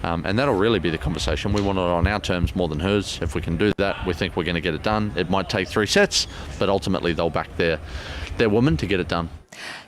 and that'll really be the conversation. We want it on our terms more than hers. If we can do that, we think we're going to get it done. It might take 3 sets, but ultimately they'll back their woman to get it done.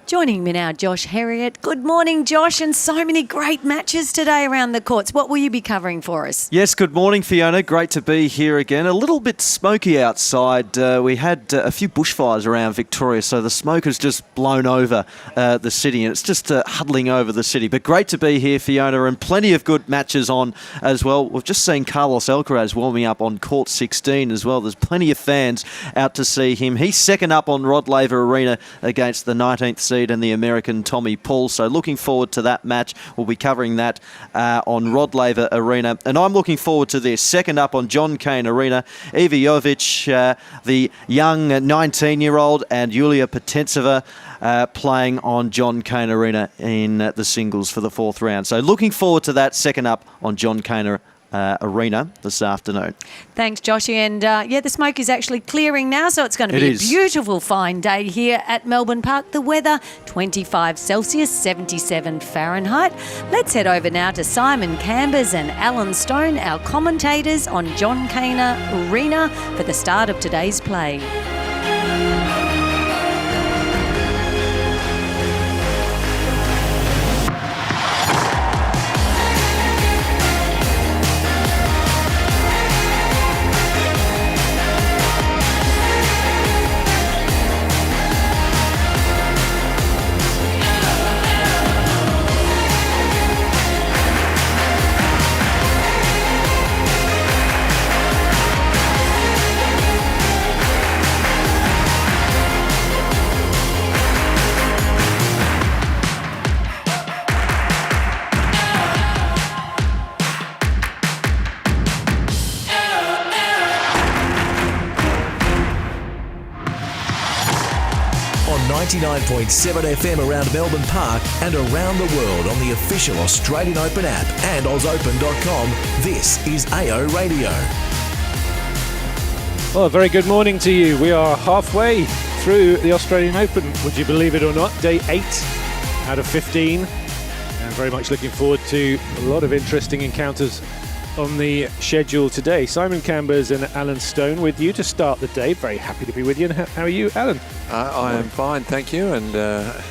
Joining me now, Josh Herriot. Good morning, Josh, and so many great matches today around the courts. What will you be covering for us? Yes, good morning, Fiona. Great to be here again. A little bit smoky outside. We had a few bushfires around Victoria, so the smoke has just blown over the city, and it's just huddling over the city. But great to be here, Fiona, and plenty of good matches on as well. We've just seen Carlos Alcaraz warming up on court 16 as well. There's plenty of fans out to see him. He's second up on Rod Laver Arena against the 19th seed and the American Tommy Paul. So looking forward to that match. We'll be covering that on Rod Laver Arena. And I'm looking forward to this. Second up on Cain Arena, Iva Jovic, the young 19-year-old, and Yulia Potentseva playing on Cain Arena in the singles for the 4th round. So looking forward to that. Second up on Cain Arena this afternoon. Thanks, Joshy. And the smoke is actually clearing now, so it's going to be a beautiful fine day here at Melbourne Park. The weather, 25 Celsius, 77 Fahrenheit. Let's head over now to Simon Cambers and Alan Stone, our commentators on Cain Arena, for the start of today's play. On 99.7 FM around Melbourne Park and around the world on the official Australian Open app and ausopen.com, this is AO Radio. Well, a very good morning to you. We are halfway through the Australian Open, would you believe it or not, day 8 out of 15. And very much looking forward to a lot of interesting encounters on the schedule today. Simon Cambers and Alan Stone with you to start the day. Very happy to be with you. And how are you, Alan? I am fine, thank you. And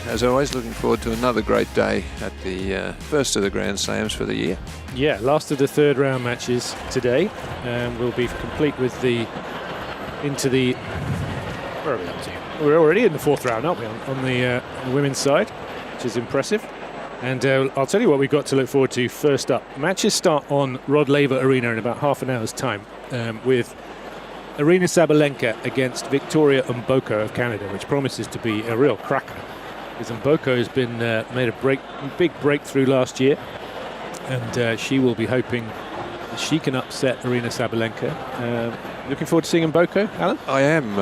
as always, looking forward to another great day at the first of the Grand Slams for the year. Yeah, last of the 3rd round matches today. We'll be complete with where are we up to? We're already in the 4th round, aren't we, on the women's side, which is impressive. And I'll tell you what we've got to look forward to first up. Matches start on Rod Laver Arena in about half an hour's time with Aryna Sabalenka against Victoria Mboko of Canada, which promises to be a real cracker. Because Mboko has been made a big breakthrough last year, and she will be hoping that she can upset Aryna Sabalenka. Looking forward to seeing Mboko, Alan? I am.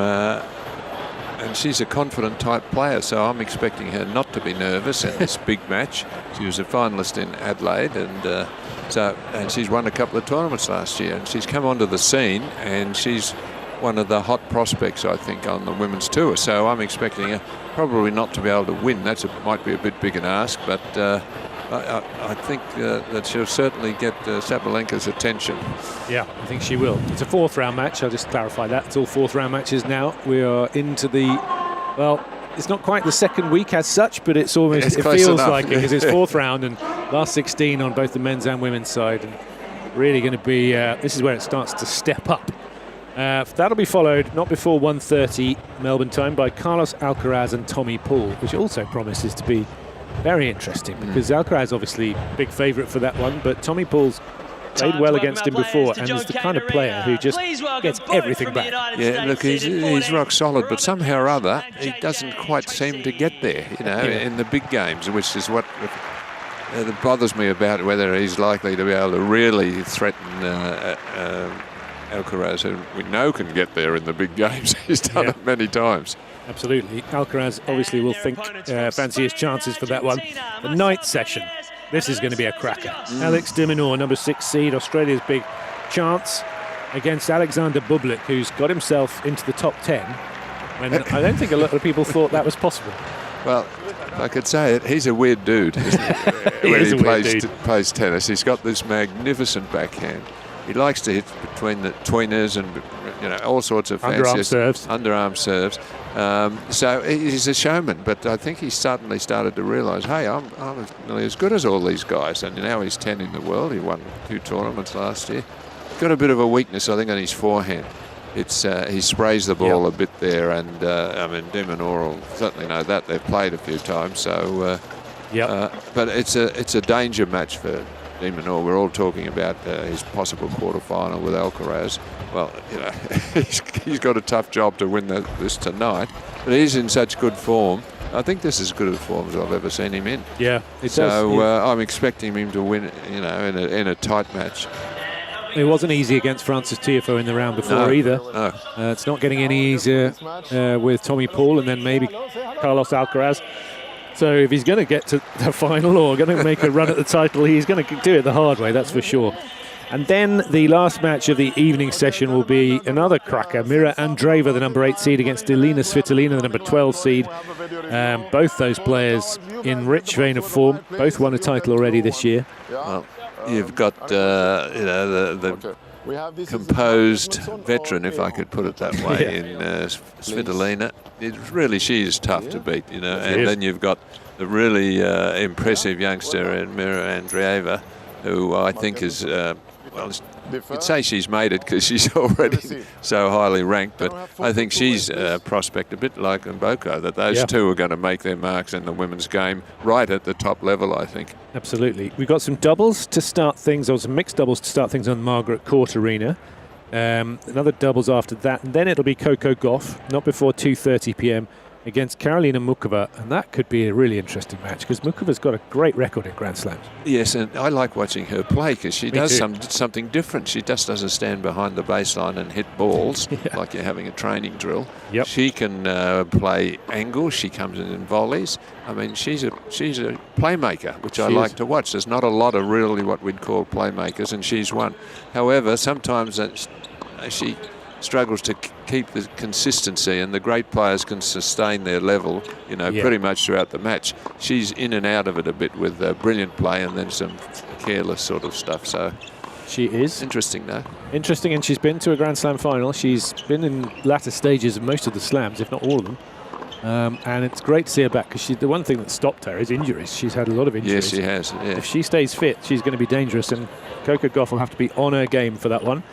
And she's a confident type player, so I'm expecting her not to be nervous in this big match. She was a finalist in Adelaide, and she's won a couple of tournaments last year, and she's come onto the scene, and she's one of the hot prospects, I think, on the women's tour. So I'm expecting her probably not to be able to win. Might be a bit big an ask, but I think that she'll certainly get Sabalenka's attention. Yeah, I think she will. It's a 4th round match. I'll just clarify that. It's all 4th round matches now. We are into it's not quite the 2nd week as such, but it feels enough. Like it, because it's 4th round and last 16 on both the men's and women's side. And really going to be, this is where it starts to step up. That'll be followed not before 1:30 Melbourne time by Carlos Alcaraz and Tommy Paul, which also promises to be very interesting because Alcaraz obviously big favourite for that one, but Tommy Paul's played well against him before and is the kind of player who just gets everything back. Yeah, look, he's rock solid, but somehow or other he doesn't quite seem to get there, in the big games, which is what that bothers me about whether he's likely to be able to really threaten Alcaraz, who we know can get there in the big games. He's done it many times. Absolutely. Alcaraz obviously will fancy his chances for that one. The 9th session. This is going to be a cracker. Alex de Minaur, number 6 seed, Australia's big chance against Alexander Bublik, who's got himself into the top 10 when I don't think a lot of people thought that was possible. Well, if I could say it, he's a weird dude, isn't he? when he plays tennis. He's got this magnificent backhand. He likes to hit between the tweeners and all sorts of fancy underarm serves. So he's a showman, but I think he's suddenly started to realise, hey, I'm nearly as good as all these guys. And now he's 10 in the world. He won 2 tournaments last year. Got a bit of a weakness, I think, on his forehand. It's he sprays the ball a bit there, and De Minaur will certainly know that. They've played a few times, so but it's a danger match for De Minaur. We're all talking about his possible quarterfinal with Alcaraz. Well, he's got a tough job to win this tonight, but he's in such good form. I think this is as good a form as I've ever seen him in. Yeah, I'm expecting him to win, in a tight match. It wasn't easy against Francis Tiafoe in the round before either. No. It's not getting any easier with Tommy Paul and then maybe Carlos Alcaraz. So if he's going to get to the final or going to make a run at the title, he's going to do it the hard way, that's for sure. And then the last match of the evening session will be another cracker. Mira Andreeva, the number 8 seed, against Elina Svitolina, the number 12 seed. Both those players in rich vein of form. Both won a title already this year. Well, you've got the composed veteran, if I could put it that way, in Svitolina. She is tough to beat, and then you've got the really impressive youngster in Mira Andreeva, who I think is, you'd say she's made it because she's already so highly ranked, but I think she's a prospect, a bit like Mboko, that those two are going to make their marks in the women's game right at the top level, I think. Absolutely. We've got some doubles to start things, or some mixed doubles to start things on Margaret Court Arena. Another doubles after that, and then it'll be Coco Gauff, not before 2:30 p.m. against Karolina Muchova, and that could be a really interesting match because Mukova's got a great record in Grand Slams. Yes, and I like watching her play because she does something different. She just doesn't stand behind the baseline and hit balls like you're having a training drill. Yep. She can play angles. She comes in volleys. I mean, she's a playmaker, which I like to watch. There's not a lot of really what we'd call playmakers, and she's one. However, sometimes she struggles to keep the consistency, and the great players can sustain their level, pretty much throughout the match. She's in and out of it a bit with brilliant play and then some careless sort of stuff. So she is interesting, though. Interesting, and she's been to a Grand Slam final. She's been in latter stages of most of the slams, if not all of them. And it's great to see her back because the one thing that stopped her is injuries. She's had a lot of injuries. Yes, she has. Yeah. If she stays fit, she's going to be dangerous, and Coco Gauff will have to be on her game for that one.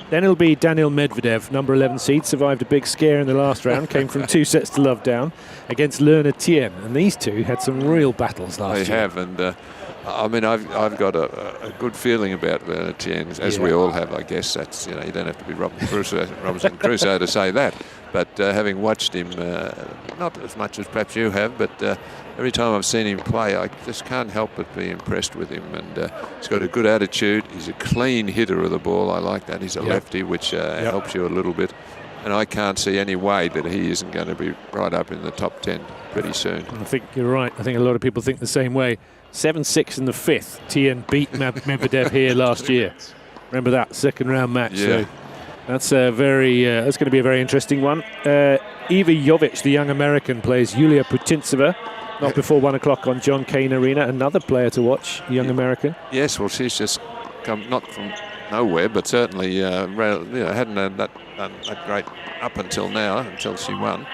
Then it'll be Daniil Medvedev, number 11 seed, survived a big scare in the last round, came from 2-0 down against Lerner Tien. And these two had some real battles last year. They have, and I've got a good feeling about Lerner Tien, as we all have, I guess. That's, you don't have to be Robinson Crusoe to say that. But having watched him, not as much as perhaps you have, but every time I've seen him play, I just can't help but be impressed with him. And he's got a good attitude. He's a clean hitter of the ball. I like that. He's a lefty, which helps you a little bit. And I can't see any way that he isn't going to be right up in the top 10 pretty soon. I think you're right. I think a lot of people think the same way. 7-6 in the 5th. Tien beat Medvedev here last year. Remember that second round match? Yeah. So that's that's going to be a very interesting one. Iva Jovic, the young American, plays Yulia Putintseva. Not before 1 o'clock on John Cain Arena. Another player to watch, young American. Yes, well, she's just come not from nowhere, but certainly hadn't had that great up until now, until she won.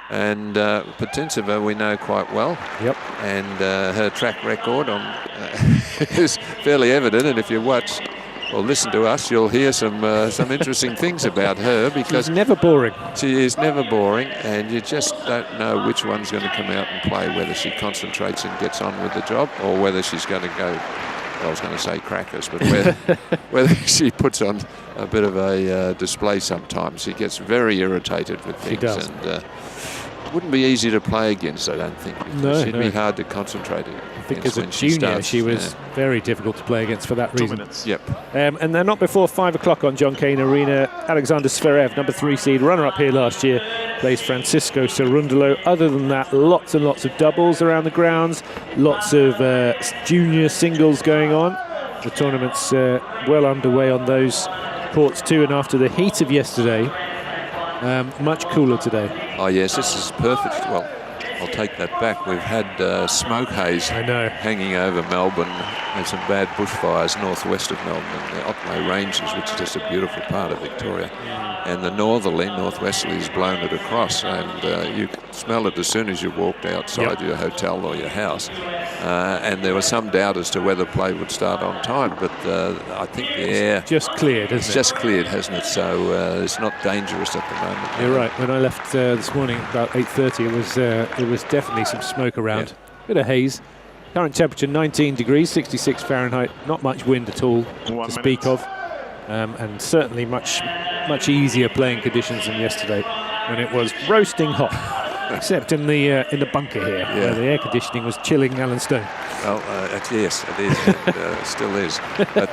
And Putintseva we know quite well. Yep. And her track record is fairly evident. And if you watch or listen to us, you'll hear some interesting things about her, because she's never boring. She is never boring, and you just don't know which one's going to come out and play, whether she concentrates and gets on with the job, or whether she's going to go, I was going to say crackers, but whether she puts on a bit of a display sometimes. She gets very irritated with things. She does. And wouldn't be easy to play against, I don't think. She'd be hard to concentrate against. I think as a junior she was very difficult to play against for that reason. Yep. And then not before 5 o'clock on John Cain Arena, Alexander Zverev, number 3 seed, runner-up here last year, plays Francisco Cerundolo. Other than that, lots and lots of doubles around the grounds, lots of junior singles going on. The tournament's well underway on those courts too, and after the heat of yesterday, much cooler today. Oh yes, this is perfect. Well, I'll take that back. We've had smoke haze hanging over Melbourne and some bad bushfires northwest of Melbourne and the Otway Ranges, which is just a beautiful part of Victoria. And the northwesterly has blown it across, and you could smell it as soon as you walked outside your hotel or your house. And there was some doubt as to whether play would start on time, but I think the air... It's just cleared, isn't it? It's just cleared, hasn't it? So it's not dangerous at the moment. You're right. When I left this morning about 8:30, it was definitely some smoke around. Bit of haze. Current temperature 19 degrees, 66 Fahrenheit. Not much wind at all to speak of. And certainly much easier playing conditions than yesterday when it was roasting hot. Except in the bunker here, where the air conditioning was chilling Alan Stone. Well, yes, it is, and still is. But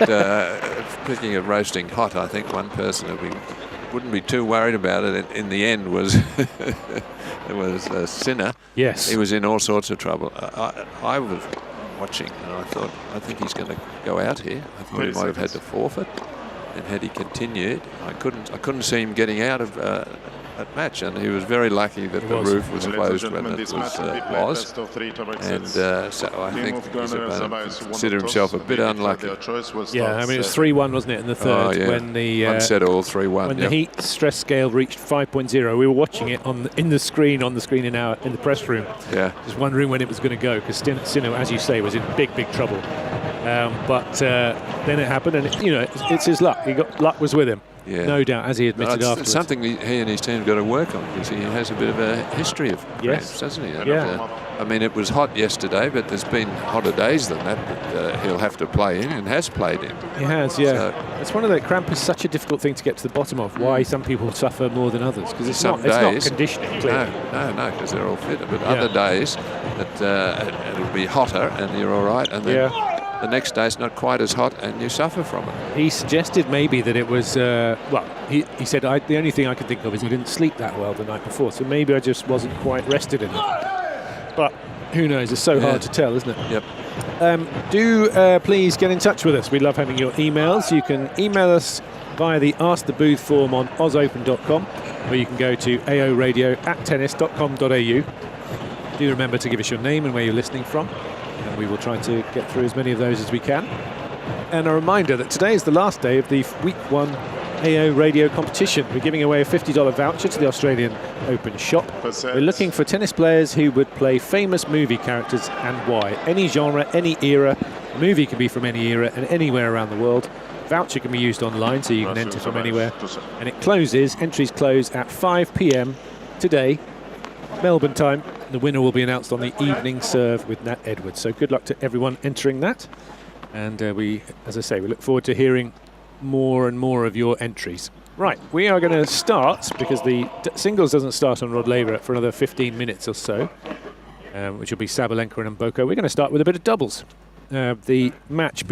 speaking of roasting hot, I think one person that we wouldn't be too worried about it in the end was it was Sinner. Yes, he was in all sorts of trouble. I was watching, and I think he's going to go out here. I thought he might have had to forfeit, and had he continued, I couldn't see him getting out of that match, and he was very lucky that the roof was closed when it was. And so I think he's about to consider himself a bit unlucky. Yeah, I mean, it was 3-1, wasn't it, in the third, when the one set all 3-1. When the heat stress scale reached 5.0. We were watching it on the screen in the press room. Yeah, just wondering when it was going to go, because Sinner, as you say, was in big trouble. But then it happened, and it's his luck. Luck was with him. Yeah. No doubt, as he admitted afterwards. It's something he and his team have got to work on, because he has a bit of a history of cramps, hasn't he? And, I mean, it was hot yesterday, but there's been hotter days than that he'll have to play in and has played in. He has, yeah. So, it's one of the cramp is such a difficult thing to get to the bottom of. Why some people suffer more than others, because it's not conditioning. Clearly. No, because they're all fit. But other days that it'll be hotter and you're all right, and then the next day it's not quite as hot and you suffer from it. He suggested maybe that it was, he said, the only thing I could think of is I didn't sleep that well the night before, so maybe I just wasn't quite rested enough. But who knows, it's so hard to tell, isn't it? Yep. Do please get in touch with us. We love having your emails. You can email us via the Ask the Booth form on ozopen.com, or you can go to aoradio@tennis.com.au. Do remember to give us your name and where you're listening from, and we will try to get through as many of those as we can. And a reminder that today is the last day of the Week 1 AO Radio competition. We're giving away a $50 voucher to the Australian Open shop. We're looking for tennis players who would play famous movie characters and why. Any genre, any era. A movie can be from any era and anywhere around the world. Voucher can be used online, so you can enter from anywhere. And entries close at 5 p.m. today, Melbourne time. The winner will be announced on the evening serve with Nat Edwards. So good luck to everyone entering that. And as I say, we look forward to hearing more and more of your entries. Right, we are going to start, because the singles doesn't start on Rod Laver for another 15 minutes or so, which will be Sabalenka and Mboko. We're going to start with a bit of doubles. The match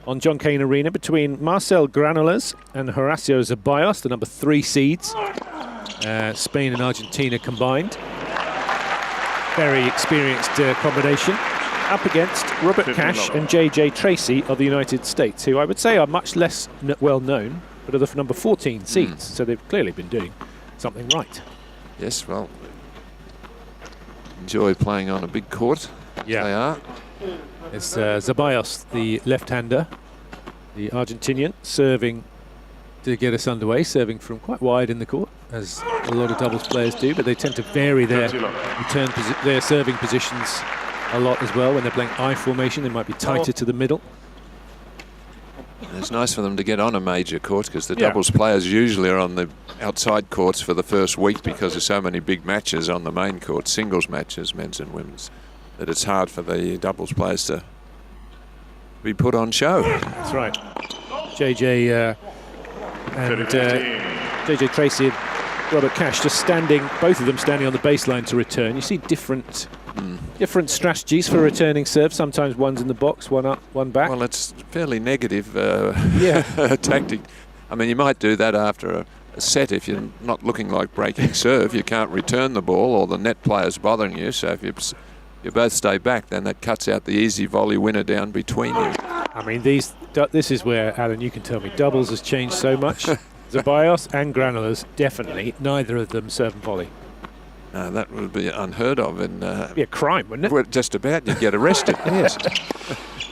on John Cain Arena between Marcel Granollers and Horacio Zeballos, the number 3 seeds. Spain and Argentina combined. Very experienced combination. Up against Robert Cash and JJ Tracy of the United States, who I would say are much less well known, but are the number 14 seeds, so they've clearly been doing something right. Yes, well, enjoy playing on a big court. Yeah, they are. It's Zeballos, the left-hander, the Argentinian, serving to get us underway, serving from quite wide in the court, as a lot of doubles players do, but they tend to vary their serving positions a lot as well. When they're playing I formation, they might be tighter to the middle. It's nice for them to get on a major court, because the doubles players usually are on the outside courts for the first week, because there's so many big matches on the main court, singles matches, men's and women's, that it's hard for the doubles players to be put on show. That's right. JJ Tracy and Robert Cash just both of them standing on the baseline to return. You see different strategies for returning serve. Sometimes one's in the box, one up, one back. Well, it's fairly negative tactic. I mean, you might do that after a set if you're not looking like breaking serve. You can't return the ball, or the net player's bothering you. So if you both stay back, then that cuts out the easy volley winner down between you. I mean, this is where, Alan, you can tell me, doubles has changed so much. Zeballos and Granollers, definitely, neither of them serve and volley. That would be unheard of. And It'd be a crime, wouldn't it? well, just about. You'd get arrested. Yes.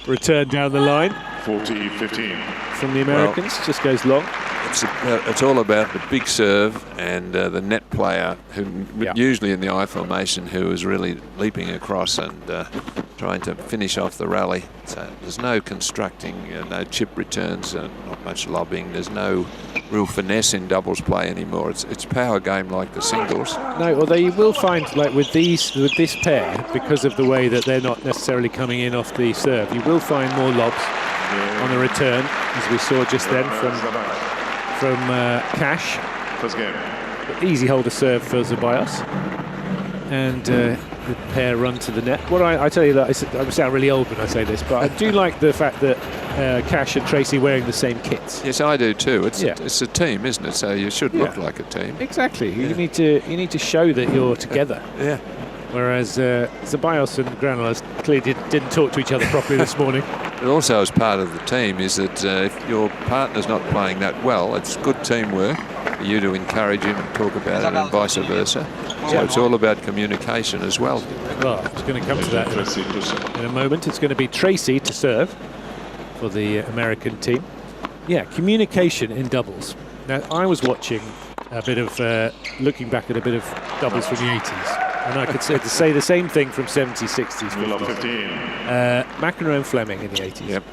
Return down the line 40-15. from the Americans. Just goes long. It's all about the big serve and the net player, who usually in the I formation, who is really leaping across and trying to finish off the rally. So there's no constructing, no chip returns, not much lobbing. There's no real finesse in doubles play anymore. It's power game like the singles. No, although you will find, like with this pair, because of the way that they're not necessarily coming in off the serve, you will find more lobs on the return, as we saw just then from Cash. First game. Easy hold of serve for Zeballos, and the pair run to the net. What I tell you that I sound really old when I say this, but I do like the fact that Cash and Tracy wearing the same kits. Yes, I do too. It's a team, isn't it? So you should look like a team. Exactly. You need to show that you're together. Yeah. Whereas Zeballos and Granollers clearly didn't talk to each other properly this morning. But also, as part of the team, is that if your partner's not playing that well, it's good teamwork for you to encourage him and talk about it, and vice versa. So it's all about communication as well. Well, it's going to come to that in a moment. It's going to be Tracy to serve for the American team. Yeah, communication in doubles. Now, I was watching a bit of, looking back at a bit of doubles from the 80s. And I could say the same thing from 70s, 60s, 50s. McEnroe and Fleming in the 80s. Yep.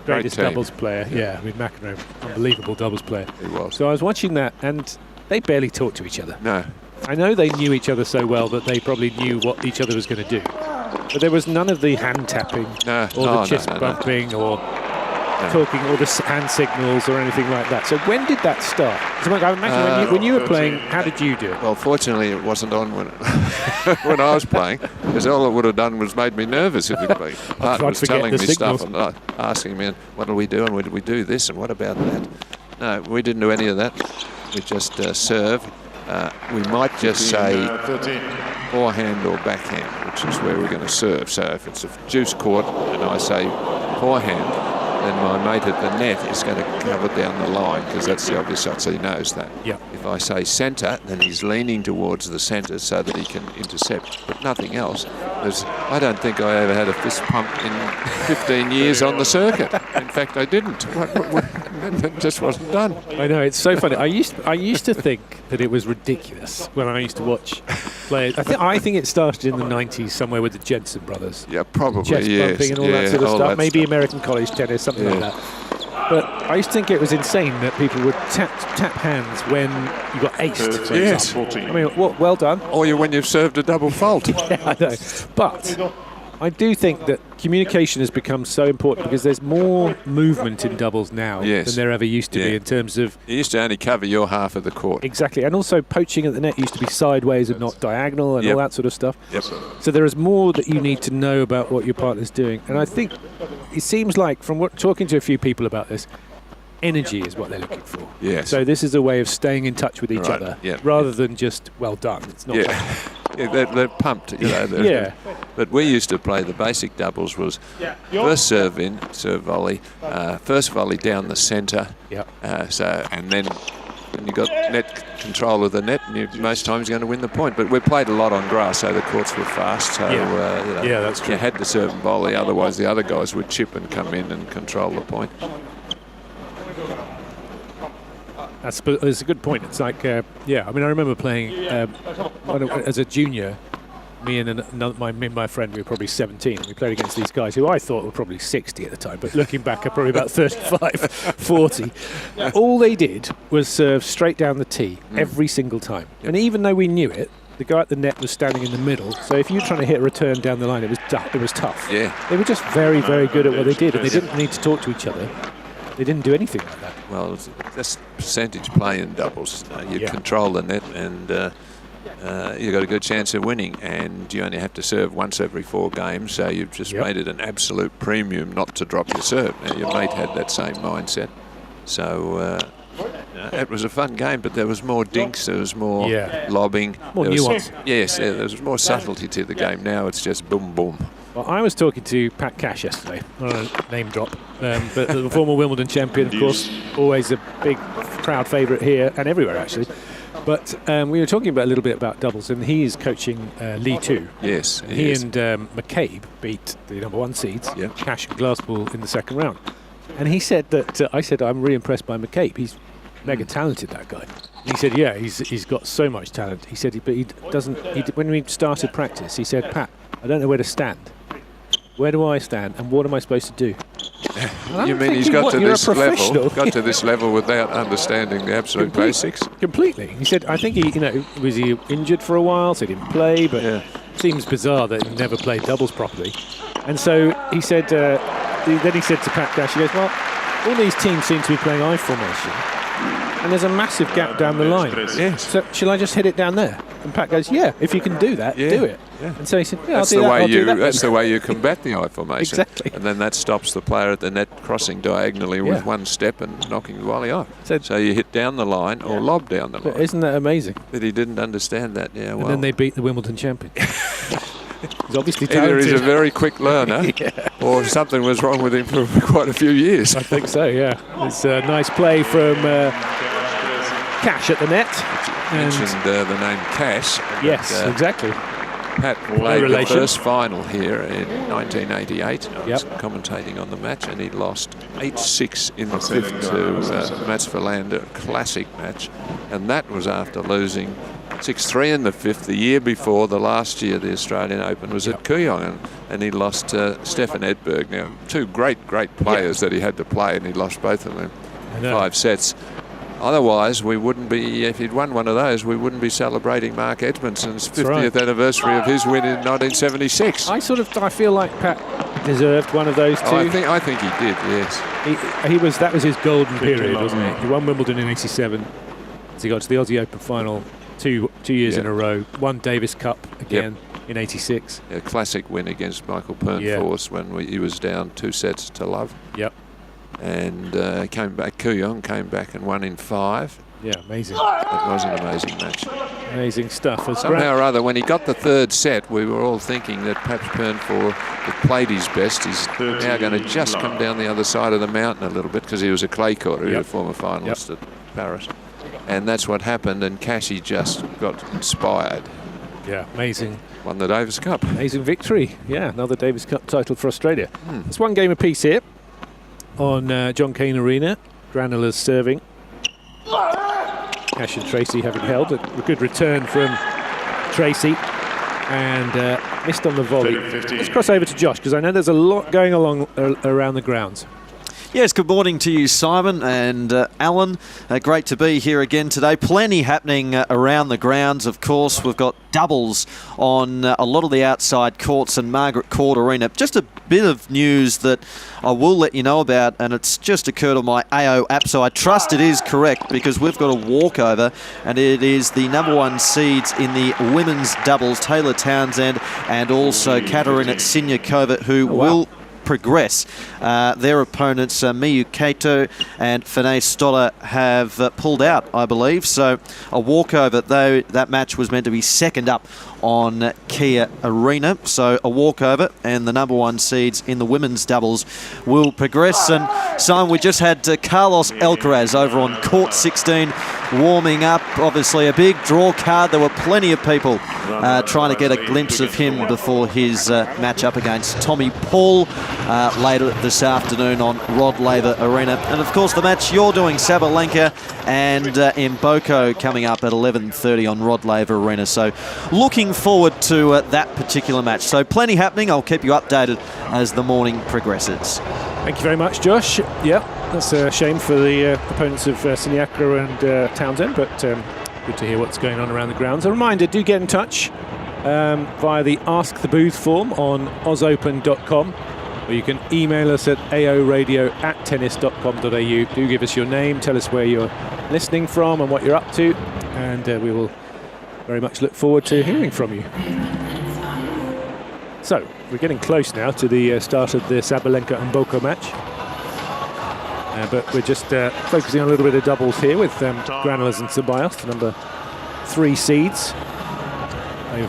Greatest doubles player. Yeah, I mean, McEnroe, unbelievable doubles player. He was. So I was watching that, and they barely talked to each other. No. I know they knew each other so well that they probably knew what each other was going to do. But there was none of the hand tapping or the chest bumping or talking or the hand signals or anything like that. So when did that start? So I imagine when you were playing, how did you do it? Well, fortunately, it wasn't on when when I was playing, because all it would have done was made me nervous. If the partner was telling me stuff and asking me, what do we do, and did we do this, and what about that? No, we didn't do any of that. We just serve. We might just say forehand or backhand, which is where we're going to serve. So if it's a juice court and I say forehand, then my mate at the net is going to cover down the line, because that's the obvious shot, so he knows that. Yep. If I say centre, then he's leaning towards the centre so that he can intercept, but nothing else. I don't think I ever had a fist pump in 15 years on the circuit. In fact, I didn't. It just wasn't done. I know, it's so funny. I used to think that it was ridiculous when I used to watch players. I think it started in the 90s somewhere with the Jensen brothers. Yeah, probably, chest bumping and all that sort of stuff. Maybe American college tennis, something like that. But I used to think it was insane that people would tap hands when you got aced. Yes. I mean, well done. Or when you've served a double fault. Yeah, I know. But I do think that communication has become so important, because there's more movement in doubles now than there ever used to be, in terms of... You used to only cover your half of the court. Exactly. And also poaching at the net used to be sideways and not diagonal and all that sort of stuff. Yep. So there is more that you need to know about what your partner's doing. And I think it seems like, from talking to a few people about this, energy is what they're looking for. Yes. So this is a way of staying in touch with each other, rather than just, well done. It's not they're pumped, But we used to play, the basic doubles was first serve in, serve volley, first volley down the centre. And then when you got net control of the net, and most times you're going to win the point. But we played a lot on grass, so the courts were fast. So that's true. You had to serve and volley, otherwise the other guys would chip and come in and control the point. That's a good point. It's like, I mean, I remember playing as a junior. Me and my friend, we were probably 17. We played against these guys who I thought were probably 60 at the time, but looking back, are probably about 35, 40. All they did was serve straight down the tee every single time. Yep. And even though we knew it, the guy at the net was standing in the middle. So if you were trying to hit a return down the line, it was tough. Yeah. They were just very, very good at what they did, and they didn't need to talk to each other. They didn't do anything like that. Well, that's percentage play in doubles. You control the net, and you've got a good chance of winning. And you only have to serve once every 4 games, so you've just made it an absolute premium not to drop your serve. Now, your mate had that same mindset. So it was a fun game, but there was more dinks, there was more lobbing. More nuance. There was more subtlety to the game. Now it's just boom, boom. Well, I was talking to Pat Cash yesterday, name drop, but the former Wimbledon champion, of course, always a big crowd favourite here and everywhere, actually. But we were talking a little bit about doubles, and he is coaching Lee too. Yes, he and McCabe beat the number 1 seeds, Cash and Glasspool, in the second round. And he said that I said I'm really impressed by McCabe. He's mega talented, that guy. He said, yeah, he's got so much talent. He said, but he doesn't. When we started practice, he said, Pat, I don't know where to stand. Where do I stand, and what am I supposed to do? You mean he's got to this level without understanding the absolute basics? Completely. He said, I think was he injured for a while, so he didn't play, but it seems bizarre that he never played doubles properly. And so he said, then he said to Pat Cash, he goes, well, all these teams seem to be playing I formation, and there's a massive gap down the line. Yes. So shall I just hit it down there? And Pat goes, yeah, if you can do that, do it. Yeah. And so he said, yeah, that's the way you combat the I formation. Exactly. And then that stops the player at the net crossing diagonally with one step and knocking the volley off. So you hit down the line or lob down the line. But isn't that amazing? But he didn't understand that. Yeah, well. And then they beat the Wimbledon champion. He's obviously talented. Either he's a very quick learner or something was wrong with him for quite a few years. I think so, yeah. It's a nice play from Cash at the net. You mentioned the name Cash. Yes, exactly. Pat played the first final here in 1988. I was commentating on the match, and he lost 8-6 in the fifth to Mats Verlander, a classic match. And that was after losing 6-3 in the fifth the year before. The last year the Australian Open was at Cain, and he lost Stefan Edberg. Now, two great players that he had to play, and he lost both of them in 5 sets. Otherwise, we wouldn't be, if he'd won one of those, we wouldn't be celebrating Mark Edmondson's 50th anniversary of his win in 1976. I feel like Pat deserved one of those too. I think he did, yes. That was his golden period, wasn't it? He won Wimbledon in '87. So he got to the Aussie Open final two years in a row. Won Davis Cup again in '86. A classic win against Michael Pernfors when he was down 2 sets to love. Yep. And came back and won in 5. Yeah, amazing. It was an amazing match. Amazing stuff. Somehow or other, when he got the 3rd set, we were all thinking that perhaps Pernfors had played his best. He's now going to just come down the other side of the mountain a little bit because he was a clay court. He was a former finalist at Paris. And that's what happened, and Cassie just got inspired. Yeah, amazing. Won the Davis Cup. Amazing victory. Yeah, another Davis Cup title for Australia. It's one game apiece here on John Cain Arena. Granula's serving. Cash and Tracy having held. A good return from Tracy. And missed on the volley. Let's cross over to Josh, because I know there's a lot going along around the grounds. Yes, good morning to you, Simon and Alan. Great to be here again today. Plenty happening around the grounds, of course. We've got doubles on a lot of the outside courts and Margaret Court Arena. Just a bit of news that I will let you know about, and it's just occurred on my AO app, so I trust it is correct, because we've got a walkover, and it is the number 1 seeds in the women's doubles, Taylor Townsend and also Katerina Siniakova, who will progress. Their opponents, Miyu Kato and Fene Stoller, have pulled out, I believe. So a walkover, though that match was meant to be second up on Kia Arena. So a walkover, and the number 1 seeds in the women's doubles will progress. And Simon, we just had Carlos Alcaraz over on court 16 warming up. Obviously a big draw card. There were plenty of people trying to get a glimpse of him before his match up against Tommy Paul later this afternoon on Rod Laver Arena. And of course the match you're doing, Sabalenka and Mboko, coming up at 11:30 on Rod Laver Arena. So looking forward to that particular match. So plenty happening. I'll keep you updated as the morning progresses. Thank you very much, Josh. Yeah, that's a shame for the opponents of Siniakova and Townsend, but good to hear what's going on around the grounds. A reminder, do get in touch via the Ask the Booth form on ozopen.com, or you can email us at aoradio@tennis.com.au. Do give us your name, tell us where you're listening from and what you're up to, and we will very much look forward to hearing from you. So, we're getting close now to the start of the Sabalenka and Mboko match. But we're just focusing on a little bit of doubles here with Granollers and Ceballos, the number 3 seeds.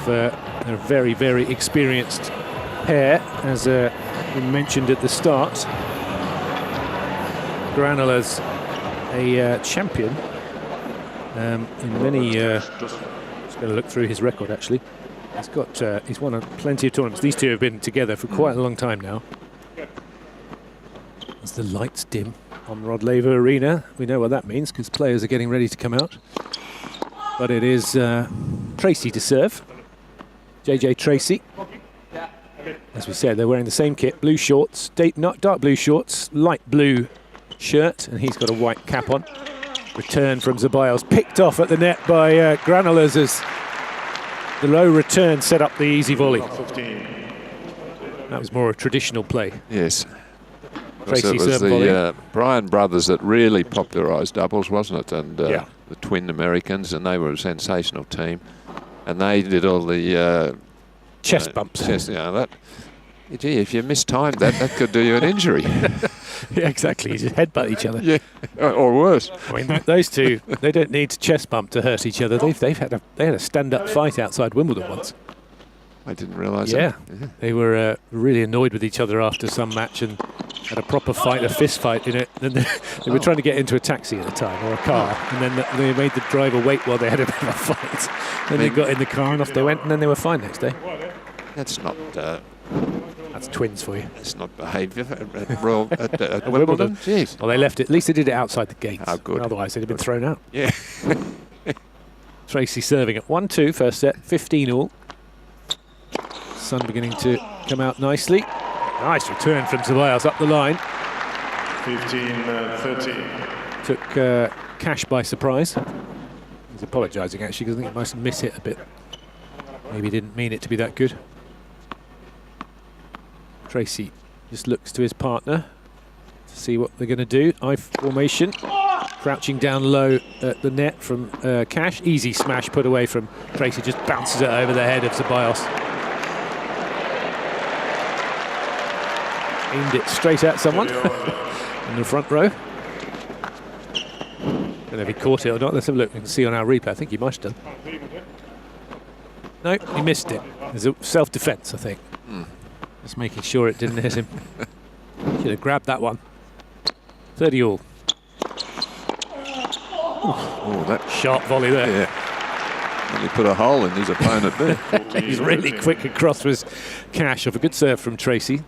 They're a very, very experienced pair, as we mentioned at the start. Granollers, a champion in many. Just going to look through his record actually. He's won plenty of tournaments. These two have been together for quite a long time now. As the lights dim on Rod Laver Arena, we know what that means because players are getting ready to come out. But it is Tracy to serve. JJ Tracy. As we said, they're wearing the same kit, blue shorts, not dark blue shorts, light blue shirt, and he's got a white cap on. Return from Zeballos, picked off at the net by Granollers as the low return set up the easy volley. That was more a traditional play. Yes. Tracy it was volley. the Bryan brothers that really popularised doubles, wasn't it? And the twin Americans, and they were a sensational team. And they did all the chest bumps. Gee, if you mistimed that could do you an injury. Yeah, exactly. You just headbutt each other. Yeah, or worse. I mean, those two, they don't need to chest bump to hurt each other. They had a stand-up fight outside Wimbledon once. I didn't realise that. Yeah, they were really annoyed with each other after some match and had a proper fight, a fist fight in it. And they were trying to get into a taxi at the time, or a car, and then they made the driver wait while they had a bit of a fight. Then they got in the car and off they went, and then they were fine next day. That's not... That's twins for you. That's not behaviour at Wimbledon. Jeez. Well, they left it. At least they did it outside the gates. Oh, good. Otherwise, they'd have been thrown out. Yeah. Tracy serving at 1-2, first set, 15 all. Sun beginning to come out nicely. Nice return from Zeballos up the line. 15-13. Took Cash by surprise. He's apologising actually because I think he must have missed it a bit. Maybe didn't mean it to be that good. Tracy just looks to his partner to see what they're going to do. I formation, crouching down low at the net from Cash. Easy smash put away from Tracy, just bounces it over the head of Zeballos. Aimed it straight at someone in the front row. Don't know if he caught it or not. Let's have a look. We can see on our replay. I think he must have done. No, he missed it. It's a self-defence, I think. Just making sure it didn't hit him. Should have grabbed that one. 30 all. Oh, that sharp volley there. Yeah. And he put a hole in his opponent there. He's really quick across was Cash off a good serve from Tracy.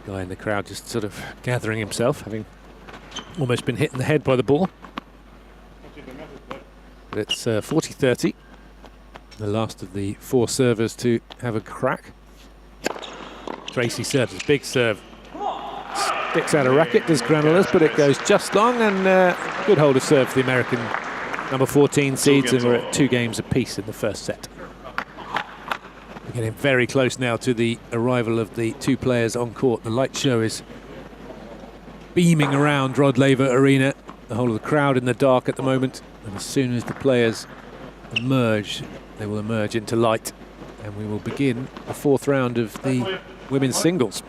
Guy in the crowd just sort of gathering himself, having almost been hit in the head by the ball. But it's 40-30. The last of the four servers to have a crack. Tracy serves, big serve. Sticks out a racket, does Granollers, but it goes just long, and good hold of serve for the American number 14 seeds, and we're at 2 games apiece in the first set. We're getting very close now to the arrival of the 2 players on court. The light show is beaming around Rod Laver Arena. The whole of the crowd in the dark at the moment, and as soon as the players emerge, they will emerge into light, and we will begin the 4th round of the women's singles.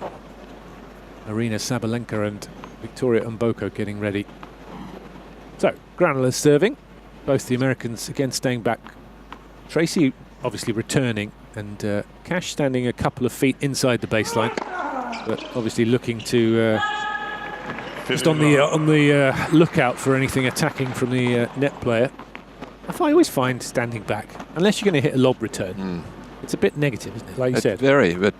Arina Sabalenka and Victoria Mboko getting ready. So, Granollers serving. Both the Americans again staying back. Tracy obviously returning, and Cash standing a couple of feet inside the baseline, but obviously looking to just on the lookout for anything attacking from the net player. I always find standing back, unless you're going to hit a lob return, it's a bit negative, isn't it? Like you said. Very, but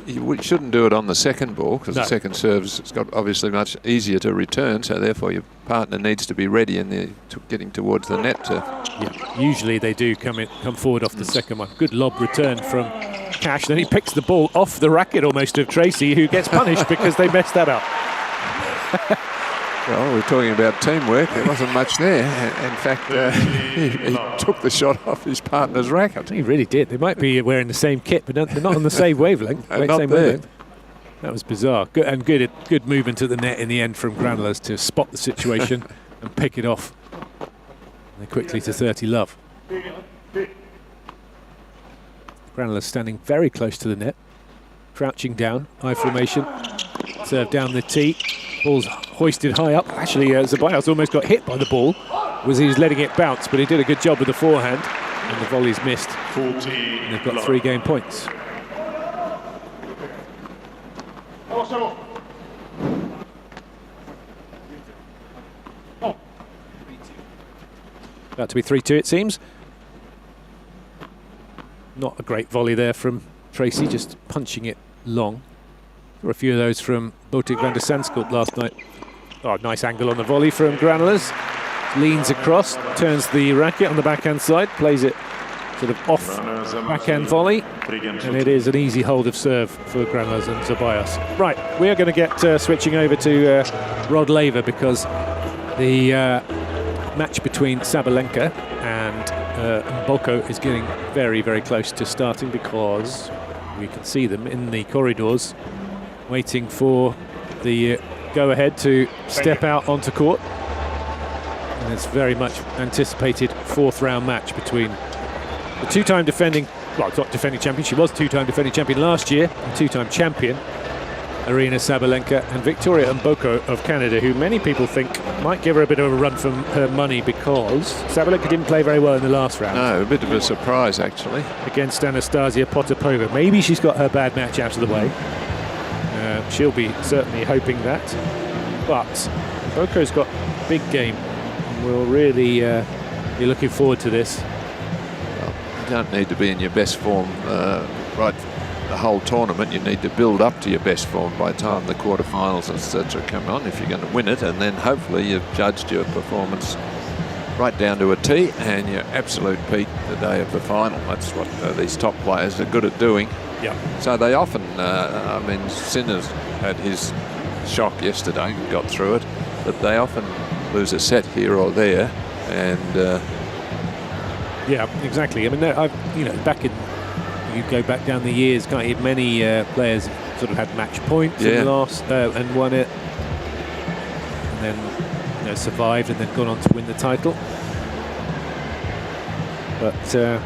you shouldn't do it on the second ball, because the second serve's it's got obviously much easier to return, so therefore your partner needs to be ready in getting towards the net. Yeah, usually they do come forward off the second one. Good lob return from Cash, then he picks the ball off the racket almost of Tracy, who gets punished because they messed that up. Well, we're talking about teamwork. There wasn't much there. In fact, he took the shot off his partner's racket. He really did. They might be wearing the same kit, but they're not on the same wavelength. Not there. Wavelength. That was bizarre. Good movement at the net in the end from Granollers to spot the situation and pick it off. They're quickly to 30 love. Granollers standing very close to the net, crouching down, I formation, serve down the tee. Ball's hoisted high up. Actually, Zeballos almost got hit by the ball. He was letting it bounce, but he did a good job with the forehand, and the volley's missed. And they've got 3 game points. About to be 3-2, it seems. Not a great volley there from Tracy, just punching it long. There were a few of those from Botik van der Sandskog last night. Oh, nice angle on the volley from Granollers. Leans across, turns the racket on the backhand side, plays it sort of off backhand volley, and it is an easy hold of serve for Granollers and Ceballos. Right, we are going to get switching over to Rod Laver, because the match between Sabalenka and Mboko is getting very, very close to starting, because we can see them in the corridors waiting for the go-ahead to step out onto court. And it's very much anticipated fourth round match between the two-time defending, well, it's not defending champion, she was two-time defending champion last year, and two-time champion Aryna Sabalenka, and Victoria Mboko of Canada, who many people think might give her a bit of a run for her money, because Sabalenka didn't play very well in the last round. No, a bit of a surprise, actually. Against Anastasia Potapova. Maybe she's got her bad match out of the way. She'll be certainly hoping that. But Mboko's got a big game, and we'll really be looking forward to this. Well, you don't need to be in your best form right the whole tournament. You need to build up to your best form by the time the quarterfinals, etc. come on, if you're going to win it, and then hopefully you've judged your performance right down to a T, and your absolute peak the day of the final. That's what these top players are good at doing. Yeah. So they often, I mean, Sinner's had his shock yesterday and got through it, but they often lose a set here or there, and yeah, exactly. I mean, you know, back in, you go back down the years, can't you? Many players sort of had match points and lost and won it, and then, you know, survived and then gone on to win the title. But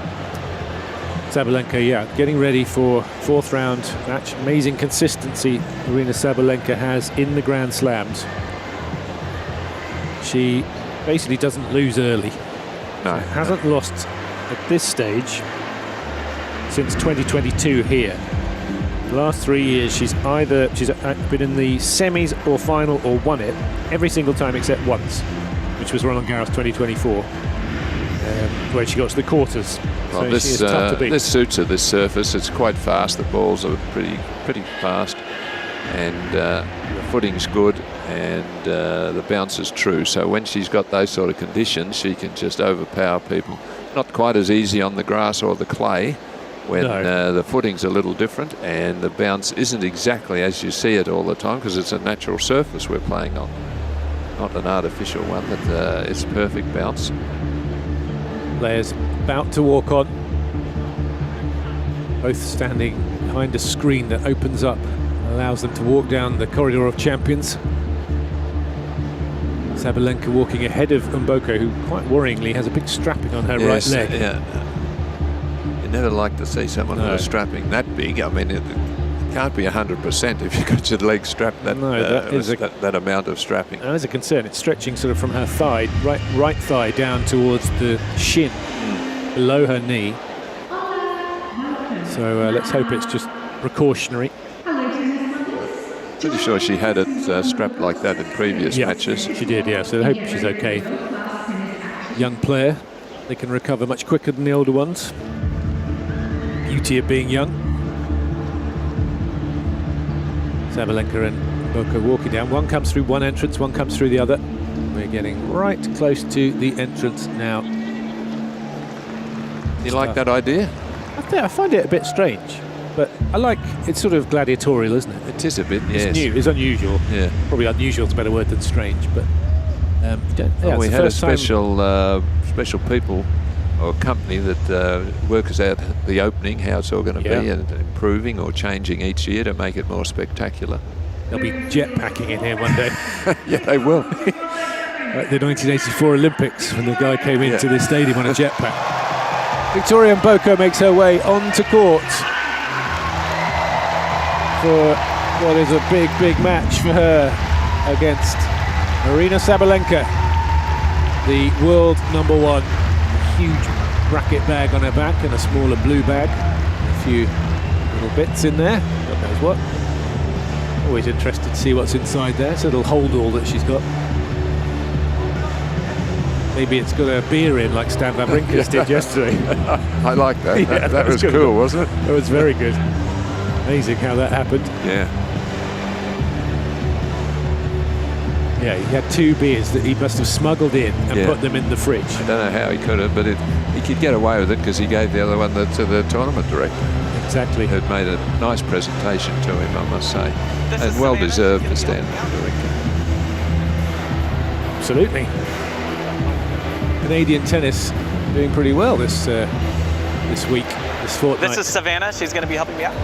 Sabalenka, yeah, getting ready for fourth round match. Amazing consistency Aryna Sabalenka has in the Grand Slams. She basically doesn't lose early. No. Hasn't lost at this stage since 2022 here. The last 3 years she's been in the semis or final or won it every single time except once, which was Roland Garros 2024, where she got to the quarters. Well, so she is tough to beat. This suits her, this surface. It's quite fast. The balls are pretty fast, and the footing's good, and the bounce is true. So when she's got those sort of conditions, she can just overpower people. Not quite as easy on the grass or the clay, when the footing's a little different and the bounce isn't exactly as you see it all the time, because it's a natural surface we're playing on, not an artificial one. That it's perfect bounce. Players about to walk on, both standing behind a screen that opens up and allows them to walk down the corridor of champions. Sabalenka walking ahead of Mboko, who quite worryingly has a big strapping on her right leg. Yeah. You never like to see someone with a strapping that big. I mean, it can't be 100% if you've got your leg strapped that amount of strapping. That is a concern. It's stretching sort of from her thigh, right thigh, down towards the shin, below her knee. So let's hope it's just precautionary. Pretty sure she had it strapped like that in previous matches. She did, yeah. So I hope she's okay. Young player. They can recover much quicker than the older ones. Beauty of being young. Sabalenka and Mboko walking down. One comes through one entrance, one comes through the other. We're getting right close to the entrance now. You like that idea? I find it a bit strange, but I like it's sort of gladiatorial, isn't it? It is a bit, yes. It's new, it's unusual. Yeah. Probably unusual is a better word than strange, but we had a special people or company that work us out the opening, how it's all going to be, and improving or changing each year to make it more spectacular. They'll be jetpacking in here one day. Yeah, they will. Like the 1984 Olympics, when the guy came into the stadium on a jetpack. Victoria Mboko makes her way onto court for what is a big, big match for her against Aryna Sabalenka, the world #1. Huge bracket bag on her back and a smaller blue bag. A few little bits in there, God knows what. Always interested to see what's inside there. It's a little hold all that she's got. Maybe it's got a beer in like Stan Wawrinka's did yesterday. I like that. Yeah, that was good. cool, wasn't it? It was very good. Amazing how that happened. Yeah. Yeah, he had 2 beers that he must have smuggled in and put them in the fridge. I don't know how he could have, but he could get away with it because he gave the other one to the tournament director. Exactly. Who'd made a nice presentation to him, I must say. And well deserved for Stan Wawrinka. Absolutely. Canadian tennis doing pretty well this week, this fortnight. This is Savannah. She's going to be helping me out.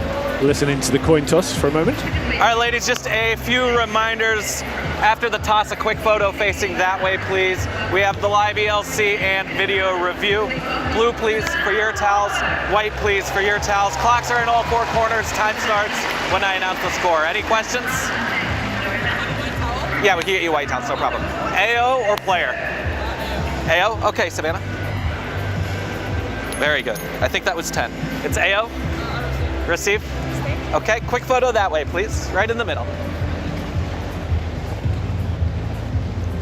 Listening to the coin toss for a moment. All right, ladies, just a few reminders. After the toss, a quick photo facing that way, please. We have the live ELC and video review. Blue, please, for your towels. White, please, for your towels. Clocks are in all 4 corners. Time starts when I announce the score. Any questions? Yeah, we can get you white towels, no problem. AO or player? AO? Okay, Savannah. Very good. I think that was 10. It's AO. Receive. Okay, quick photo that way, please. Right in the middle.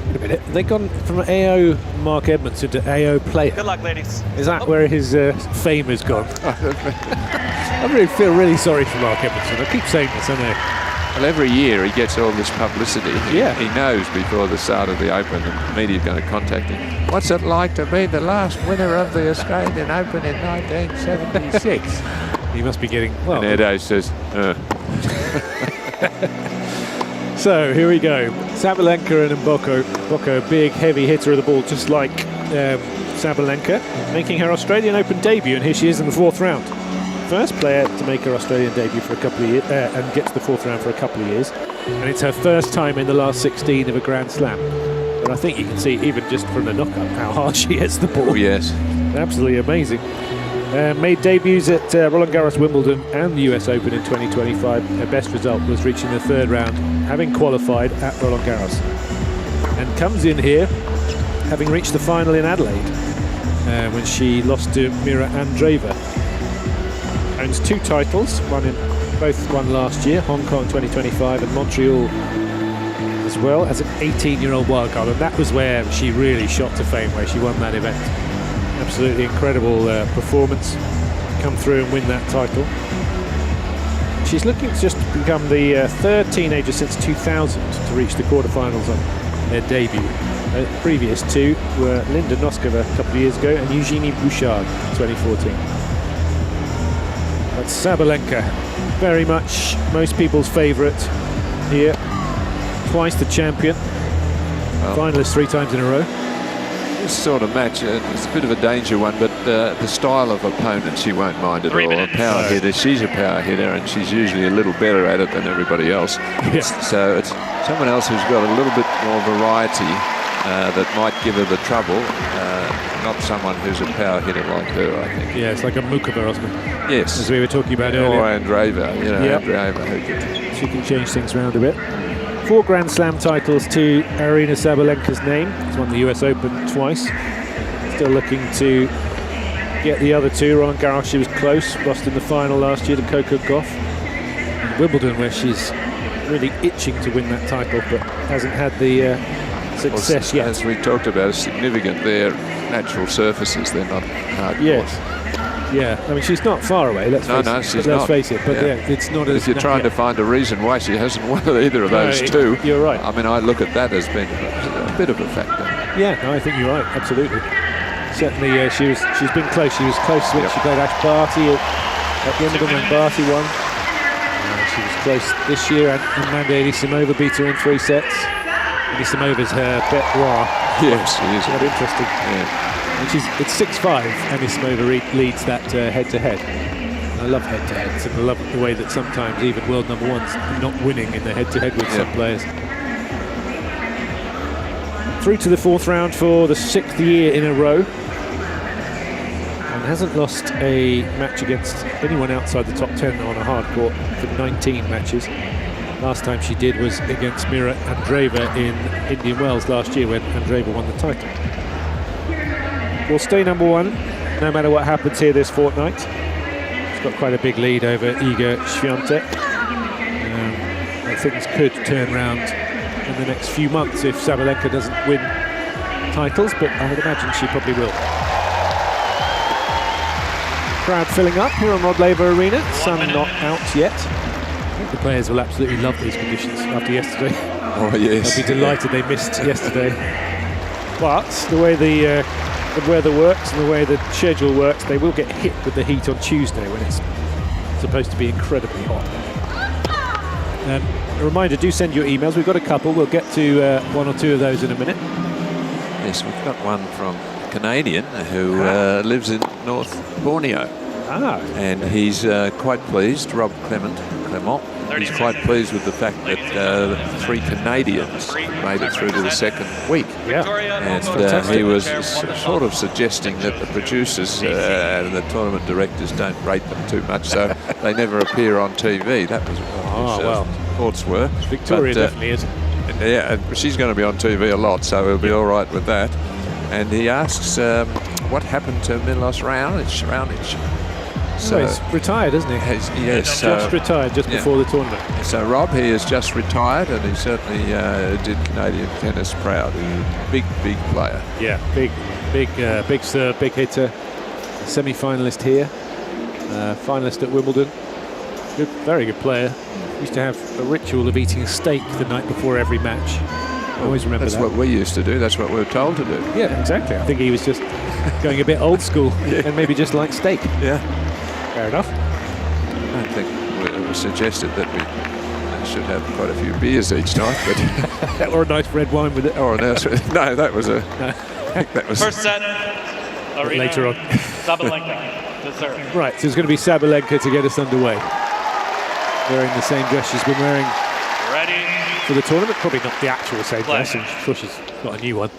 Wait a minute. They've gone from AO Mark Edmondson to AO player. Good luck, ladies. Is that where his fame has gone? I really feel really sorry for Mark Edmondson. I keep saying this, I know. Well, every year he gets all this publicity. He knows before the start of the Open the media are going to contact him. What's it like to be the last winner of the Australian Open in 1976? He must be getting... Well, and Edo says, So, here we go. Sabalenka and Mboko. Mboko, big, heavy hitter of the ball, just like Sabalenka, making her Australian Open debut, and here she is in the 4th round. First player to make her Australian debut for a couple of years, and get to the 4th round for a couple of years. And it's her first time in the last 16 of a Grand Slam. And I think you can see, even just from the knockup, how hard she hits the ball. oh yes. Absolutely amazing. Made debuts at Roland Garros, Wimbledon and the US Open in 2025. Her best result was reaching the 3rd round, having qualified at Roland Garros. And comes in here, having reached the final in Adelaide, when she lost to Mira Andreeva. Owns 2 titles, both won last year, Hong Kong 2025 and Montreal as well, as an 18-year-old wildcard. And that was where she really shot to fame, where she won that event. Absolutely incredible performance to come through and win that title. She's looking to just become the 3rd teenager since 2000 to reach the quarterfinals on their debut. Previous 2 were Linda Noskova a couple of years ago and Eugenie Bouchard in 2014. But Sabalenka, very much most people's favourite here. Twice the champion, finalist 3 times in a row. This sort of match, it's a bit of a danger one, but the style of opponent she won't mind at all. A power hitter, she's a power hitter, and she's usually a little better at it than everybody else. Yeah. So it's someone else who's got a little bit more variety that might give her the trouble. Not someone who's a power hitter like her, I think. Yeah, it's like a Mukova, wasn't it? Yes. As we were talking about earlier. Or Andreeva, Andreeva, who could... She can change things around a bit. 4 Grand Slam titles to Aryna Sabalenka's name. She's won the US Open twice. Still looking to get the other 2. Roland Garros, she was close. Lost in the final last year to Coco Gauff. And Wimbledon, where she's really itching to win that title, but hasn't had the success yet. As we talked about, significant. They're natural surfaces. They're not hard courts. Yes. Yeah, I mean, she's not far away, let's face it. But it's not as... If you're trying to find a reason why she hasn't won either of those 2... You're right. I mean, I look at that as being a bit of a factor. Yeah, no, I think you're right, absolutely. Certainly, she's been close. She was close when she played Ash Barty at Wimbledon when Barty won. She was close this year, and Amanda Anisimova beat her in 3 sets. Anisimova's her bête noire. Yes, she is. Quite interesting. Yeah. It's 6-5. Anisimova leads that head-to-head. I love head-to-heads, and I love the way that sometimes even world number 1s are not winning in the head-to-head with some players. Through to the 4th round for the 6th year in a row, and hasn't lost a match against anyone outside the top 10 on a hard court for 19 matches. Last time she did was against Mira Andreeva in Indian Wells last year when Andreeva won the title. Will stay number 1 no matter what happens here this fortnight. She's got quite a big lead over Iga Świątek. Things could turn around in the next few months if Sabalenka doesn't win titles, but I would imagine she probably will. Crowd filling up here on Rod Laver Arena. Sun not out yet. I think the players will absolutely love these conditions after yesterday. Oh yes. They'll be delighted they missed yesterday. But the way the weather works and the way the schedule works, they will get hit with the heat on Tuesday when it's supposed to be incredibly hot. A reminder, do send your emails. We've got a couple. We'll get to one or two of those in a minute. Yes, we've got one from a Canadian who lives in North Borneo. And he's quite pleased, Rob Clement. He's quite pleased with the fact that 3 Canadians made it through to the second week. Yeah. And he was sort of suggesting that the producers and the tournament directors don't rate them too much, so they never appear on TV. That was what his thoughts were. Victoria definitely is. Yeah, she's going to be on TV a lot, so we'll be all right with that. And he asks what happened to Milos Raonic. So he's retired, isn't he? Yes. Just retired just before the tournament. So Rob, he has just retired, and he certainly did Canadian tennis proud. Big player. Yeah, big serve, big hitter. Semi-finalist here, finalist at Wimbledon. Good, very good player. Used to have a ritual of eating a steak the night before every match. I always remember that. That's what we used to do. That's what we were told to do. Yeah, exactly. I think he was just going a bit old school and maybe just like steak. Yeah. Fair enough. I don't think it was suggested that we should have quite a few beers each night, but or a nice red wine with it. No, that was a. That was first set. Arena, later on. Sabalenka to serve. Right, so it's going to be Sabalenka to get us underway. Wearing the same dress she's been wearing for the tournament. Probably not the actual same dress. I'm sure she's got a new one.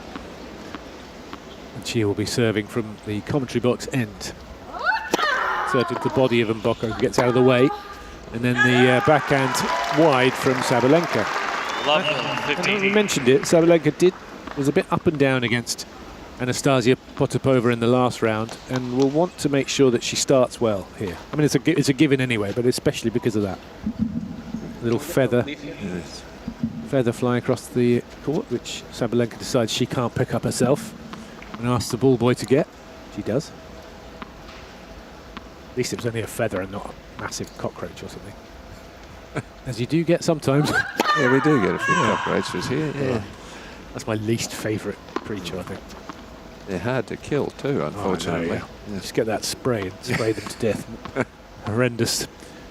And she will be serving from the commentary box end. Served into the body of Mboko, who gets out of the way. And then the backhand wide from Sabalenka. And we mentioned it, Sabalenka was a bit up and down against Anastasia Potapova in the last round, and will want to make sure that she starts well here. I mean, it's a given anyway, but especially because of that. Little feather fly across the court, which Sabalenka decides she can't pick up herself, and asks the ball boy to get. She does. At least it was only a feather and not a massive cockroach or something. As you do get sometimes. Yeah, we do get a few cockroaches here. Yeah. That's my least favourite creature, I think. They're hard to kill too, unfortunately. Yeah. Just get that spray and spray them to death. Horrendous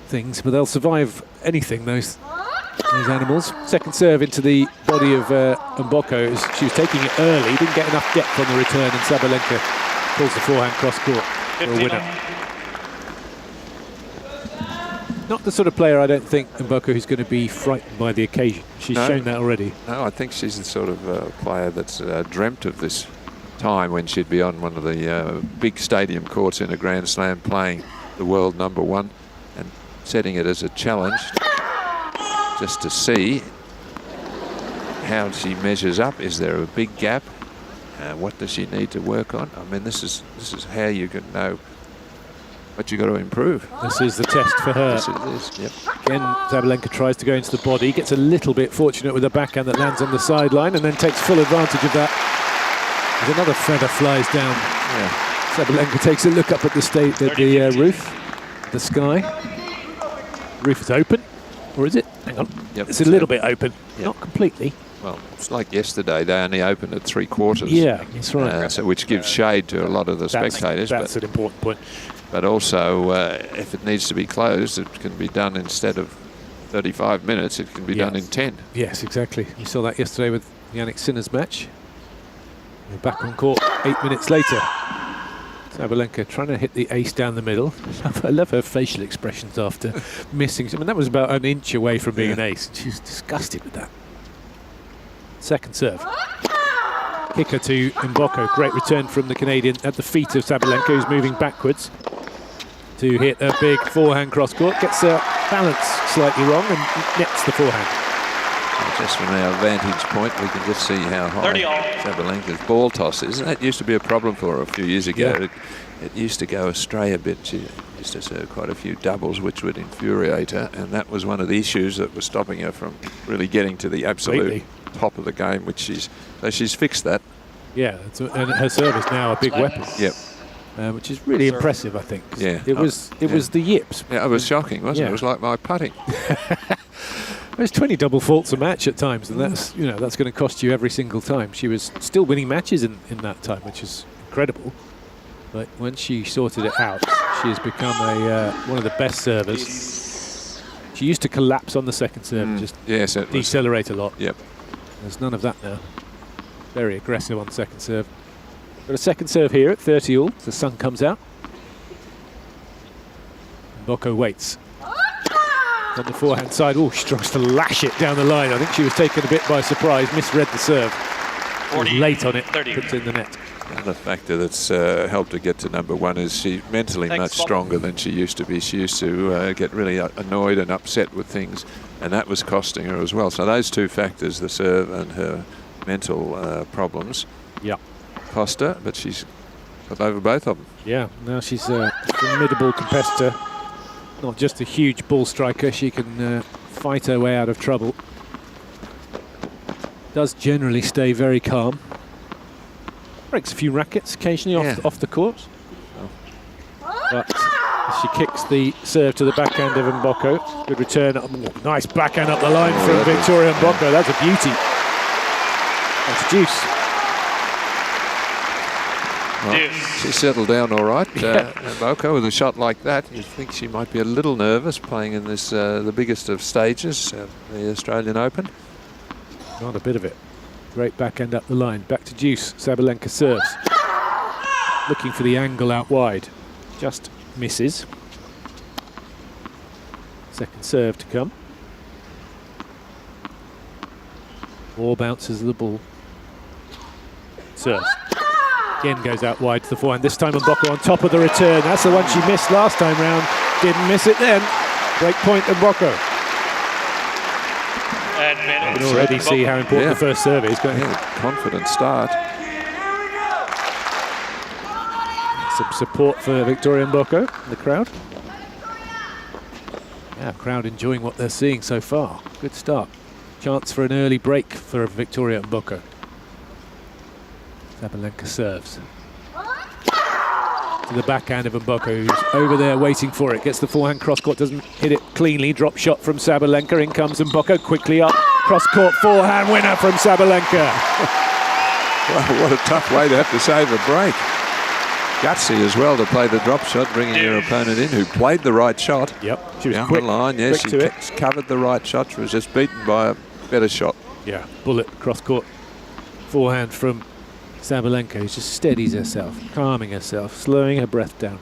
things, but they'll survive anything, those animals. Second serve into the body of Mboko. She was taking it early, didn't get enough depth on the return, and Sabalenka pulls the forehand cross-court for a winner. Not the sort of player, I don't think, Mboko, who's going to be frightened by the occasion. She's shown that already. No, I think she's the sort of player that's dreamt of this time when she'd be on one of the big stadium courts in a Grand Slam playing the world #1 and setting it as a challenge just to see how she measures up. Is there a big gap? What does she need to work on? I mean, this is how you can know what you've got to improve. This is the test for her. Yes, it is. Yep. Again, Sabalenka tries to go into the body, gets a little bit fortunate with a backhand that lands on the sideline, and then takes full advantage of that. As another feather flies down. Yeah. Sabalenka takes a look up at the roof, the sky. Roof is open, or is it? Hang on. Yep, it's a little bit open, yep. Not completely. Well, it's like yesterday, they only opened at 3/4. Yeah, that's right. So which gives shade to a lot of the spectators. That's an important point. But also, if it needs to be closed, it can be done instead of 35 minutes, it can be done in 10. Yes, exactly. We saw that yesterday with Jannik Sinner's match. We're back on court 8 minutes later. Sabalenka trying to hit the ace down the middle. I love her facial expressions after missing. I mean, that was about an inch away from being an ace. She's disgusted with that. Second serve. Kicker to Mboko. Great return from the Canadian at the feet of Sabalenka, who's moving backwards to hit a big forehand cross-court. Gets her balance slightly wrong and nets the forehand. Just from our vantage point, we can just see how high Sabalenka's ball toss is. And that used to be a problem for her a few years ago. Yeah. It used to go astray a bit. She used to serve quite a few doubles, which would infuriate her. And that was one of the issues that was stopping her from really getting to the absolute top of the game, which she's fixed that. Yeah, and her serve is now a big weapon. Yep. Which is really impressive, I think. Yeah. It was the yips. Yeah, it was shocking, wasn't it? It was like my putting. There's 20 double faults a match at times, and that's that's going to cost you every single time. She was still winning matches in that time, which is incredible. But when she sorted it out, she has become one of the best servers. She used to collapse on the second serve, just decelerate a lot. Yep. There's none of that now. Very aggressive on second serve. Got a second serve here at 30 all. The sun comes out. Mboko waits. On the forehand side, she tries to lash it down the line. I think she was taken a bit by surprise, misread the serve. Was late on it, puts in the net. Another factor that's helped her get to number one is she's mentally much stronger than she used to be. She used to get really annoyed and upset with things, and that was costing her as well. So those two factors, the serve and her mental problems, cost her, but she's got over both of them. Yeah, now she's a formidable competitor. Not just a huge ball striker, she can fight her way out of trouble. Does generally stay very calm. Breaks a few rackets occasionally off the court. But she kicks the serve to the backhand of Mboko. Good return. Nice backhand up the line from Victoria Mboko. That's a beauty. That's juice. Well, she settled down all right. Mboko, with a shot like that, you think she might be a little nervous playing in this the biggest of stages, the Australian Open. Not a bit of it. Great backhand up the line. Back to deuce. Sabalenka serves. Looking for the angle out wide. Just misses. Second serve to come. 4 bounces of the ball. Serves. Again goes out wide to the forehand. This time Mboko on top of the return. That's the one she missed last time round. Didn't miss it then. Break point Mboko. You can already see how important the first serve is. Confident start. Some support for Victoria Mboko in the crowd. Yeah, crowd enjoying what they're seeing so far. Good start. Chance for an early break for Victoria Mboko. Sabalenka serves. To the backhand of Mboko, who's over there waiting for it. Gets the forehand cross-court, doesn't hit it cleanly. Drop shot from Sabalenka. In comes Mboko, quickly up. Cross-court forehand winner from Sabalenka. Well, what a tough way to have to save a break. Gutsy as well to play the drop shot, bringing your opponent in, who played the right shot. Yep, she was down quick, the line. Yes, she covered the right shot. She was just beaten by a better shot. Yeah, bullet cross-court forehand from Sabalenka, who just steadies herself, calming herself, slowing her breath down.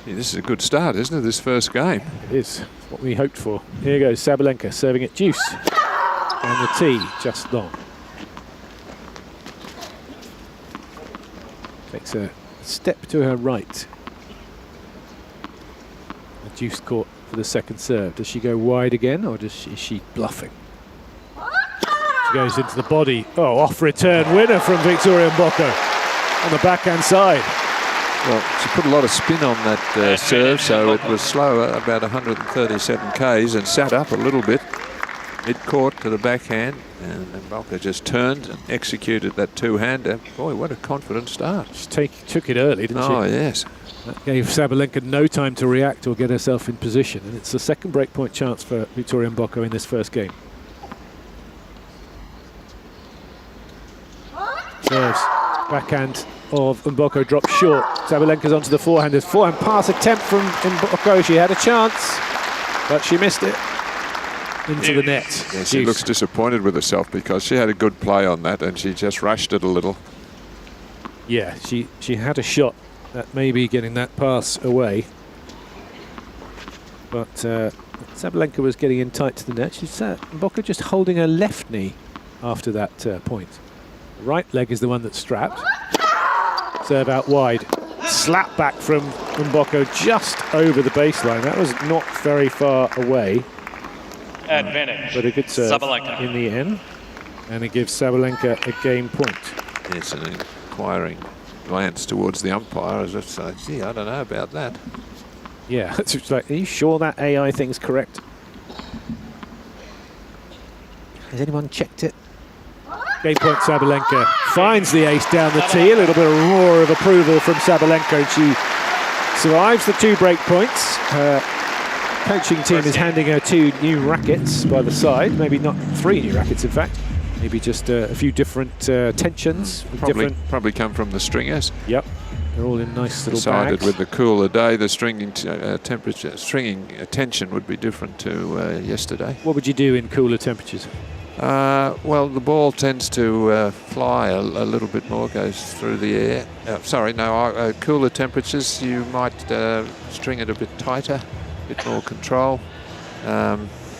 Yeah, this is a good start, isn't it, this first game? It is. It's what we hoped for. Here goes Sabalenka serving at deuce. And the tee just long. Takes a step to her right. A deuce court for the second serve. Does she go wide again, or is she bluffing? She goes into the body. Oh, off return winner from Victoria Mboko on the backhand side. Well, she put a lot of spin on that serve, so it was slower, about 137 Ks, and sat up a little bit mid-court to the backhand, and Mboko just turned and executed that two-hander. Boy, what a confident start. She took it early, didn't she? Oh, yes. That gave Sabalenka no time to react or get herself in position, and it's the second breakpoint chance for Victoria Mboko in this first game. Serves. Backhand of Mboko drops short. Sabalenka's onto the forehand. There's forehand pass attempt from Mboko. She had a chance, but she missed it into the net. Yeah, she looks disappointed with herself because she had a good play on that and she just rushed it a little. Yeah, she had a shot at maybe getting that pass away, but Sabalenka was getting in tight to the net. She's Mboko just holding her left knee after that point. Right leg is the one that's strapped. Serve out wide. Slap back from Mboko just over the baseline. That was not very far away. Advantage. But a good serve Sabalenka. in the end. And it gives Sabalenka a game point. It's an inquiring glance towards the umpire as if saying, gee, I don't know about that. Yeah, it's like, are you sure that AI thing's correct? Has anyone checked it? Game point, Sabalenka finds the ace down the tee. A little bit of roar of approval from Sabalenka, and she survives the 2 break points. Her coaching team is handing her 2 new rackets by the side. Maybe not 3 new rackets, in fact. Maybe just a few different tensions. Probably come from the stringers. Yep. They're all in nice little Decided bags. with the cooler day, the stringing tension would be different to yesterday. What would you do in cooler temperatures? Well, the ball tends to fly a little bit more, goes through the air. Cooler temperatures, you might string it a bit tighter, a bit more control.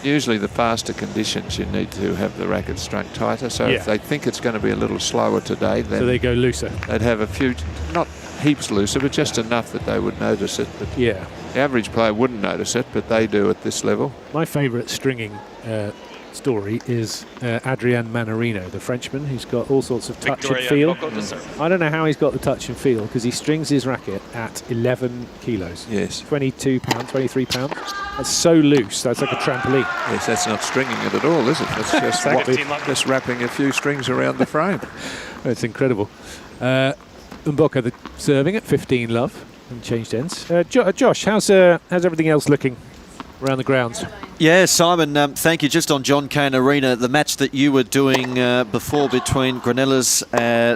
Usually the faster conditions, you need to have the racket strung tighter. So if they think it's going to be a little slower today, then so they go looser. They'd have a few, not heaps looser, but just enough that they would notice it. But yeah, the average player wouldn't notice it, but they do at this level. My favourite stringing story is Adrian Manarino, the Frenchman, who's got all sorts of touch and feel. I don't know how he's got the touch and feel, because he strings his racket at 11 kilos. Yes. 22 pounds, 23 pounds. That's so loose. That's like a trampoline. Yes, that's not stringing it at all, is it? That's just, just wrapping a few strings around the frame. It's incredible. Mboko, the serving at 15 love and changed ends. Josh, how's everything else looking around the grounds? Yeah, Simon, thank you. Just on Cain Arena, the match that you were doing before between Granellas,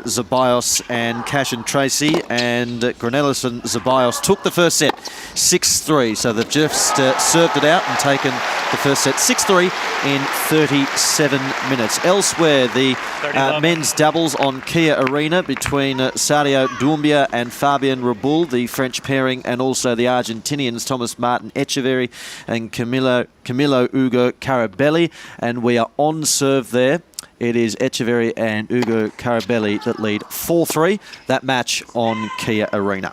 Zeballos and Cash and Tracy, and Granellas and Zeballos took the first set 6-3. So they've just served it out and taken the first set 6-3 in 37 minutes. Elsewhere, the men's doubles on Kia Arena between Sadio Doumbia and Fabien Raboul, the French pairing, and also the Argentinians Thomas Martin Echeverry and Camilo Ugo Carabelli, and we are on serve there. It is Echeverry and Ugo Carabelli that lead 4-3. That match on Kia Arena.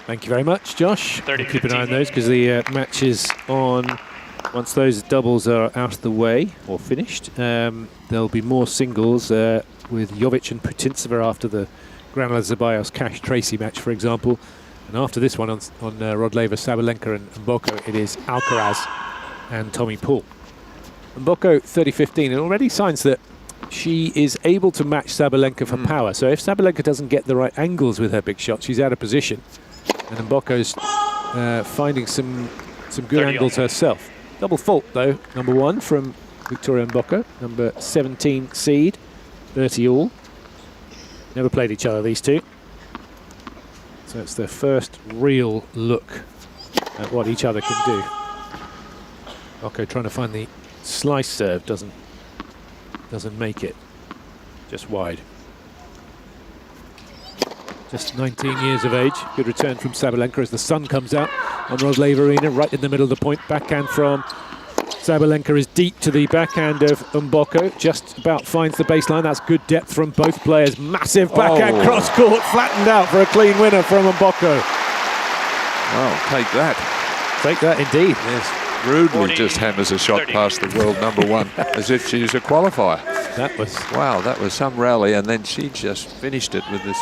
Thank you very much, Josh. Keep an eye on those, because the match is on. Once those doubles are out of the way or finished, there'll be more singles with Jovic and Putintseva after the Granellas Zeballos Cash Tracy match, for example. And after this one on Rod Laver, Sabalenka and Mboko, it is Alcaraz and Tommy Paul. Mboko 30-15, and already signs that she is able to match Sabalenka for power. So if Sabalenka doesn't get the right angles with her big shot, she's out of position. And Mboko's finding some good angles herself. Double fault though, number 1 from Victoria Mboko, number 17 seed, 30 all. Never played each other, these two. So it's their first real look at what each other can do. Mboko trying to find the slice serve, doesn't make it. Just wide. Just 19 years of age. Good return from Sabalenka as the sun comes out on Rod Laver Arena, right in the middle of the point. Backhand from Sabalenka is deep to the backhand of Mboko. Just about finds the baseline. That's good depth from both players. Massive backhand cross court, flattened out for a clean winner from Mboko. Well, take that. Take that indeed. Yes. Rudely just hammers a shot past the world number 1 as if she's a qualifier. That was... Wow, that was some rally, and then she just finished it with this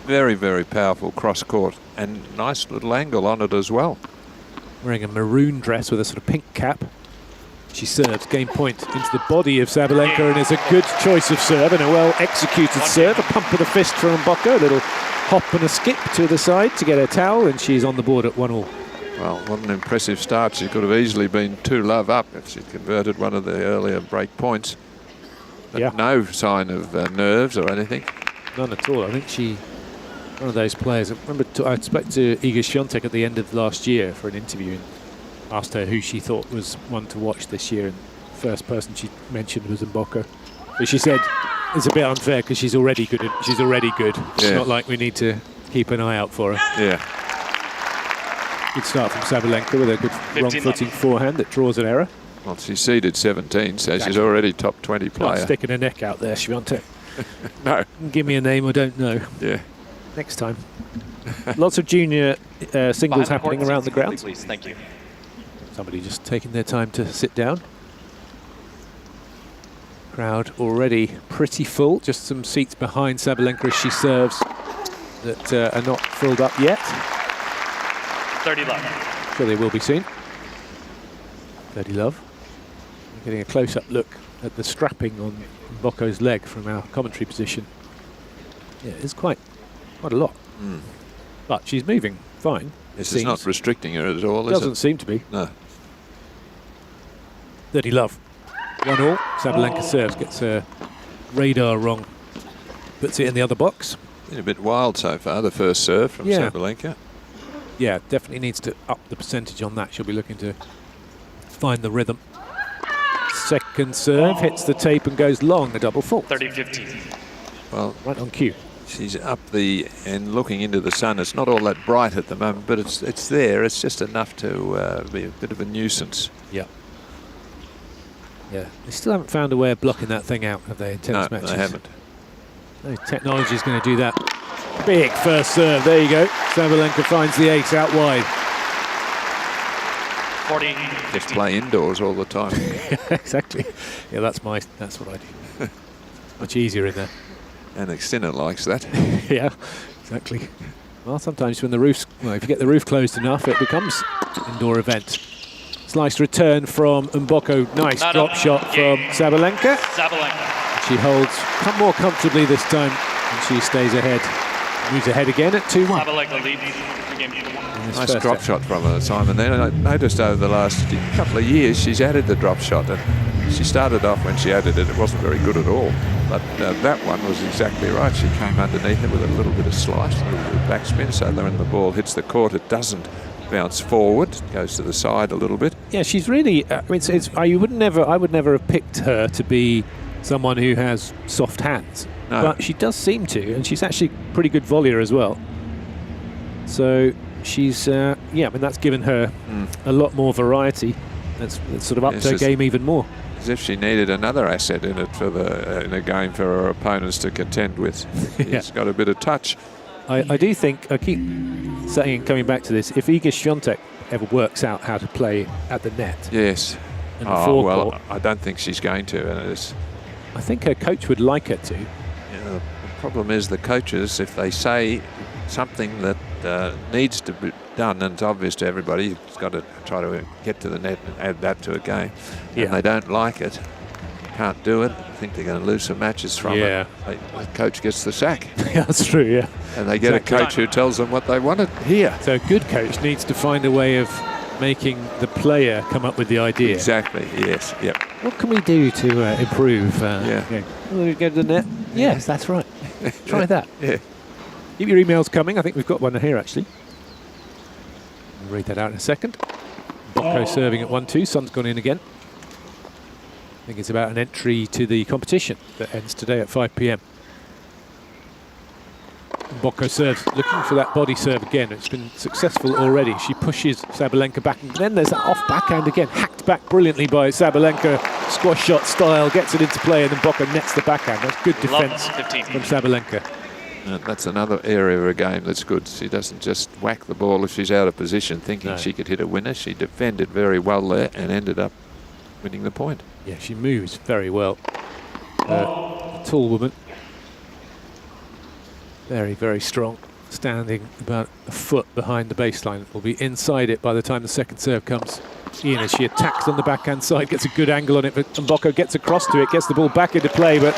very, very powerful cross court and nice little angle on it as well. Wearing a maroon dress with a sort of pink cap. She serves game point into the body of Sabalenka, and it's a good choice of serve and a well-executed serve. A pump of the fist from Mboko, a little hop and a skip to the side to get her towel, and she's on the board at 1-all. Well, what an impressive start. She could have easily been 2-love up if she'd converted one of the earlier break points. But no sign of nerves or anything. None at all. I think she... one of those players. I remember I spoke to Iga Świątek at the end of last year for an interview and asked her who she thought was one to watch this year, and the first person she mentioned was Mboko. But she said it's a bit unfair because she's already good. She's already good. It's not like we need to keep an eye out for her. Yeah. Good start from Sabalenka with a good wrong-footing forehand that draws an error. Well, she's seeded 17, so she's already top 20 player. Not sticking her neck out there, Świątek. No. Give me a name I don't know. Yeah. Next time. Lots of junior singles happening around the grounds. Please, thank you. Somebody just taking their time to sit down. Crowd already pretty full. Just some seats behind Sabalenka as she serves that are not filled up yet. 30 love. Sure they will be soon. 30 love. We're getting a close-up look at the strapping on Mbokko's leg from our commentary position. Yeah, it's quite a lot. But she's moving fine. This is not restricting her at all, is it? Doesn't seem to be. No. Dirty love. 1-all. Sabalenka serves, gets her radar wrong. Puts it in the other box. Been a bit wild so far, the first serve from Sabalenka. Yeah, definitely needs to up the percentage on that. She'll be looking to find the rhythm. Second serve hits the tape and goes long, a double fault. 30-15. Well, right on cue. She's up the and looking into the sun. It's not all that bright at the moment, but it's there. It's just enough to be a bit of a nuisance. Yeah. Yeah. They still haven't found a way of blocking that thing out, have they, in tennis matches? No, they haven't. No, technology is going to do that. Big first serve. There you go. Sabalenka finds the ace out wide. 40. Just play indoors all the time. Exactly. Yeah, that's what I do. Much easier in there. Jannik Sinner likes that. Yeah, exactly. Well, sometimes when the roof's, if you get the roof closed enough, it becomes an indoor event. Slice return from Mbokko. Nice drop shot from Sabalenka. She holds more comfortably this time, and she stays ahead. Moves ahead again at 2-1. Sabalenka leads the game 2-1. Nice drop shot from her, Simon. Then I noticed over the last couple of years she's added the drop shot, and she started off when she added it wasn't very good at all. But that one was exactly right. She came underneath it with a little bit of slice, a little bit of backspin, so then when the ball hits the court, it doesn't bounce forward, it goes to the side a little bit. Yeah, she's really. I would never have picked her to be someone who has soft hands, but she does seem to, and she's actually a pretty good volleyer as well. So she's, that's given her a lot more variety. That's sort of upped her game even more. As if she needed another asset in it for in a game for her opponents to contend with. She's got a bit of touch. I do think, I keep saying, coming back to this, if Iga Świątek ever works out how to play at the net. Yes. Well, I don't think she's going to. And I think her coach would like her to. Yeah, the problem is the coaches, if they say something that needs to be done, and it's obvious to everybody, you've got to try to get to the net and add that to a game. And they don't like it, can't do it, I think they're going to lose some matches from it. The coach gets the sack. Yeah, that's true, yeah. And they get a coach who tells them what they want to hear. So a good coach needs to find a way of making the player come up with the idea. Exactly, yes, yep. What can we do to improve? Will we go to the net? Yes, that's right. Try that. Yeah. Keep your emails coming. I think we've got one here, actually. I'll read that out in a second. Mbokko serving at 1-2. Sun's gone in again. I think it's about an entry to the competition that ends today at 5 p.m. Mbokko serves, looking for that body serve again. It's been successful already. She pushes Sabalenka back, and then there's that off backhand again, hacked back brilliantly by Sabalenka, squash shot style, gets it into play, and then Mbokko nets the backhand. That's good defence from Sabalenka. That's another area of her game that's good. She doesn't just whack the ball if she's out of position thinking she could hit a winner. She defended very well there and ended up winning the point. Yeah, she moves very well. A tall woman. Very, very strong. Standing about a foot behind the baseline. Will be inside it by the time the second serve comes in as she attacks on the backhand side, gets a good angle on it, but Mbokko gets across to it, gets the ball back into play, but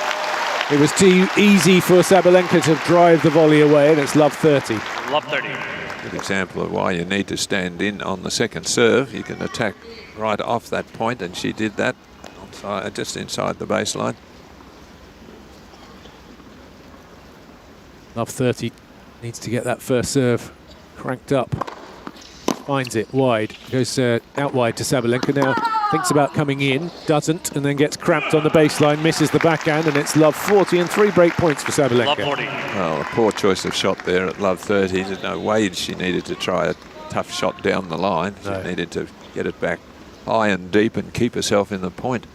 it was too easy for Sabalenka to drive the volley away, and it's love 30. Love 30. Good example of why you need to stand in on the second serve. You can attack right off that point, and she did that just inside the baseline. Love 30 needs to get that first serve cranked up. Finds it wide, goes out wide to Sabalenka now. Thinks about coming in, doesn't, and then gets cramped on the baseline, misses the backhand, and it's love 40 and 3 break points for Sabalenka. Love 40. Well, a poor choice of shot there at love 30. There's no way she needed to try a tough shot down the line. She needed to get it back high and deep and keep herself in the point.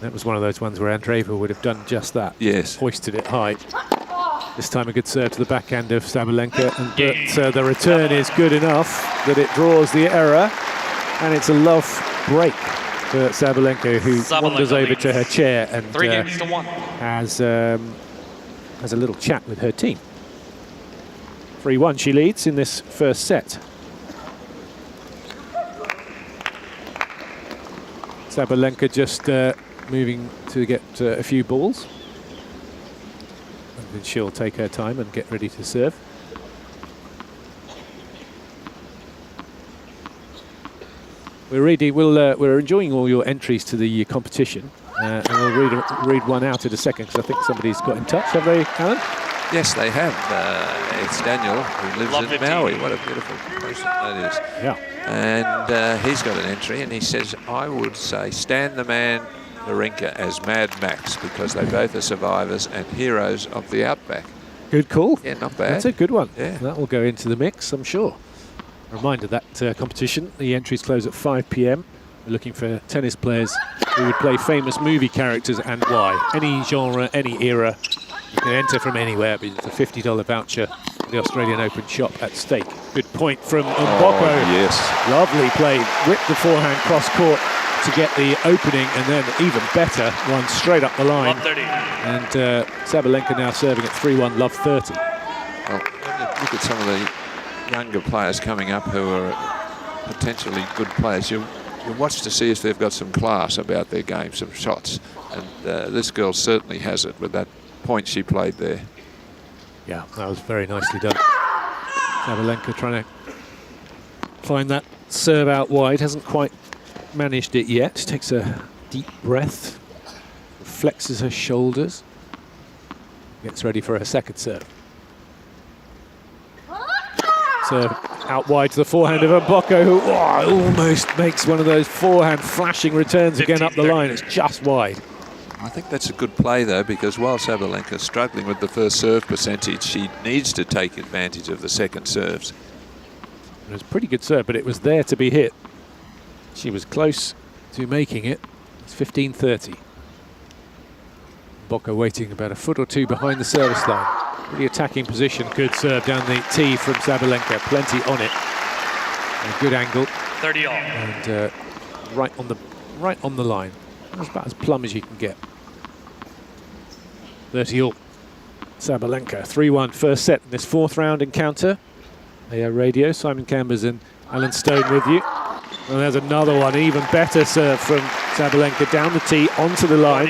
That was one of those ones where Andreeva would have done just that. Yes. Hoisted it high. This time a good serve to the backhand of Sabalenka, but the return is good enough that it draws the error, and it's a love break for Sabalenka, who wanders over to her chair and 3 games to 1. has a little chat with her team. 3-1 she leads in this first set. Sabalenka just moving to get a few balls. And then she'll take her time and get ready to serve. We're enjoying all your entries to the competition, and we'll read one out in a second because I think somebody's got in touch. Have they, Alan? Yes, they have. It's Daniel, who lives in Maui. What a beautiful person that is. Yeah. And he's got an entry, and he says, I would say Stan the Man Wawrinka as Mad Max, because they both are survivors and heroes of the outback. Good call. Yeah, not bad. That's a good one. Yeah. That will go into the mix, I'm sure. A reminder that competition, the entries close at 5 p.m. We're looking for tennis players who would play famous movie characters and why. Any genre, any era. You can enter from anywhere, but it's a $50 voucher for the Australian Open shop at stake. Good point from Mboko. Yes. Lovely play. Whipped the forehand cross court to get the opening, and then even better, one straight up the line. Love 30. And Sabalenka now serving at 3-1, love 30. Well, look at some of the younger players coming up who are potentially good players. You watch to see if they've got some class about their game, some shots. And this girl certainly has it with that point she played there. Yeah, that was very nicely done. Sabalenka trying to find that serve out wide. Hasn't quite managed it yet. Takes a deep breath. Flexes her shoulders. Gets ready for her second serve. Serve out wide to the forehand of Mboko, who almost makes one of those forehand flashing returns again up the line. It's just wide. I think that's a good play, though, because while Sabalenka's struggling with the first serve percentage, she needs to take advantage of the second serves. It was a pretty good serve, but it was there to be hit. She was close to making it. It's 15-30. Mboko waiting about a foot or two behind the service line. Pretty attacking position. Good serve down the tee from Sabalenka. Plenty on it. A good angle. 30 all. And right on the line. That's about as plumb as you can get. 30 all. Sabalenka. 3-1 first set in this fourth round encounter. AO Radio, Simon Cambers and Alan Stone with you. And there's another one, even better serve from Sabalenka down the tee onto the line.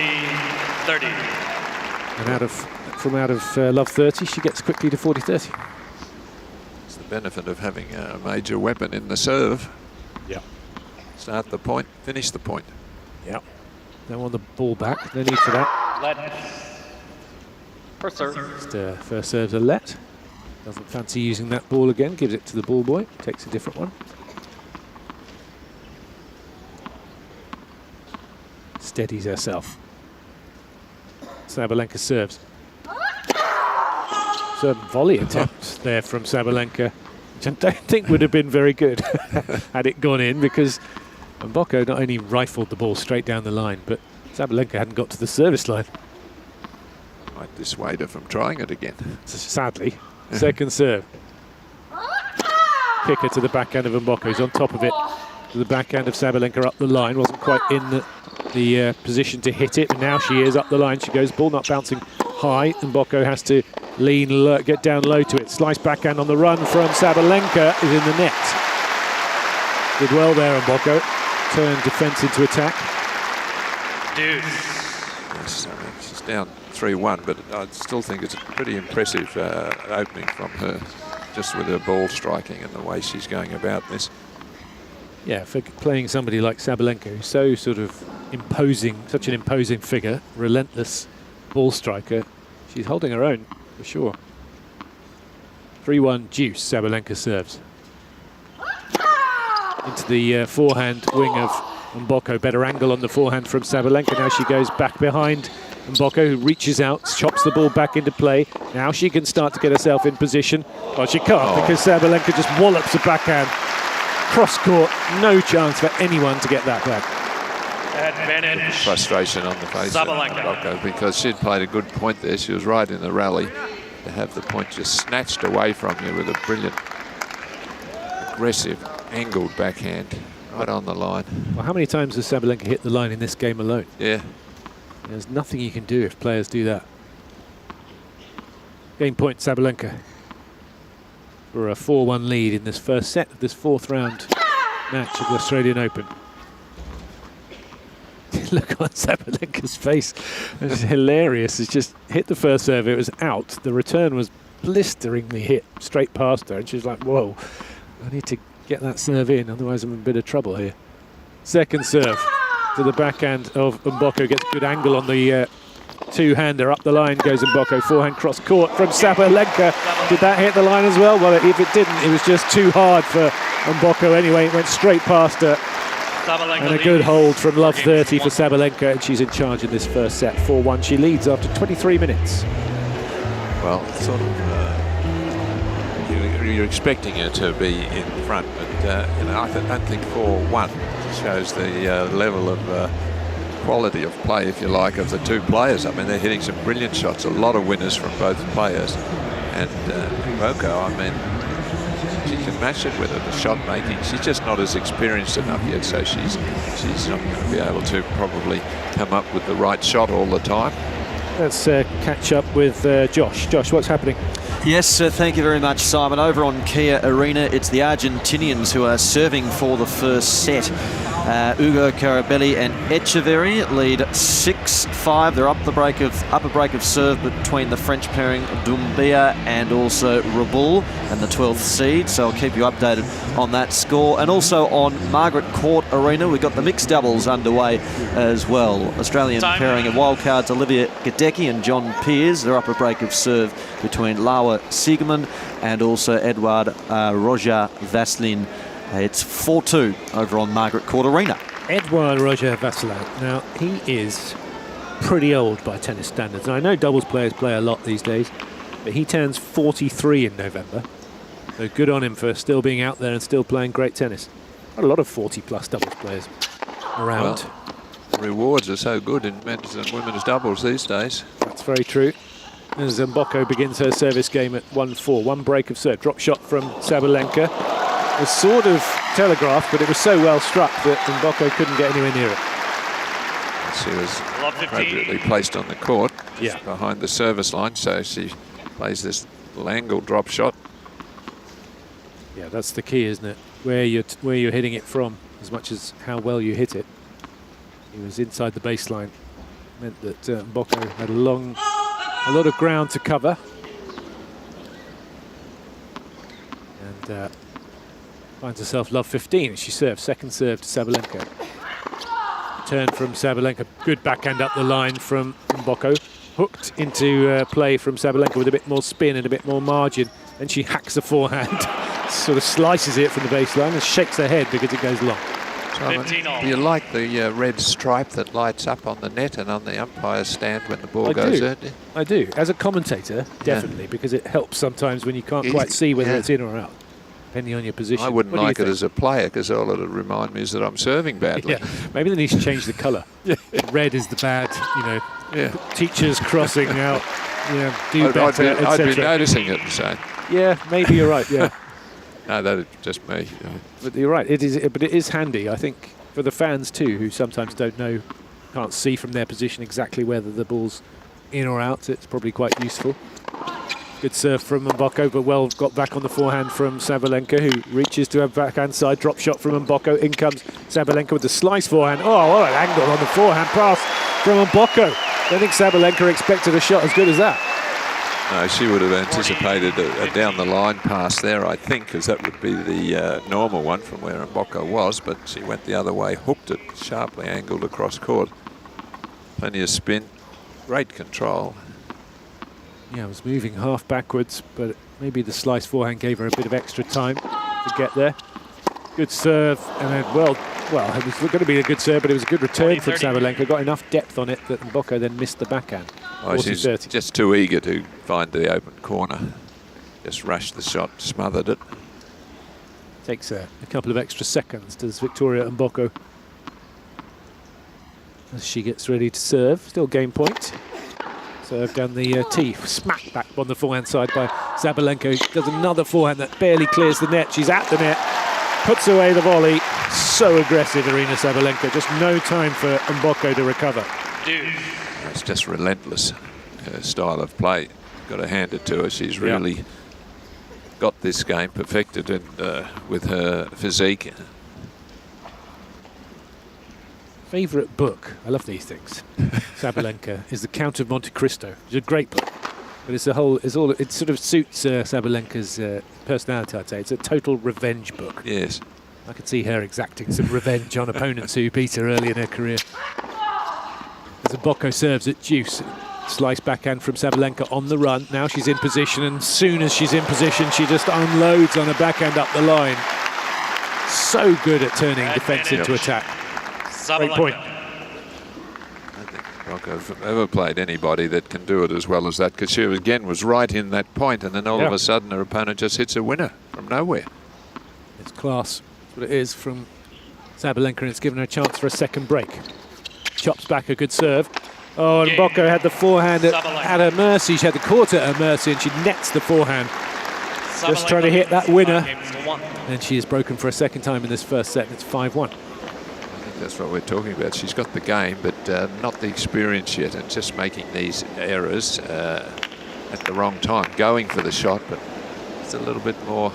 30. And out of love 30, she gets quickly to 40-30. It's the benefit of having a major weapon in the serve. Yeah. Start the point, finish the point. Yeah. Don't want the ball back. No need for that. Let. First serve. Just, first serve's a let. Doesn't fancy using that ball again. Gives it to the ball boy. Takes a different one. Steadies herself. Sabalenka serves. Serve volley attempt there from Sabalenka, which I don't think would have been very good had it gone in, because Mboko not only rifled the ball straight down the line, but Sabalenka hadn't got to the service line. Might dissuade her from trying it again. Sadly. Second serve. Kicker to the backhand of Mboko. He's on top of it. To the backhand of Sabalenka up the line. Wasn't quite in the position to hit it, and now she is up the line. She goes, ball not bouncing high. Mboko has to lean, get down low to it. Slice backhand on the run from Sabalenka is in the net. Did well there, Mboko. Turned defence into attack. Dude. Yes, she's down 3-1, but I still think it's a pretty impressive opening from her, just with her ball striking and the way she's going about this. Yeah, for playing somebody like Sabalenka, who's so sort of imposing, such an imposing figure, relentless ball striker, she's holding her own for sure. 3-1 deuce, Sabalenka serves. Into the forehand wing of Mboko. Better angle on the forehand from Sabalenka. Now she goes back behind Mboko, who reaches out, chops the ball back into play. Now she can start to get herself in position. Well, she can't because Sabalenka just wallops a backhand. Cross court, no chance for anyone to get that back. Advantage. Frustration on the face of Mboko, because she'd played a good point there. She was right in the rally. To have the point just snatched away from you with a brilliant, aggressive, angled backhand right on the line. Well, how many times has Sabalenka hit the line in this game alone? Yeah. There's nothing you can do if players do that. Game point, Sabalenka. For a 4-1 lead in this first set of this fourth round match of the Australian Open. look on Sabalenka's face. It's hilarious. It's just hit the first serve. It was out. The return was blisteringly hit straight past her. And she's like, whoa, I need to get that serve in. Otherwise, I'm in a bit of trouble here. Second serve to the backhand of Mboko. Gets a good angle on the two-hander. Up the line goes Mboko. Forehand cross court from Sabalenka. Did that hit the line as well? Well, if it didn't, it was just too hard for Mboko anyway. It went straight past her. And a good hold from Love 30 for Sabalenka, and she's in charge in this first set, 4-1. She leads after 23 minutes. Well, sort of, you're expecting her to be in front, but I don't think 4-1 shows the level of quality of play, if you like, of the two players. I mean, they're hitting some brilliant shots, a lot of winners from both players. And Mboko, I mean, she can match it with her, the shot making. She's just not as experienced enough yet, so she's not going to be able to probably come up with the right shot all the time. Let's catch up with Josh. Josh, what's happening? Yes, thank you very much, Simon. Over on Kia Arena, it's the Argentinians who are serving for the first set. Ugo Carabelli and Echeverry lead 6-5. They're upper break of serve between the French pairing Doumbia and also Raboul and the 12th seed. So I'll keep you updated on that score. And also on Margaret Court Arena, we've got the mixed doubles underway as well. Australian pairing of wildcards Olivia Gadecki and John Peers. They're upper break of serve between Laura Siegemund and also Edouard Roger Vasselin. It's 4-2 over on Margaret Court Arena. Edouard Roger Vasselin. Now, he is pretty old by tennis standards. And I know doubles players play a lot these days, but he turns 43 in November. So good on him for still being out there and still playing great tennis. Got a lot of 40-plus doubles players around. Well, the rewards are so good in men's and women's doubles these days. That's very true. As Mboko begins her service game at 1-4. One break of serve. Drop shot from Sabalenka. It was sort of telegraphed, but it was so well struck that Mboko couldn't get anywhere near it. She was appropriately placed on the court behind the service line, so she plays this little angle drop shot. Yeah, that's the key, isn't it? Where you're hitting it from, as much as how well you hit it. He was inside the baseline. Meant that Mboko had a lot of ground to cover. And finds herself love 15 as she serves. Second serve to Sabalenka. Turn from Sabalenka. Good backhand up the line from Mboko. Hooked into play from Sabalenka with a bit more spin and a bit more margin. Then she hacks a forehand. Sort of slices it from the baseline and shakes her head because it goes long. Do you like the red stripe that lights up on the net and on the umpire's stand when the ball goes in? I do. As a commentator, definitely, because it helps sometimes when you can't quite see whether it's in or out, depending on your position. I wouldn't like it as a player because all it would remind me is that I'm serving badly. Yeah. Maybe they need to change the colour. Red is the bad, teachers crossing out, do better, etc. I'd be noticing it, so. Yeah, maybe you're right, yeah. No, that is just me. But you're right, it is handy, I think, for the fans too, who sometimes don't know, can't see from their position exactly whether the ball's in or out. It's probably quite useful. Good serve from Mboko, but well got back on the forehand from Sabalenka, who reaches to her backhand side. Drop shot from Mboko. In comes Sabalenka with the slice forehand. Oh, what an angle on the forehand pass from Mboko. I don't think Sabalenka expected a shot as good as that. No, she would have anticipated a down-the-line pass there, I think, because that would be the normal one from where Mboko was, but she went the other way, hooked it, sharply angled across court. Plenty of spin, great control. Yeah, it was moving half backwards, but maybe the slice forehand gave her a bit of extra time to get there. Good serve, and then, well, it was going to be a good serve, but it was a good return from Sabalenka. Got enough depth on it that Mboko then missed the backhand. Oh, she's just too eager to find the open corner. Just rushed the shot, smothered it. Takes a couple of extra seconds, does Victoria Mboko, as she gets ready to serve. Still game point. Serve down the tee, smack back on the forehand side by Sabalenka. Does another forehand that barely clears the net. She's at the net, puts away the volley. So aggressive, Arina Sabalenka. Just no time for Mboko to recover. It's just relentless style of play. Got to hand it to her. She's really got this game perfected, and with her physique. favourite book, I love these things, Sabalenka, is The Count of Monte Cristo. It's a great book, but it sort of suits Sabalenka's personality, I'd say. It's a total revenge book. Yes. I could see her exacting some revenge on opponents who beat her early in her career. As Mboko serves at deuce, slice backhand from Sabalenka on the run. Now she's in position, and as soon as she's in position, she just unloads on a backhand up the line. So good at turning defence into attack. Great point. I think Mboko have ever played anybody that can do it as well as that, because she again was right in that point, and then all of a sudden her opponent just hits a winner from nowhere. It's class. That's what it is from Sabalenka, and it's given her a chance for a second break. Chops back a good serve. Oh, and Mboko had the forehand at her mercy. She had the court at her mercy, and she nets the forehand. Just trying to hit that winner. And she is broken for a second time in this first set, and it's 5-1. I think that's what we're talking about. She's got the game, but not the experience yet, and just making these errors at the wrong time. Going for the shot, but it's a little bit more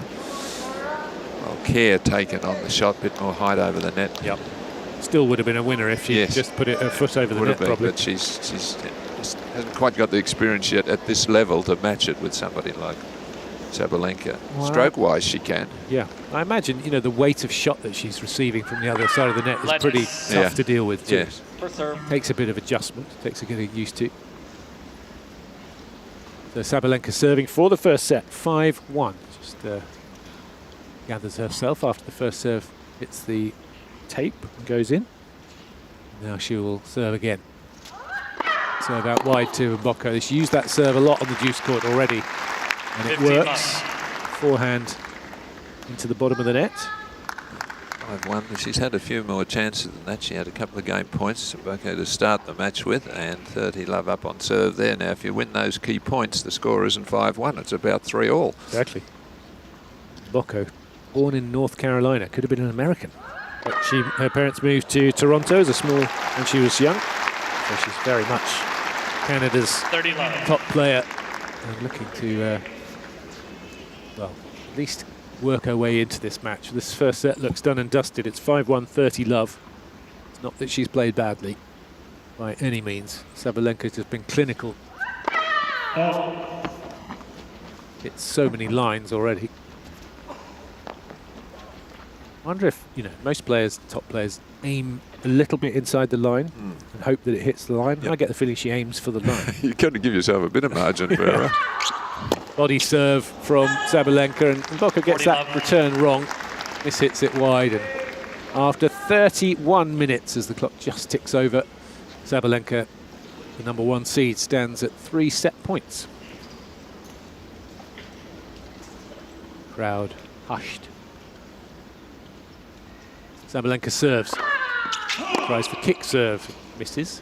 care taken on the shot, a bit more height over the net. Yep. Still would have been a winner if she just put her foot over the net, probably. But she's just hasn't quite got the experience yet at this level to match it with somebody like Sabalenka. Wow. Stroke-wise, she can. Yeah, I imagine, the weight of shot that she's receiving from the other side of the net is pretty tough to deal with, too. Yes. Takes a bit of adjustment, takes a getting used to. So Sabalenka serving for the first set, 5-1. Just gathers herself after the first serve hits the tape and goes in. Now she will serve again. Serve out wide to Mboko. She's used that serve a lot on the deuce court already, and it works. Forehand into the bottom of the net. 5-1. She's had a few more chances than that. She had a couple of game points Mboko to start the match with, and 30 love up on serve there. Now if you win those key points, the score isn't 5-1, it's about 3-all. Exactly. Mboko, born in North Carolina, could have been an American. But her parents moved to Toronto as a small when she was young, so she's very much Canada's top player, and looking to, well, at least work her way into this match. This first set looks done and dusted. It's 5-1, 30 love. It's not that she's played badly by any means. Sabalenka's just been clinical. It's so many lines already. I wonder if, most players, top players, aim a little bit inside the line and hope that it hits the line. Yep. I get the feeling she aims for the line. You've got to give yourself a bit of margin for error. Body serve from Sabalenka, and Mboko gets that return wrong. This hits it wide, and after 31 minutes, as the clock just ticks over, Sabalenka, the number 1 seed, stands at 3 set points. Crowd hushed. Sabalenka serves. Tries for kick serve. Misses.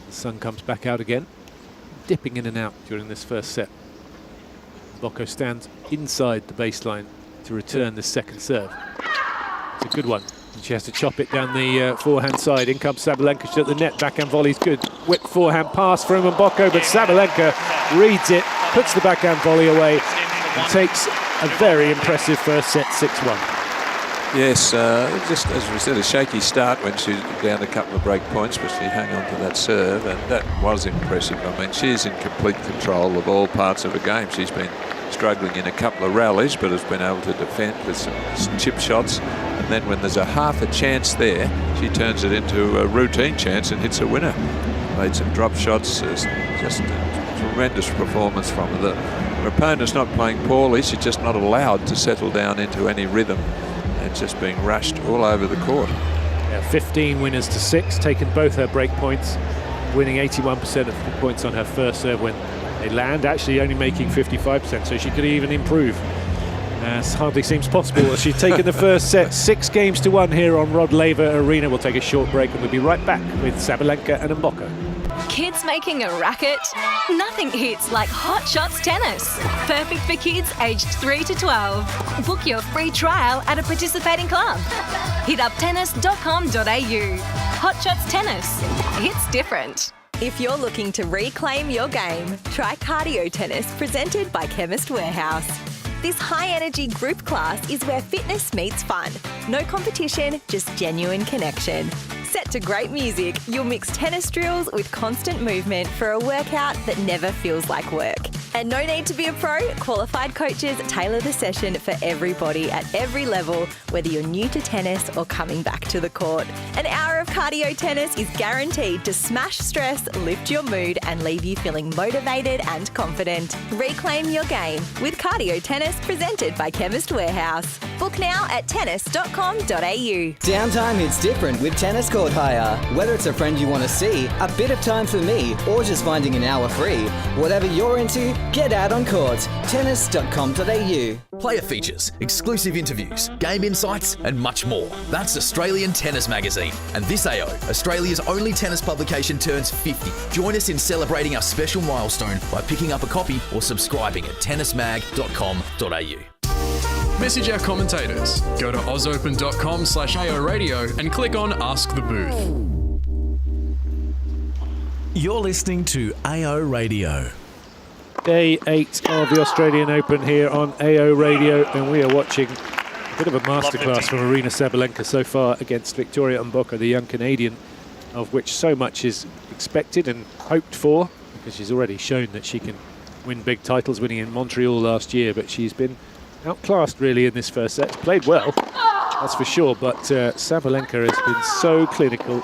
The sun comes back out again. Dipping in and out during this first set. Mboko stands inside the baseline to return this second serve. It's a good one. And she has to chop it down the forehand side. In comes Sabalenka. She's at the net. Backhand volley's good. Whip forehand pass from Mboko, but Sabalenka reads it, puts the backhand volley away, and takes a very impressive first set, 6-1. Yes, just as we said, a shaky start when she was down a couple of break points, but she hung on to that serve, and that was impressive. I mean, she's in complete control of all parts of the game. She's been struggling in a couple of rallies, but has been able to defend with some chip shots. And then when there's a half a chance there, she turns it into a routine chance and hits a winner. Made some drop shots. Just a tremendous performance from her. Her opponent's not playing poorly. She's just not allowed to settle down into any rhythm. It's just being rushed all over the court. Yeah, 15 winners to 6, taken both her break points, winning 81% of the points on her first serve when they land, actually only making 55%, so she could even improve. It hardly seems possible. She's taken the first set 6-1 here on Rod Laver Arena. We'll take a short break and we'll be right back with Sabalenka and Mboko. Kids making a racket? Nothing hits like Hot Shots Tennis. Perfect for kids aged 3 to 12. Book your free trial at a participating club. Hit up tennis.com.au. Hot Shots Tennis. It's different. If you're looking to reclaim your game, try cardio tennis presented by Chemist Warehouse. This high-energy group class is where fitness meets fun. No competition, just genuine connection. Set to great music, you'll mix tennis drills with constant movement for a workout that never feels like work. And no need to be a pro, qualified coaches tailor the session for everybody at every level, whether you're new to tennis or coming back to the court. An hour of cardio tennis is guaranteed to smash stress, lift your mood and leave you feeling motivated and confident. Reclaim your game with Cardio Tennis presented by Chemist Warehouse. Book now at tennis.com.au. Downtime hits different with Tennis Court Hire. Whether it's a friend you want to see, a bit of time for me, or just finding an hour free. Whatever you're into, get out on court. Tennis.com.au. Player features, exclusive interviews, game insights and much more. That's Australian Tennis Magazine. And this AO, Australia's only tennis publication, turns 50. Join us in celebrating our special milestone by picking up a copy or subscribing at tennismag.com.au. Message our commentators. Go to ausopen.com/AO Radio and click on Ask the Booth. You're listening to AO Radio. Day 8 of the Australian Open here on AO Radio, and we are watching a bit of a masterclass from Aryna Sabalenka so far against Victoria Mboko, the young Canadian, of which so much is expected and hoped for, because she's already shown that she can win big titles, winning in Montreal last year, but she's been outclassed really in this first set. Played well, that's for sure, but Sabalenka has been so clinical,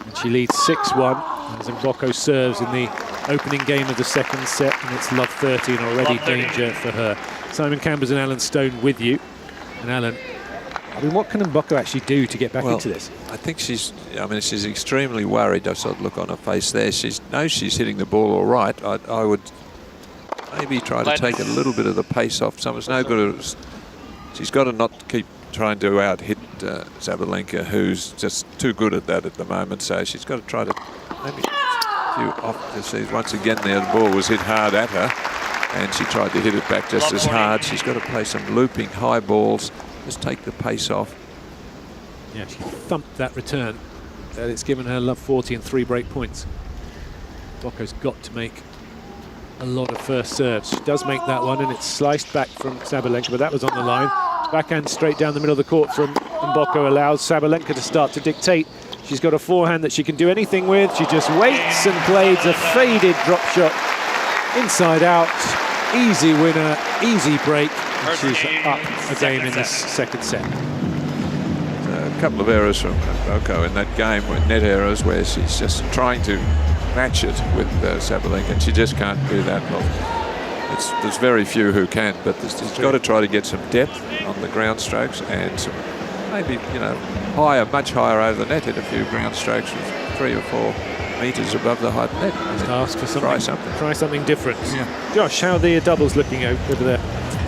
and she leads 6-1 as Mboko serves in the opening game of the second set, and it's love 30 and already danger for her. Simon Cambers and Alan Stone with you. And Alan, I mean, what can Mboko actually do to get back into this? I think she's extremely worried. I saw the look on her face there. She knows she's hitting the ball all right. I would maybe try to take a little bit of the pace off. Someone's no good at, she's got to not keep trying to out-hit Sabalenka, who's just too good at that at the moment. So she's got to try to maybe off to see. Once again there, the ball was hit hard at her, and she tried to hit it back just as hard. She's got to play some looping high balls, just take the pace off. Yeah, she thumped that return, and it's given her love 40 and 3 break points. Mbokko's got to make a lot of first serves. She does make that one, and it's sliced back from Sabalenka, but that was on the line. Backhand straight down the middle of the court from Mboko allows Sabalenka to start to dictate. She's got a forehand that she can do anything with. She just waits and plays a faded drop shot inside out. Easy winner, easy break. And she's up a game in this second set. A couple of errors from Mboko in that game, net errors, where she's just trying to match it with Sabalenka, and she just can't do that. Well, there's very few who can, but she's got to try to get some depth on the ground strokes and some, maybe, higher, much higher over the net, hit a few ground strokes with 3 or 4 metres above the height net. Just ask for something. Try something different. Yeah. Josh, how are the doubles looking over there?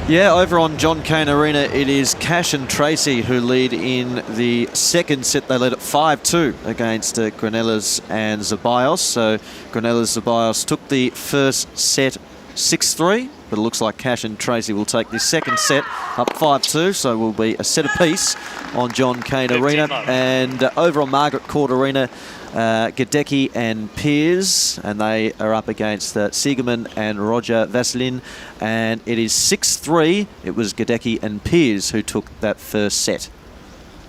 Yeah, over on John Cain Arena, it is Cash and Tracy who lead in the second set. They led at 5-2 against Granelas and Zeballos. So Granelas Zeballos took the first set 6-3, but it looks like Cash and Tracy will take the second set up 5-2, so will be a set apiece on John Cain Arena. And over on Margaret Court Arena, Gadecki and Peers, and they are up against Siegerman and Roger Vasilin, and it is 6-3. It was Gadecki and Peers who took that first set.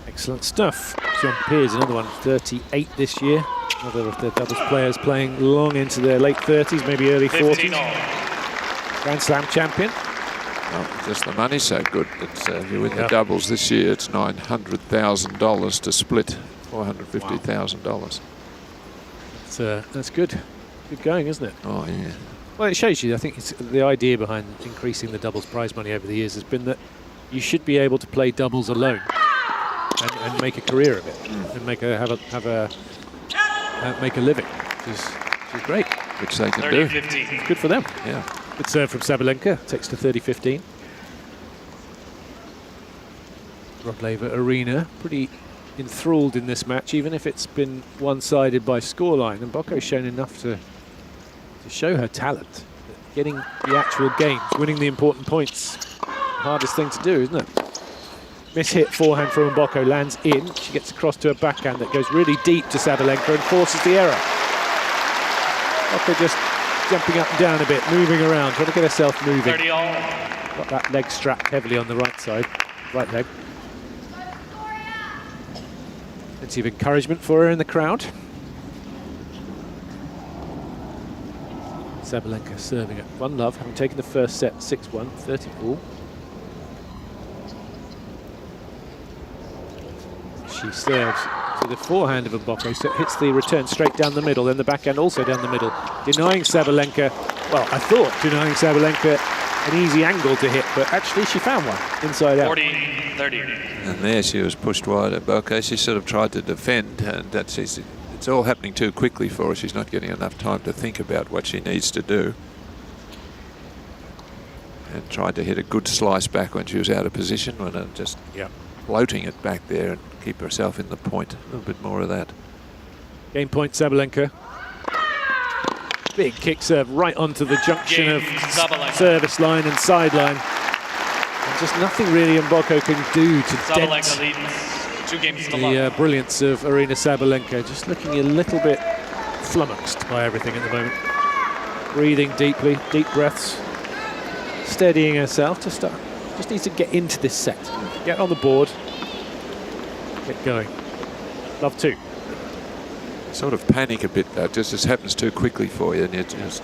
Excellent stuff. John Peers, another one, 38 this year. Another of the doubles players playing long into their late 30s, maybe early 40s. Grand Slam champion. Well, just the money's so good that if you win the doubles this year, it's $900,000 to split $450,000. That's good. Good going, isn't it? Oh, yeah. Well, it shows you, I think it's the idea behind increasing the doubles prize money over the years has been that you should be able to play doubles alone and make a career of it and make a living, which is great. Which they can do. It's good for them. Yeah. Good serve from Sabalenka, takes to 30-15. Rod Laver Arena, pretty enthralled in this match, even if it's been one-sided by scoreline. And Mboko's shown enough to show her talent. Getting the actual games, winning the important points, the hardest thing to do, isn't it? Miss-hit forehand from Mboko lands in. She gets across to a backhand that goes really deep to Sabalenka and forces the error. Mboko just jumping up and down a bit, moving around, trying to get herself moving. 30 all. Got that leg strapped heavily on the right side, right leg. Plenty of encouragement for her in the crowd. Sabalenka serving at 1-love, having taken the first set 6-1, 30-all. She serves to the forehand of Mboko, so it hits the return straight down the middle, then the backhand also down the middle, denying Sabalenka, well, I thought denying Sabalenka an easy angle to hit, but actually she found one inside out. 40-30. And there she was pushed wide at Mboko. She sort of tried to defend, and it's all happening too quickly for her. She's not getting enough time to think about what she needs to do. And tried to hit a good slice back when she was out of position, when just floating it back there and keep herself in the point. A little bit more of that. Game point, Sabalenka. Big kick serve right onto the junction of service line and sideline. And just nothing really Mboko can do to dent the brilliance of Arena Sabalenka. Just looking a little bit flummoxed by everything at the moment. Breathing deeply, deep breaths. Steadying herself to start. Just needs to get into this set. Get on the board. Get going. Love 2. Sort of panic a bit though, just this happens too quickly for you and you just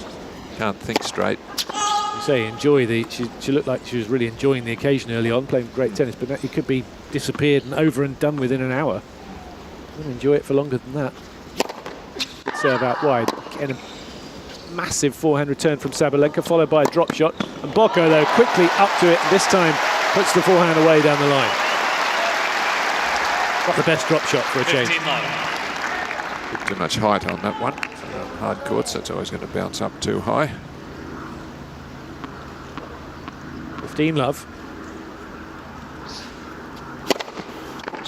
can't think straight. You say enjoy she looked like she was really enjoying the occasion early on, playing great tennis, but it could be disappeared and over and done within an hour. I'm gonna enjoy it for longer than that. Good serve out wide. Again, a massive forehand return from Sabalenka, followed by a drop shot. And Mboko though quickly up to it, and this time puts the forehand away down the line. Not the best drop shot for a change. Too much height on that one. Hard courts, that's always going to bounce up too high. 15-love.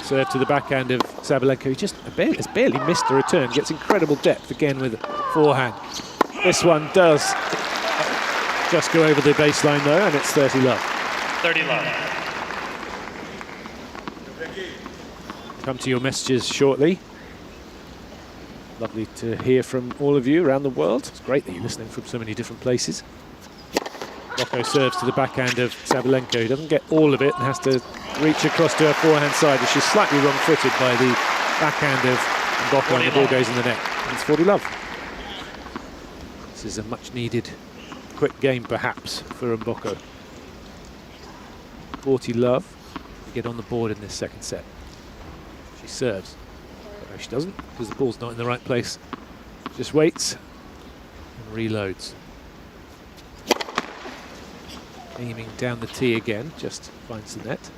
Serve to the backhand of Sabalenka, who just has barely missed a return. Gets incredible depth again with forehand. This one does just go over the baseline though, and it's 30-love. 30-love. Come to your messages shortly. Lovely to hear from all of you around the world. It's great that you're listening from so many different places. Mboko serves to the backhand of Sabalenka, who doesn't get all of it and has to reach across to her forehand side, as she's slightly wrong-footed by the backhand of Mboko, and the ball goes in the net. And it's 40-love. This is a much-needed quick game, perhaps, for Mboko. 40-love to get on the board in this second set. She serves. No, she doesn't, because the ball's not in the right place. Just waits and reloads. Aiming down the tee again, just finds the net.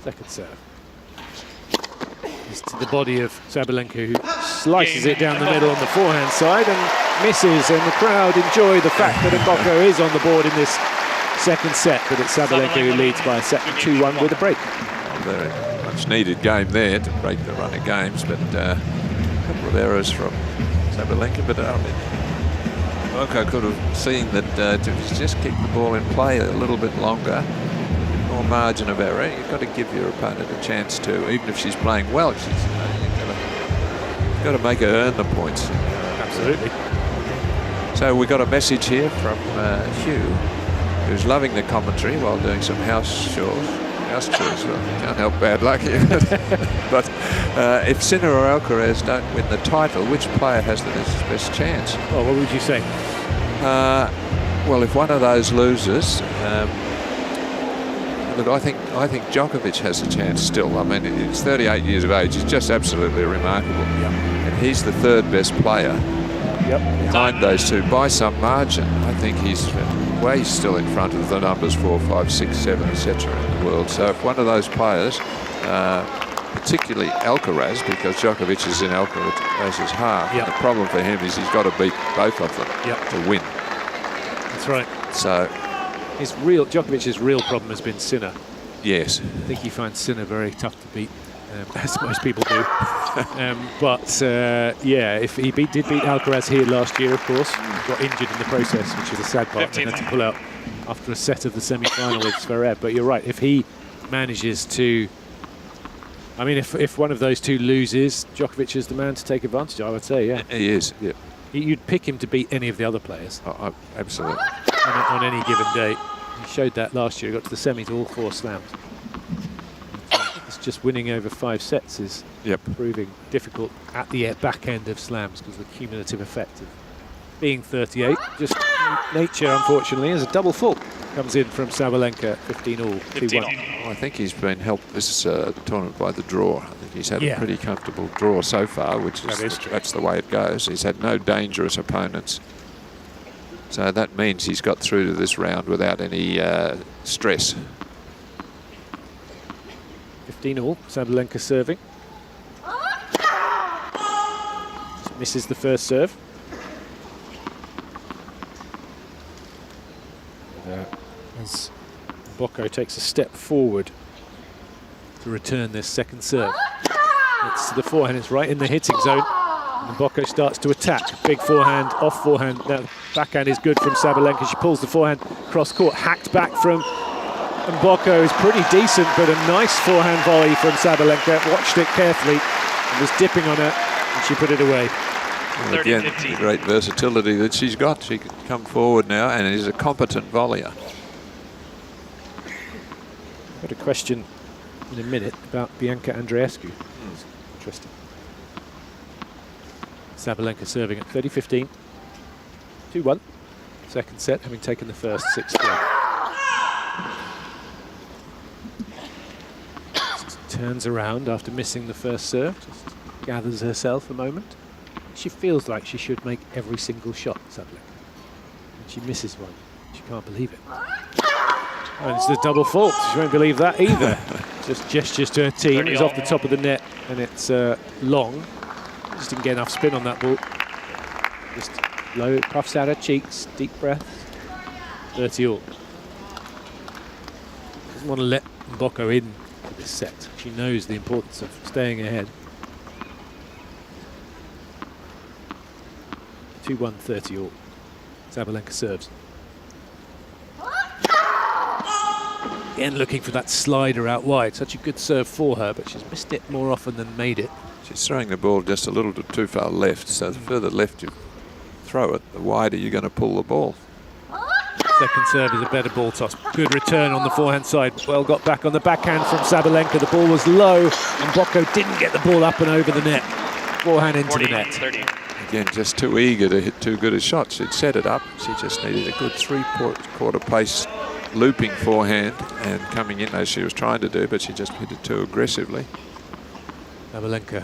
Second serve. Is to the body of Sabalenka, who slices it down the middle on the forehand side and misses, and the crowd enjoy the fact that Mboko is on the board in this second set, but it's Sabalenka who leads by a set 2-1 with a break. Very much needed game there to break the run of games, but a couple of errors from Sabalenka, but I mean, Mboko could have seen that to just keep the ball in play a little bit longer, more margin of error. You've got to give your opponent a chance to, even if she's playing well, you've got to make her earn the points. Absolutely. So we got a message here from Hugh, who's loving the commentary while doing some house chores. Well, can't help bad luck here. But if Sinner or Alcaraz don't win the title, which player has the best chance? Well, what would you say? Well, if one of those loses, look, I think Djokovic has a chance still. I mean, he's 38 years of age. He's just absolutely remarkable. Yep. And he's the third best player. Yep. Behind those two by some margin. I think he's way still in front of the numbers 4, 5, 6, 7, etc. in the world. So if one of those players, particularly Alcaraz, because Djokovic is in Alcaraz's half, yep. the problem for him is he's got to beat both of them to win. That's right. So Djokovic's real problem has been Sinner. Yes. I think he finds Sinner very tough to beat, as most people do. Yeah, if he did beat Alcaraz here last year, of course, got injured in the process, which is a sad part, and had to pull out after a set of the semi-final with Zverev. But you're right, if he manages to I mean, if one of those two loses, Djokovic is the man to take advantage, I would say, yeah. He is, yeah. You'd pick him to beat any of the other players. Oh, absolutely. On any given day. He showed that last year. He got to the semis all 4 slams. It's just winning over 5 sets is proving difficult at the back end of slams because of the cumulative effect of being 38. Just nature, unfortunately, as a double fault comes in from Sabalenka, 15-all, 2-1. I think he's been helped this tournament by the draw. I think he's had a pretty comfortable draw so far, which is that's the way it goes. He's had no dangerous opponents. So that means he's got through to this round without any stress. 15-all, Sabalenka serving. Just misses the first serve. As Bocco takes a step forward to return this second serve. It's the forehand, it's right in the hitting zone. And Bocco starts to attack. Big forehand, off forehand. That backhand is good from Sabalenka. She pulls the forehand cross court, hacked back from Bocco is pretty decent, but a nice forehand volley from Sabalenka. Watched it carefully and was dipping on her, and she put it away. Well, again, the great versatility that she's got. She can come forward now and is a competent volleyer. Got a question in a minute about Bianca Andreescu. Interesting. Sabalenka serving at 30-15. 2-1. Second set, having taken the first 6-3. Turns around after missing the first serve. Just gathers herself a moment. She feels like she should make every single shot, Sabalenka. And she misses one. She can't believe it. And it's the double fault. She won't believe that either. Just gestures to her team. It's off the top of the net and it's long. Just didn't get enough spin on that ball. Just low, it puffs out her cheeks. Deep breath. 30-all. Doesn't want to let Bocco in for this set. She knows the importance of staying ahead. 2-1, 30-all. Sabalenka serves. Again, looking for that slider out wide. Such a good serve for her, but she's missed it more often than made it. She's throwing the ball just a little too far left, so the further left you throw it, the wider you're going to pull the ball. Second serve is a better ball toss. Good return on the forehand side. Well got back on the backhand from Sabalenka. The ball was low, and Bocco didn't get the ball up and over the net. Forehand into the net. 30. Again, just too eager to hit too good a shot. She'd set it up. She just needed a good 3/4 pace looping forehand and coming in as she was trying to do, but she just hit it too aggressively. Sabalenka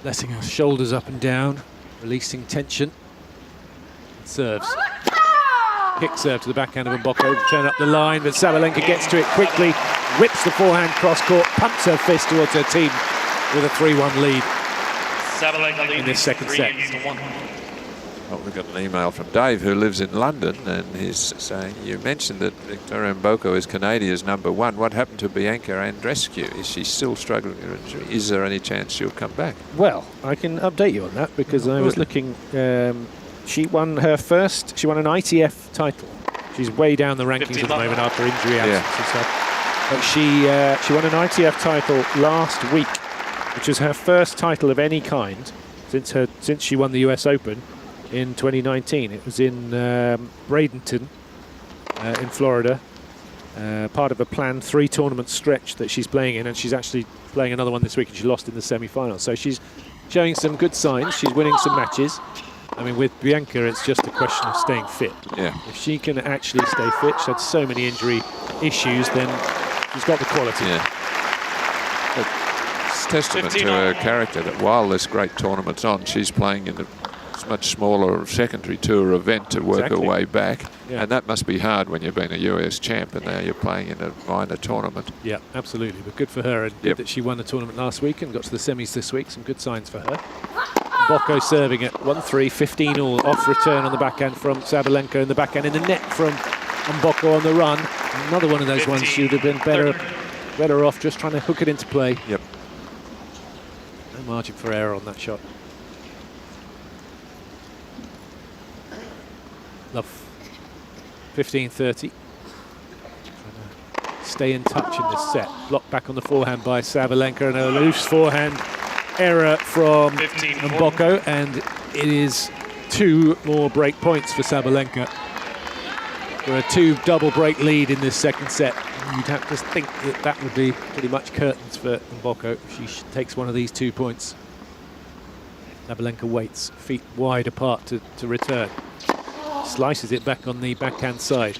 letting her shoulders up and down, releasing tension. Serves. Kick serve to the backhand of Mboko, turn up the line, but Sabalenka gets to it quickly, whips the forehand cross court, pumps her fist towards her team with a 3-1 lead. Sabalenka in this second set. Well, we've got an email from Dave, who lives in London, and he's saying, you mentioned that Victoria Mboko is Canadia's #1. What happened to Bianca Andreescu? Is she still struggling with her injury? Is there any chance she'll come back? Well, I can update you on that because I was looking. She won an ITF title. She's way down the rankings at the moment after injury absence and stuff. But she won an ITF title last week, which was her first title of any kind since she won the US Open in 2019. It was in Bradenton in Florida, part of a planned 3-tournament stretch that she's playing in, and she's actually playing another one this week, and she lost in the semi-final. So she's showing some good signs. She's winning some matches. I mean, with Bianca, it's just a question of staying fit. Yeah. If she can actually stay fit, she's had so many injury issues, then she's got the quality. Yeah. It's testament to her character that while this great tournament's on, she's playing in a much smaller secondary tour event to work her way back. Yeah. And that must be hard when you've been a US champ and now you're playing in a minor tournament. Yeah, absolutely. But good for her, and good that she won the tournament last week and got to the semis this week. Some good signs for her. Bocco serving at 1-3, 15-all, off return on the backhand from Sabalenka, and the backhand in the net from Mboko on the run. Another one of those 15, ones she would have been better off just trying to hook it into play. Yep. No margin for error on that shot. Love 15-30. stay in touch in this set. Blocked back on the forehand by Sabalenka, and a loose forehand error from Mboko, and it is 2 more break points for Sabalenka. For a 2 double break lead in this second set. You'd have to think that would be pretty much curtains for Mboko if she takes one of these 2 points. Sabalenka waits, feet wide apart to return. Slices it back on the backhand side.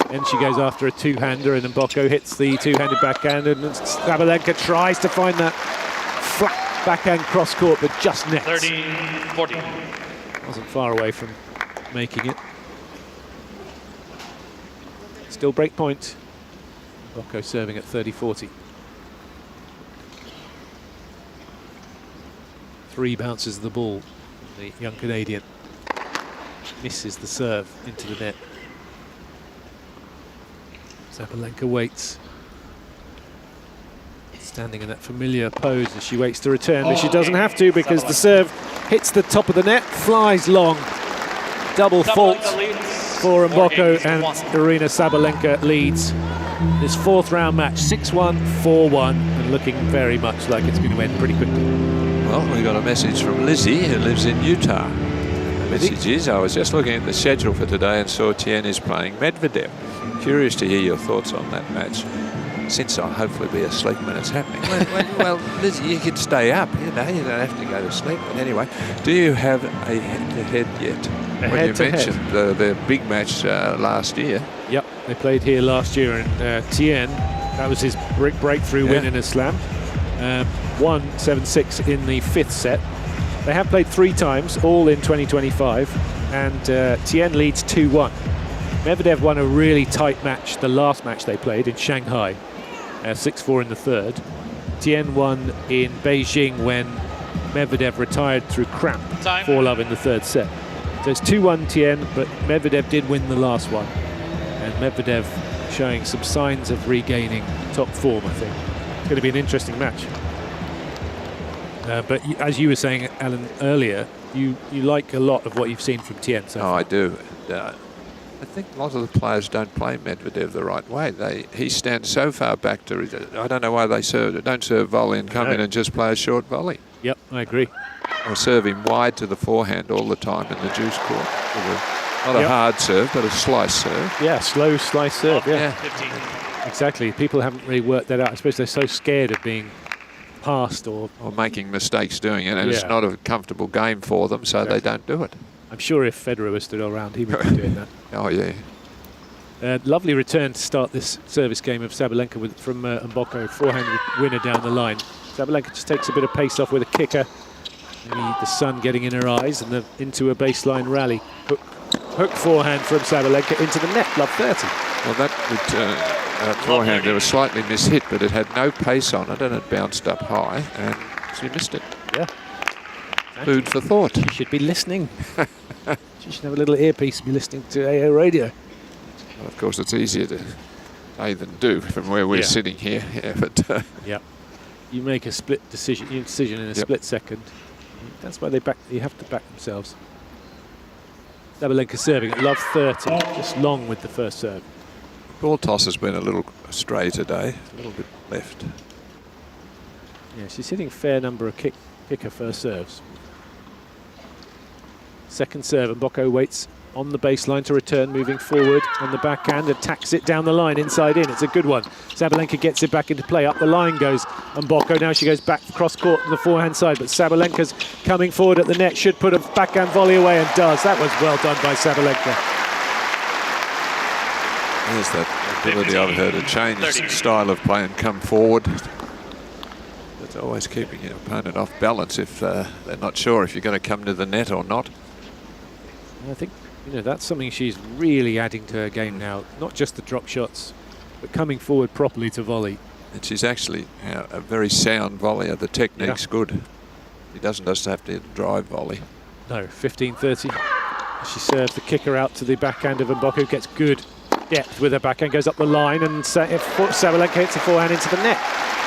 Then she goes after a two-hander, and Mboko hits the two-handed backhand, and Sabalenka tries to find that flat backhand cross-court, but just nets. 30-40. Wasn't far away from making it. Still break point. Mboko serving at 30-40. 3 bounces of the ball from the young Canadian. Misses the serve into the net. Sabalenka waits. Standing in that familiar pose as she waits to return, but she doesn't have to because the serve hits the top of the net, flies long. Double fault for Mboko, and Arena Sabalenka leads this 4th round match 6-1, 4-1, and looking very much like it's going to end pretty quickly. Well, we got a message from Lizzie, who lives in Utah. The message is, I was just looking at the schedule for today and saw Tian is playing Medvedev. Curious to hear your thoughts on that match, since I'll hopefully be asleep when it's happening. Well, Lizzie, you can stay up, you don't have to go to sleep. But anyway, do you have a head-to-head yet? Well, you mentioned the big match last year. Yep, they played here last year, and Tian, that was his breakthrough win in a slam. Won 7-6 in the 5th set. They have played 3 times, all in 2025, and Tian leads 2-1. Medvedev won a really tight match, the last match they played in Shanghai, 6-4 in the 3rd. Tian won in Beijing when Medvedev retired through cramp, 4-love in the 3rd set. So it's 2-1 Tian, but Medvedev did win the last one. And Medvedev showing some signs of regaining top form, I think. It's going to be an interesting match. But as you were saying, Alan, earlier, you like a lot of what you've seen from Tian so far. I do. I think a lot of the players don't play Medvedev the right way. He stands so far back to... I don't know why they don't serve volley and come in and just play a short volley. Yep, I agree. Or serve him wide to the forehand all the time in the juice court. Not a hard serve, but a slice serve. Yeah, slow slice serve, yeah. Exactly. People haven't really worked that out. I suppose they're so scared of being passed or making mistakes doing it, and it's not a comfortable game for them, so they don't do it. I'm sure if Federer was still around, he would be doing that. Oh, yeah. Lovely return to start this service game of Sabalenka from Mboko, forehand winner down the line. Sabalenka just takes a bit of pace off with a kicker. Maybe the sun getting in her eyes, and into a baseline rally. Hook forehand from Sabalenka into the net, love 30. Well, that return, forehand, there was slightly mishit, but it had no pace on it, and it bounced up high, and she missed it. Yeah. Food for thought. She should be listening. She should have a little earpiece and be listening to AO radio. Well, of course, it's easier to say than do from where we're sitting here. Yeah, but you make a split decision in a split second. That's why you have to back themselves. Sabalenka serving at love 30, just long with the first serve. Ball toss has been a little astray today, a little bit left. Yeah, she's hitting a fair number of kicker first serves. Second serve, and Mboko waits on the baseline to return, moving forward on the backhand, attacks it down the line, inside in. It's a good one. Sabalenka gets it back into play. Up the line goes Mboko. Now she goes back cross court to the forehand side, but Sabalenka's coming forward at the net, should put a backhand volley away, and does. That was well done by Sabalenka. There's that ability of her to change style of play and come forward. It's always keeping your opponent off balance if they're not sure if you're going to come to the net or not. I think that's something she's really adding to her game now. Not just the drop shots, but coming forward properly to volley. And she's actually a very sound volleyer. The technique's good. She doesn't just have to drive volley. No, 15-30. She serves the kicker out to the backhand of Mboko, gets good depth with her backhand, goes up the line, and Sabalenka hits a forehand into the net.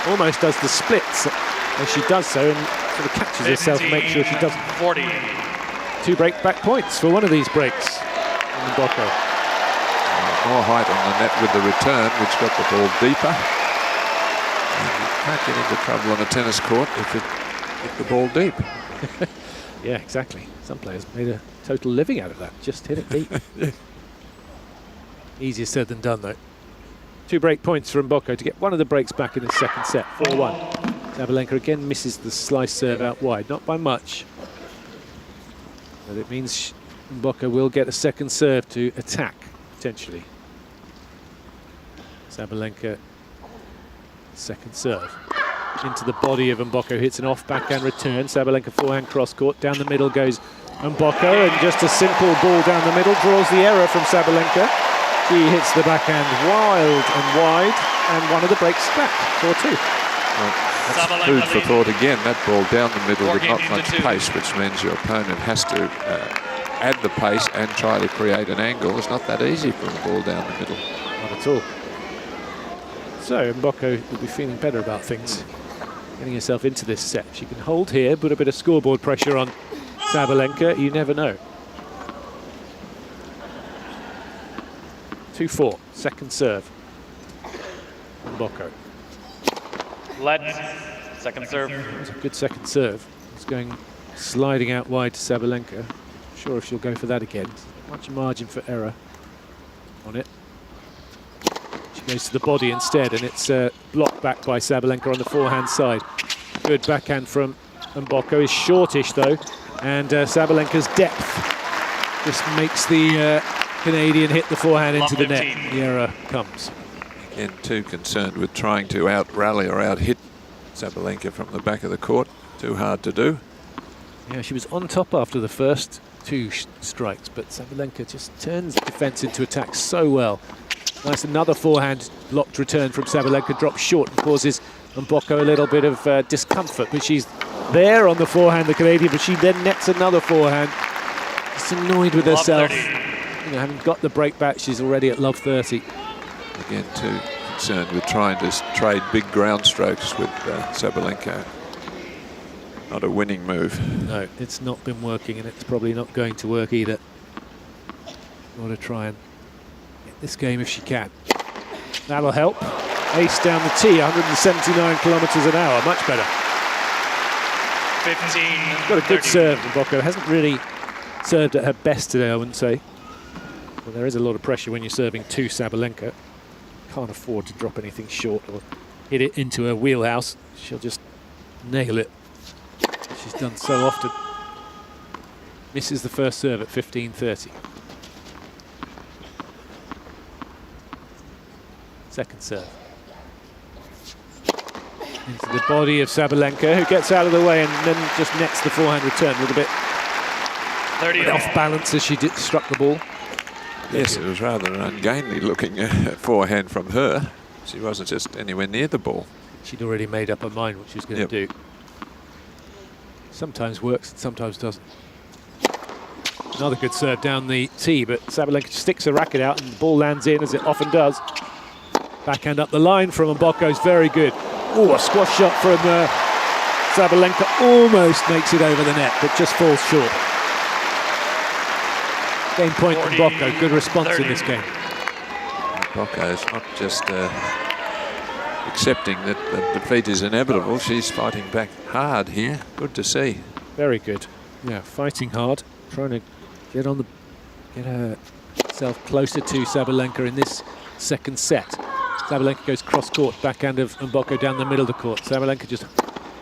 Almost does the splits as she does so, and sort of catches herself and makes sure she doesn't. 40. 2 break back points for one of these breaks. Mboko. more height on the net with the return, which got the ball deeper. And you can't get into trouble on a tennis court if it hit the ball deep. Yeah, exactly. Some players made a total living out of that. Just hit it deep. Easier said than done, though. 2 break points for Mboko to get one of the breaks back in the second set. 4-1. Sabalenka again misses the slice serve out wide. Not by much. But it means Mboko will get a second serve to attack, potentially. Sabalenka, second serve. Into the body of Mboko, hits an off backhand return. Sabalenka forehand cross court. Down the middle goes Mboko, and just a simple ball down the middle draws the error from Sabalenka. She hits the backhand wild and wide, and one of the breaks back, 4-2. Well, that's food for thought again. That ball down the middle with not much pace, which means your opponent has to add the pace and try to create an angle. It's not that easy for a ball down the middle. Not at all. So Mboko will be feeling better about things, getting herself into this set. She can hold here, put a bit of scoreboard pressure on Sabalenka. You never know. 2-4, second serve. Mboko. Led, second serve. That's a good second serve. It's going sliding out wide to Sabalenka. Not sure if she'll go for that again. Much margin for error on it. She goes to the body instead, and it's blocked back by Sabalenka on the forehand side. Good backhand from Mboko. Is shortish though, and Sabalenka's depth just makes the Canadian hit the forehand into the net. The error comes. Again, too concerned with trying to out-rally or out-hit Sabalenka from the back of the court. Too hard to do. Yeah, she was on top after the first 2 strikes, but Sabalenka just turns defence into attack so well. Nice, another forehand blocked return from Sabalenka, drops short and causes Mboko a little bit of discomfort, but she's there on the forehand, the Canadian, but she then nets another forehand. Just annoyed with herself. You know, having got the break back, she's already at love 30. Again, too concerned with trying to trade big ground strokes with Sabalenka. Not a winning move. No, it's not been working, and it's probably not going to work either. Want to try and get this game if she can. That'll help. Ace down the tee, 179 kilometres an hour, much better. 15. Got a good serve, Mboko. Hasn't really served at her best today, I wouldn't say. Well, there is a lot of pressure when you're serving to Sabalenka. Can't afford to drop anything short or hit it into her wheelhouse. She'll just nail it. She's done so often. Misses the first serve at 15:30. Second serve. Into the body of Sabalenka, who gets out of the way and then just nets the forehand return with a bit 30 off balance as she struck the ball. Yes, it was rather an ungainly looking forehand from her. She wasn't just anywhere near the ball. She'd already made up her mind what she was going to do. Sometimes works, sometimes doesn't. Another good serve down the tee, but Sabalenka sticks her racket out and the ball lands in, as it often does. Backhand up the line from Mboko is very good. Oh, a squash shot from Sabalenka almost makes it over the net, but just falls short. Game point from Mboko. Good response 30. In this game. Mboko is not just accepting that the defeat is inevitable. She's fighting back hard here. Good to see. Very good. Yeah, fighting hard, trying to get herself closer to Sabalenka in this second set. Sabalenka goes cross-court, backhand of Mboko down the middle of the court. Sabalenka just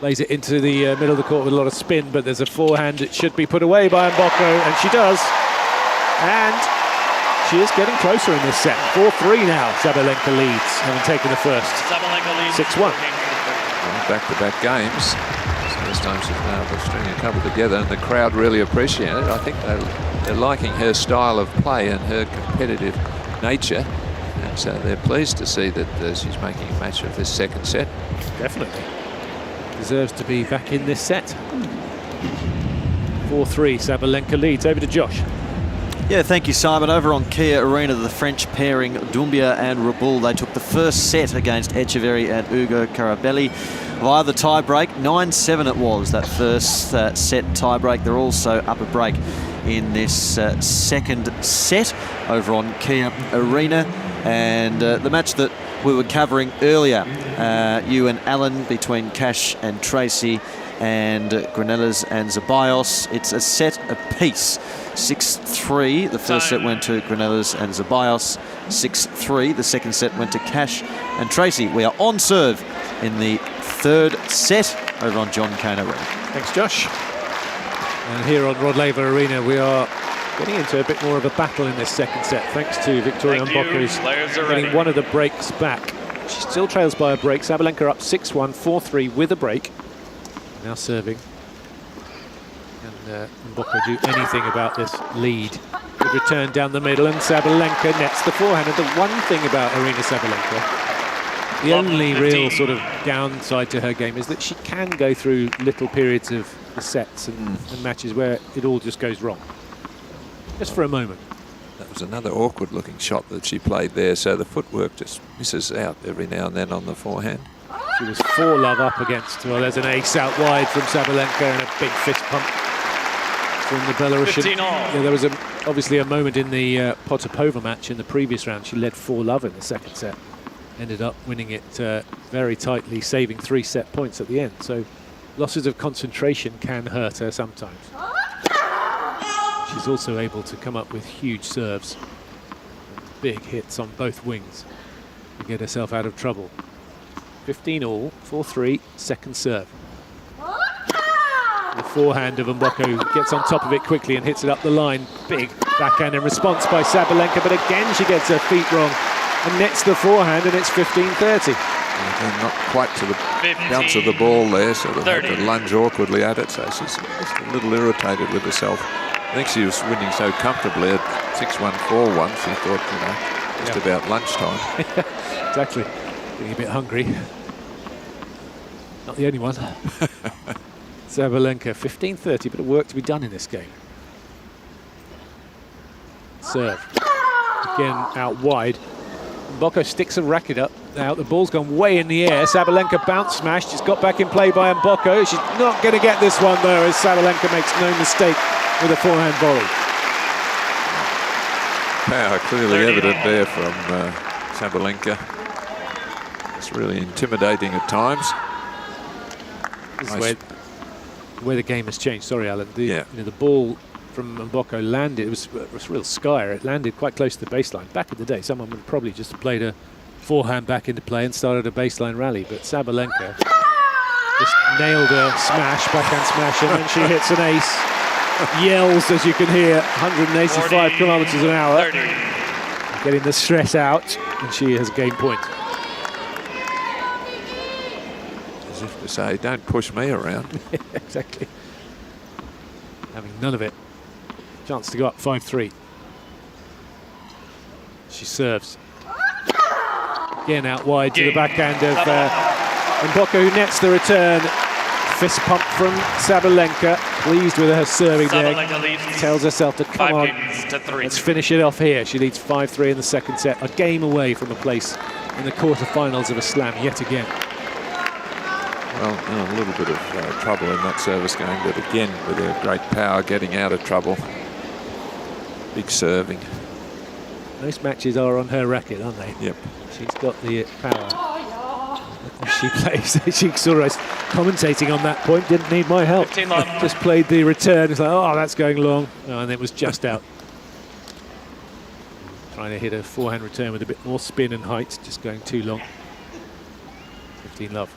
lays it into the middle of the court with a lot of spin, but there's a forehand that should be put away by Mboko, and she does. And she is getting closer in this set. 4-3 now, Sabalenka leads, having taken the first. 6-1. Back-to-back games. First time she's been able to string a couple together, and the crowd really appreciate it. I think they're liking her style of play and her competitive nature. And so they're pleased to see that she's making a match of this second set. Definitely. Deserves to be back in this set. 4-3, Sabalenka leads. Over to Josh. Yeah, thank you, Simon. Over on Kia Arena, the French pairing Doumbia and Raboul, they took the first set against Echeverry and Ugo Carabelli via the tie-break. 9-7 it was, that first set tie-break. They're also up a break in this second set over on Kia Arena. And the match that we were covering earlier, you and Alan, between Cash and Tracy, and Granellas and Zeballos. It's a set apiece. 6-3. The first set went to Granellas and Zeballos. 6-3. The second set went to Cash and Tracy. We are on serve in the third set over on John Cain Arena. Thanks, Josh. And here on Rod Laver Arena, we are getting into a bit more of a battle in this second set, thanks to Victoria Mboko, getting one of the breaks back. She still trails by a break. Sabalenka up 6-1, 4-3 with a break. Now serving. And Mboko do anything about this lead. Good return down the middle, and Sabalenka nets the forehand. And the one thing about Aryna Sabalenka, the only real sort of downside to her game is that she can go through little periods of the sets and matches where it all just goes wrong. Just for a moment. That was another awkward looking shot that she played there, so the footwork just misses out every now and then on the forehand. She was 4-love up against, well, there's an ace out wide from Sabalenka and a big fist pump from the Belarusian. Yeah, there was obviously a moment in the Potapova match in the previous round. She led 4-love in the second set. Ended up winning it very tightly, saving 3 set points at the end. So losses of concentration can hurt her sometimes. She's also able to come up with huge serves, big hits on both wings to get herself out of trouble. 15 all, 4-3, second serve. The forehand of Mboko gets on top of it quickly and hits it up the line. Big backhand in response by Sabalenka, but again she gets her feet wrong and nets the forehand, and it's 15-30. Not quite to the bounce of the ball there, so they had to lunge awkwardly at it, so she's just a little irritated with herself. I think she was winning so comfortably at 6-1, 4-1, she thought, just about lunchtime. Exactly. Getting a bit hungry. Not the only one. Sabalenka, 15-30, bit of work to be done in this game. Serve. Again, out wide. Mboko sticks a racket up. Now the ball's gone way in the air. Sabalenka bounce smashed. It's got back in play by Mboko. She's not going to get this one though, as Sabalenka makes no mistake with a forehand volley. Power clearly evident there from Sabalenka. It's really intimidating at times. This is where the game has changed. Sorry, Alan. The ball from Mboko landed. It was a real skyer. It landed quite close to the baseline. Back in the day, someone would have probably just played a forehand back into play and started a baseline rally. But Sabalenka just nailed a smash, backhand smash, and then she hits an ace. Yells, as you can hear, 185 kilometers an hour. Getting the stress out, and she has a game point. As if to say, don't push me around. Exactly. Having none of it. Chance to go up 5-3. She serves. Again out wide to the backhand of Mboko, who nets the return. Fist pump from Sabalenka. Pleased with her serving there. Tells herself to come on. Let's finish it off here. She leads 5-3 in the second set. A game away from a place in the quarterfinals of a slam yet again. Well, a little bit of trouble in that service game, but again, with her great power, getting out of trouble. Big serving. Most matches are on her racket, aren't they? Yep. She's got the power. She plays. She's sort of commentating on that point. Didn't need my help. Just played the return. It's like, oh, that's going long. Oh, and it was just out. Trying to hit a forehand return with a bit more spin and height. Just going too long. 15-love.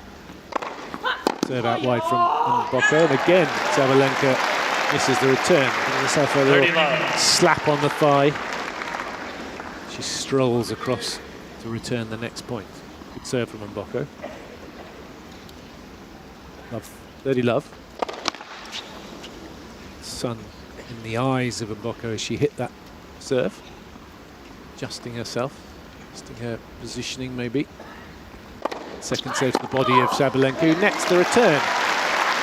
Serve out wide from Mboko. And again, Sabalenka misses the return. Herself a little slap on the thigh. She strolls across to return the next point. Good serve from Mboko. 30-love. Sun in the eyes of Mboko as she hit that serve. Adjusting herself, adjusting her positioning maybe. Second serve to the body of Sabalenka, who nets the return.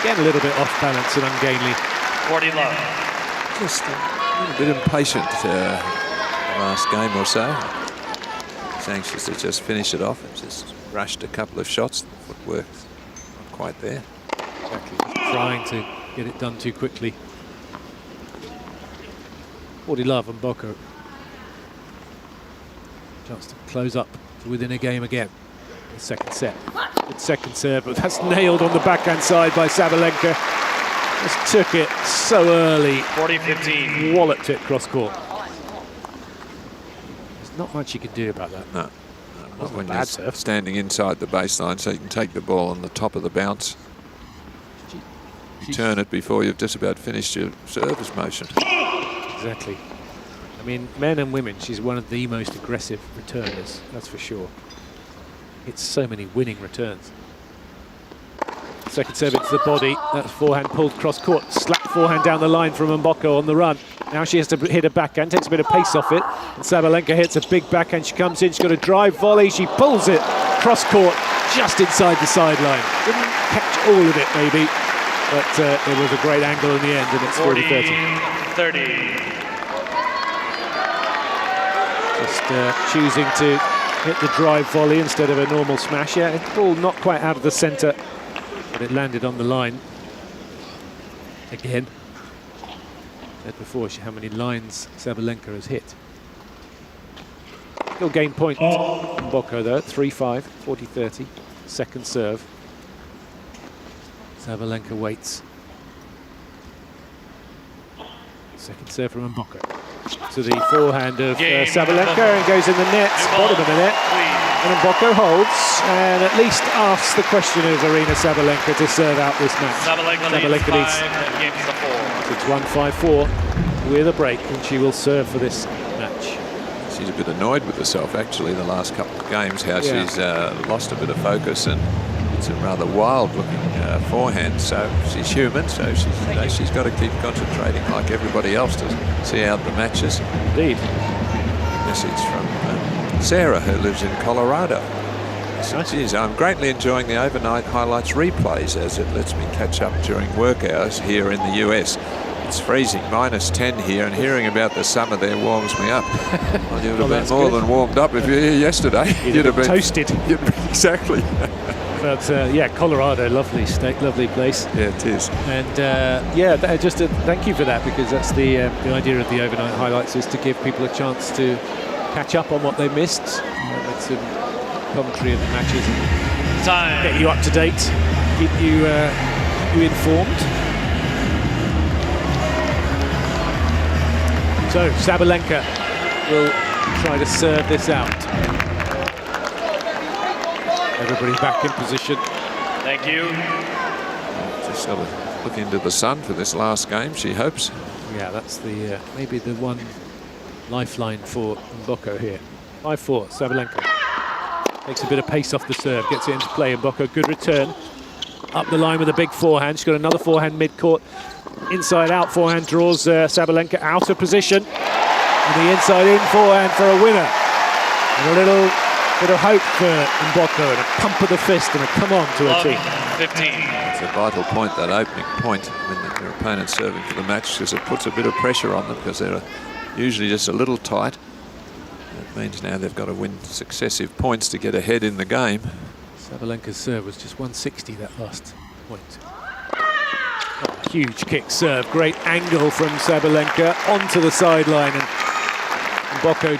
Again, a little bit off balance and ungainly. 40-love. Just a little bit impatient the last game or so. She's anxious to just finish it off and just rushed a couple of shots. The footwork not quite there. Exactly. Trying to get it done too quickly. 40 love and Mboko. Chance to close up to within a game again. The second set. Good second serve, but that's nailed on the backhand side by Sabalenka. Just took it so early. 40-15. Walloped it cross court. There's not much you can do about that. No. Not when bad you're serve. standing inside the baseline, so you can take the ball on the top of the bounce. You turn it before you've just about finished your service motion. Exactly. I mean, men and women, she's one of the most aggressive returners, that's for sure. It's so many winning returns. Second serve into the body. That's forehand pulled cross court. Slap forehand down the line from Mboko on the run. Now she has to hit a backhand, takes a bit of pace off it. And Sabalenka hits a big backhand. She comes in, she's got a drive volley. She pulls it cross court just inside the sideline. Didn't catch all of it maybe, but it was a great angle in the end, and it's 40-30. Just choosing to hit the drive volley instead of a normal smash. Yeah, it's ball not quite out of the centre, but it landed on the line. Again. Said before how many lines Sabalenka has hit. Still game point. Mboko though, 3-5, 40-30. Second serve. Sabalenka waits. Second serve from Mboko. To the forehand of Sabalenka, and goes in the net, bottom of the net. And Mboko holds, and at least asks the question of Arena Sabalenka to serve out this match. Sabalenka needs 5 games to 4. It's 1-5-4 with a break, and she will serve for this match. She's a bit annoyed with herself, actually, the last couple of games, how she's lost a bit of focus, and it's a rather wild-looking forehand. So she's human, so she's got to keep concentrating like everybody else to see out the matches. Indeed. Message from Sarah, who lives in Colorado. Geez, I'm greatly enjoying the overnight highlights replays as it lets me catch up during work hours here in the US. It's freezing, -10 here, and hearing about the summer there warms me up. Well, you would have been more than warmed up if you were here yesterday. You'd have been toasted. Exactly. But yeah, Colorado, lovely state, lovely place. Yeah, it is. And yeah, just a thank you for that, because that's the idea of the overnight highlights, is to give people a chance to catch up on what they missed, with some commentary of the matches, and get you up to date, keep you informed. So Sabalenka will try to serve this out. Everybody back in position. Thank you. Just sort of looking into the sun for this last game, she hopes. Yeah, that's the maybe the one lifeline for Mboko here. 5-4, Sabalenka. Takes a bit of pace off the serve, gets it into play. Mboko, good return. Up the line with a big forehand. She's got another forehand mid-court. Inside-out forehand draws Sabalenka out of position. And the inside-in forehand for a winner. And a little bit of hope for Mboko, and a pump of the fist and a come on to her team. 15. It's a vital point, that opening point, when their opponent's serving for the match, because it puts a bit of pressure on them, because they're usually just a little tight. It means now they've got to win successive points to get ahead in the game. Sabalenka's serve was just 160 that last point. Oh, huge kick serve, great angle from Sabalenka onto the sideline, and Mboko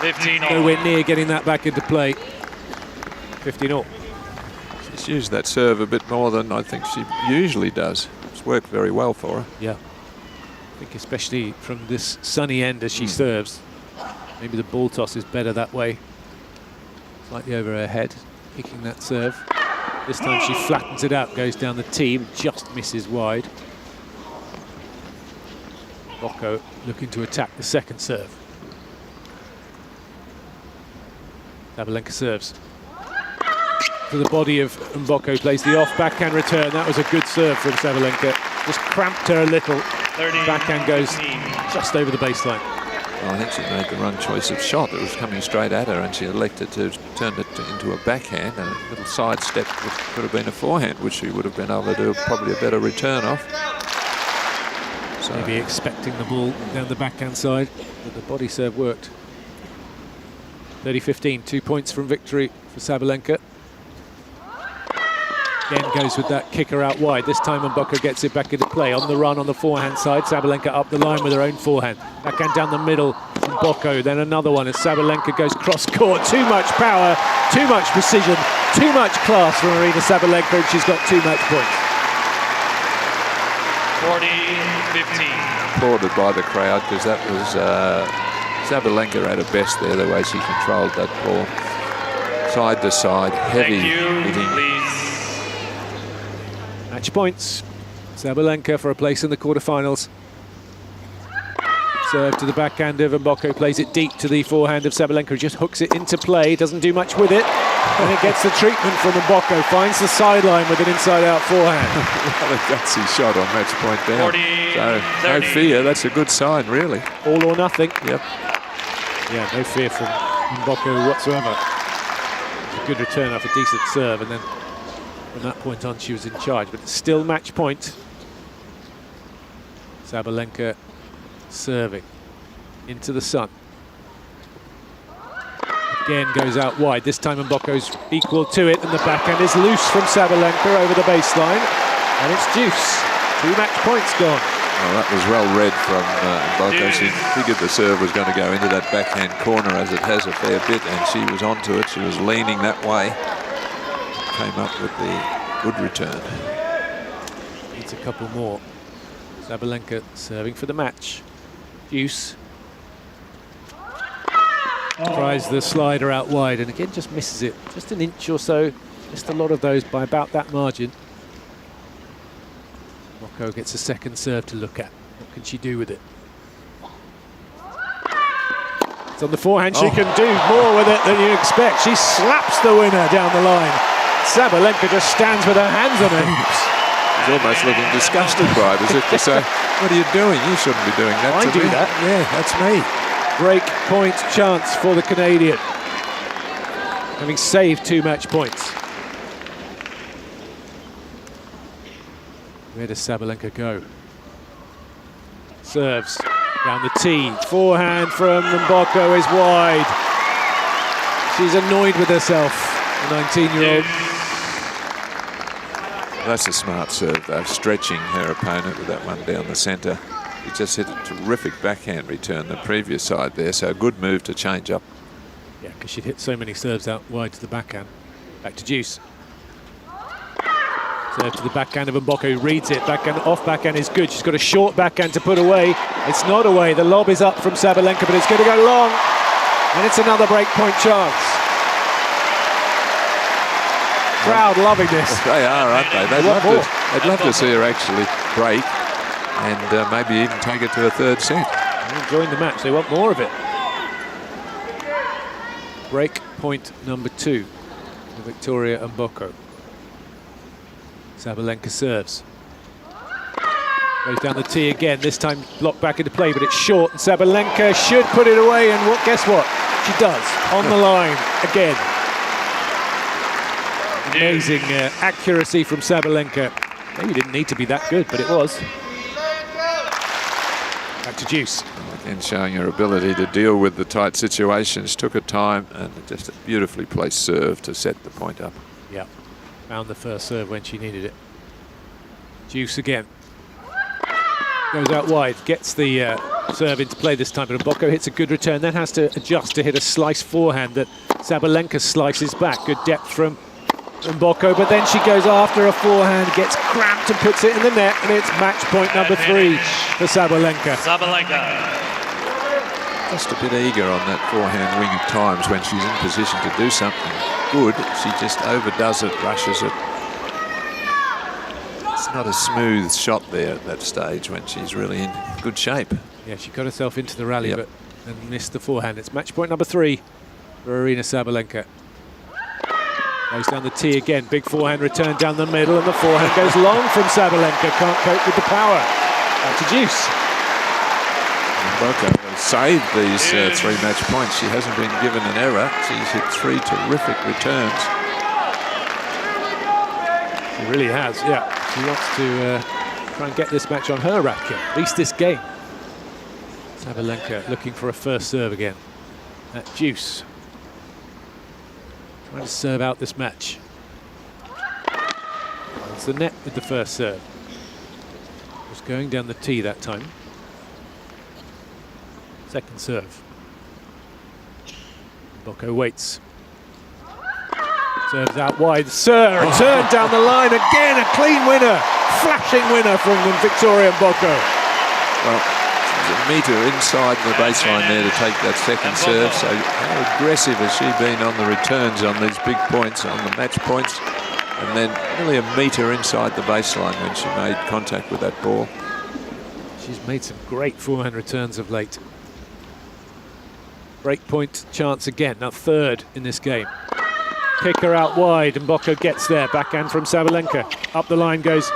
nowhere near getting that back into play. 15-all. She's used that serve a bit more than I think she usually does. It's worked very well for her. Yeah. I think especially from this sunny end as she serves. Maybe the ball toss is better that way. Slightly over her head, kicking that serve. This time she flattens it out, goes down the tee, just misses wide. Mboko looking to attack the second serve. Sabalenka serves. To the body of Mboko, plays the off backhand return. That was a good serve from Sabalenka. Just cramped her a little. Backhand goes just over the baseline. Well, I think she made the wrong choice of shot. It was coming straight at her, and she elected to turn it into a backhand, and a little side step could have been a forehand, which she would have been able to do probably a better return off. So maybe expecting the ball down the backhand side, but the body serve worked. 30-15, 2 points from victory for Sabalenka. Again goes with that kicker out wide. This time Mboko gets it back into play. On the run on the forehand side. Sabalenka up the line with her own forehand. Backhand down the middle. Mboko, then another one as Sabalenka goes cross-court. Too much power, too much precision, too much class from Aryna Sabalenka, and she's got 2 match points. 40-15. Applauded by the crowd because that was Sabalenka at her best there, the way she controlled that ball. Side to side, heavy hitting. Match points. Sabalenka for a place in the quarterfinals. Serve to the backhand of Mboko, plays it deep to the forehand of Sabalenka, who just hooks it into play, doesn't do much with it, and it gets the treatment from Mboko, finds the sideline with an inside-out forehand. Well, a gutsy shot on match point down. So, no fear, that's a good sign, really. All or nothing. Yep. Yeah, no fear from Mboko whatsoever. It's a good return off a decent serve, and then from that point on she was in charge, but it's still match point. Sabalenka serving into the sun. Again goes out wide. This time Mboko's equal to it, and the backhand is loose from Sabalenka over the baseline, and it's deuce. 2 match points gone. Well, that was well read from Mboko. She figured the serve was going to go into that backhand corner, as it has a fair bit, and she was onto it. She was leaning that way. Came up with the good return. Needs a couple more. Sabalenka serving for the match. Deuce. Tries the slider out wide, and again just misses it. Just an inch or so. Missed a lot of those by about that margin. Mboko gets a second serve to look at. What can she do with it? It's on the forehand. She can do more with it than you expect. She slaps the winner down the line. Sabalenka just stands with her hands on her hips. She's almost looking disgusted by it, as if to say, what are you doing? You shouldn't be doing that. I do that. Yeah, that's me. Break point chance for the Canadian, having saved 2 match points. Where does Sabalenka go? Serves down the tee. Forehand from Mboko is wide. She's annoyed with herself, the 19-year-old. That's a smart serve, though, stretching her opponent with that one down the centre. He just hit a terrific backhand return the previous side there, so a good move to change up. Yeah, because she'd hit so many serves out wide to the backhand. Back to deuce. Serve to the backhand of Mboko, who reads it. Backhand off backhand is good. She's got a short backhand to put away. It's not away. The lob is up from Sabalenka, but it's going to go long. And it's another break point chance. Crowd loving this. They are, aren't they? They'd love to see her actually break and maybe even take it to a 3rd set. They're enjoying the match. They want more of it. Break point number 2 for Victoria Mboko. Sabalenka serves. Goes down the tee again, this time blocked back into play, but it's short, and Sabalenka should put it away, and guess what? She does, on the line again. Amazing accuracy from Sabalenka. Maybe didn't need to be that good, but it was. Back to deuce. Again, showing her ability to deal with the tight situations. Took her time, and just a beautifully placed serve to set the point up. Yeah, found the first serve when she needed it. Deuce again. Goes out wide, gets the serve into play this time, but Mboko hits a good return, then has to adjust to hit a slice forehand that Sabalenka slices back. Good depth from Mboko, but then she goes after a forehand, gets cramped and puts it in the net, and it's match point number 3 for Sabalenka. Just a bit eager on that forehand wing at times when she's in position to do something good. She just overdoes it, rushes it. It's not a smooth shot there at that stage when she's really in good shape. Yeah, she got herself into the rally, but then missed the forehand. It's match point number 3 for Aryna Sabalenka. Goes down the tee again, big forehand return down the middle, and the forehand goes long from Sabalenka. Can't cope with the power. Back to deuce. Mboko has saved these 3 match points. She hasn't been given an error. She's hit 3 terrific returns. She really has, yeah. She wants to try and get this match on her racket, at least this game. Sabalenka looking for a first serve again. At deuce. Trying to serve out this match. It's the net with the first serve. Was going down the tee that time. Second serve. Bocco waits. Serves out wide. Sir, return down the line again. A clean winner. Flashing winner from Victoria Bocco. Well, she's a metre inside the baseline there to take that second serve. So how aggressive has she been on the returns on these big points, on the match points? And then nearly a metre inside the baseline when she made contact with that ball. She's made some great forehand returns of late. Break point chance again, now third in this game. Kicker out wide, and Bocco gets there. Backhand from Sabalenka. Up the line goes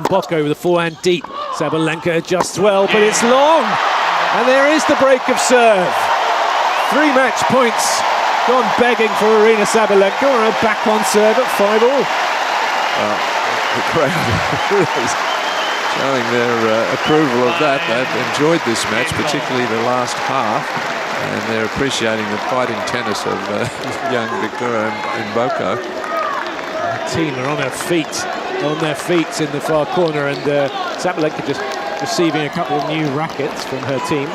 Bocco with a forehand deep. Sabalenka adjusts well, but it's long. And there is the break of serve. 3 match points gone begging for Aryna Sabalenka, or a back on serve at 5-all. The crowd really showing their approval of that. They've enjoyed this match, particularly the last half. And they're appreciating the fighting tennis of young Victoria Mboko. The team are on their feet in the far corner, and Sabalenka just receiving a couple of new rackets from her team.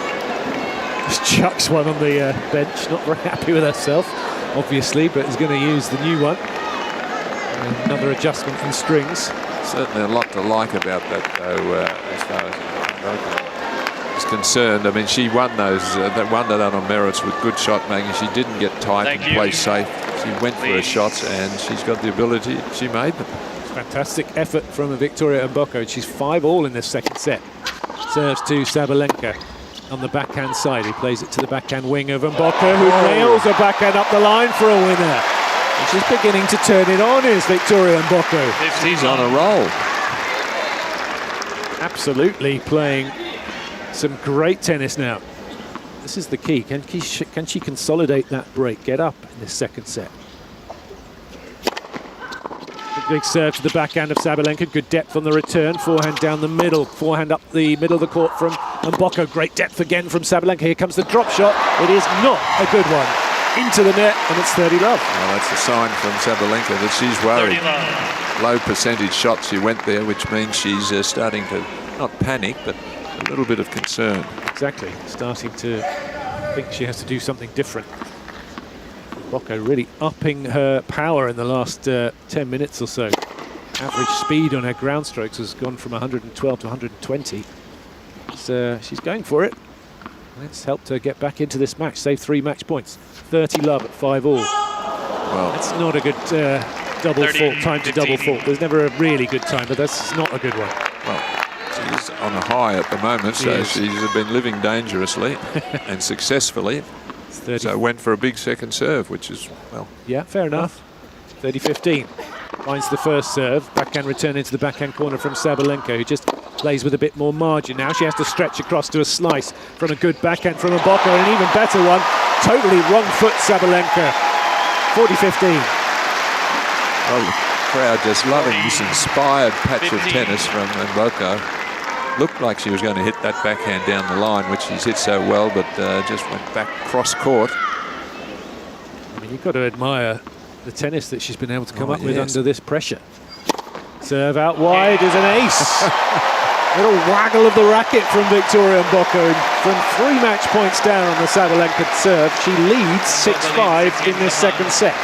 Just chucks one on the bench, not very happy with herself, obviously, but is going to use the new one. And another adjustment in strings. Certainly a lot to like about that, though, as far as Mboko is concerned. I mean, she won those, won that on merits with good shot making. She didn't get tight and play safe. She went for her shots, and she's got the ability. She made them. Fantastic effort from Victoria Mboko. She's 5-all in this second set. Serves to Sabalenka on the backhand side. He plays it to the backhand wing of Mboko, who nails a backhand up the line for a winner. And she's beginning to turn it on, is Victoria Mboko. She's on a roll. Absolutely playing some great tennis now. This is the key. Can she consolidate that break, get up in this second set? Big serve to the backhand of Sabalenka. Good depth on the return. Forehand down the middle. Forehand up the middle of the court from Mboko. Great depth again from Sabalenka. Here comes the drop shot. It is not a good one. Into the net, and it's 30 love. Well, that's a sign from Sabalenka that she's worried. Low percentage shots she went there, which means she's starting to not panic, but a little bit of concern. Exactly. Starting to think she has to do something different. Bocco really upping her power in the last 10 minutes or so. Average speed on her ground strokes has gone from 112 to 120. She's going for it. It's helped her get back into this match, save 3 match points. 30 love at 5-all. Well, that's not a good double fault, time to double fault. There's never a really good time, but that's not a good one. Well, she's on a high at the moment, so she's been living dangerously and successfully. So went for a big second serve, which is, well... Yeah, fair enough. 30-15. Finds the first serve. Backhand return into the backhand corner from Sabalenka, who just plays with a bit more margin now. She has to stretch across to a slice from a good backhand from Mboko, and an even better one. Totally wrong foot, Sabalenka. 40-15. Oh, the crowd just loving this inspired patch of tennis from Mboko. Looked like she was going to hit that backhand down the line, which she's hit so well, but just went back cross court. I mean, you've got to admire the tennis that she's been able to come up with under this pressure. Serve out wide is an ace. Little waggle of the racket from Victoria Mboko. From 3 match points down on the Sabalenka serve, she leads 6-5 in this second set.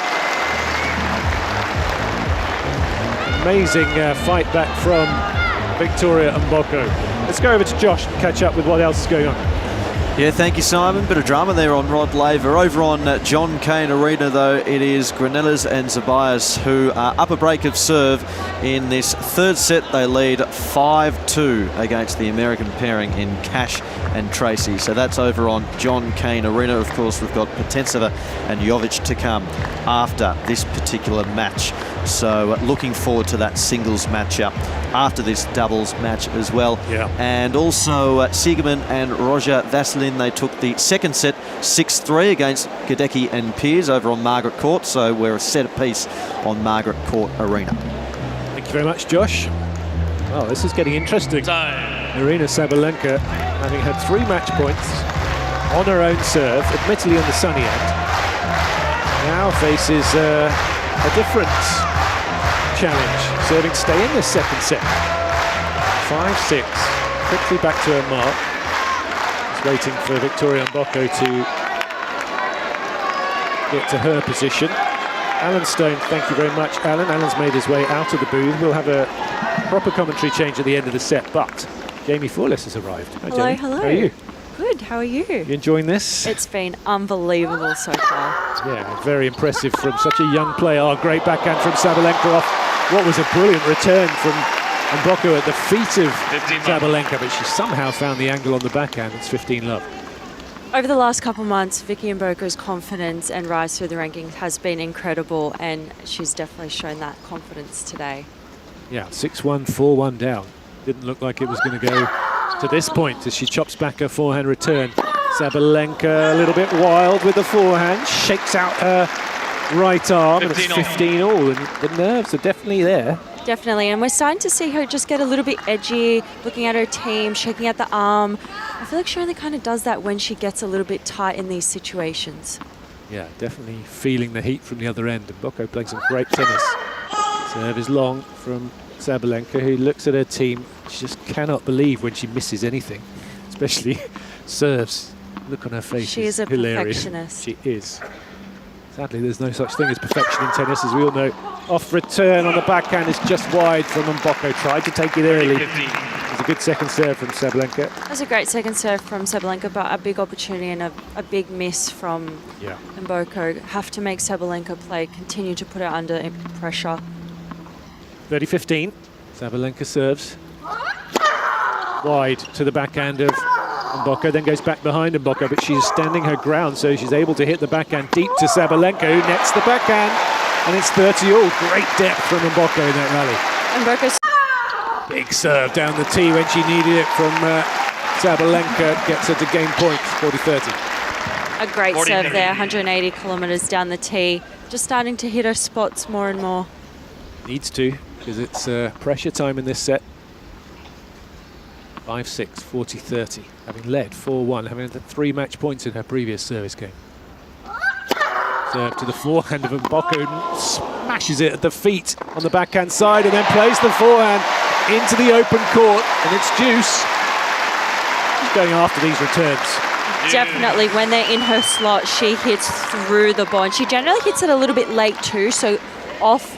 Amazing fight back from Victoria Mboko. Let's go over to Josh and catch up with what else is going on. Yeah, thank you, Simon. Bit of drama there on Rod Laver. Over on John Cain Arena, though, it is Granellas and Zabayas who are up a break of serve in this third set. They lead 5-2 against the American pairing in Cash and Tracy. So that's over on John Cain Arena. Of course, we've got Potensova and Jovic to come after this particular match. So looking forward to that singles matchup after this doubles match as well. Yeah. And also Siegerman and Roger Vasselin, they took the second set 6-3 against Gadecki and Peers over on Margaret Court. So we're a set apiece on Margaret Court Arena. Thank you very much, Josh. Oh, this is getting interesting. Aryna Sabalenka, having had 3 match points on her own serve, admittedly on the sunny end, now faces a different challenge. Serving to stay in this second set. 5-6. Quickly back to her mark. Just waiting for Victoria Mboko to get to her position. Alan Stone, thank you very much, Alan. Alan's made his way out of the booth. We'll have a proper commentary change at the end of the set, but Jamie Forless has arrived. Hi, hello, Jamie. hello. How are you? Good, how are you? You enjoying this? It's been unbelievable so far. Yeah, very impressive from such a young player. Oh, great backhand from Sabalenka off. What was a brilliant return from Mboko at the feet of Sabalenka, but she somehow found the angle on the backhand. It's 15-love. Over the last couple of months, Vicky Mboko's confidence and rise through the rankings has been incredible, and she's definitely shown that confidence today. Yeah, 6-1, 4-1 down. Didn't look like it was going to go to this point as she chops back her forehand return. Sabalenka a little bit wild with the forehand, shakes out her right arm, and it's 15 all, and the nerves are definitely there. Definitely, and we're starting to see her just get a little bit edgy, looking at her team, shaking at the arm. I feel like she only kind of does that when she gets a little bit tight in these situations. Yeah, definitely feeling the heat from the other end. And Mboko playing some great tennis. Serve is long from Sabalenka, who looks at her team. She just cannot believe when she misses anything, especially serves. Look on her face. She is a hilarious. perfectionist. She is. Sadly, there's no such thing as perfection in tennis, as we all know. Off return on the backhand is just wide from Mboko. Tried to take it early. It was a good second serve from Sabalenka. That was a great second serve from Sabalenka, but a big opportunity and a big miss from Mboko. Have to make Sabalenka play, continue to put her under pressure. 30-15. Sabalenka serves. Wide to the backhand of Mboko, then goes back behind Mboko, but she's standing her ground, so she's able to hit the backhand deep to Sabalenka, who nets the backhand, and it's 30 all. Great depth from Mboko in that rally. Mboko's big serve down the tee when she needed it from Sabalenka, gets her to game point, 40-30. a great serve there, 180 kilometres down the tee. Just starting to hit her spots more and more. Needs to, because it's pressure time in this set. 5-6, 40-30, having led 4-1, having had 3 match points in her previous service game. Serve to the forehand of Mboko, smashes it at the feet on the backhand side, and then plays the forehand into the open court, and it's Deuce. She's going after these returns. Definitely, when they're in her slot, she hits through the ball, and she generally hits it a little bit late too, so off,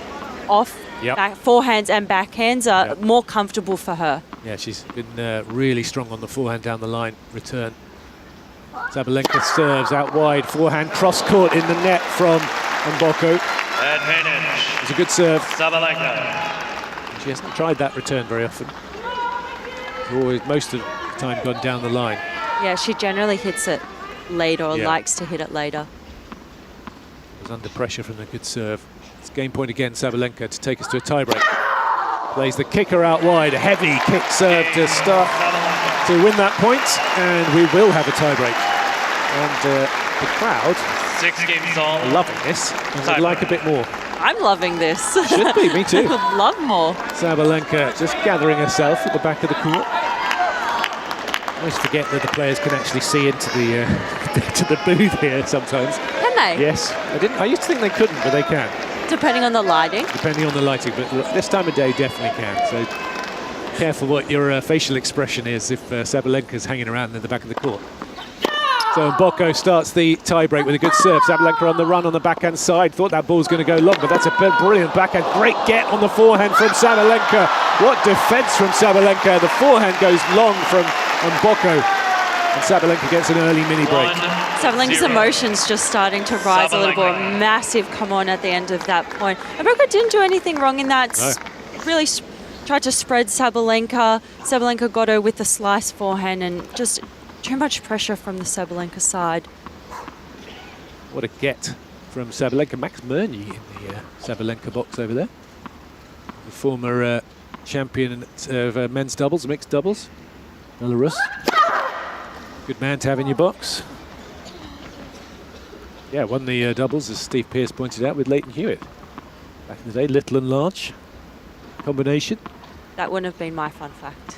back, forehands and backhands are more comfortable for her. Yeah, she's been really strong on the forehand down the line return. Sabalenka serves out wide, forehand cross court in the net from Mboko. Advantage. It's a good serve. Sabalenka. She hasn't tried that return very often. She's always, most of the time, gone down the line. Yeah, she generally hits it later or likes to hit it later. Was under pressure from the good serve. It's game point again, Sabalenka, to take us to a tiebreak. Plays the kicker out wide, a heavy kick serve to start to win that point, and we will have a tiebreak. And the crowd 6 games all. are loving this, and would like a bit more. I'm loving this. Should be, me too. I would love more. Sabalenka just gathering herself at the back of the court. I always forget that the players can actually see into the to the booth here sometimes. Can they? Yes, I used to think they couldn't, but they can. Depending on the lighting. Depending on the lighting, but this time of day definitely can. So careful what your facial expression is if Sabalenka's hanging around in the back of the court. So Mboko starts the tiebreak with a good serve. Sabalenka on the run on the backhand side. Thought that ball's going to go long, but that's a brilliant backhand. Great get on the forehand from Sabalenka. What defence from Sabalenka. The forehand goes long from Mboko. And Sabalenka gets an early mini break. Sabalenka's emotions just starting to rise a little bit. Massive come on at the end of that point. Mboko didn't do anything wrong in that. No. Really tried to spread Sabalenka. Sabalenka got her with the slice forehand and just too much pressure from the Sabalenka side. What a get from Sabalenka. Max Murney in the Sabalenka box over there. The former champion of men's doubles, mixed doubles. Belarus. Good man to have in your box. Yeah, won the doubles, as Steve Pearce pointed out, with Leighton Hewitt. Back in the day, little and large combination. That wouldn't have been my fun fact.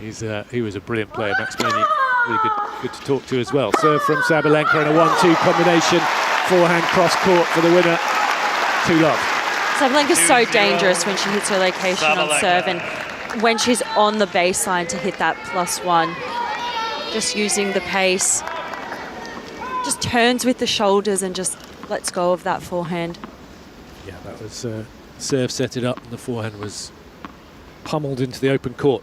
He was a brilliant player, Max Murney. Really good to talk to as well. Serve from Sabalenka and a 1-2 combination. Forehand cross court for the winner. 2-love. Sabalenka's so dangerous when she hits her location on serve, and when she's on the baseline to hit that +1, just using the pace, just turns with the shoulders and just lets go of that forehand. Yeah, that was serve set it up, and the forehand was pummeled into the open court.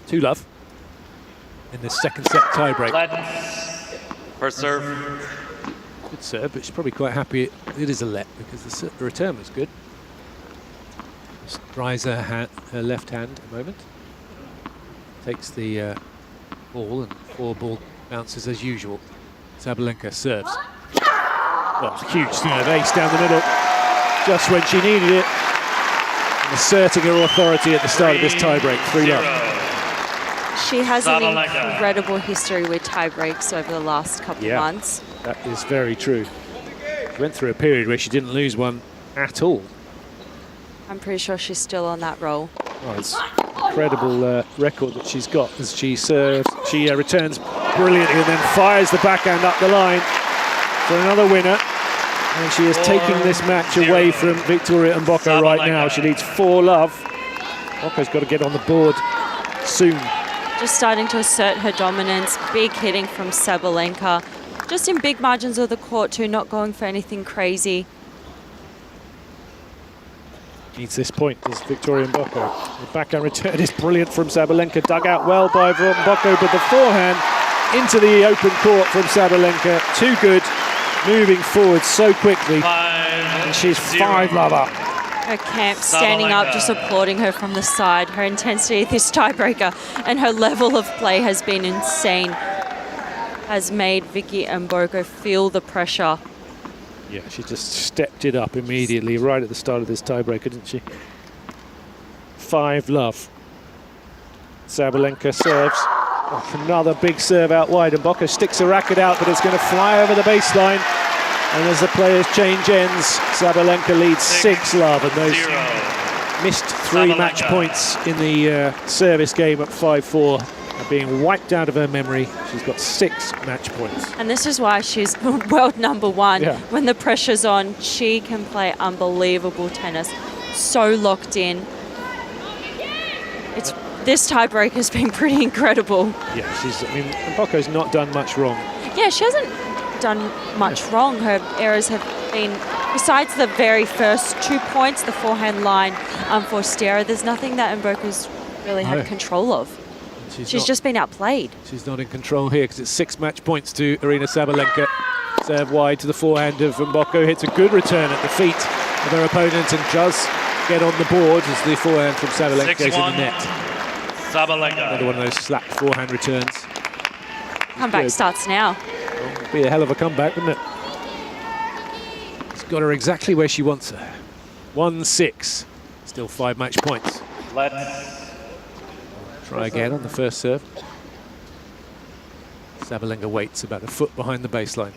2-love in the second set tiebreak. First serve. Good serve, but she's probably quite happy it is a let because the return was good. Just dries her left hand a moment. Takes the ball, and 4-ball bounces as usual. Sabalenka serves. Well, huge serve, ace down the middle, just when she needed it. And asserting her authority at the start of this tiebreak, 3-love. She has an incredible history with tiebreaks over the last couple of months. That is very true. She went through a period where she didn't lose one at all. I'm pretty sure she's still on that roll. Oh, it's incredible record that she's got as she serves. She returns brilliantly and then fires the backhand up the line for another winner. And she is taking this match away from Victoria Mboko right now. She leads 4-love. Mboko's got to get on the board soon. Just starting to assert her dominance. Big hitting from Sabalenka. Just in big margins of the court too, not going for anything crazy. Needs this point, does Victoria Mboko. The backhand return is brilliant from Sabalenka. Dug out well by Mboko, but the forehand into the open court from Sabalenka. Too good. Moving forward so quickly. And she's 5-love up. Her camp standing up, just applauding her from the side. Her intensity at this tiebreaker and her level of play has been insane. Has made Vicky Mboko feel the pressure. Yeah, she just stepped it up immediately right at the start of this tiebreaker, didn't she? 5-love. Sabalenka serves. Oh, another big serve out wide. Mboko sticks a racket out, but it's going to fly over the baseline. And as the players change ends, Sabalenka leads 6-love, and those missed 3 match points in the service game at 5-4 are being wiped out of her memory. She's got 6 match points. And this is why she's world #1. Yeah. When the pressure's on, she can play unbelievable tennis. So locked in. This tiebreak has been pretty incredible. Yeah, Mboko's not done much wrong. Yeah, she hasn't done much wrong. Her errors have been, besides the very first 2 points, the forehand line, unforced error, there's nothing that Mboko's really had control of. She's just been outplayed. She's not in control here because it's 6 match points to Aryna Sabalenka. Serve wide to the forehand of Mboko. Hits a good return at the feet of her opponent and does get on the board as the forehand from Sabalenka goes in the net. Sabalenka. Another one of those slapped forehand returns. Comeback starts now. It'll be a hell of a comeback, wouldn't it? It's got her exactly where she wants her. 1-6. Still 5 match points. Try again on the first serve. Sabalenka waits about a foot behind the baseline.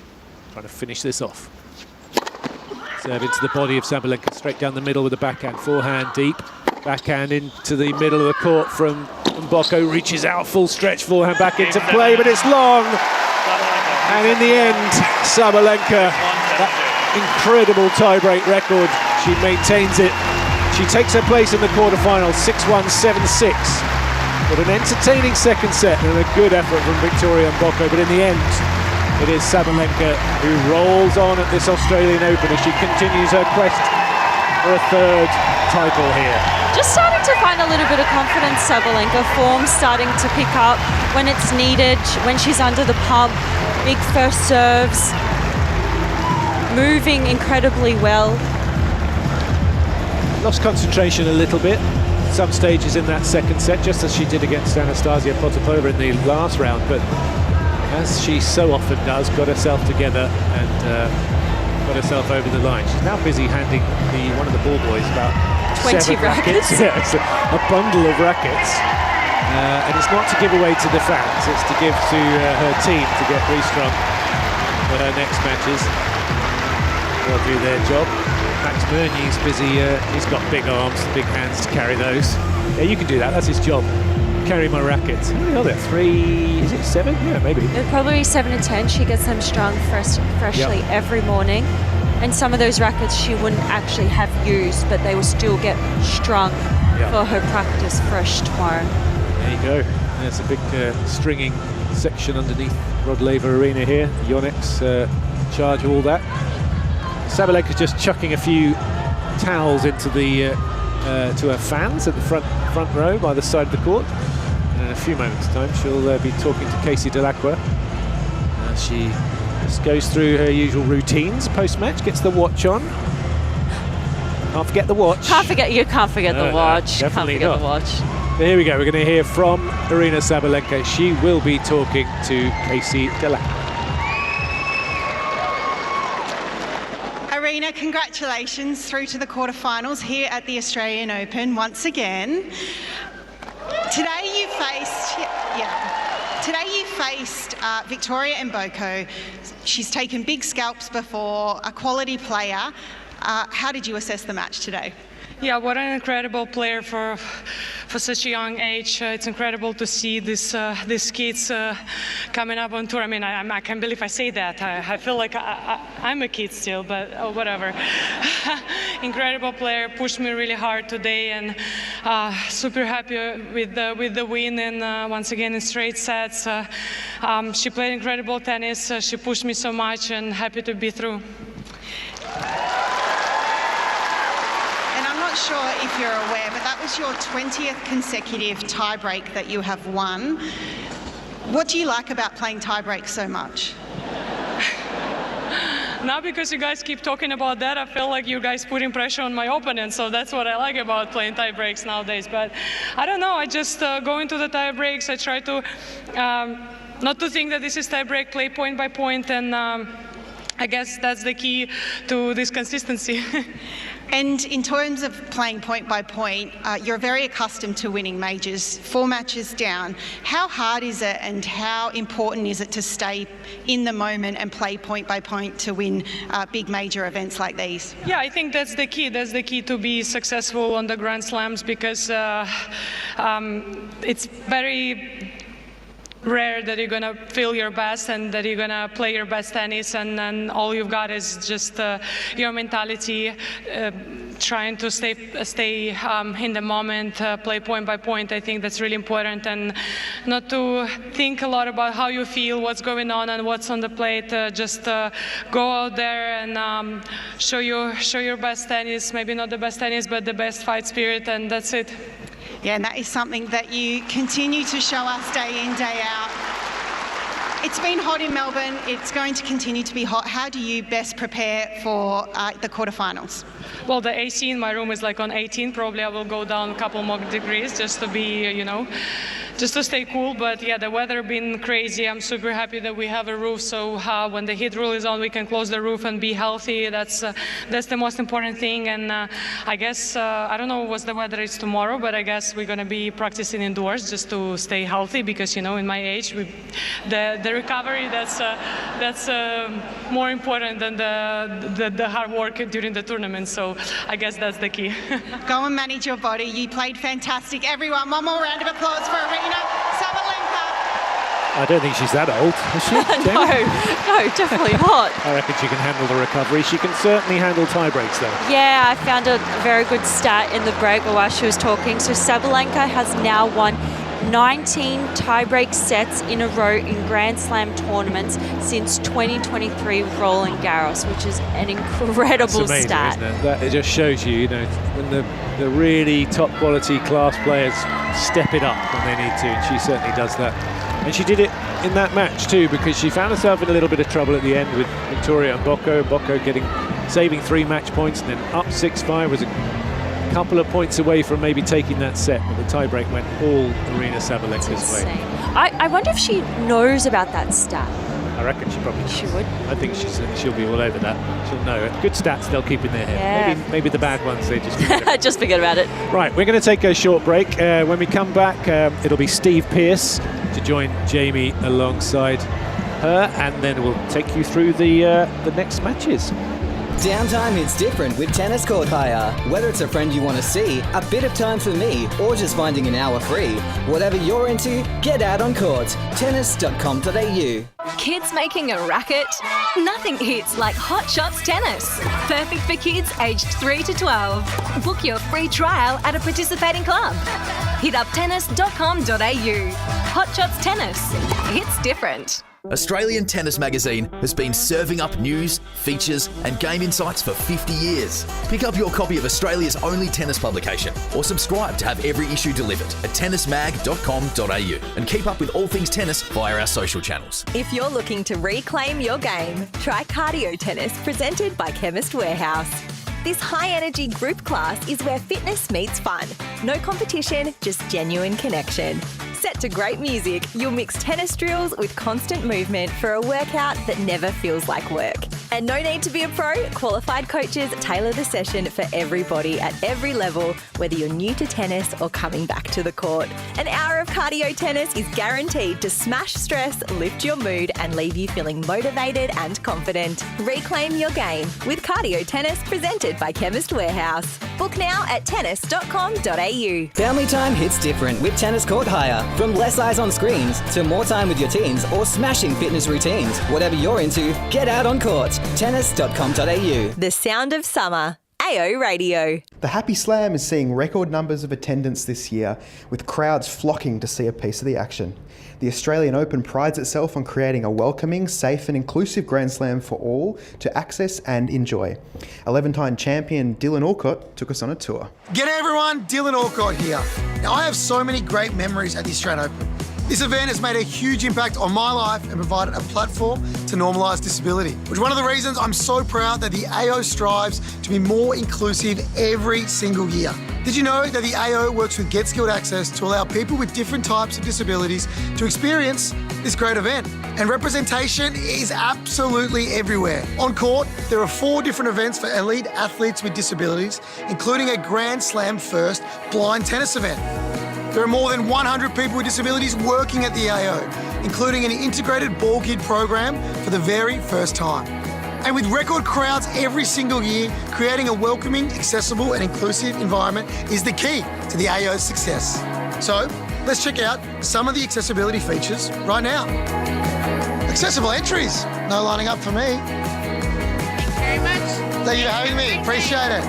Trying to finish this off. Serve into the body of Sabalenka, straight down the middle with a backhand. Forehand deep. Backhand into the middle of the court from Mboko. Reaches out, full stretch forehand back into play, but it's long. And in the end, Sabalenka, that incredible tiebreak record, she maintains it. She takes her place in the quarterfinals, 6-1, 7-6. With an entertaining second set and a good effort from Victoria Mboko, but in the end, it is Sabalenka who rolls on at this Australian Open as she continues her quest for a 3rd title here. Just starting to find a little bit of confidence, Sabalenka. Form starting to pick up when it's needed, when she's under the pump. Big first serves. Moving incredibly well. Lost concentration a little bit. Some stages in that second set, just as she did against Anastasia Potapova in the last round, but as she so often does, got herself together and got herself over the line. She's now busy handing one of the ball boys about 20 7 rackets. Yeah, it's a bundle of rackets. And it's not to give away to the fans, it's to give to her team to get restrung for her next matches. They'll do their job. Max Murney's busy, he's got big arms, big hands to carry those. Yeah, you can do that, that's his job. Carry my rackets. How many are there? 3, is it 7? Yeah, maybe. It'll probably be 7 to 10. She gets them strung freshly every morning. And some of those rackets she wouldn't actually have used, but they will still get strung for her practice fresh tomorrow. There you go. There's a big stringing section underneath Rod Laver Arena here. Jannik's charge of all that. Sabalenka's just chucking a few towels into the to her fans at the front row by the side of the court. And in a few moments' time, she'll be talking to Casey Delacroix. She just goes through her usual routines post-match, gets the watch on. Can't forget the watch. You can't forget the watch. Definitely can't forget not. the watch. Here we go. We're going to hear from Aryna Sabalenka. She will be talking to Casey Delacroix. Aryna, congratulations through to the quarterfinals here at the Australian Open once again. Today you faced Victoria Mboko. She's taken big scalps before, a quality player. How did you assess the match today? Yeah, what an incredible player for such a young age. It's incredible to see these kids coming up on tour. I mean, I can't believe I say that. I feel like I'm a kid still, but whatever. Incredible player, pushed me really hard today, and super happy with the win. And once again in straight sets, she played incredible tennis. She pushed me so much, and happy to be through. I'm not sure if you're aware, but that was your 20th consecutive tiebreak that you have won. What do you like about playing tiebreak so much? Now, because you guys keep talking about that, I feel like you guys putting pressure on my opponent, so that's what I like about playing tie breaks nowadays. But I don't know, I just go into the tie breaks. I try to not to think that this is tie break, play point by point, and I guess that's the key to this consistency. And in terms of playing point by point, you're very accustomed to winning majors, 4 matches down. How hard is it, and how important is it to stay in the moment and play point by point to win big major events like these? Yeah, I think that's the key. That's the key to be successful on the Grand Slams, because it's very rare that you're gonna feel your best and that you're gonna play your best tennis, and then all you've got is just your mentality, trying to stay in the moment, play point by point. I think that's really important, and not to think a lot about how you feel, what's going on and what's on the plate. Just go out there and show your best tennis, maybe not the best tennis, but the best fight spirit, and that's it. Yeah, and that is something that you continue to show us day in, day out. It's been hot in Melbourne. It's going to continue to be hot. How do you best prepare for the quarterfinals? Well, the AC in my room is like on 18. Probably I will go down a couple more degrees just to be, just to stay cool. But yeah, the weather been crazy. I'm super happy that we have a roof, so when the heat rule is on, we can close the roof and be healthy. That's the most important thing. And I guess I don't know what the weather is tomorrow, but I guess we're gonna be practicing indoors just to stay healthy, because in my age, the recovery that's more important than the hard work during the tournament. So I guess that's the key. Go and manage your body. You played fantastic. Everyone, one more round of applause for Aryna Sabalenka. I don't think she's that old, is she? No, definitely not. I reckon she can handle the recovery. She can certainly handle tie breaks, though. Yeah, I found a very good stat in the break while she was talking. So Sabalenka has now won 19 tiebreak sets in a row in Grand Slam tournaments since 2023 Roland Garros, which is an incredible amazing, stat. Isn't it? It just shows you, when the really top quality class players step it up when they need to, and she certainly does that. And she did it in that match too, because she found herself in a little bit of trouble at the end with Victoria Mboko. Mboko saving 3 match points, and then up 6-5, was a couple of points away from maybe taking that set, but the tiebreak went all Aryna Sabalenka's way. I wonder if she knows about that stat. I reckon she probably does. She would. I think she'll be all over that. She'll know it. Good stats they'll keep in their head. Yeah. Maybe the bad ones they just forget about. Just forget about it. Right, we're going to take a short break. When we come back, it'll be Steve Pearce to join Jamie alongside her, and then we'll take you through the next matches. Downtime hits different with Tennis Court Hire. Whether it's a friend you want to see, a bit of time for me, or just finding an hour free. Whatever you're into, get out on court. Tennis.com.au. Kids making a racket? Nothing hits like Hot Shots Tennis. Perfect for kids aged 3 to 12. Book your free trial at a participating club. Hit up tennis.com.au. Hot Shots Tennis. It's different. Australian Tennis Magazine has been serving up news, features and game insights for 50 years. Pick up your copy of Australia's only tennis publication or subscribe to have every issue delivered at tennismag.com.au and keep up with all things tennis via our social channels. If you're looking to reclaim your game, try Cardio Tennis presented by Chemist Warehouse. This high-energy group class is where fitness meets fun. No competition, just genuine connection. Set to great music, you'll mix tennis drills with constant movement for a workout that never feels like work. And no need to be a pro, qualified coaches tailor the session for everybody at every level, whether you're new to tennis or coming back to the court. An hour of cardio tennis is guaranteed to smash stress, lift your mood and leave you feeling motivated and confident. Reclaim your game with Cardio Tennis presented by Chemist Warehouse. Book now at tennis.com.au. Family time hits different with Tennis Court Hire. From less eyes on screens to more time with your teens or smashing fitness routines. Whatever you're into, get out on court. Tennis.com.au. The sound of summer. AO Radio. The Happy Slam is seeing record numbers of attendance this year, with crowds flocking to see a piece of the action. The Australian Open prides itself on creating a welcoming, safe and inclusive Grand Slam for all to access and enjoy. 11-time champion Dylan Alcott took us on a tour. G'day everyone, Dylan Alcott here. Now I have so many great memories at the Australian Open. This event has made a huge impact on my life and provided a platform to normalise disability, which is one of the reasons I'm so proud that the AO strives to be more inclusive every single year. Did you know that the AO works with Get Skilled Access to allow people with different types of disabilities to experience this great event? And representation is absolutely everywhere. On court, there are 4 different events for elite athletes with disabilities, including a Grand Slam first blind tennis event. There are more than 100 people with disabilities working at the AO, including an integrated ball kid program for the very first time. And with record crowds every single year, creating a welcoming, accessible and inclusive environment is the key to the AO's success. So let's check out some of the accessibility features right now. Accessible entries, no lining up for me. Thanks very much. Thank you for having me, appreciate it.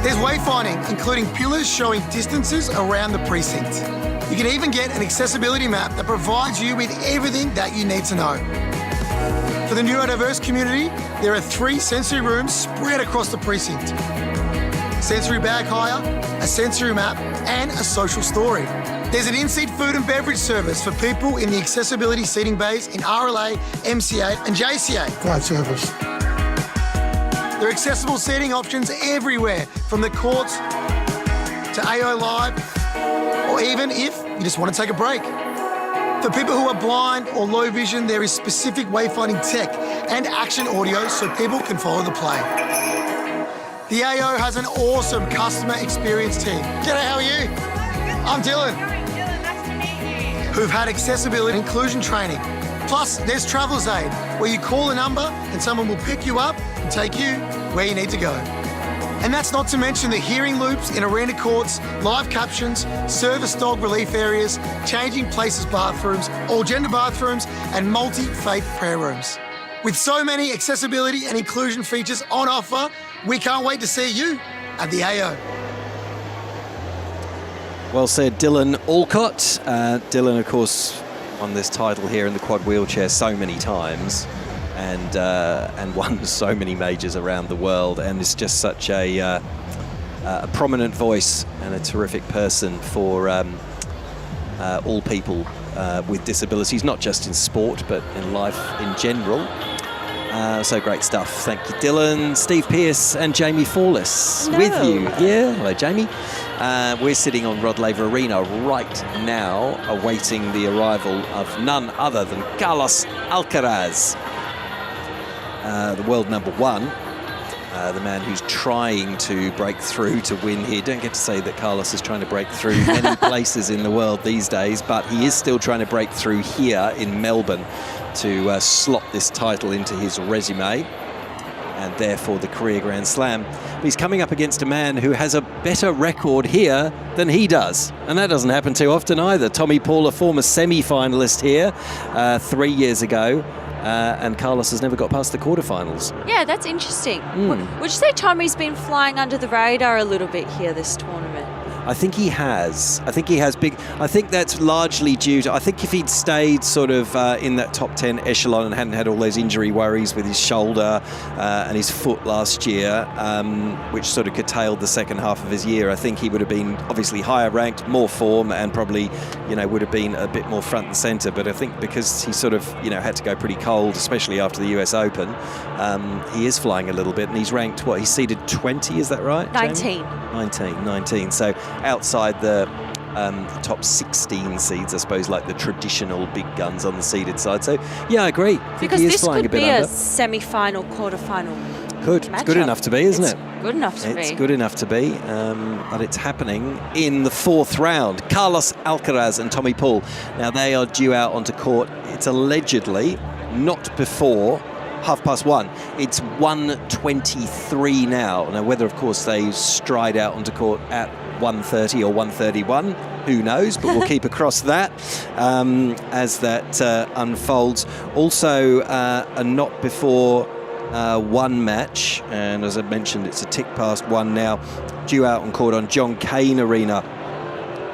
There's wayfinding, including pillars showing distances around the precinct. You can even get an accessibility map that provides you with everything that you need to know. For the neurodiverse community, there are 3 sensory rooms spread across the precinct. Sensory bag hire, a sensory map, and a social story. There's an in-seat food and beverage service for people in the accessibility seating bays in RLA, MCA, and JCA. Great service. There are accessible seating options everywhere, from the courts to AO Live, or even if you just want to take a break. For people who are blind or low vision, there is specific wayfinding tech and action audio so people can follow the play. The AO has an awesome customer experience team. G'day, how are you? I'm Dylan. Dylan, nice to meet you. Who've had accessibility and inclusion training. Plus, there's Traveller's Aid, where you call a number and someone will pick you up and take you where you need to go. And that's not to mention the hearing loops in arena courts, live captions, service dog relief areas, changing places bathrooms, all gender bathrooms, and multi-faith prayer rooms. With so many accessibility and inclusion features on offer, we can't wait to see you at the AO. Well said, Dylan Alcott. Dylan, of course, won this title here in the quad wheelchair so many times, and won so many majors around the world, and is just such a prominent voice and a terrific person for all people with disabilities, not just in sport but in life in general. So great stuff. Thank you, Dylan. Steve Pearce and Jamie Fawless with you. Yeah, hello, Jamie. We're sitting on Rod Laver Arena right now, awaiting the arrival of none other than Carlos Alcaraz, the world #1, the man who's trying to break through to win here. Don't get to say that Carlos is trying to break through many places in the world these days, but he is still trying to break through here in Melbourne to slot this title into his resume. and therefore the career Grand Slam. But he's coming up against a man who has a better record here than he does, and that doesn't happen too often either. Tommy Paul, a former semi-finalist here 3 years ago, and Carlos has never got past the quarterfinals. Yeah, that's interesting. Would you say Tommy's been flying under the radar a little bit here this tournament? I think he has. I think that's largely due to, I think if he'd stayed sort of in that top 10 echelon and hadn't had all those injury worries with his shoulder and his foot last year, which sort of curtailed the second half of his year, I think he would have been obviously higher ranked, more form, and probably, would have been a bit more front and centre. But I think because he sort of, had to go pretty cold, especially after the US Open, he is flying a little bit, and he's ranked, he's seeded 20, is that right, 19. Jamie? 19. So outside the top 16 seeds, I suppose, like the traditional big guns on the seeded side. So, yeah, I agree. Because this could be a semi-final, quarter-final It's good enough to be, isn't it? Good enough to be. It's good enough to be, but it's happening in the fourth round. Carlos Alcaraz and Tommy Paul. Now, they are due out onto court. It's allegedly not before 1:30. It's 1:23 now. Now, whether, of course, they stride out onto court at 1:30 or 1:31, who knows, but we'll keep across that as that unfolds. Also, a not before one match, and as I mentioned, it's a tick past one now, due out on court on Cain Arena.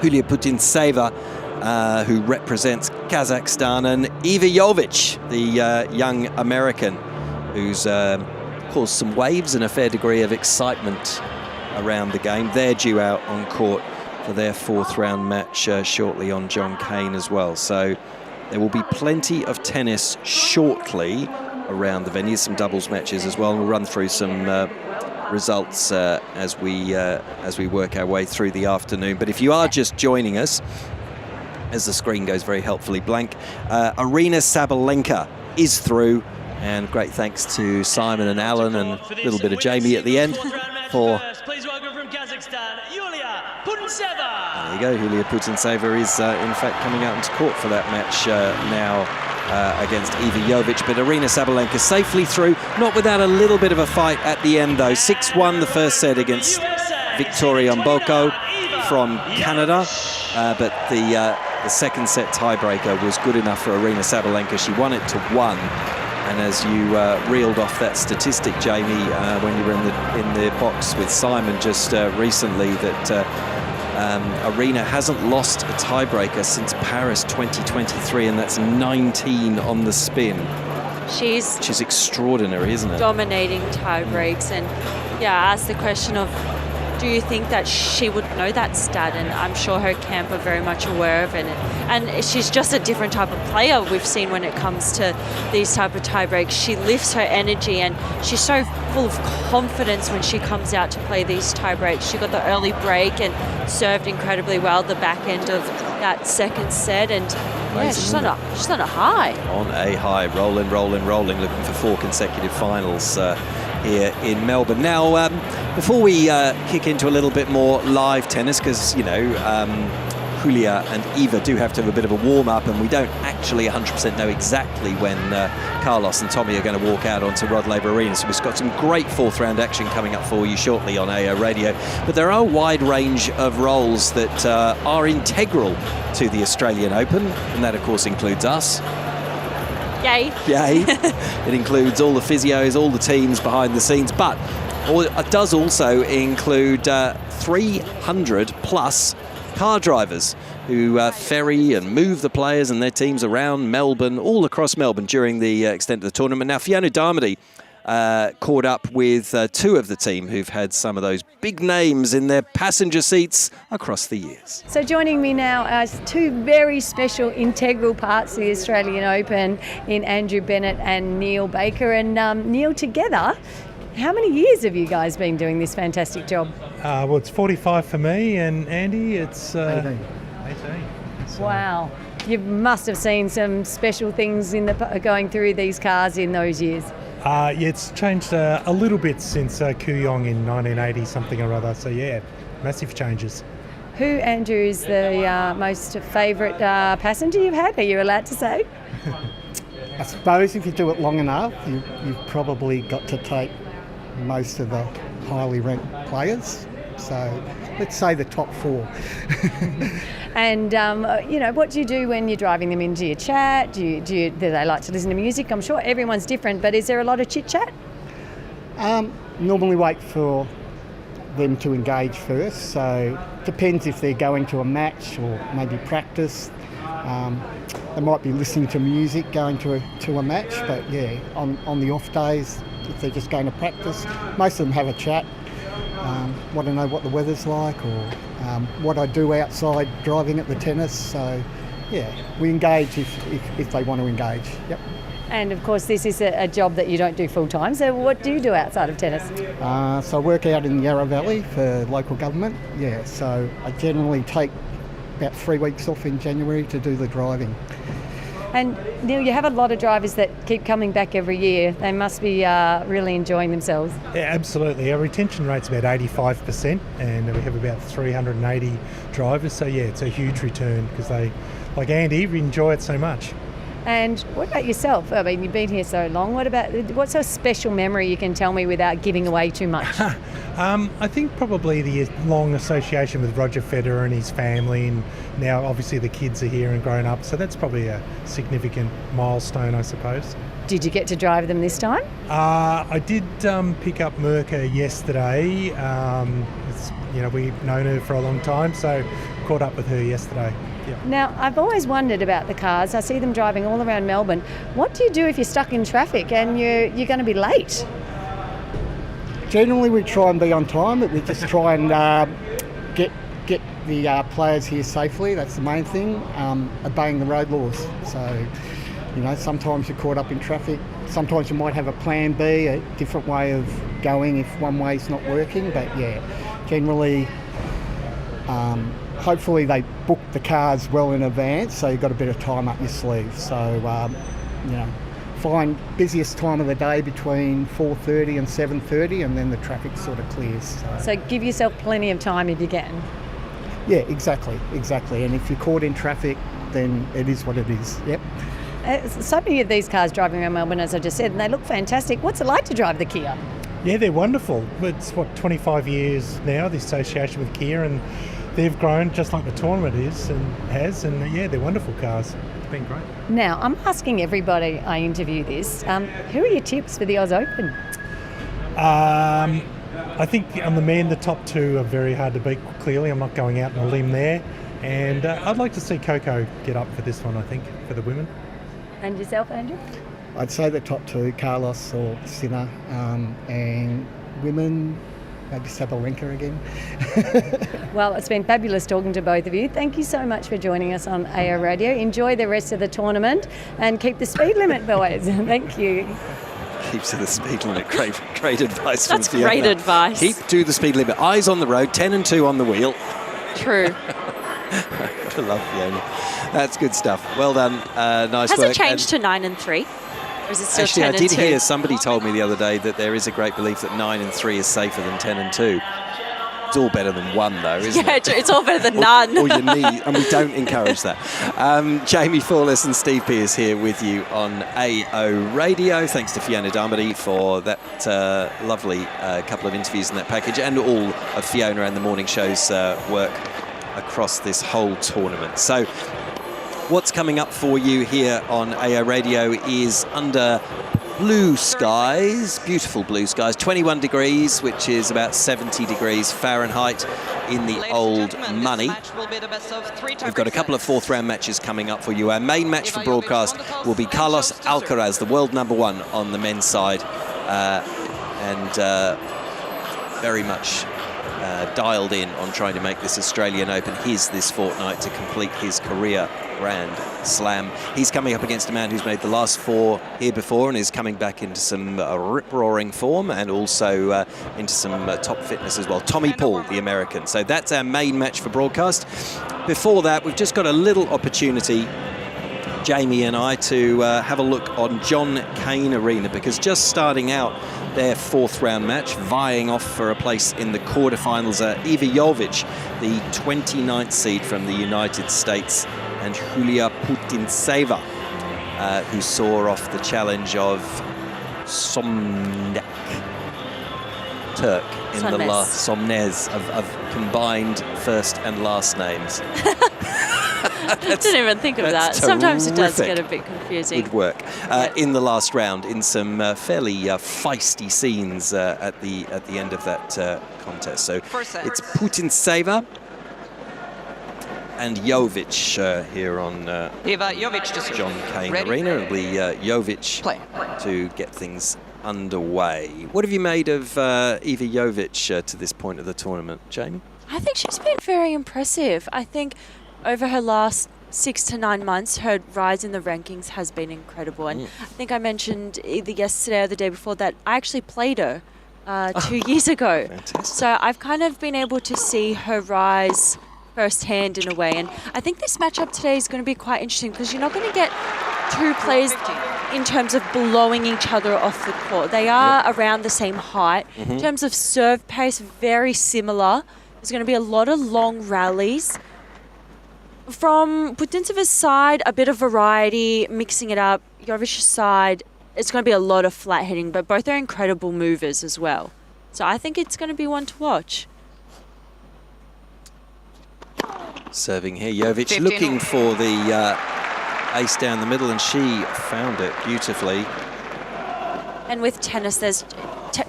Julia Putintseva, who represents Kazakhstan, and Iva Jovic, the young American, who's caused some waves and a fair degree of excitement around the game. They're due out on court for their fourth round match shortly on Cain as well. So there will be plenty of tennis shortly around the venue, some doubles matches as well, and we'll run through some results as we work our way through the afternoon. But if you are just joining us, as the screen goes very helpfully blank, Aryna Sabalenka is through, and great thanks to Simon and Alan and a little bit of Jamie at the end for... Please welcome from Kazakhstan, Julia Putintseva. There you go, Julia Putintseva is in fact coming out into court for that match now against Iva Jovic, but Aryna Sabalenka safely through, not without a little bit of a fight at the end though. 6-1 the first set against Victoria Mboko from Canada, but the second set tiebreaker was good enough for Aryna Sabalenka. She won it to 1. And as you reeled off that statistic, Jamie, when you were in the box with Simon just recently, that Aryna hasn't lost a tiebreaker since Paris 2023, and that's 19 on the spin. Which is extraordinary, isn't it? Dominating tiebreaks. And yeah, I asked the question of, do you think that she would know that stat? And I'm sure her camp are very much aware of it. And she's just a different type of player we've seen when it comes to these type of tiebreaks. She lifts her energy, and she's so full of confidence when she comes out to play these tiebreaks. She got the early break and served incredibly well the back end of that second set. And yeah, she's on a high. On a high, rolling, looking for 4 consecutive finals here in Melbourne. Now, before we kick into a little bit more live tennis, because, Julia and Eva do have to have a bit of a warm-up, and we don't actually 100% know exactly when Carlos and Tommy are going to walk out onto Rod Laver Arena. So we've got some great fourth-round action coming up for you shortly on AO Radio. But there are a wide range of roles that are integral to the Australian Open, and that, of course, includes us. Yay. It includes all the physios, all the teams behind the scenes, but it does also include 300 plus car drivers who ferry and move the players and their teams around Melbourne, all across Melbourne during the extent of the tournament. Now, Fiona Darmody caught up with 2 of the team who've had some of those big names in their passenger seats across the years. So joining me now are 2 very special integral parts of the Australian Open in Andrew Bennett and Neil Baker. And Neil, together, how many years have you guys been doing this fantastic job? Well, it's 45 for me, and Andy, it's 18. So. Wow. You must have seen some special things going through these cars in those years. Yeah, it's changed a little bit since Kooyong in 1980, something or other. So, yeah, massive changes. Who, Andrew, is the most favourite passenger you've had? Are you allowed to say? I suppose if you do it long enough, you've probably got to take most of the highly ranked players. So let's say the top 4. And, what do you do when you're driving them into your chat? Do they like to listen to music? I'm sure everyone's different, but is there a lot of chit-chat? Normally wait for them to engage first. So depends if they're going to a match or maybe practice. They might be listening to music going to a match, but yeah, on the off days, if they're just going to practice, most of them have a chat. Want to know what the weather's like or what I do outside driving at the tennis. So yeah, we engage if they want to engage. Yep. And of course, this is a job that you don't do full time. So what do you do outside of tennis? So I work out in the Yarra Valley for local government. Yeah, so I generally take about 3 weeks off in January to do the driving. And Neil, you have a lot of drivers that keep coming back every year. They must be really enjoying themselves. Yeah, absolutely. Our retention rate's about 85%, and we have about 380 drivers. So yeah, it's a huge return because they, like Andy, enjoy it so much. And what about yourself? I mean, you've been here so long. What's a special memory you can tell me without giving away too much? I think probably the long association with Roger Federer and his family, and now obviously the kids are here and grown up, so that's probably a significant milestone, I suppose. Did you get to drive them this time? I did pick up Mirka yesterday. We've known her for a long time, so caught up with her yesterday. Yeah. Now, I've always wondered about the cars. I see them driving all around Melbourne. What do you do if you're stuck in traffic and you're going to be late? Generally, we try and be on time, but we just try and get the players here safely. That's the main thing, obeying the road laws. So, sometimes you're caught up in traffic. Sometimes you might have a plan B, a different way of going if one way's not working. But yeah, generally, hopefully they book the cars well in advance, so you've got a bit of time up your sleeve. So, find busiest time of the day between 4:30 and 7:30, and then the traffic sort of clears. So give yourself plenty of time if you can. Yeah, exactly. And if you're caught in traffic, then it is what it is. Yep. So many of these cars driving around Melbourne, as I just said, and they look fantastic. What's it like to drive the Kia? Yeah, they're wonderful. It's 25 years now, the association with Kia, and they've grown just like the tournament has, and yeah, they're wonderful cars. It's been great. Now, I'm asking everybody I interview this, who are your tips for the Oz Open? I think on the men, the top 2 are very hard to beat, clearly. I'm not going out on a limb there. And I'd like to see Coco get up for this one, I think, for the women. And yourself, Andrew? I'd say the top 2, Carlos or Sinner, and women, maybe Sabalenka again. Well, it's been fabulous talking to both of you. Thank you so much for joining us on AO Radio. Enjoy the rest of the tournament and keep the speed limit, boys. Thank you. Keeps to the speed limit. Great advice from That's Fiona. great advice. Keep to the speed limit. Eyes on the road, 10 and 2 on the wheel. True. I love Fiona. That's good stuff. Well done. Nice Has work. it changed to 9 and 3? Or is it still Actually, 10 I and did 2? hear somebody told me the other day that there is a great belief that 9 and 3 is safer than 10 and 2. It's all better than 1, though, isn't it? Yeah, it's all better than none. Or your knee, and we don't encourage that. Jamie Fawless and Steve Pearce here with you on AO Radio. Thanks to Fiona Darmody for that lovely couple of interviews in that package, and all of Fiona and the morning show's work across this whole tournament. So what's coming up for you here on AO Radio is under blue skies, beautiful blue skies, 21 degrees, which is about 70 degrees Fahrenheit in the old money. We've got a couple of 4th round matches coming up for you. Our main match for broadcast will be Carlos Alcaraz, the world #1 on the men's side, and very much dialed in on trying to make this Australian Open his this fortnight to complete his career Grand Slam. He's coming up against a man who's made the last 4 here before and is coming back into some rip-roaring form, and also into some top fitness as well. Tommy Paul, the American. So that's our main match for broadcast. Before that, we've just got a little opportunity, Jamie and I, to have a look on John Cain Arena, because just starting out their 4th round match, vying off for a place in the quarterfinals, Iva Jovic, the 29th seed from the United States, and Julia Putintseva, who saw off the challenge of Somnak. Turk in the Somnes. last Somnes of combined first and last names. I didn't even think of that. Sometimes it does get a bit confusing. Good work. In the last round, in some fairly feisty scenes at the end of that contest. So it's Putintseva and Jovic here on John Cain Arena. It'll be Jovic to get things underway. What have you made of Eva Jovic to this point of the tournament, Jamie? I think she's been very impressive. I think over her last 6 to 9 months, her rise in the rankings has been incredible. And I think I mentioned either yesterday or the day before that I actually played her 2 years ago. Fantastic. So I've kind of been able to see her rise firsthand in a way. And I think this matchup today is going to be quite interesting because you're not going to get two players in terms of blowing each other off the court. They are around the same height. In terms of serve pace, very similar. There's going to be a lot of long rallies. From Putintseva's side, a bit of variety, mixing it up. Jovic's side, it's going to be a lot of flat hitting, but both are incredible movers as well. So I think it's going to be one to watch. Serving here, Jovic looking for the ace down the middle, and she found it beautifully. And with tennis, there's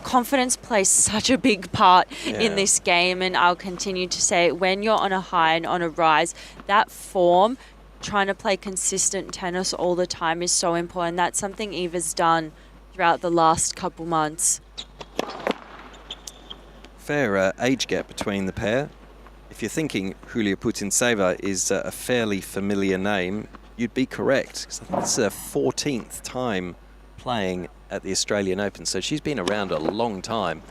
confidence plays such a big part in this game, and I'll continue to say when you're on a high and on a rise, that form, trying to play consistent tennis all the time is so important. That's something Eva's done throughout the last couple months. Fair age gap between the pair. If you're thinking Julia Putintseva is a fairly familiar name, you'd be correct, because I think it's her 14th time playing at the Australian Open, so she's been around a long time.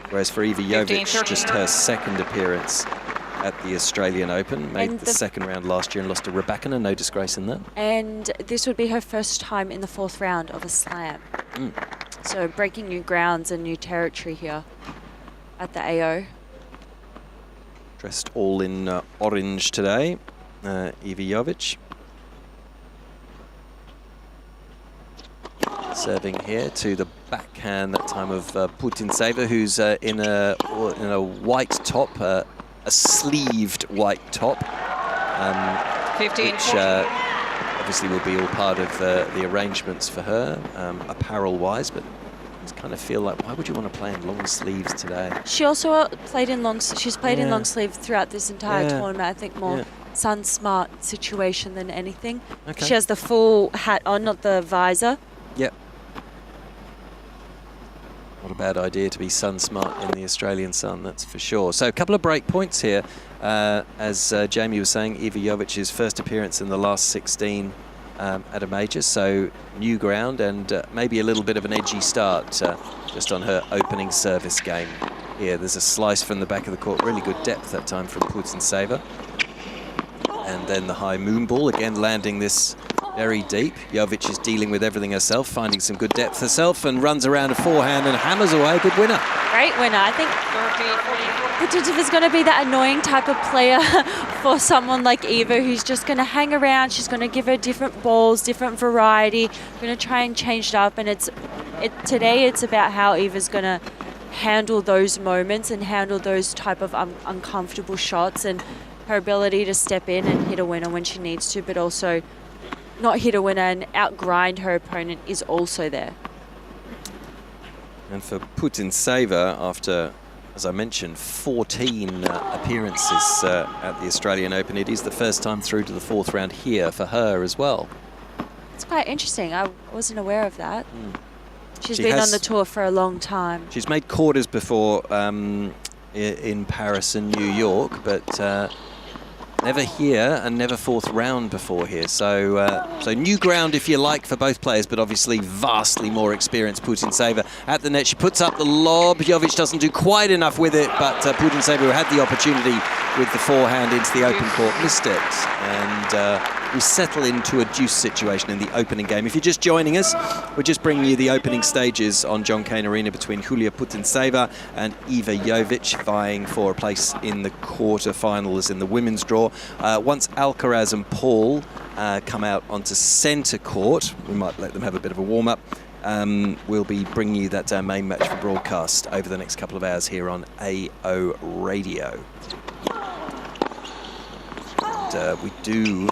Whereas for Eva Jovic, just her second appearance at the Australian Open, made the second round last year and lost to Rebecca, no disgrace in that. And this would be her first time in the 4th round of a slam. So breaking new grounds and new territory here at the AO. Dressed all in orange today, Eva Jovic. Serving here to the backhand, that time of Putintseva, who's in a white top, a sleeved white top, which obviously will be all part of the arrangements for her, apparel-wise, but I just kind of feel like, why would you want to play in long sleeves today? She also played in she's played in long sleeve throughout this entire tournament. I think more sun smart situation than anything. Okay. She has the full hat on, not the visor. Yep. Not a bad idea to be sun smart in the Australian sun, that's for sure. So a couple of break points here. As Jamie was saying, Eva Jovic's first appearance in the last 16 at a major, so new ground and maybe a little bit of an edgy start just on her opening service game. Here, there's a slice from the back of the court, really good depth that time from Putintseva. And then the high moon ball, again landing this very deep. Jovic is dealing with everything herself, finding some good depth herself, and runs around a forehand and hammers away. Good winner. Great winner. I think Putintseva's going to be that annoying type of player for someone like Eva, who's just going to hang around. She's going to give her different balls, different variety, going to try and change it up. And today it's about how Eva's going to handle those moments and handle those type of uncomfortable shots, and her ability to step in and hit a winner when she needs to, but also not hit a winner and outgrind her opponent is also there. And for Putintseva, after, as I mentioned, 14 appearances at the Australian Open, it is the first time through to the 4th round here for her as well. It's quite interesting. I wasn't aware of that. She's been on the tour for a long time. She's made quarters before in Paris and New York, but never here and never 4th round before here. So so new ground, if you like, for both players, but obviously vastly more experienced. Putintseva at the net. She puts up the lob. Jovic doesn't do quite enough with it, but Putintseva, who had the opportunity with the forehand into the open court, missed it. And we settle into a deuce situation in the opening game. If you're just joining us, we're just bringing you the opening stages on John Cain Arena between Julia Putintseva and Eva Jovic, vying for a place in the quarterfinals in the women's draw. Once Alcaraz and Paul come out onto centre court, we might let them have a bit of a warm-up. we'll be bringing you that main match for broadcast over the next couple of hours here on AO Radio. And we do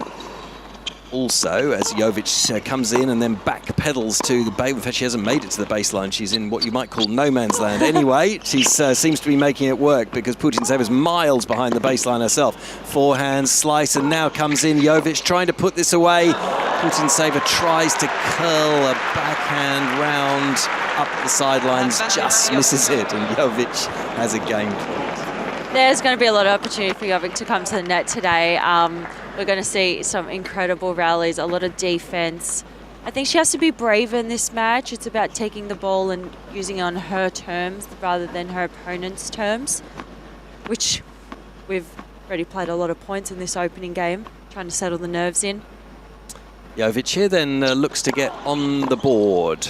also, as Jovic comes in and then back pedals to the bay. In fact, she hasn't made it to the baseline. She's in what you might call no man's land. Anyway, she seems to be making it work because Putintseva is miles behind the baseline herself. Forehand slice, and now comes in Jovic trying to put this away. Putintseva tries to curl a backhand round up the sidelines, just misses it, and Jovic has a game point. There's going to be a lot of opportunity for Jovic to come to the net today. We're going to see some incredible rallies, a lot of defense. I think she has to be brave in this match. It's about taking the ball and using it on her terms rather than her opponent's terms, which we've already played a lot of points in this opening game, trying to settle the nerves in. Jovic here then looks to get on the board,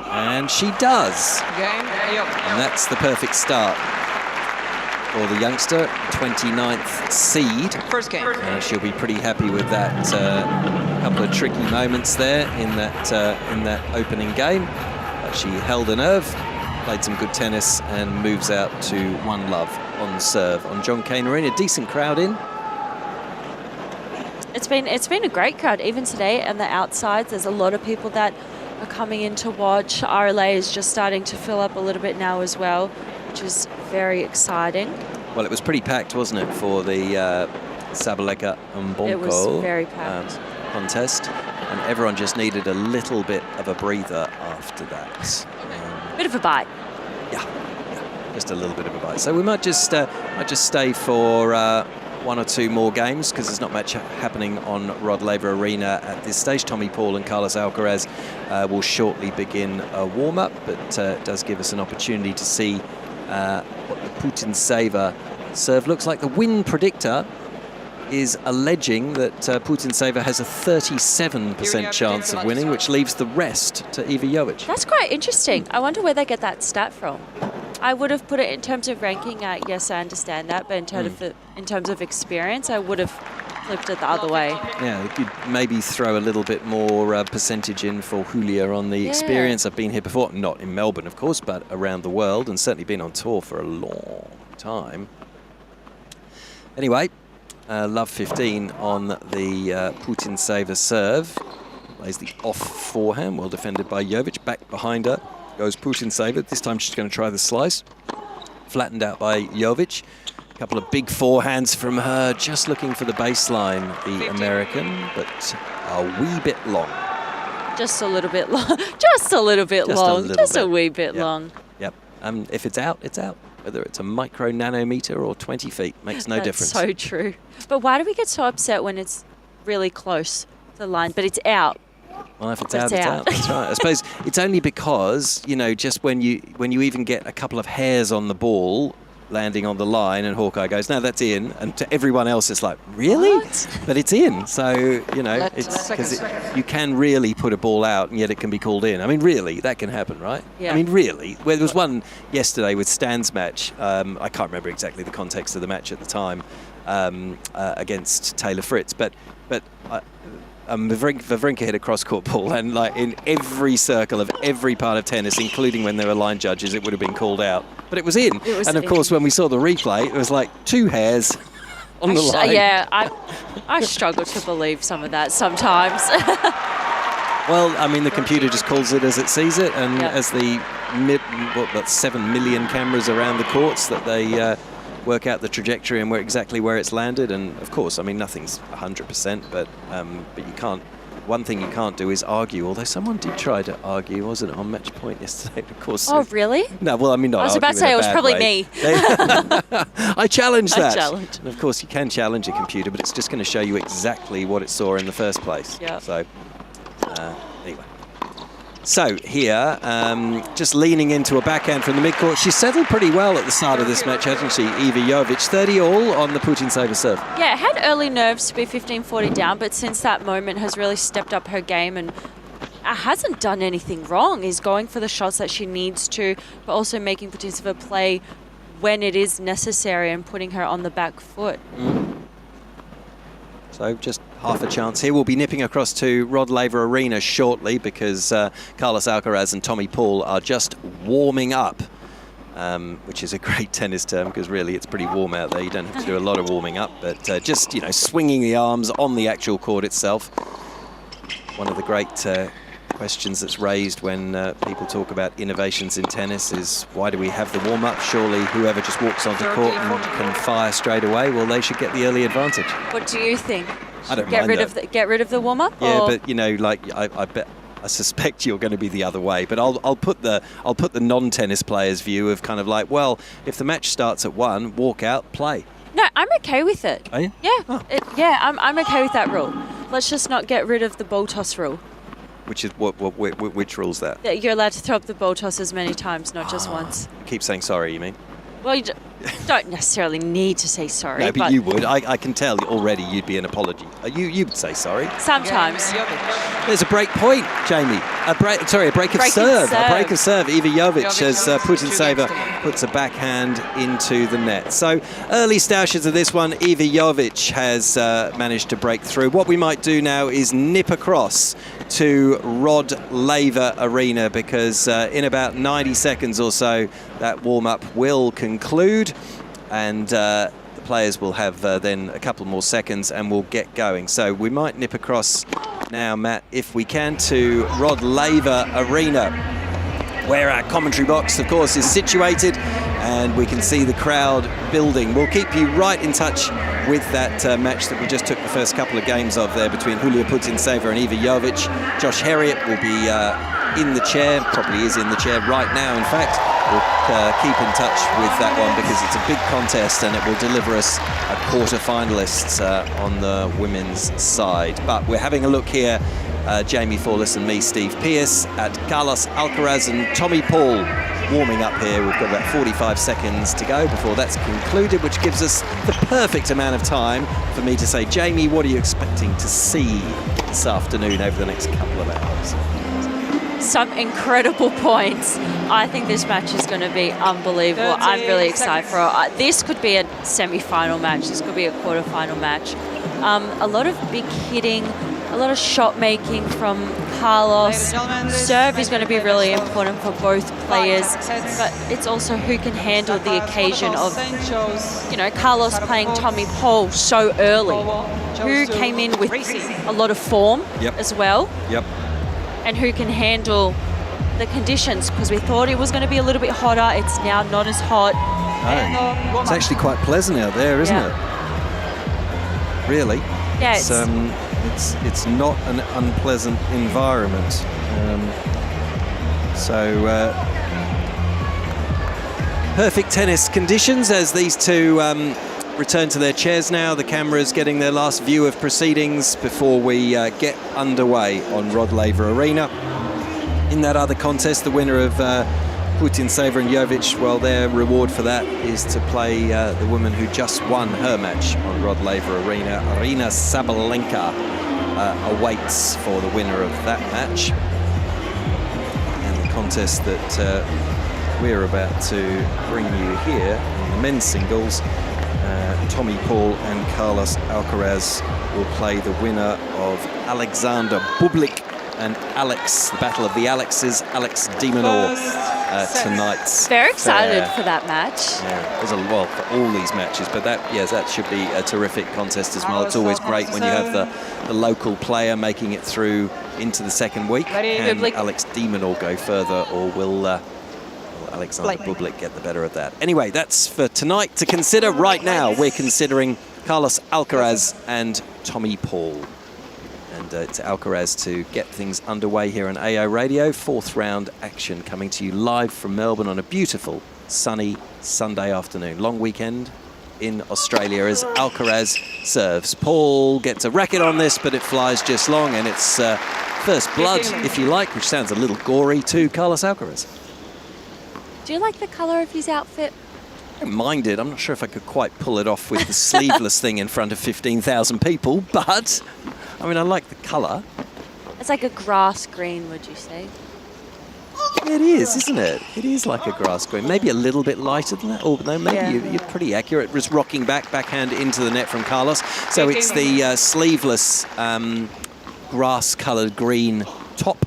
and she does. And that's the perfect start for the youngster, 29th seed. First game. She'll be pretty happy with that. Couple of tricky moments there in that opening game. But she held a nerve, played some good tennis, and moves out to 1-love on serve on John Cain Arena. Decent crowd in. It's been a great crowd, even today on the outsides. There's a lot of people that are coming in to watch. RLA is just starting to fill up a little bit now as well, which is very exciting. Well, it was pretty packed, wasn't it, for the Sabalenka and Bonko It was very packed. Contest, and everyone just needed a little bit of a breather after that. Bit of a bite. Yeah, just a little bit of a bite. So we might just stay for one or two more games because there's not much happening on Rod Laver Arena at this stage. Tommy Paul and Carlos Alcaraz will shortly begin a warm-up, but it does give us an opportunity to see what the Putintseva serve looks like. The win predictor is alleging that Putintseva has a 37% chance of winning, which leaves the rest to Iva Jovic. That's quite interesting. I wonder where they get that stat from. I would have put it in terms of ranking. Yes, I understand that, but in terms of experience, I would have flipped it the other way. Yeah, you could maybe throw a little bit more percentage in for Julia on the experience. I've been here before, not in Melbourne, of course, but around the world, and certainly been on tour for a long time. Anyway, love 15 on the Putintseva serve. Plays the off forehand, well defended by Jovic. Back behind her goes Putintseva. This time she's going to try the slice. Flattened out by Jovic. A couple of big forehands from her, just looking for the baseline, the American, but a wee bit long. Just a little bit long. Just a little bit long. Just a wee bit long. Yep. If it's out, it's out. Whether it's a micro nanometer or 20 feet, makes no difference. That's so true. But why do we get so upset when it's really close to the line, but it's out? Well, if it's out, it's out. That's right. I suppose it's only because, you know, just when you even get a couple of hairs on the ball landing on the line and Hawkeye goes, no, that's in. And to everyone else, it's like, really? What? But it's in. So, you know, it's because you can really put a ball out and yet it can be called in. I mean, really, that can happen, right? Yeah. I mean, really. Well, there was one yesterday with Stan's match. I can't remember exactly the context of the match at the time against Taylor Fritz. But Wawrinka hit a cross-court ball, and like in every circle of every part of tennis, including when there were line judges, it would have been called out. But it was in. And of course, when we saw the replay, it was like 2 hairs on the line. Yeah, I struggle to believe some of that sometimes. Well, I mean, the computer just calls it as it sees it, and as that's 7 million cameras around the courts that they work out the trajectory and exactly where it's landed. And of course, I mean, nothing's 100%, but you can't. One thing you can't do is argue. Although someone did try to argue, wasn't it, on match point yesterday? Of course. Oh, really? No, well, I mean, not. I was about to say it was probably me. I challenged that. challenged. And of course, you can challenge a computer, but it's just going to show you exactly what it saw in the first place. Yeah. So, anyway. So here, just leaning into a backhand from the midcourt. She settled pretty well at the start of this match, hasn't she, Iva Jovic? 30-all on the Putintseva serve. Yeah, had early nerves to be 15-40 down, but since that moment has really stepped up her game and hasn't done anything wrong. Is going for the shots that she needs to, but also making Putintseva play when it is necessary and putting her on the back foot. So So just half a chance here. We'll be nipping across to Rod Laver Arena shortly because Carlos Alcaraz and Tommy Paul are just warming up, which is a great tennis term because really it's pretty warm out there. You don't have to do a lot of warming up, but just, you know, swinging the arms on the actual court itself. One of the great questions that's raised when people talk about innovations in tennis is why do we have the warm-up? Surely whoever just walks onto court and can fire straight away, well, they should get the early advantage. What do you think? I don't Get mind rid that. of the warm-up? Yeah, or? but you know, like I suspect you're going to be the other way. But I'll put the non-tennis player's view of kind of like, well, if the match starts at 1, walk out, play. No, I'm okay with it. Are you? Yeah, I'm okay with that rule. Let's just not get rid of the ball toss rule. Which is which rule's that? That you're allowed to throw up the ball toss as many times, not just once. Keep saying sorry, you mean? Well, you don't necessarily need to say sorry. No, but you would. I can tell already you'd be an apology. You would say sorry. Sometimes. There's a break point, Jamie. A break of serve. A break of serve. Iva Jovic as Putintseva puts a backhand into the net. So early stashes of this one, Iva Jovic has managed to break through. What we might do now is nip across to Rod Laver Arena because in about 90 seconds or so, that warm-up will conclude and the players will have then a couple more seconds and we'll get going. So we might nip across now, Matt, if we can, to Rod Laver Arena, where our commentary box, of course, is situated, and we can see the crowd building. We'll keep you right in touch with that match that we just took the first couple of games of there between Julia Putintseva and Iva Jovic. Josh Herriot will be in the chair, probably is in the chair right now, in fact. We'll keep in touch with that one because it's a big contest and it will deliver us a quarter-finalists on the women's side. But we're having a look here, Jamie Forless and me, Steve Pearce, at Carlos Alcaraz and Tommy Paul warming up here. We've got about 45 seconds to go before that's concluded, which gives us the perfect amount of time for me to say, Jamie, what are you expecting to see this afternoon over the next couple of hours? Some incredible points. I think this match is going to be unbelievable. I'm really excited for it. This could be a semi-final match. This could be a quarter-final match. A lot of big hitting, a lot of shot making from Carlos. Serve is going to be really important for both players, but it's also who can handle the occasion of, you know, Carlos playing Tommy Paul so early. Who came in with a lot of form as well. Yep. And who can handle the conditions, because we thought it was going to be a little bit hotter. It's now not as hot. No, it's actually quite pleasant out there, isn't it? Really? Yeah, it's not an unpleasant environment. Perfect tennis conditions as these two return to their chairs now. The cameras getting their last view of proceedings before we get underway on Rod Laver Arena. In that other contest, the winner of Putintseva and Jovic, well, their reward for that is to play the woman who just won her match on Rod Laver Arena. Arina Sabalenka awaits for the winner of that match. And the contest that we're about to bring you here in the men's singles, Tommy Paul and Carlos Alcaraz will play the winner of Alexander Bublik and the battle of the Alexes, Alex de Minaur, tonight's. Very excited for that match. Yeah, there's a lot for all these matches, but that should be a terrific contest as well. It's always great when you have the local player making it through into the second week. Can Alex de Minaur go further, or will Alexander Bublik get the better of that? Anyway, that's for tonight to consider. Right now, we're considering Carlos Alcaraz and Tommy Paul. And it's Alcaraz to get things underway here on AO Radio. Fourth round action coming to you live from Melbourne on a beautiful, sunny Sunday afternoon. Long weekend in Australia as Alcaraz serves. Paul gets a racket on this, but it flies just long, and it's first blood, if you like, which sounds a little gory, to Carlos Alcaraz. Do you like the colour of his outfit? I don't mind it. I'm not sure if I could quite pull it off with the sleeveless thing in front of 15,000 people, but I mean, I like the colour. It's like a grass green, would you say? It is, isn't it? It is like a grass green. Maybe a little bit lighter than that. Or no, maybe you're pretty accurate. Just rocking backhand into the net from Carlos. So it's the sleeveless grass-coloured green top.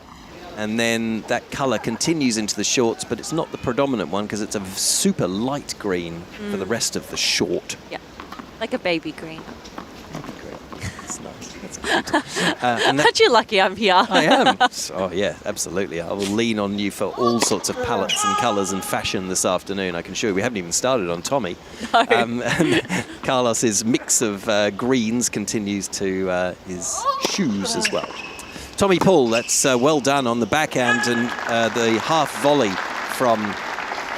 And then that colour continues into the shorts, but it's not the predominant one because it's a super light green for the rest of the short. Yeah, like a baby green. That's nice. That's good. Aren't you lucky I'm here? I am. Oh, yeah, absolutely. I will lean on you for all sorts of palettes and colours and fashion this afternoon, I can assure you. We haven't even started on Tommy. No. And Carlos's mix of greens continues to his shoes as well. Tommy Paul, that's well done on the backhand, and the half volley from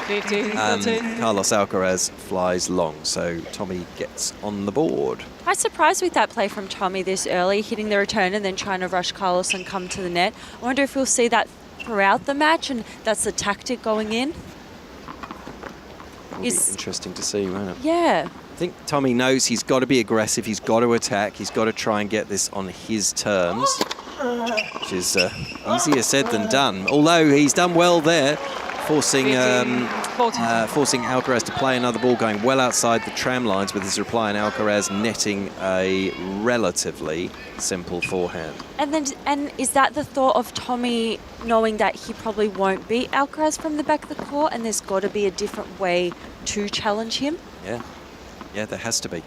Carlos Alcaraz flies long, so Tommy gets on the board. Quite surprised with that play from Tommy this early, hitting the return and then trying to rush Carlos and come to the net. I wonder if we'll see that throughout the match, and that's the tactic going in. It'll be interesting to see, won't it? Yeah. I think Tommy knows he's got to be aggressive, he's got to attack, he's got to try and get this on his terms, which is easier said than done. Although he's done well there, forcing Alcaraz to play another ball, going well outside the tram lines with his reply, and Alcaraz netting a relatively simple forehand. And is that the thought of Tommy knowing that he probably won't beat Alcaraz from the back of the court, and there's got to be a different way to challenge him? Yeah, there has to be.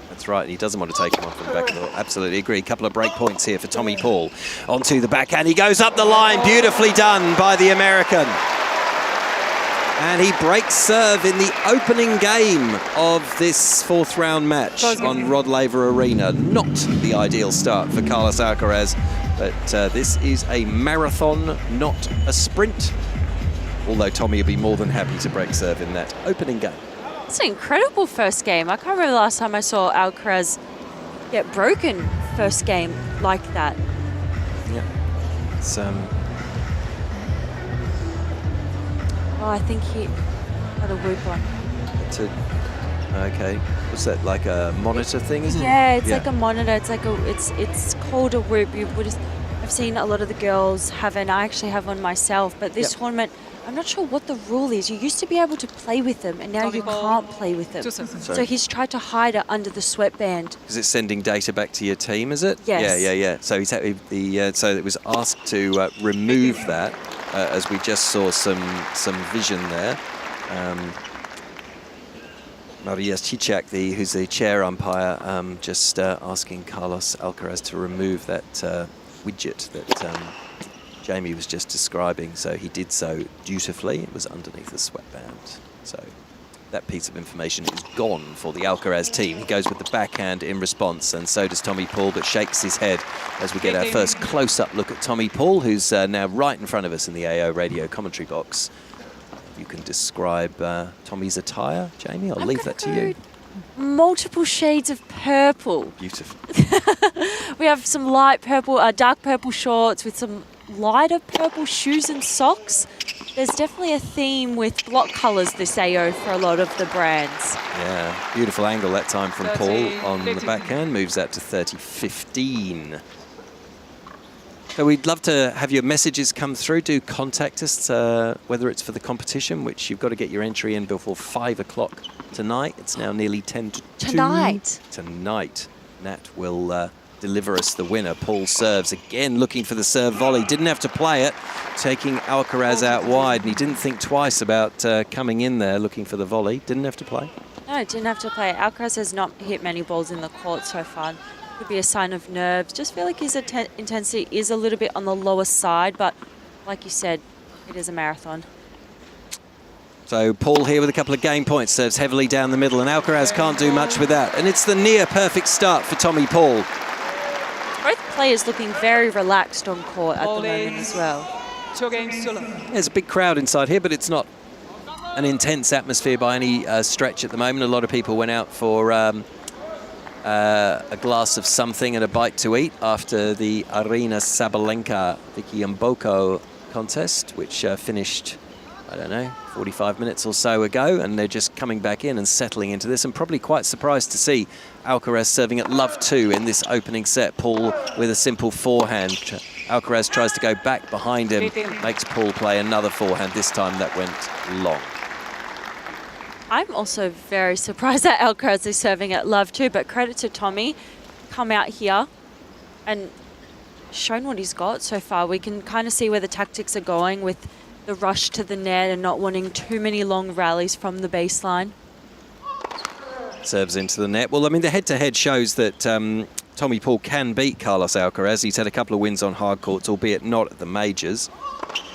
That's right, he doesn't want to take him on from the back of the court. Absolutely agree. A couple of break points here for Tommy Paul. Onto the backhand, he goes up the line, beautifully done by the American. And he breaks serve in the opening game of this fourth round match on Rod Laver Arena. Not the ideal start for Carlos Alcaraz, but this is a marathon, not a sprint. Although Tommy will be more than happy to break serve in that opening game. It's an incredible first game. I can't remember the last time I saw Alcaraz get broken first game like that. Yeah. It's, Oh, I think he had a whoop on. Okay. What's that, like a monitor thing, is it? Yeah, it's like a monitor. It's like it's called a whoop. I've seen a lot of the girls have it, and I actually have one myself. But this tournament, I'm not sure what the rule is. You used to be able to play with them, and now you can't play with them. So he's tried to hide it under the sweatband. Is it sending data back to your team, is it? Yes. Yeah. So so it was asked to remove that, as we just saw some vision there. Maria Cicak, who's the chair umpire, just asking Carlos Alcaraz to remove that widget that Jamie was just describing. So he did so dutifully. It was underneath the sweatband. So that piece of information is gone for the Alcaraz team. He goes with the backhand in response, and so does Tommy Paul, but shakes his head as we get our first close-up look at Tommy Paul, who's now right in front of us in the AO radio commentary box. You can describe Tommy's attire, Jamie. I'll leave that to you. Multiple shades of purple. Beautiful. We have some light purple, dark purple shorts with some lighter purple shoes and socks. There's definitely a theme with block colours this AO for a lot of the brands. Yeah, beautiful angle that time from Paul on the backhand. Moves that to 30-15. So we'd love to have your messages come through. Do contact us, whether it's for the competition, which you've got to get your entry in before 5 o'clock tonight. It's now nearly 10 to 2. Tonight. Nat will deliver us the winner. Paul serves again, looking for the serve volley. Didn't have to play it, taking Alcaraz out wide, and he didn't think twice about coming in there looking for the volley. Didn't have to play. No, didn't have to play. Alcaraz has not hit many balls in the court so far. Could be a sign of nerves. Just feel like his intensity is a little bit on the lower side, but like you said, it is a marathon. So Paul here with a couple of game points, serves heavily down the middle, and Alcaraz can't do much with that. And it's the near perfect start for Tommy Paul. Both players looking very relaxed on court at the moment as well. There's a big crowd inside here, but it's not an intense atmosphere by any stretch at the moment. A lot of people went out for a glass of something and a bite to eat after the Arena Sabalenka Vicky Mboko contest, which finished, I don't know, 45 minutes or so ago, and they're just coming back in and settling into this, and probably quite surprised to see Alcaraz serving at love 2 in this opening set. Paul with a simple forehand, Alcaraz tries to go back behind him, makes Paul play another forehand. This time that went long. I'm also very surprised that Alcaraz is serving at love too, but credit to Tommy, come out here and shown what he's got so far. We can kind of see where the tactics are going with the rush to the net and not wanting too many long rallies from the baseline. Serves into the net. Well, I mean, the head-to-head shows that Tommy Paul can beat Carlos Alcaraz. He's had a couple of wins on hard courts, albeit not at the majors.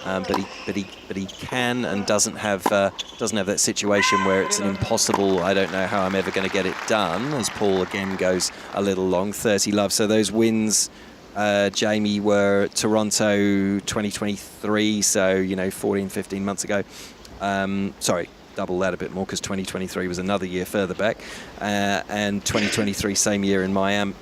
But he can and doesn't have that situation where it's an impossible, I don't know how I'm ever going to get it done, as Paul again goes a little long, 30 love. So those wins, Jamie, were Toronto 2023, so 14, 15 months ago. Sorry, double that a bit more because 2023 was another year further back, and 2023 same year in Miami.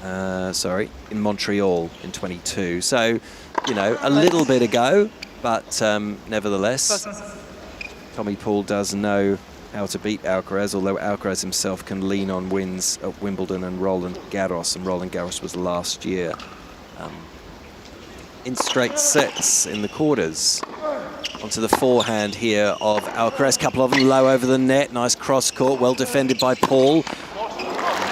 In Montreal in 22. So, a little bit ago, but nevertheless, Tommy Paul does know how to beat Alcaraz, although Alcaraz himself can lean on wins at Wimbledon and Roland Garros, and Roland Garros was last year. In straight sets in the quarters. Onto the forehand here of Alcaraz, couple of them low over the net, nice cross court, well defended by Paul.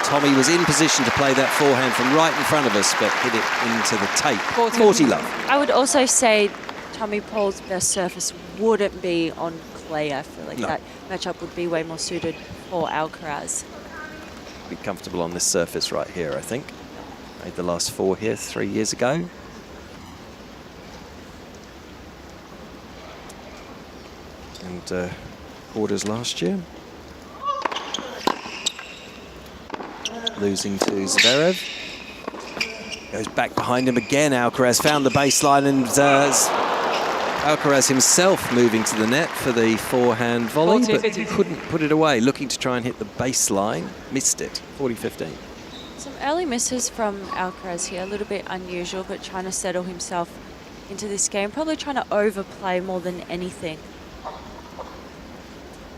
Tommy was in position to play that forehand from right in front of us, but hit it into the tape. 40 love. I would also say Tommy Paul's best surface wouldn't be on clay. I feel like that matchup would be way more suited for Alcaraz. Be comfortable on this surface right here, I think. Made the last 4 here 3 years ago. And quarters last year. Losing to Zverev. Goes back behind him again. Alcaraz found the baseline, and Alcaraz himself moving to the net for the forehand volley, but couldn't put it away. Looking to try and hit the baseline. Missed it. 40-15. Some early misses from Alcaraz here. A little bit unusual, but trying to settle himself into this game. Probably trying to overplay more than anything.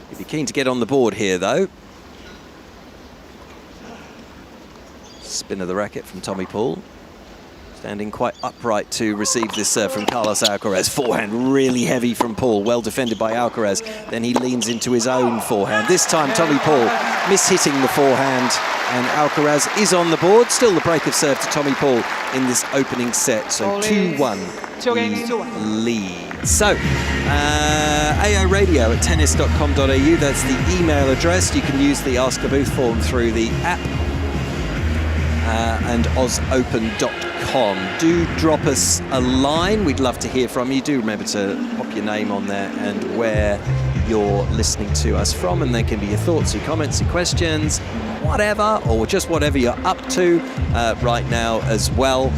He'd be keen to get on the board here, though. Spin of the racket from Tommy Paul. Standing quite upright to receive this serve from Carlos Alcaraz. Forehand really heavy from Paul. Well defended by Alcaraz. Then he leans into his own forehand. This time Tommy Paul mishitting the forehand. And Alcaraz is on the board. Still the break of serve to Tommy Paul in this opening set. So 2-1 lead. So AO Radio at tennis.com.au. That's the email address. You can use the Ask a Booth form through the app. And ozopen.com. Do drop us a line. We'd love to hear from you. Do remember to pop your name on there and where you're listening to us from, and there can be your thoughts, your comments, your questions, whatever, or just whatever you're up to right now as well.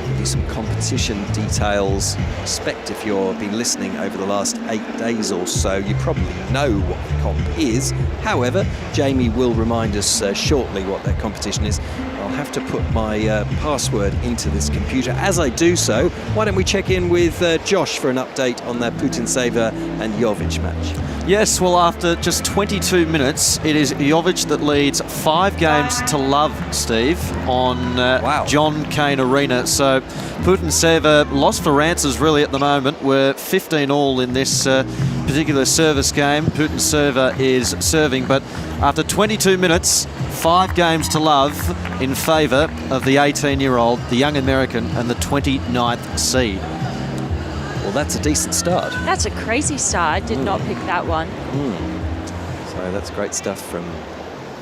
Give you some competition details. Expect if you've been listening over the last 8 days or so, you probably know what the comp is. However, Jamie will remind us shortly what that competition is. I'll have to put my password into this computer. As I do so, why don't we check in with Josh for an update on that Putintseva and Jovic match? Yes, well, after just 22 minutes, it is Jovic that leads 5 games to love, Steve, on John Cain Arena. So Putintseva lost for answers really at the moment. We're 15-all in this particular service game. Putintseva is serving, but after 22 minutes, 5 games to love in favour of the 18-year-old, the young American, and the 29th seed. Well, that's a decent start. That's a crazy start. I did not pick that one. So that's great stuff from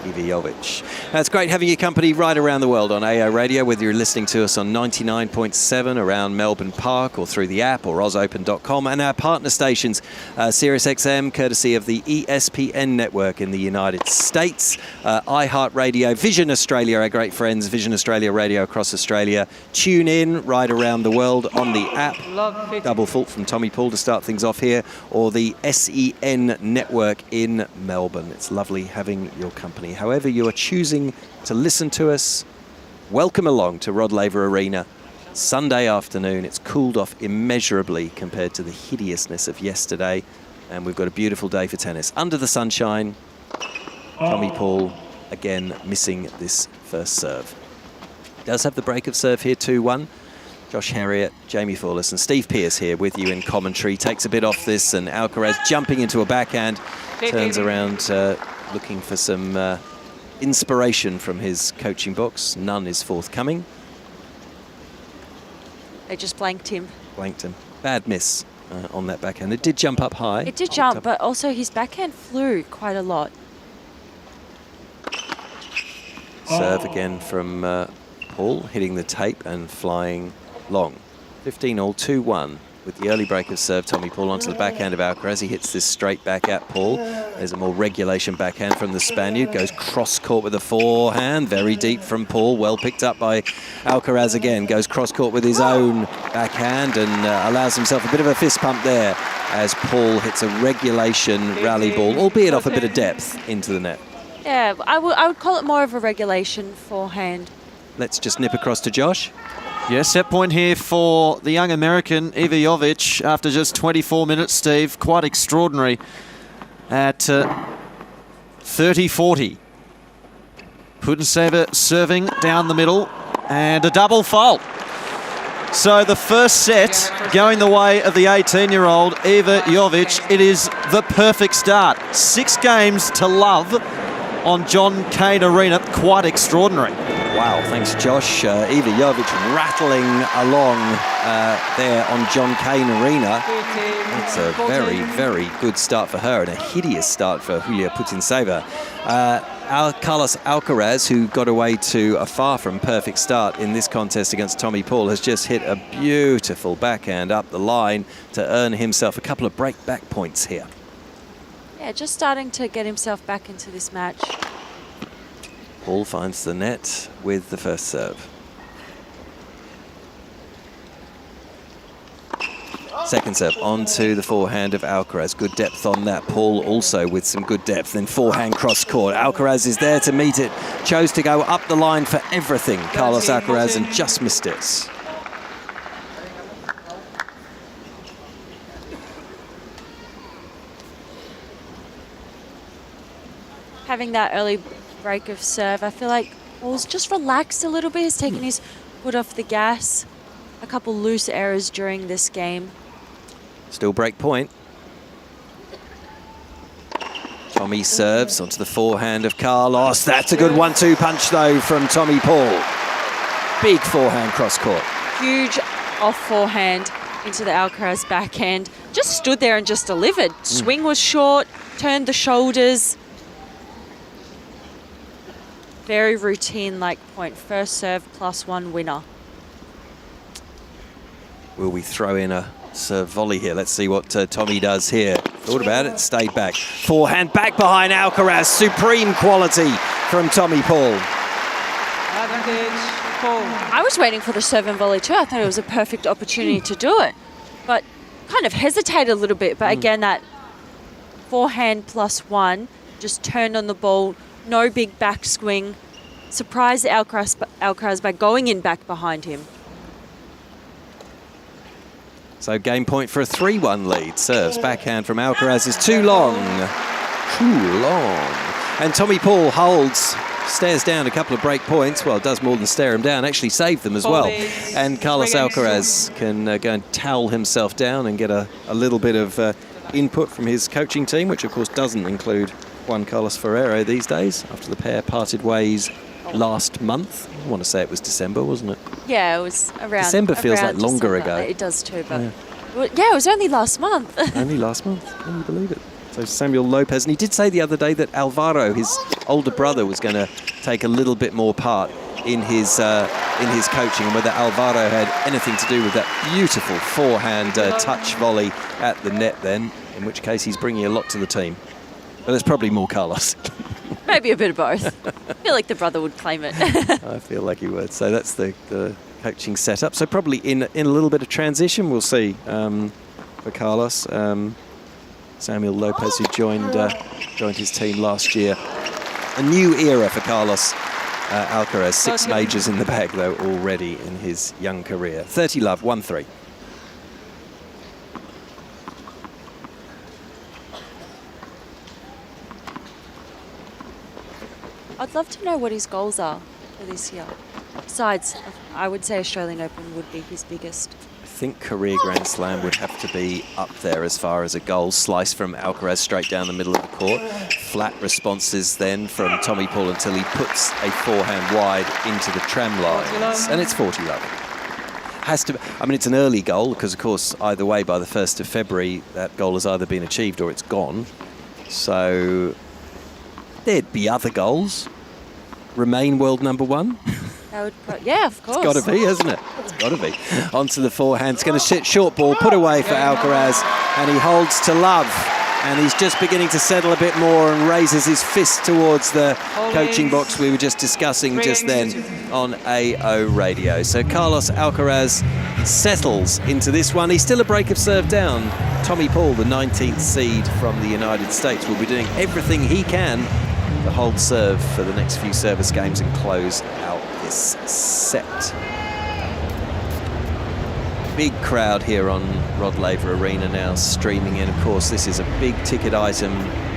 Iva Jovic. It's great having your company right around the world on AO Radio, whether you're listening to us on 99.7 around Melbourne Park or through the app or ozopen.com, and our partner stations, SiriusXM, courtesy of the ESPN network in the United States, iHeartRadio, Vision Australia, our great friends, Vision Australia Radio across Australia. Tune in right around the world on the app. Double fault from Tommy Paul to start things off here, or the SEN network in Melbourne. It's lovely having your company. However you are choosing to listen to us, welcome along to Rod Laver Arena. Sunday afternoon. It's cooled off immeasurably compared to the hideousness of yesterday, and we've got a beautiful day for tennis. Under the sunshine, Tommy Paul again missing this first serve. Does have the break of serve here, 2-1. Josh Herriott, Jamie Fawless and Steve Pearce here with you in commentary. Takes a bit off this, and Alcaraz jumping into a backhand. Turns around looking for some inspiration from his coaching box. None is forthcoming. They just blanked him. Blanked him. Bad miss on that backhand. It did jump up high. It did jump, but also his backhand flew quite a lot. Serve again from Paul, hitting the tape and flying long. 15-all, 2-1 with the early break of serve. Tommy Paul onto the backhand of Alcaraz. He hits this straight back at Paul. There's a more regulation backhand from the Spaniard. Goes cross court with a forehand. Very deep from Paul. Well picked up by Alcaraz again. Goes cross court with his own backhand and allows himself a bit of a fist pump there as Paul hits a regulation rally ball, albeit off a bit of depth, into the net. Yeah, I would call it more of a regulation forehand. Let's just nip across to Josh. Yeah, set point here for the young American, Iva Jovic, after just 24 minutes, Steve. Quite extraordinary at 30-40. Putintseva serving down the middle, and a double fault. So the first set going the way of the 18-year-old Iva Jovic. It is the perfect start. 6 games to love on Cain Arena. Quite extraordinary. Wow, thanks, Josh. Iva Jovic rattling along there on Cain Arena. It's a very, very good start for her and a hideous start for Julia Putintseva. Carlos Alcaraz, who got away to a far from perfect start in this contest against Tommy Paul, has just hit a beautiful backhand up the line to earn himself a couple of break-back points here. Yeah, just starting to get himself back into this match. Paul finds the net with the first serve. Second serve onto the forehand of Alcaraz. Good depth on that. Paul also with some good depth. Then forehand cross court. Alcaraz is there to meet it. Chose to go up the line for everything, Carlos Alcaraz, and just missed it. Having that early break of serve, I feel like Paul's just relaxed a little bit. He's taken his foot off the gas. A couple loose errors during this game. Still break point. Tommy serves onto the forehand of Carlos. That's a good 1-2 punch though from Tommy Paul. Big forehand cross court. Huge off forehand into the Alcaraz backhand. Just stood there and just delivered. Swing was short, turned the shoulders. Very routine-like point. First serve +1 winner. Will we throw in a serve volley here? Let's see what Tommy does here. Thought about it, stayed back. Forehand back behind Alcaraz. Supreme quality from Tommy Paul. I was waiting for the serve and volley too. I thought it was a perfect opportunity to do it. But kind of hesitated a little bit. But again, that forehand +1 just turned on the ball. No big back swing. Surprised Alcaraz by going in back behind him. So game point for a 3-1 lead. Serves backhand from Alcaraz is too long. Too long. And Tommy Paul holds, stares down a couple of break points. Well, does more than stare him down, actually saved them as well. And Carlos Alcaraz can go and towel himself down and get a little bit of input from his coaching team, which of course doesn't include Juan Carlos Ferrero these days, after the pair parted ways last month. I want to say it was December, wasn't it? Yeah, it was around December feels like longer ago. It does too, but yeah, it was only last month. Only last month, can you believe it? So Samuel Lopez, and he did say the other day that Alvaro, his older brother, was going to take a little bit more part in his coaching, and whether Alvaro had anything to do with that beautiful forehand touch volley at the net then, in which case he's bringing a lot to the team. But there's probably more Carlos. Maybe a bit of both. I feel like the brother would claim it. I feel like he would. So that's the coaching setup. So probably in a little bit of transition, we'll see for Carlos. Samuel Lopez, who joined his team last year. A new era for Carlos Alcaraz. 6 majors in the bag, though, already in his young career. 30-love, 1-3. I'd love to know what his goals are for this year. Besides, I would say Australian Open would be his biggest. I think career Grand Slam would have to be up there as far as a goal. Slice from Alcaraz straight down the middle of the court. Flat responses then from Tommy Paul until he puts a forehand wide into the tram lines. And it's 40-love. Has to. I mean, it's an early goal because, of course, either way, by the 1st of February, that goal has either been achieved or it's gone. So there'd be other goals. Remain world number one. That would yeah, of course. It's got to be, hasn't it? It's got to be. Onto the forehand. It's going to sit short ball, put away for Alcaraz, and he holds to love. And he's just beginning to settle a bit more and raises his fist towards the coaching box we were just discussing just then on AO Radio. So Carlos Alcaraz settles into this one. He's still a break of serve down. Tommy Paul, the 19th seed from the United States, will be doing everything he can to hold serve for the next few service games and close out this set. Big crowd here on Rod Laver Arena now streaming in. Of course, this is a big ticket item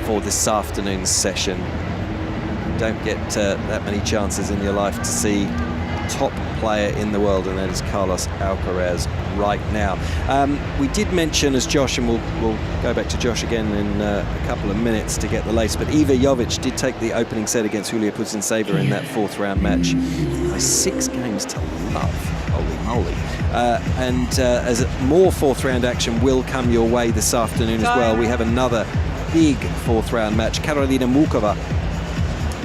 for this afternoon's session. Don't get that many chances in your life to see top player in the world, and that is Carlos Alcaraz right now. We did mention, as Josh, and we'll go back to Josh again in a couple of minutes to get the latest, but Iva Jovic did take the opening set against Julia Putintseva in that 4th round match by 6 games to love. Holy moly. As more 4th round action will come your way this afternoon as well. We have another big 4th round match. Karolina Muchova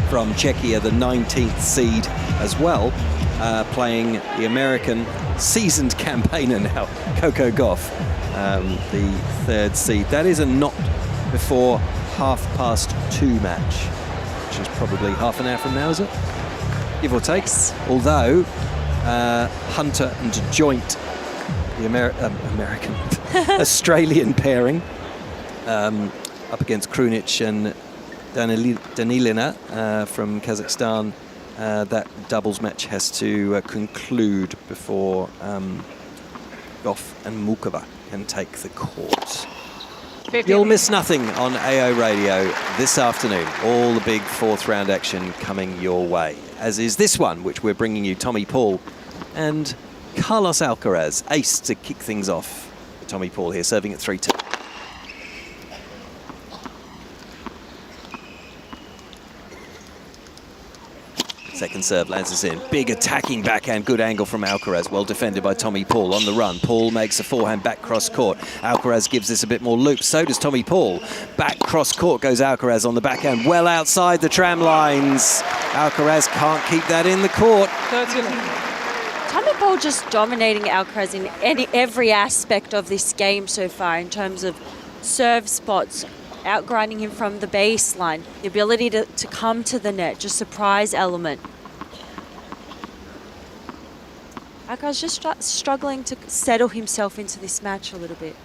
from Czechia, the 19th seed as well, playing the American seasoned campaigner now, Coco Gauff, the 3rd seed. That is a not before 2:30 match, which is probably half an hour from now, is it? Give or take. Although Hunter and Joint, the American Australian pairing, up against Krunic and Danilina from Kazakhstan. That doubles match has to conclude before Gauff and Muchova can take the court. You'll miss nothing on AO Radio this afternoon. All the big 4th round action coming your way, as is this one, which we're bringing you Tommy Paul and Carlos Alcaraz. Ace to kick things off. Tommy Paul here, serving at 3-2. Second serve lands us in. Big attacking backhand, good angle from Alcaraz. Well defended by Tommy Paul on the run. Paul makes a forehand back cross court. Alcaraz gives this a bit more loop. So does Tommy Paul. Back cross court goes Alcaraz on the backhand. Well outside the tram lines. Alcaraz can't keep that in the court. Tommy Paul just dominating Alcaraz in every aspect of this game so far in terms of serve spots, outgrinding him from the baseline, the ability to come to the net, just surprise element. Alcaraz just struggling to settle himself into this match a little bit.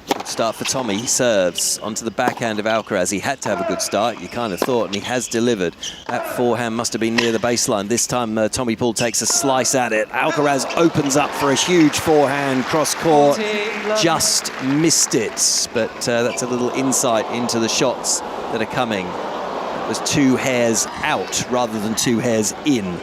Good start for Tommy. He serves onto the backhand of Alcaraz. He had to have a good start, you kind of thought, and he has delivered. That forehand must have been near the baseline. This time Tommy Paul takes a slice at it. Alcaraz opens up for a huge forehand cross court. Just missed it, but that's a little insight into the shots that are coming. It was 2 hairs out rather than 2 hairs in.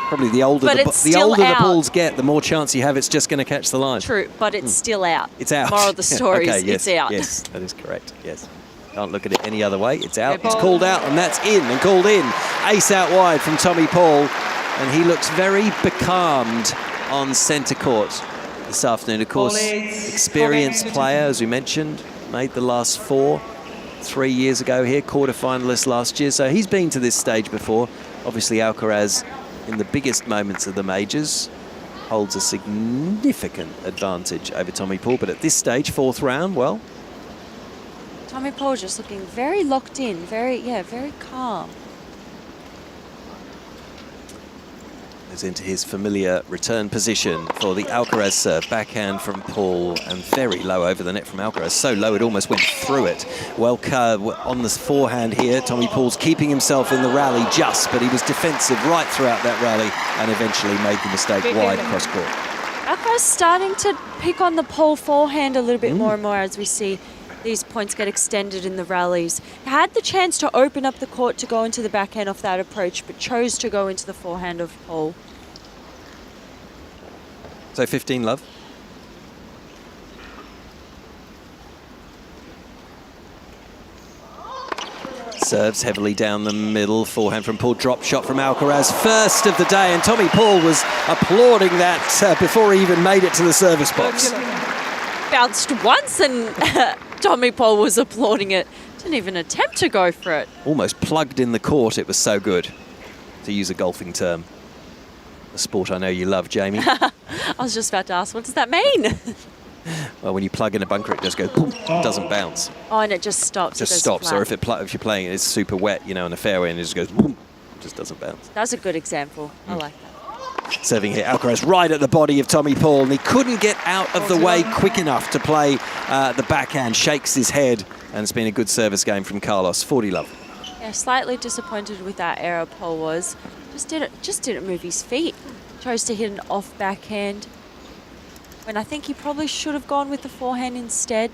Probably the older the balls get, the more chance you have it's just going to catch the line. True, but it's still out. It's out. Moral of the story okay, is yes, it's out. Yes, that is correct. Yes. Can't look at it any other way. It's out. It's called out, and that's in and called in. Ace out wide from Tommy Paul, and he looks very becalmed on centre court this afternoon. Of course, experienced player, as we mentioned, made the last 4 3 years ago here, quarter-finalist last year. So he's been to this stage before. Obviously, Alcaraz, in the biggest moments of the majors, holds a significant advantage over Tommy Paul. But at this stage, 4th round, well, Tommy Paul just looking very locked in, very calm. Goes into his familiar return position for the Alcaraz serve. Backhand from Paul and very low over the net from Alcaraz. So low it almost went through it. Well on the forehand here. Tommy Paul's keeping himself in the rally but he was defensive right throughout that rally and eventually made the mistake wide cross court. Alcaraz starting to pick on the Paul forehand a little bit more and more as we see these points get extended in the rallies. Had the chance to open up the court to go into the backhand off that approach, but chose to go into the forehand of Paul. So 15, love. Serves heavily down the middle. Forehand from Paul. Drop shot from Alcaraz. First of the day. And Tommy Paul was applauding that before he even made it to the service box. Bounced once and Tommy Paul was applauding it. Didn't even attempt to go for it. Almost plugged in the court. It was so good, to use a golfing term. A sport I know you love, Jamie. I was just about to ask, what does that mean? Well, when you plug in a bunker, it just goes boom, it doesn't bounce. Oh, and it just stops. It just stops. Flat. Or if you're playing it, it's super wet, you know, in a fairway, and it just goes boom, it just doesn't bounce. That's a good example. I like that. Serving here, Alcaraz right at the body of Tommy Paul, and he couldn't get out of the way quick enough to play the backhand. Shakes his head, and it's been a good service game from Carlos. 40 love. Yeah, slightly disappointed with that error. Paul was just didn't move his feet. Chose to hit an off backhand when I think he probably should have gone with the forehand instead.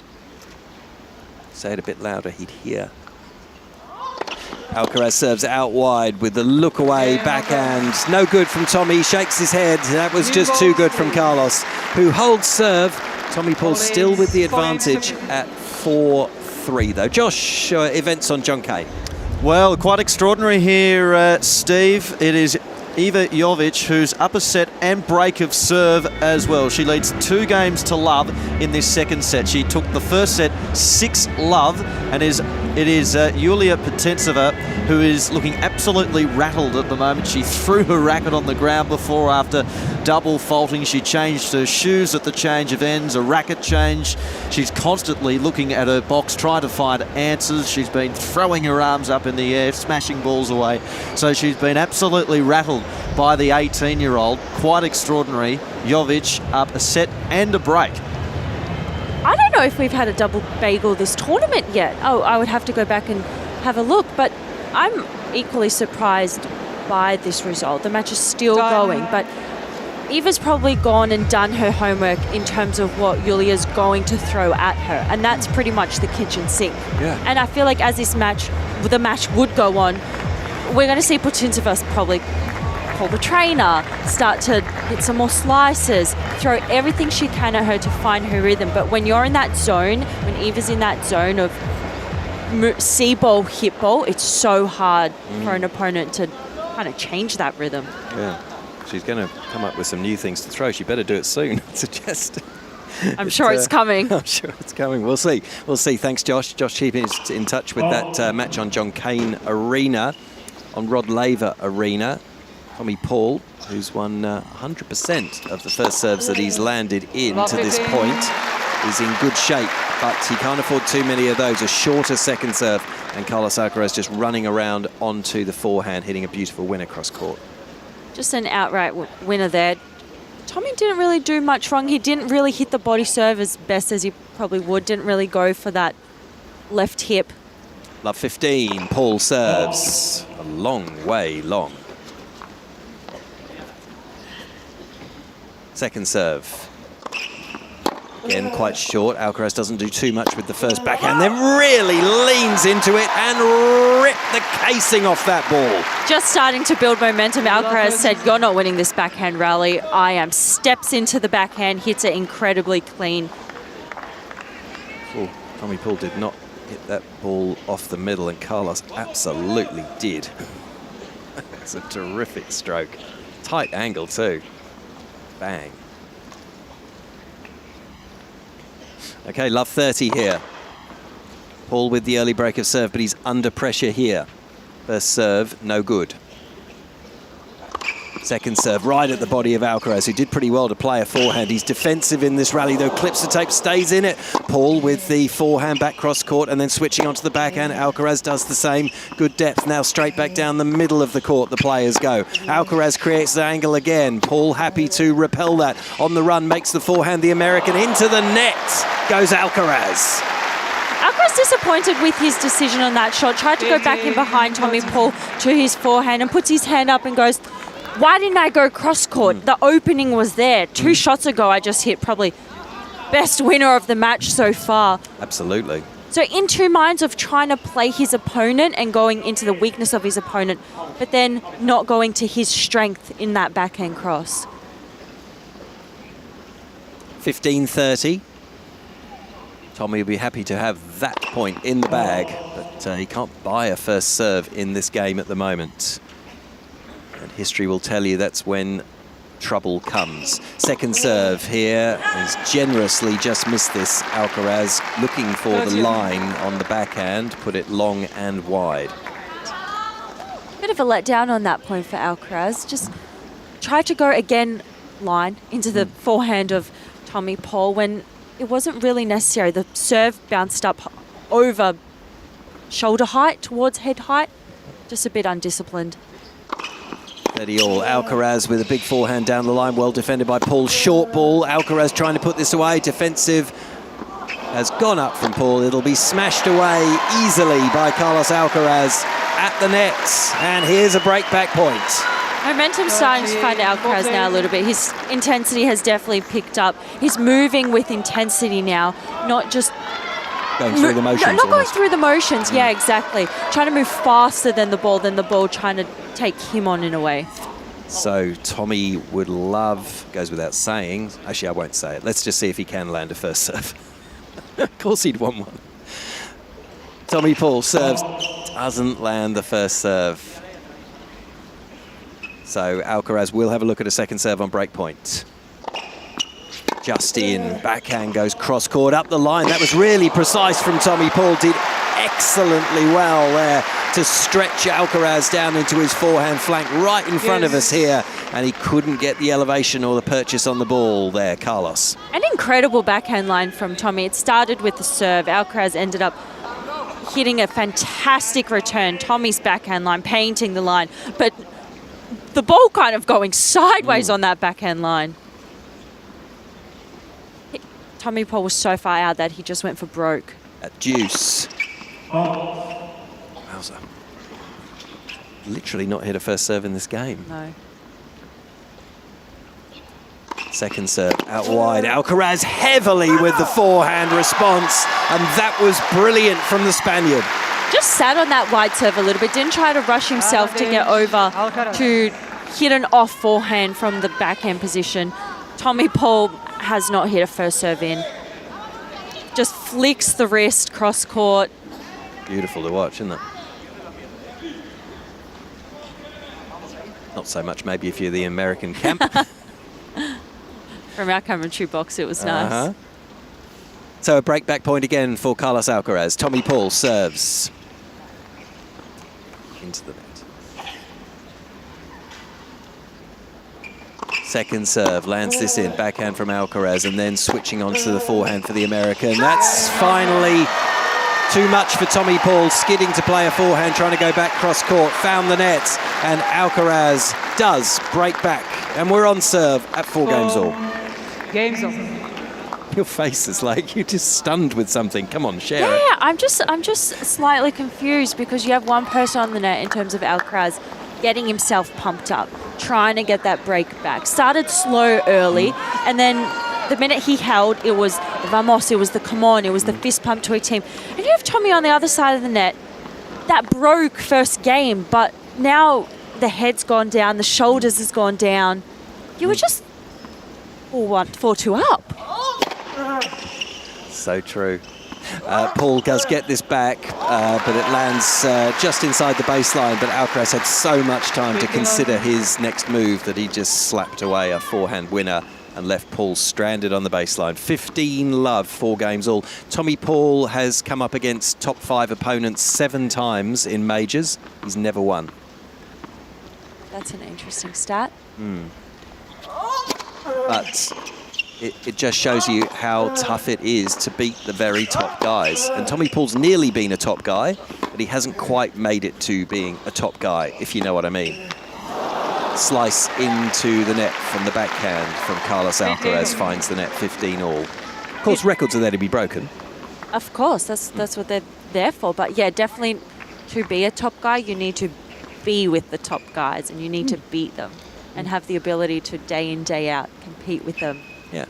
Say it a bit louder, he'd hear. Alcaraz serves out wide with the look away backhand. No good from Tommy, shakes his head. That was just too good from Carlos, who holds serve. Tommy Paul still with the advantage at 4-3 though. Josh, events on John Cain. Well, quite extraordinary here, Steve. It is Iva Jovic, who's up a set and break of serve as well. She leads 2 games to love in this second set. She took the first set 6-love, and it is Yulia Potentseva who is looking absolutely rattled at the moment. She threw her racket on the ground before after double faulting. She changed her shoes at the change of ends, a racket change. She's constantly looking at her box, trying to find answers. She's been throwing her arms up in the air, smashing balls away. So she's been absolutely rattled by the 18-year-old. Quite extraordinary. Jovic up a set and a break. I don't know if we've had a double bagel this tournament yet. Oh, I would have to go back and have a look, but I'm equally surprised by this result. The match is still going, but Eva's probably gone and done her homework in terms of what Yulia's going to throw at her, and that's pretty much the kitchen sink. Yeah. And I feel like as the match would go on, we're going to see Potentseva probably call the trainer, start to hit some more slices, throw everything she can at her to find her rhythm. But when you're in that zone, when Eva's in that zone of see ball, hit ball, it's so hard for an opponent to kind of change that rhythm. Yeah, she's going to come up with some new things to throw. She better do it soon, I suggest. I'm sure it's coming. I'm sure it's coming. We'll see. We'll see. Thanks, Josh. Josh keeping us in touch with that match on John Cain Arena, on Rod Laver Arena. Tommy Paul, who's won 100% of the first serves that he's landed in to this point, is in good shape, but he can't afford too many of those. A shorter second serve, and Carlos Alcaraz just running around onto the forehand, hitting a beautiful win across court. Just an outright winner there. Tommy didn't really do much wrong. He didn't really hit the body serve as best as he probably would. Didn't really go for that left hip. Love 15. Paul serves a long way long. Second serve. Again, quite short. Alcaraz doesn't do too much with the first backhand, then really leans into it and ripped the casing off that ball. Just starting to build momentum. Alcaraz said, "You're not winning this backhand rally. I am." Steps into the backhand, hits it incredibly clean. Oh, Tommy Paul did not hit that ball off the middle, and Carlos absolutely did. It's a terrific stroke. Tight angle too. Bang. Okay, love 30 here. Paul with the early break of serve, but he's under pressure here. First serve, no good. Second serve, right at the body of Alcaraz, who did pretty well to play a forehand. He's defensive in this rally, though. Clips the tape, stays in it. Paul with the forehand back cross court and then switching onto the backhand. Alcaraz does the same. Good depth. Now straight back down the middle of the court, the players go. Alcaraz creates the angle again. Paul happy to repel that. On the run, makes the forehand the American. Into the net goes Alcaraz. Alcaraz disappointed with his decision on that shot. Tried to go back in behind Tommy Paul to his forehand and puts his hand up and goes, "Why didn't I go cross-court? The opening was there. 2 shots ago, I just hit probably best winner of the match so far." Absolutely. So in two minds of trying to play his opponent and going into the weakness of his opponent, but then not going to his strength in that backhand cross. 15-30. Tommy will be happy to have that point in the bag, but he can't buy a first serve in this game at the moment. And history will tell you that's when trouble comes. Second serve here has generously just missed this. Alcaraz looking for the line on the backhand, put it long and wide. Bit of a letdown on that point for Alcaraz. Just tried to go again line into the forehand of Tommy Paul when it wasn't really necessary. The serve bounced up over shoulder height towards head height. Just a bit undisciplined. 30 all. Alcaraz with a big forehand down the line, well defended by Paul. Short ball. Alcaraz trying to put this away. Defensive has gone up from Paul. It'll be smashed away easily by Carlos Alcaraz at the net. And here's a break back point. Momentum starting to find Alcaraz now a little bit. His intensity has definitely picked up. He's moving with intensity now, not just going through the motions. Not going through the motions, yeah, exactly. Trying to move faster than the ball trying to take him on in a way. So Tommy would love, goes without saying, actually I won't say it, let's just see if he can land a first serve. Of course he'd want one. Tommy Paul serves, doesn't land the first serve. So Alcaraz will have a look at a second serve on break point. Just in, backhand goes cross court up the line. That was really precise from Tommy Paul. Did excellently well there to stretch Alcaraz down into his forehand flank right in front of us here. And he couldn't get the elevation or the purchase on the ball there, Carlos. An incredible backhand line from Tommy. It started with the serve. Alcaraz ended up hitting a fantastic return. Tommy's backhand line, painting the line. But the ball kind of going sideways on that backhand line. Tommy Paul was so far out that he just went for broke. At deuce. Wowza. Literally not hit a first serve in this game. No. Second serve out wide. Alcaraz heavily with the forehand response, and that was brilliant from the Spaniard. Just sat on that wide serve a little bit, didn't try to rush himself to get over to hit an off forehand from the backhand position. Tommy Paul has not hit a first serve in. Just flicks the wrist cross court. Beautiful to watch, isn't it? Not so much maybe if you're the American camp. From our commentary box, it was nice. So a break back point again for Carlos Alcaraz. Tommy Paul serves into the net. Second serve, lands this in, backhand from Alcaraz, and then switching on to the forehand for the American. That's finally too much for Tommy Paul, skidding to play a forehand, trying to go back cross court, found the net, and Alcaraz does break back. And we're on serve at 4 games all. Games all. Your face is like you're just stunned with something. Come on, share it. Yeah, I'm just slightly confused because you have one person on the net in terms of Alcaraz getting himself pumped up, trying to get that break back. Started slow early, and then the minute he held, it was the vamos, it was the come on, it was the fist pump to a team. And you have Tommy on the other side of the net. That broke first game, but now the head's gone down, the shoulders has gone down. You were just 4-2 up. So true. Paul does get this back, but it lands just inside the baseline. But Alcaraz had so much time to consider his next move that he just slapped away a forehand winner and left Paul stranded on the baseline. 15 love, 4 games all. Tommy Paul has come up against top 5 opponents 7 times in majors. He's never won. That's an interesting stat. But it just shows you how tough it is to beat the very top guys. And Tommy Paul's nearly been a top guy, but he hasn't quite made it to being a top guy, if you know what I mean. Slice into the net from the backhand from Carlos Alcaraz, finds the net 15 all. Of course, records are there to be broken. Of course, that's what they're there for. But yeah, definitely to be a top guy, you need to be with the top guys and you need to beat them and have the ability to day in, day out compete with them. Yeah.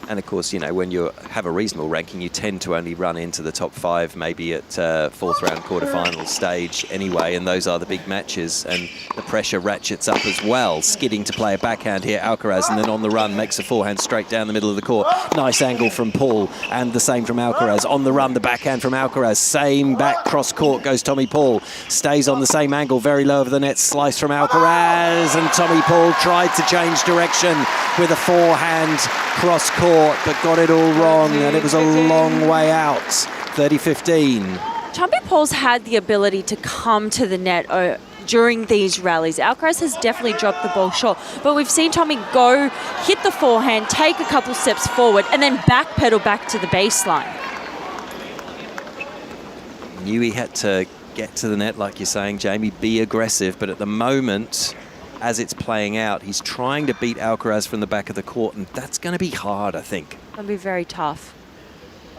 And of course, you know, when you have a reasonable ranking, you tend to only run into the top 5 maybe at fourth round quarterfinal stage anyway, and those are the big matches, and the pressure ratchets up as well. Skidding to play a backhand here, Alcaraz, and then on the run makes a forehand straight down the middle of the court. Nice angle from Paul, and the same from Alcaraz. On the run, the backhand from Alcaraz. Same back cross court goes Tommy Paul. Stays on the same angle, very low over the net. Slice from Alcaraz, and Tommy Paul tried to change direction with a forehand cross court, but got it all wrong, and it was a long way out. 30-15. Tommy Paul's had the ability to come to the net during these rallies. Alcaraz has definitely dropped the ball short, but we've seen Tommy go, hit the forehand, take a couple steps forward, and then backpedal back to the baseline. Knew he had to get to the net, like you're saying, Jamie, be aggressive, but at the moment, as it's playing out, he's trying to beat Alcaraz from the back of the court, and that's going to be hard, I think. That'll be very tough.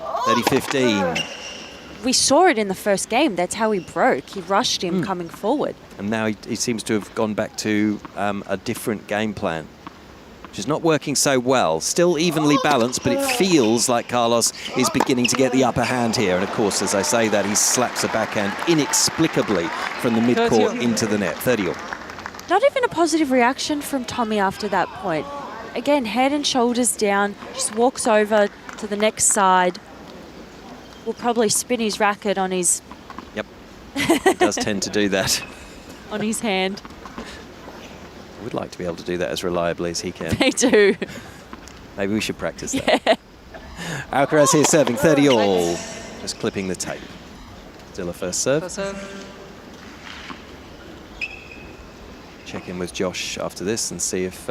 30-15. We saw it in the first game. That's how he broke. He rushed him coming forward. And now he seems to have gone back to a different game plan, which is not working so well. Still evenly balanced, but it feels like Carlos is beginning to get the upper hand here. And of course, as I say that, he slaps a backhand inexplicably from the mid-court into the net. 30-all. Not even a positive reaction from Tommy after that point. Again, head and shoulders down, just walks over to the next side. Will probably spin his racket on his... Yep, he does tend to do that. On his hand. I would like to be able to do that as reliably as he can. They do. Maybe we should practice that. Yeah. Alcaraz here serving 30-all. Just clipping the tape. Still a first serve. Check in with Josh after this and see if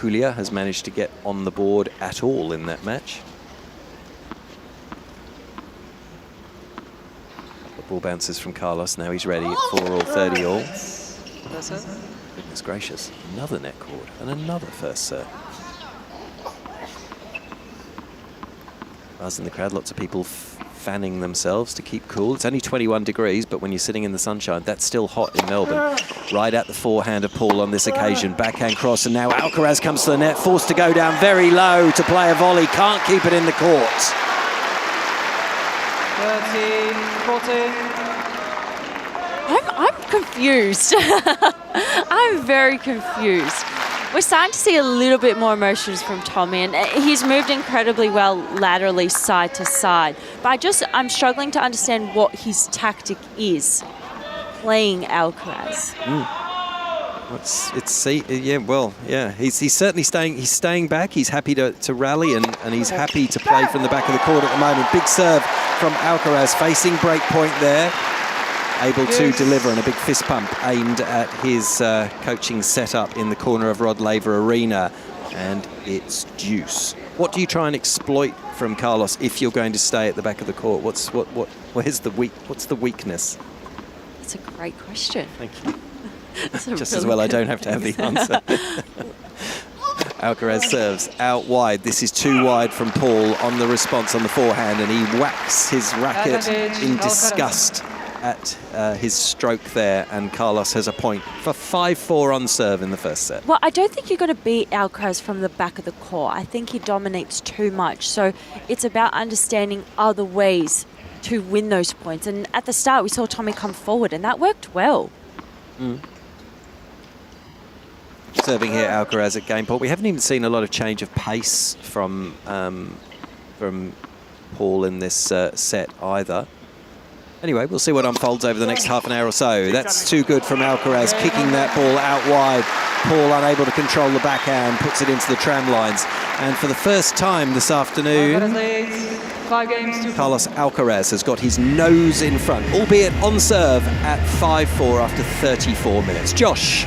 Julia has managed to get on the board at all in that match. Ball bounces from Carlos. Now he's ready at 4-all, 30-all. Goodness gracious. Another net cord and another first serve. Buzz in the crowd. Lots of people fanning themselves to keep cool. It's only 21 degrees, but when you're sitting in the sunshine, that's still hot in Melbourne. Right at the forehand of Paul on this occasion. Backhand cross, and now Alcaraz comes to the net, forced to go down very low to play a volley. Can't keep it in the court. 13-14. I'm confused. I'm very confused. We're starting to see a little bit more emotions from Tommy, and he's moved incredibly well laterally side to side. But I'm struggling to understand what his tactic is playing Alcaraz. He's certainly staying. He's staying back. He's happy to rally, and he's happy to play from the back of the court at the moment. Big serve from Alcaraz, facing break point there, able to deliver, and a big fist pump aimed at his coaching setup in the corner of Rod Laver Arena, and it's deuce. What do you try and exploit from Carlos if you're going to stay at the back of the court? What's the weakness? That's a great question. Thank you. Just as well I don't have to have the answer. Alcaraz serves out wide. This is too wide from Paul on the response on the forehand, and he whacks his racket in disgust at his stroke there, and Carlos has a point for 5-4 on serve in the first set. Well, I don't think you're going to beat Alcaraz from the back of the court. I think he dominates too much. So it's about understanding other ways to win those points. And at the start, we saw Tommy come forward, and that worked well. Serving here, Alcaraz at game point. We haven't even seen a lot of change of pace from Paul in this set either. Anyway, we'll see what unfolds over the next half an hour or so. That's too good from Alcaraz, kicking that ball out wide. Paul unable to control the backhand, puts it into the tram lines. And for the first time this afternoon, Carlos Alcaraz has got his nose in front, albeit on serve at 5-4 after 34 minutes. Josh.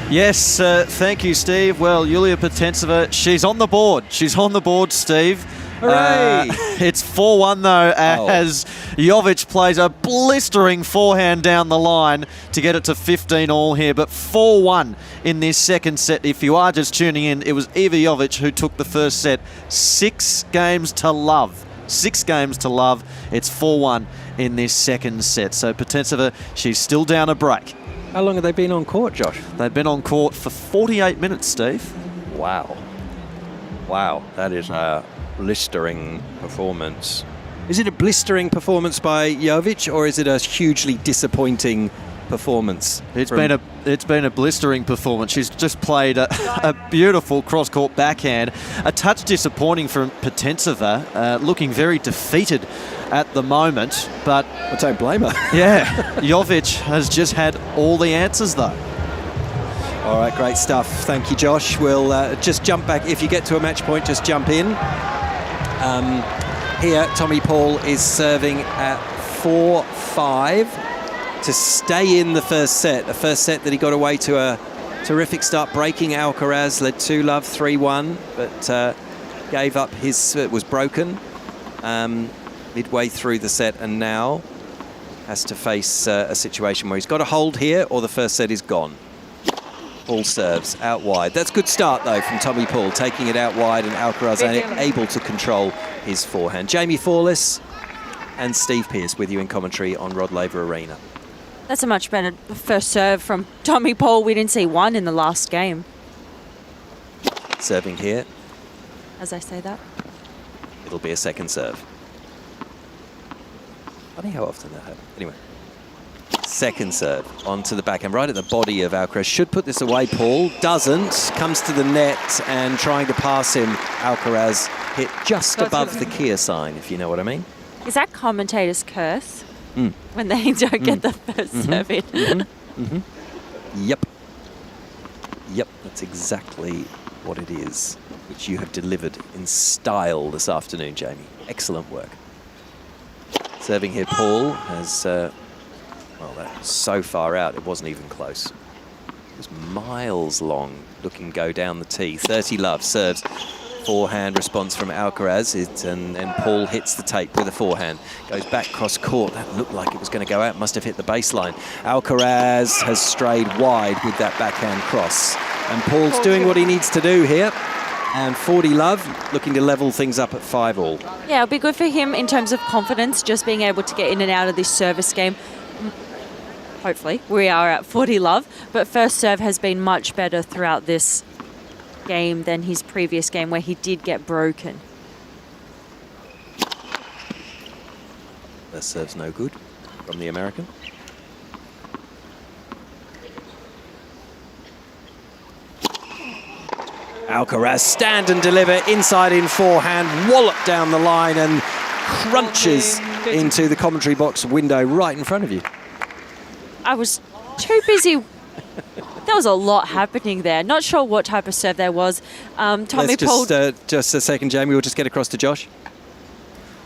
Yes, thank you, Steve. Well, Yulia Putintseva, she's on the board. She's on the board, Steve. Hooray! It's 4-1 though, as Jovic plays a blistering forehand down the line to get it to 15-all here. But 4-1 in this second set. If you are just tuning in, it was Iva Jovic who took the first set. 6 games to love. 6 games to love. It's 4-1 in this second set. So Putintseva, she's still down a break. How long have they been on court, Josh? They've been on court for 48 minutes, Steve. Wow. Wow, that is a blistering performance. Is it a blistering performance by Jovic, or is it a hugely disappointing performance? It's been a blistering performance. She's just played a beautiful cross-court backhand. A touch disappointing from Potensova, looking very defeated at the moment. But I don't blame her. Yeah, Jovic has just had all the answers though. All right, great stuff. Thank you, Josh. We'll just jump back. If you get to a match point, just jump in. Here, Tommy Paul is serving at 4-5 to stay in the first set. A first set that he got away to a terrific start, breaking Alcaraz, led 2-love, 3-1, but gave up his, was broken midway through the set, and now has to face a situation where he's got a hold here or the first set is gone. Paul serves out wide. That's a good start, though, from Tommy Paul, taking it out wide, and Alcaraz able to control his forehand. Jamie Forless and Steve Pearce with you in commentary on Rod Laver Arena. That's a much better first serve from Tommy Paul. We didn't see one in the last game. Serving here. As I say that. It'll be a second serve. Funny how often that happens. Anyway. Second serve onto the backhand, right at the body of Alcaraz. Should put this away, Paul. Doesn't. Comes to the net and trying to pass him. Alcaraz hit just above the Kia sign, if you know what I mean. Is that commentator's curse? When they don't get the first serve in? Yep. Yep, that's exactly what it is, which you have delivered in style this afternoon, Jamie. Excellent work. Serving here, Paul has... well, that was so far out, it wasn't even close. It was miles long, looking go down the tee. 30-love serves. Forehand response from Alcaraz, and Paul hits the tape with a forehand. Goes back cross court. That looked like it was going to go out. Must have hit the baseline. Alcaraz has strayed wide with that backhand cross. And Paul's doing what he needs to do here. And 40-love, looking to level things up at 5-all. Yeah, it'll be good for him in terms of confidence, just being able to get in and out of this service game. Hopefully, we are at 40-love, but first serve has been much better throughout this game than his previous game where he did get broken. First serve's no good from the American. Alcaraz stand and deliver, inside in forehand, wallop down the line and crunches into the commentary box window right in front of you. I was too busy. There was a lot happening there. Not sure what type of serve there was. Tommy Paul. Just a second, Jamie. We'll just get across to Josh.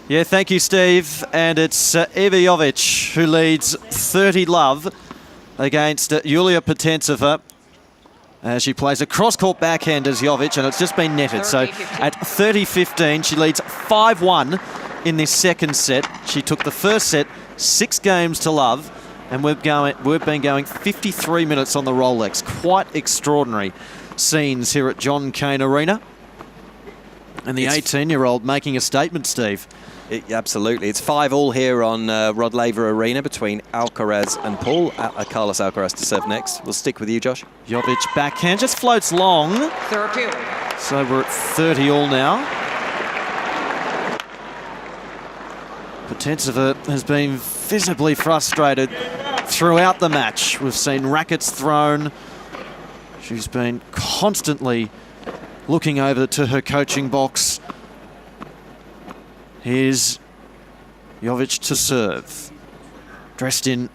Yeah, thank you, Steve. And it's Iva Jovic who leads 30-love against Yulia Potensova. She plays a cross-court backhand as Jovic, and it's just been netted. So at 30-15, she leads 5-1 in this second set. She took the first set 6 games to love. And we've been going 53 minutes on the Rolex. Quite extraordinary scenes here at Cain Arena. And the 18-year-old making a statement, Steve. Absolutely. It's 5-all here on Rod Laver Arena between Alcaraz and Paul. Carlos Alcaraz to serve next. We'll stick with you, Josh. Jovic backhand just floats long. 30. So we're at 30-all now. Potensova has been visibly frustrated throughout the match. We've seen rackets thrown. She's been constantly looking over to her coaching box. Here's Jovic to serve. Dressed in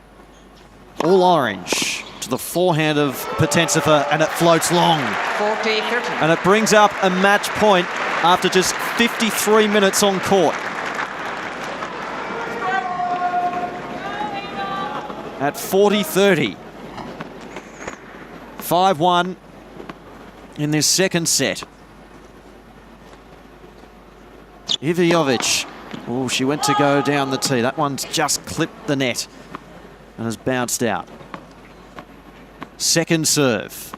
all orange to the forehand of Potensova, and it floats long. 40-30. And it brings up a match point after just 53 minutes on court. At 40-30. 5-1 in this second set. Iva Jovic. Oh, she went to go down the tee. That one's just clipped the net and has bounced out. Second serve.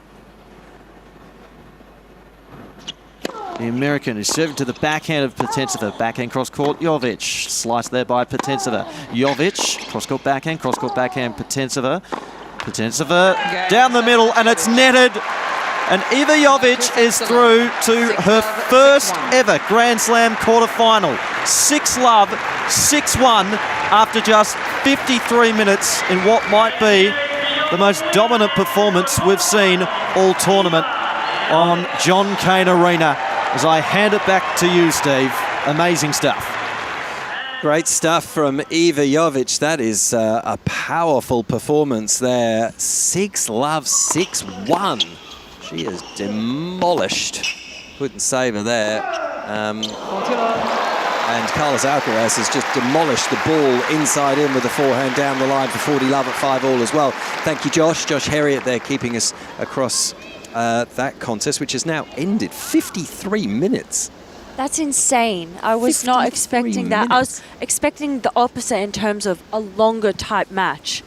The American is serving to the backhand of Potensova. Backhand cross-court, Jovic. Sliced there by Potensova. Jovic, cross-court, backhand, Potensova. Potensova down the middle, and it's netted And Iva Jovic is through to her first ever Grand Slam quarterfinal. 6-love, 6-1 after just 53 minutes in what might be the most dominant performance we've seen all tournament on Cain Arena. As I hand it back to you, Steve. Amazing stuff. Great stuff from Iva Jovic. That is a powerful performance there. 6-love, 6-1. She is demolished. Couldn't save her there. And Carlos Alcaraz has just demolished the ball inside in with the forehand down the line for 40-love at 5-all as well. Thank you, Josh. Josh Herriot there keeping us across that contest, which has now ended 53 minutes. That's insane. I was not expecting that. I was expecting the opposite in terms of a longer type match.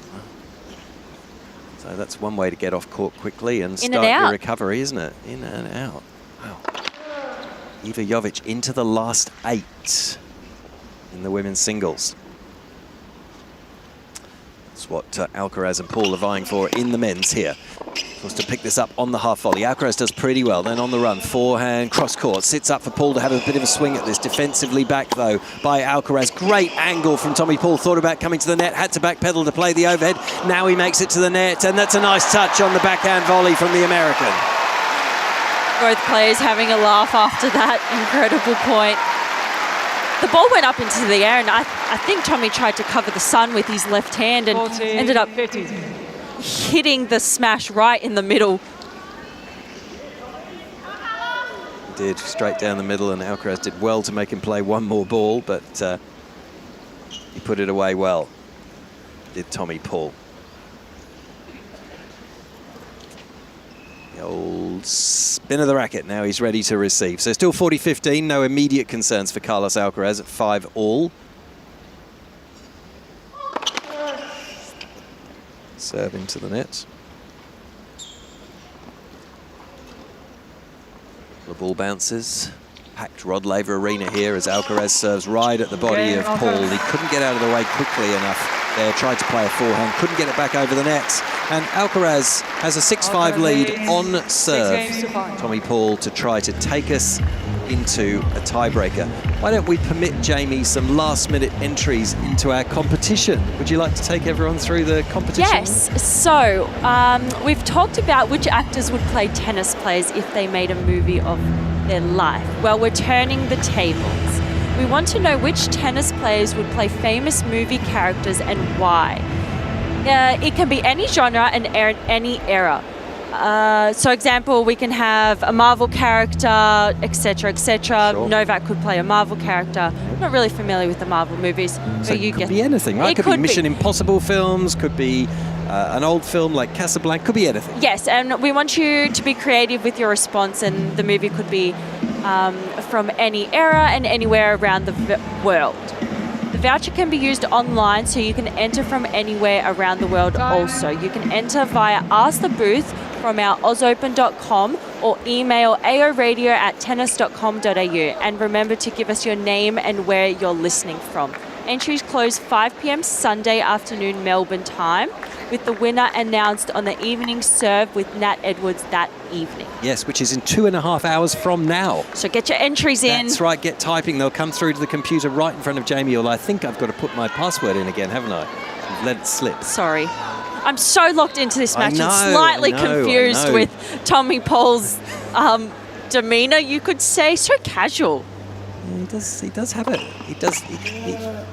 So that's one way to get off court quickly and start your recovery, isn't it? In and out. Wow. Iva Jovic into the last 8 in the women's singles. That's what Alcaraz and Paul are vying for in the men's here. Wants to pick this up on the half volley. Alcaraz does pretty well. Then on the run, forehand, cross court. Sits up for Paul to have a bit of a swing at this. Defensively back, though, by Alcaraz. Great angle from Tommy Paul. Thought about coming to the net. Had to backpedal to play the overhead. Now he makes it to the net. And that's a nice touch on the backhand volley from the American. Both players having a laugh after that incredible point. The ball went up into the air, and I think Tommy tried to cover the sun with his left hand and ended up hitting the smash right in the middle. He did, straight down the middle, and Alcaraz did well to make him play one more ball, but he put it away well, did Tommy Paul. The old spin of the racket, now he's ready to receive. So still 40-15, no immediate concerns for Carlos Alcaraz at 5-all. Serve into the net. The ball bounces. Packed Rod Laver Arena here as Alcaraz serves right at the body of Paul. He couldn't get out of the way quickly enough there. Tried to play a forehand, couldn't get it back over the net. And Alcaraz has a 6-5 lead on serve. Tommy Paul to try to take us into a tiebreaker. Why don't we permit Jamie some last-minute entries into our competition? Would you like to take everyone through the competition? Yes. So we've talked about which actors would play tennis players if they made a movie of their life. Well, we're turning the tables. We want to know which tennis players would play famous movie characters and why. It can be any genre and any era. So example, we can have a Marvel character, etc., etc. Sure. Novak could play a Marvel character. I'm not really familiar with the Marvel movies. So it could be anything, right? It could be Mission Impossible films, could be an old film like Casablanca, could be anything. Yes, and we want you to be creative with your response, and the movie could be from any era and anywhere around the world. The voucher can be used online, so you can enter from anywhere around the world also. You can enter via Ask the Booth from our ausopen.com or email aoradio@tennis.com.au. And remember to give us your name and where you're listening from. Entries close 5 p.m. Sunday afternoon Melbourne time, with the winner announced on the evening serve with Nat Edwards that evening. Yes, which is in 2.5 hours from now. So get your entries in. That's right, get typing. They'll come through to the computer right in front of Jamie. Although I think I've got to put my password in again, haven't I? I've let it slip. Sorry. I'm so locked into this match and slightly confused with Tommy Paul's demeanour, you could say. So casual. He does have it.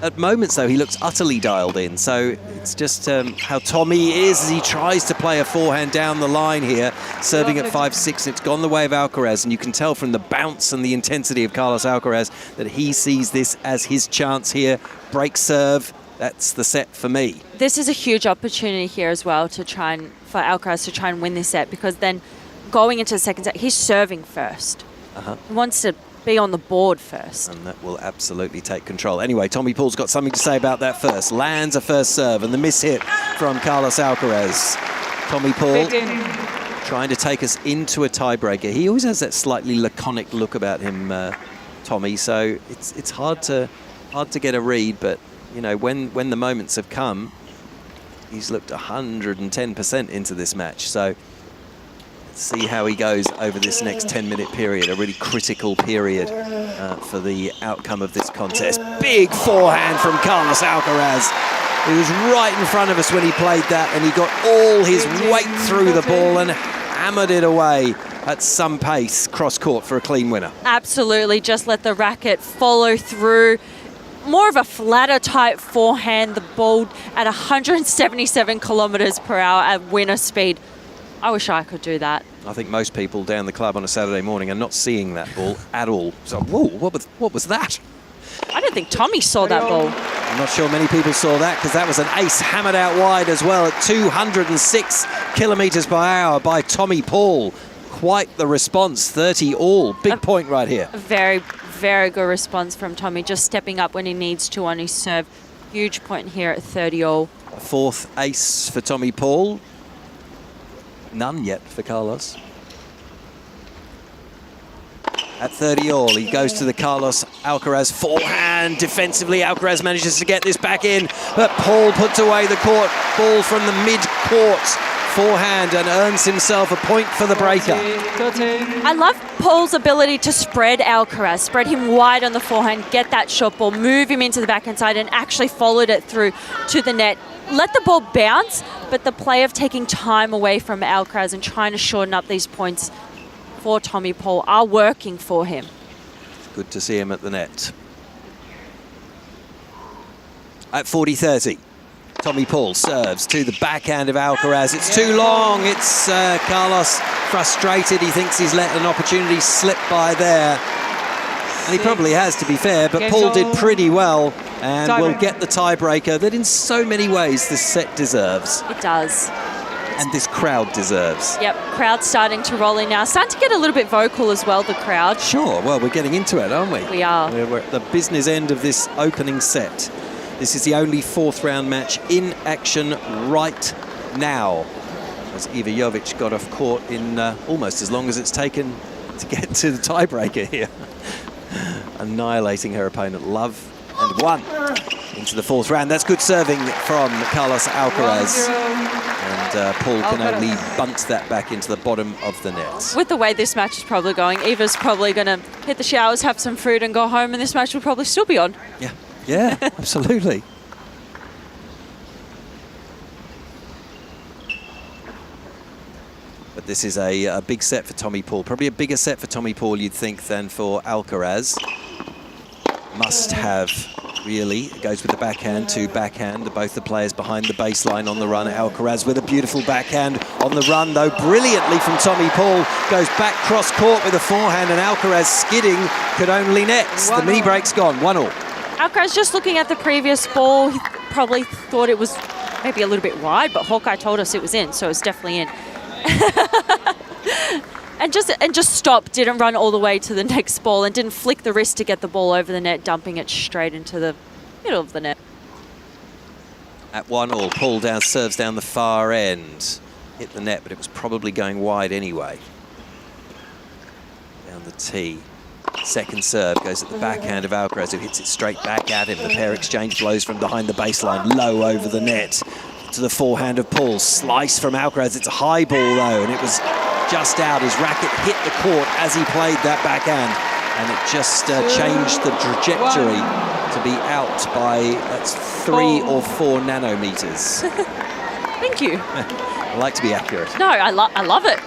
At moments, though, he looks utterly dialed in. So it's just how Tommy is as he tries to play a forehand down the line here, serving at 5-6. It's gone the way of Alcaraz, and you can tell from the bounce and the intensity of Carlos Alcaraz that he sees this as his chance here. Break serve. That's the set for me. This is a huge opportunity here as well for Alcaraz to try and win this set, because then going into the second set, he's serving first. He wants to be on the board first. And that will absolutely take control. Anyway, Tommy Paul's got something to say about that first. Lands a first serve and the miss hit from Carlos Alcaraz. Tommy Paul trying to take us into a tiebreaker. He always has that slightly laconic look about him, Tommy, so it's hard to get a read, but you know, when the moments have come, he's looked 110% into this match. So see how he goes over this next 10-minute period, a really critical period for the outcome of this contest. Big forehand from Carlos Alcaraz. He was right in front of us when he played that, and he got all his weight through the ball and hammered it away at some pace cross-court for a clean winner. Absolutely, just let the racket follow through. More of a flatter type forehand, the ball at 177 kilometres per hour at winner speed. I wish I could do that. I think most people down the club on a Saturday morning are not seeing that ball at all. So, whoa, what was that? I don't think Tommy saw that ball. I'm not sure many people saw that, because that was an ace hammered out wide as well at 206 kilometres per hour by Tommy Paul. Quite the response, 30 all. Big point right here. A very, very good response from Tommy, just stepping up when he needs to on his serve. Huge point here at 30 all. A fourth ace for Tommy Paul. None yet for Carlos. At 30 all, he goes to the Carlos Alcaraz forehand. Defensively, Alcaraz manages to get this back in, but Paul puts away the court ball from the mid-court forehand and earns himself a point for the breaker. I love Paul's ability to spread Alcaraz, spread him wide on the forehand, get that short ball, move him into the backhand side, and actually followed it through to the net. Let the ball bounce, but the play of taking time away from Alcaraz and trying to shorten up these points for Tommy Paul are working for him. Good to see him at the net. At 40-30, Tommy Paul serves to the backhand of Alcaraz. It's too long. It's Carlos frustrated. He thinks he's let an opportunity slip by there. And he probably has, to be fair, but Paul did pretty well and will get the tiebreaker that in so many ways this set deserves. It does. And this crowd deserves. Yep, crowd starting to roll in now. Starting to get a little bit vocal as well, the crowd. Sure, well, we're getting into it, aren't we? We are. We're at the business end of this opening set. This is the only fourth round match in action right now, as Iva Jovic got off court in almost as long as it's taken to get to the tiebreaker here. Annihilating her opponent, love, and one into the fourth round. That's good serving from Carlos Alcaraz. And Paul can only bunt that back into the bottom of the net. With the way this match is probably going, Eva's probably going to hit the showers, have some food and go home, and this match will probably still be on. Yeah, absolutely. But this is a big set for Tommy Paul. Probably a bigger set for Tommy Paul, you'd think, than for Alcaraz. Must have, really. It goes with the backhand to backhand. Both the players behind the baseline on the run. Alcaraz with a beautiful backhand on the run, though, brilliantly from Tommy Paul. Goes back cross-court with a forehand, and Alcaraz skidding could only net. The mini break's gone, 1-1. Alcaraz just looking at the previous ball, he probably thought it was maybe a little bit wide, but Hawkeye told us it was in, so it's definitely in. and just stopped, didn't run all the way to the next ball, and didn't flick the wrist to get the ball over the net, dumping it straight into the middle of the net. At 1-1, Paul down serves down the far end. Hit the net, but it was probably going wide anyway. Down the tee. Second serve goes at the backhand of Alcaraz, who hits it straight back at him. The pair exchange blows from behind the baseline, low over the net. To the forehand of Paul. Slice from Alcaraz. It's a high ball, though, and it was just out. His racket hit the court as he played that backhand, and it just changed the trajectory to be out by, that's 3 or 4 nanometers. Thank you. I like to be accurate. No, I love it.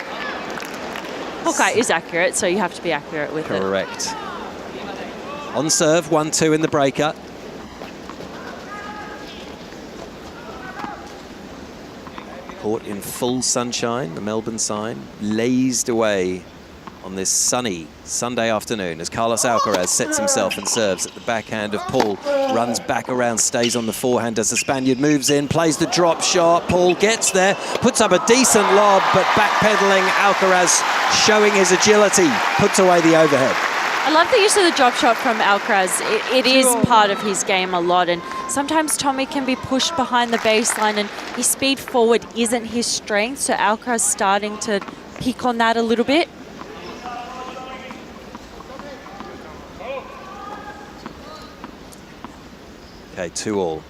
Hawkeye is accurate, so you have to be accurate with it. Correct. On serve, 1-2 in the breaker. Court in full sunshine, the Melbourne sign, blazed away on this sunny Sunday afternoon as Carlos Alcaraz sets himself and serves at the backhand of Paul. Runs back around, stays on the forehand as the Spaniard moves in, plays the drop shot. Paul gets there, puts up a decent lob, but backpedaling Alcaraz, showing his agility, puts away the overhead. I love the use of the drop shot from Alcaraz. It is part of his game a lot, and sometimes Tommy can be pushed behind the baseline, and his speed forward isn't his strength, so Alcaraz starting to pick on that a little bit. Okay, 2-2.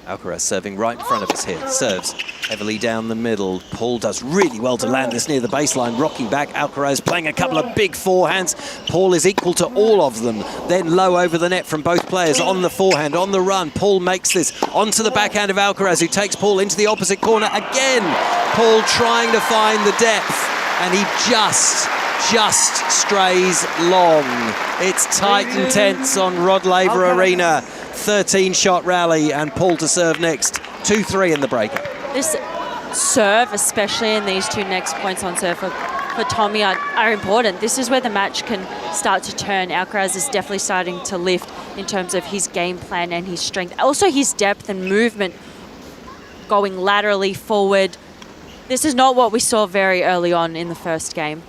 Alcaraz serving right in front of us here. Serves heavily down the middle. Paul does really well to land this near the baseline, rocking back. Alcaraz playing a couple of big forehands. Paul is equal to all of them. Then low over the net from both players on the forehand, on the run. Paul makes this onto the backhand of Alcaraz, who takes Paul into the opposite corner again. Paul trying to find the depth, and he just strays long. It's tight and tense on Rod Laver Arena. 13-shot rally, and Paul to serve next. 2-3 in the breaker. This serve, especially in these two next points on serve for Tommy, are important. This is where the match can start to turn. Alcaraz is definitely starting to lift in terms of his game plan and his strength. Also his depth and movement going laterally forward. This is not what we saw very early on in the first game.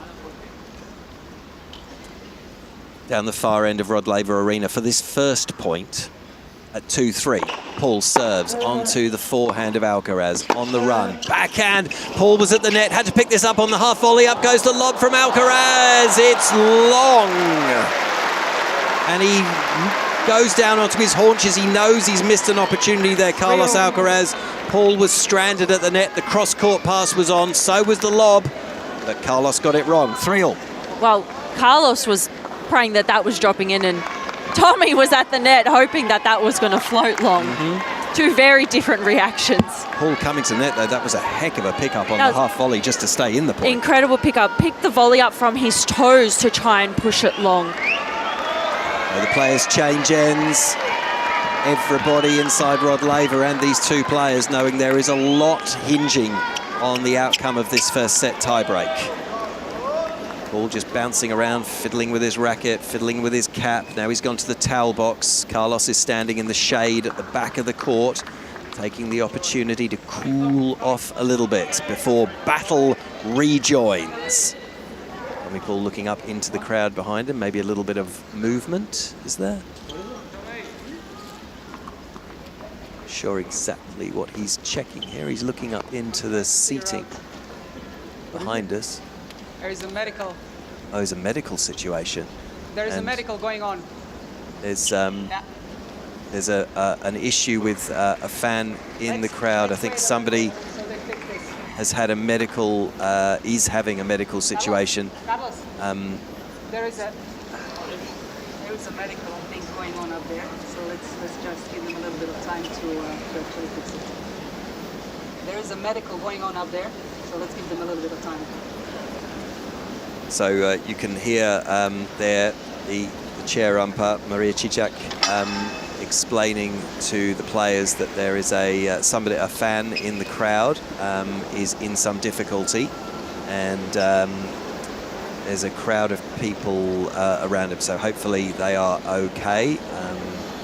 Down the far end of Rod Laver Arena for this first point at 2-3. Paul serves onto the forehand of Alcaraz on the run. Backhand. Paul was at the net, had to pick this up on the half volley. Up goes the lob from Alcaraz. It's long. And he goes down onto his haunches. He knows he's missed an opportunity there, Carlos Alcaraz. Paul was stranded at the net. The cross-court pass was on. So was the lob. But Carlos got it wrong. 3-all. Well, Carlos was praying that was dropping in, and Tommy was at the net hoping that was going to float long. Two very different reactions. Paul coming to net, though, that was a heck of a pickup on the half volley just to stay in the point. Incredible pickup. Picked the volley up from his toes to try and push it long. So the players change ends. Everybody inside Rod Laver and these two players knowing there is a lot hinging on the outcome of this first set tiebreak. Paul just bouncing around, fiddling with his racket, fiddling with his cap. Now he's gone to the towel box. Carlos is standing in the shade at the back of the court, taking the opportunity to cool off a little bit before battle rejoins. Tommy Paul looking up into the crowd behind him. Maybe a little bit of movement, is there? Sure exactly what he's checking here. He's looking up into the seating behind us. There is a medical. Oh, it's a medical situation. There is a medical going on. There's an issue with a fan in the crowd. I think somebody has had a medical, is having a medical situation. There is a medical thing going on up there. So let's just give them a little bit of time to actually fix it. There is a medical going on up there. So let's give them a little bit of time. So you can hear there the chair umpire, Maria Cicak, explaining to the players that there is a fan in the crowd is in some difficulty, and there's a crowd of people around him. So hopefully they are okay.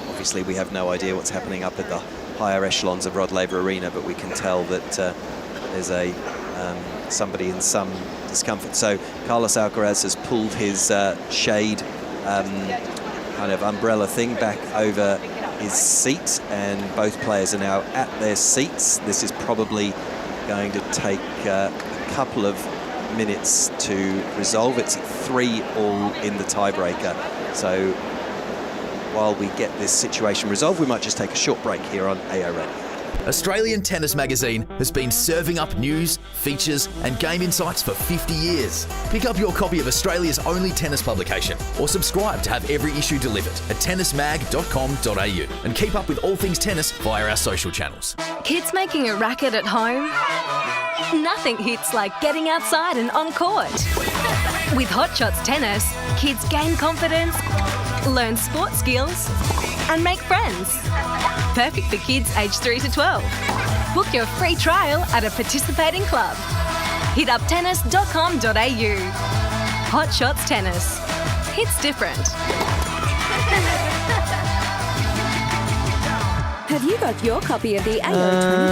Obviously we have no idea what's happening up at the higher echelons of Rod Laver Arena, but we can tell that there's somebody in some discomfort. So Carlos Alcaraz has pulled his shade kind of umbrella thing back over his seat, and both players are now at their seats. This is probably going to take a couple of minutes to resolve. It's 3-all in the tiebreaker. So while we get this situation resolved, we might just take a short break here on AO Radio. Australian Tennis Magazine has been serving up news, features and game insights for 50 years. Pick up your copy of Australia's only tennis publication or subscribe to have every issue delivered at tennismag.com.au and keep up with all things tennis via our social channels. Kids making a racket at home? Nothing hits like getting outside and on court. With Hot Shots Tennis, kids gain confidence, learn sport skills and make friends. Perfect for kids aged 3 to 12. Book your free trial at a participating club. Hit up tennis.com.au. Hot Shots Tennis. It's different. Have you got your copy of the AO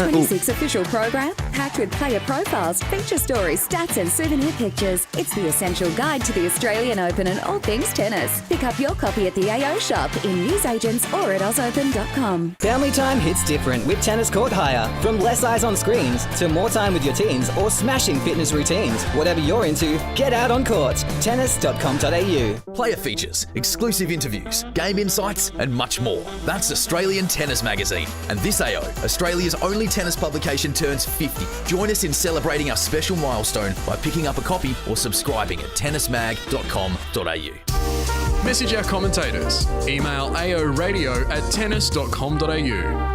2026 official program? Packed with player profiles, feature stories, stats and souvenir pictures. It's the essential guide to the Australian Open and all things tennis. Pick up your copy at the AO shop, in newsagents or at ozopen.com. Family time hits different with Tennis Court Hire. From less eyes on screens to more time with your teens or smashing fitness routines. Whatever you're into, get out on court. Tennis.com.au. Player features, exclusive interviews, game insights and much more. That's Australian Tennis Magazine. And this AO, Australia's only tennis publication, turns 50. Join us in celebrating our special milestone by picking up a copy or subscribing at tennismag.com.au. Message our commentators. Email aoradio@tennis.com.au.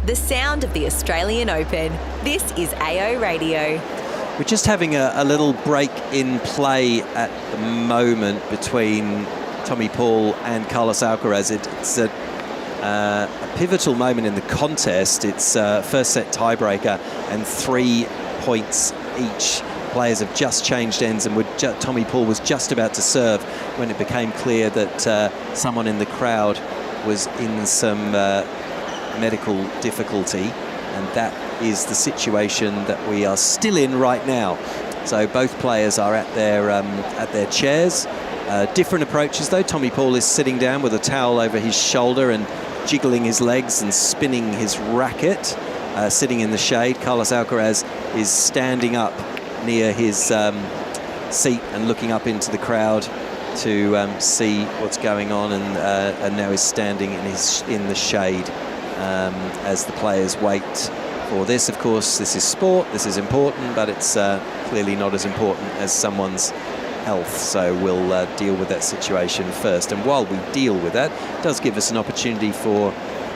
The sound of the Australian Open. This is AO Radio. We're just having a little break in play at the moment between Tommy Paul and Carlos Alcaraz. It's a pivotal moment in the contest. It's first set tiebreaker and 3 points each. Players have just changed ends, and Tommy Paul was just about to serve when it became clear that someone in the crowd was in some medical difficulty, and that is the situation that we are still in right now. So both players are at their chairs. Different approaches though. Tommy Paul is sitting down with a towel over his shoulder and jiggling his legs and spinning his racket, sitting in the shade. Carlos Alcaraz is standing up near his seat and looking up into the crowd to see what's going on, and now is standing in the shade as the players wait for this. Of course, this is sport, this is important, but it's clearly not as important as someone's health, so we'll deal with that situation first. And while we deal with that, it does give us an opportunity for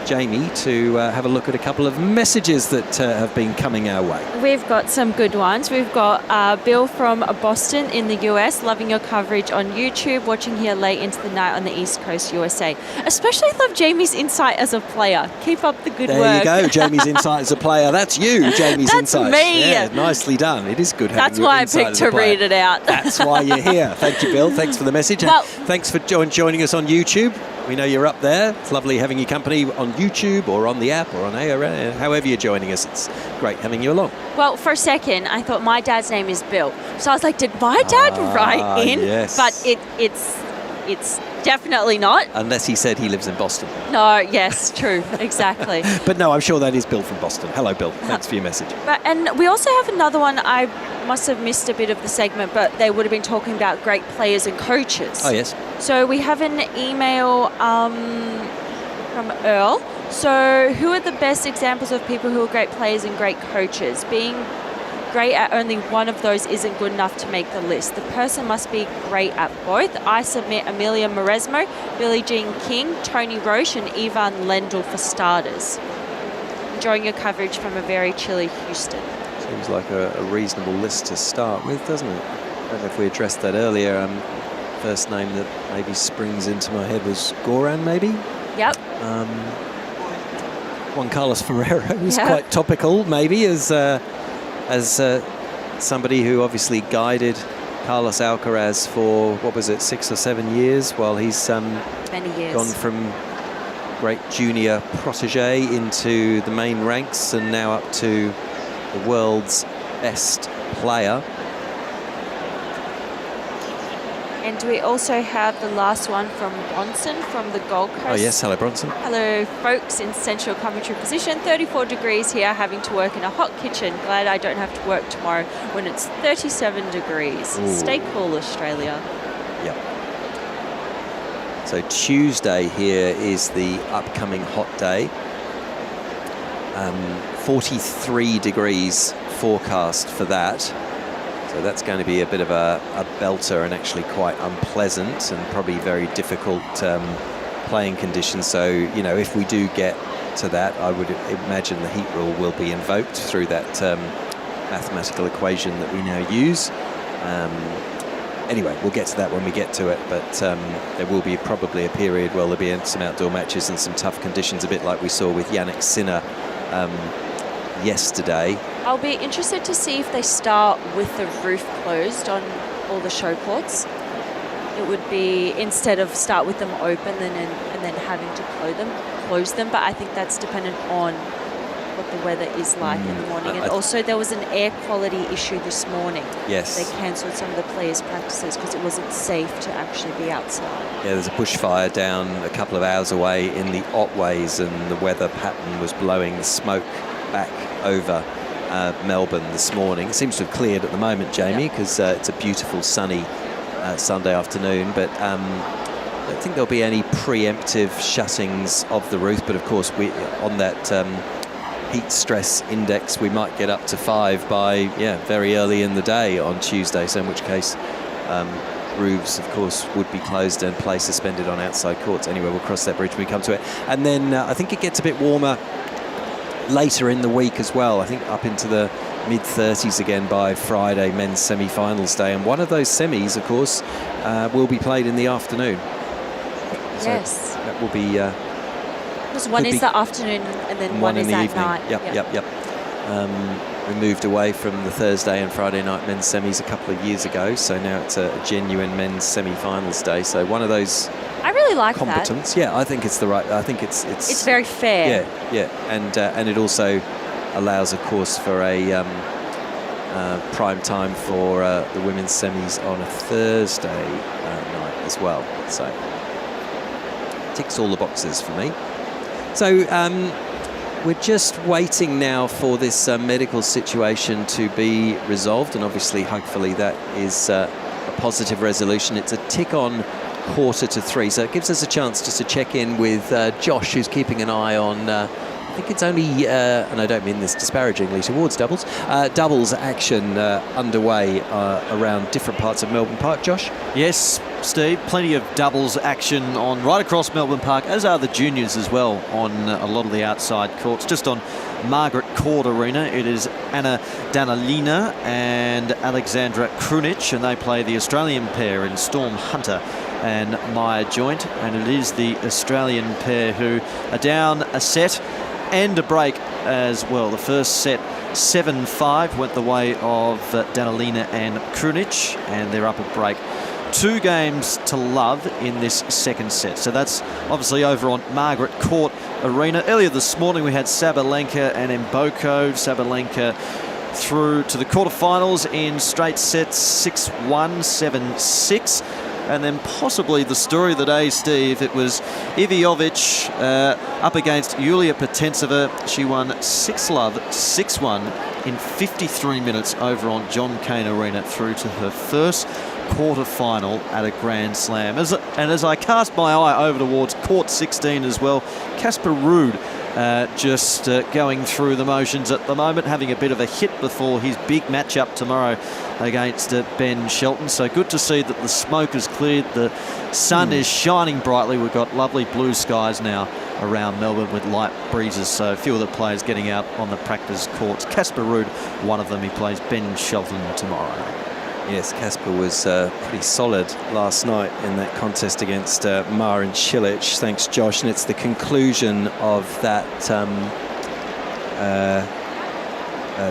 Jamie to have a look at a couple of messages that have been coming our way. We've got some good ones. We've got Bill from Boston in the US, loving your coverage on YouTube, watching here late into the night on the East Coast, USA. Especially love Jamie's insight as a player. Keep up the good work. There you go, Jamie's insight as a player. That's you, Jamie's insight. That's me. Yeah, nicely done. It is good having That's your why I insight picked as a to player. read it out. That's why you're here. Thank you, Bill. Thanks for the message. Well, and thanks for joining us on YouTube. We know you're up there. It's lovely having your company on YouTube or on the app or on AO, however you're joining us. It's great having you along. Well, for a second, I thought my dad's name is Bill. So I was like, did my dad write in? Yes. But it's definitely not. Unless he said he lives in Boston. No, yes, true, exactly. But no, I'm sure that is Bill from Boston. Hello, Bill. Thanks for your message. And we also have another one. I must have missed a bit of the segment, but they would have been talking about great players and coaches. Oh, yes. So we have an email from Earl. So who are the best examples of people who are great players and great coaches? Being great at only one of those isn't good enough to make the list. The person must be great at both. I submit Amelia Mauresmo, Billie Jean King, Tony Roche and Ivan Lendl for starters. Enjoying your coverage from a very chilly Houston. Seems like a reasonable list to start with, doesn't it? I don't know if we addressed that earlier. First name that maybe springs into my head was Goran, maybe? Yep. Juan Carlos Ferrero is quite topical, maybe, as somebody who obviously guided Carlos Alcaraz for, 6 or 7 years, while he's many years. Gone from great junior protege into the main ranks and now up to the world's best player. And we also have the last one from Bronson from the Gold Coast. Oh yes, hello Bronson. Hello folks in central commentary position. 34 degrees here, having to work in a hot kitchen. Glad I don't have to work tomorrow when it's 37 degrees. Ooh. Stay cool, Australia. Yep. So Tuesday here is the upcoming hot day. 43 degrees forecast for that. So that's going to be a bit of a belter and actually quite unpleasant and probably very difficult playing conditions. So, you know, if we do get to that, I would imagine the heat rule will be invoked through that mathematical equation that we now use. Anyway, we'll get to that when we get to it, but there will be probably a period where there'll be some outdoor matches and some tough conditions, a bit like we saw with Jannik Sinner yesterday. I'll be interested to see if they start with the roof closed on all the show courts. It would be, instead of start with them open and then having to close them. But I think that's dependent on what the weather is like in the morning. And also there was an air quality issue this morning. Yes. They cancelled some of the players' practices because it wasn't safe to actually be outside. Yeah, there's a bushfire down a couple of hours away in the Otways, and the weather pattern was blowing the smoke back over Melbourne this morning. It seems to have cleared at the moment, Jamie, because it's a beautiful sunny Sunday afternoon. But don't think there'll be any preemptive shuttings of the roof, but of course we on that heat stress index we might get up to 5 by very early in the day on Tuesday, so in which case roofs of course would be closed and play suspended on outside courts. Anyway, we'll cross that bridge when we come to it. And then I think it gets a bit warmer later in the week as well. I think up into the mid-30s again by Friday, men's semi-finals day, and one of those semis of course will be played in the afternoon. So yes, that will be because one is the afternoon and then one is in the at evening. night. Yep. We moved away from the Thursday and Friday night men's semis a couple of years ago, so now it's a genuine men's semi-finals day. So one of those I really like competence. that. Yeah, I think it's the right. I think it's very fair. Yeah, and it also allows, of course, for a prime time for the women's semis on a Thursday night as well. So ticks all the boxes for me. So we're just waiting now for this medical situation to be resolved, and obviously, hopefully, that is a positive resolution. It's a tick on 2:45, so it gives us a chance just to check in with Josh, who's keeping an eye on I think it's only, and I don't mean this disparagingly towards doubles action underway around different parts of Melbourne Park. Josh? Yes, Steve, plenty of doubles action on right across Melbourne Park, as are the juniors as well on a lot of the outside courts. Just on Margaret Court Arena, it is Anna Danilina and Alexandra Krunic, and they play the Australian pair in Storm Hunter and Maya Joint, and it is the Australian pair who are down a set and a break as well. The first set 7-5 went the way of Danilina and Krunic, and they're up a break 2 games to love in this second set. So that's obviously over on Margaret Court Arena. Earlier this morning we had Sabalenka and Mboko. Sabalenka through to the quarterfinals in straight sets 6-1, 7-6. And then possibly the story of the day, Steve, it was Iviovic up against Yulia Potensova. She won 6-love, 6-1 in 53 minutes over on John Cain Arena through to her first quarter-final at a Grand Slam. As I cast my eye over towards court 16 as well, Casper Ruud just going through the motions at the moment, having a bit of a hit before his big matchup tomorrow against Ben Shelton. So good to see that the smoke has cleared, the sun is shining brightly. We've got lovely blue skies now around Melbourne with light breezes, so a few of the players getting out on the practice courts. Casper Ruud, one of them, he plays Ben Shelton tomorrow. Yes, Casper was pretty solid last night in that contest against Marin Cilic. Thanks, Josh. And it's the conclusion of that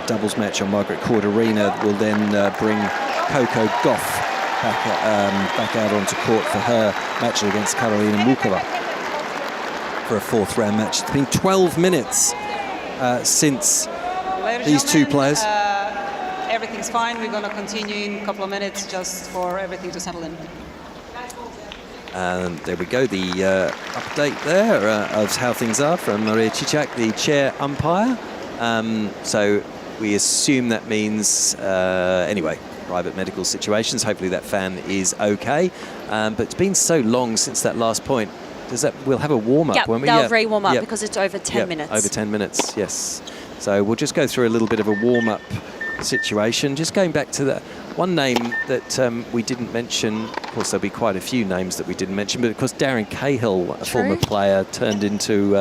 doubles match on Margaret Court Arena will then bring Coco Gauff back out onto court for her match against Karolina Muchova for a 4th round match. It's been 12 minutes since these two players. Everything's fine. We're going to continue in a couple of minutes just for everything to settle in. And there we go, the update there of how things are from Maria Cicak, the chair umpire. So we assume that means, anyway, private medical situations. Hopefully that fan is okay. But it's been so long since that last point. We'll have a warm-up, won't we? They'll re-warm up because it's over 10 minutes. Over 10 minutes, yes. So we'll just go through a little bit of a warm-up situation. Just going back to the one name that we didn't mention. Of course, there'll be quite a few names that we didn't mention, but of course Darren Cahill, a former player, turned into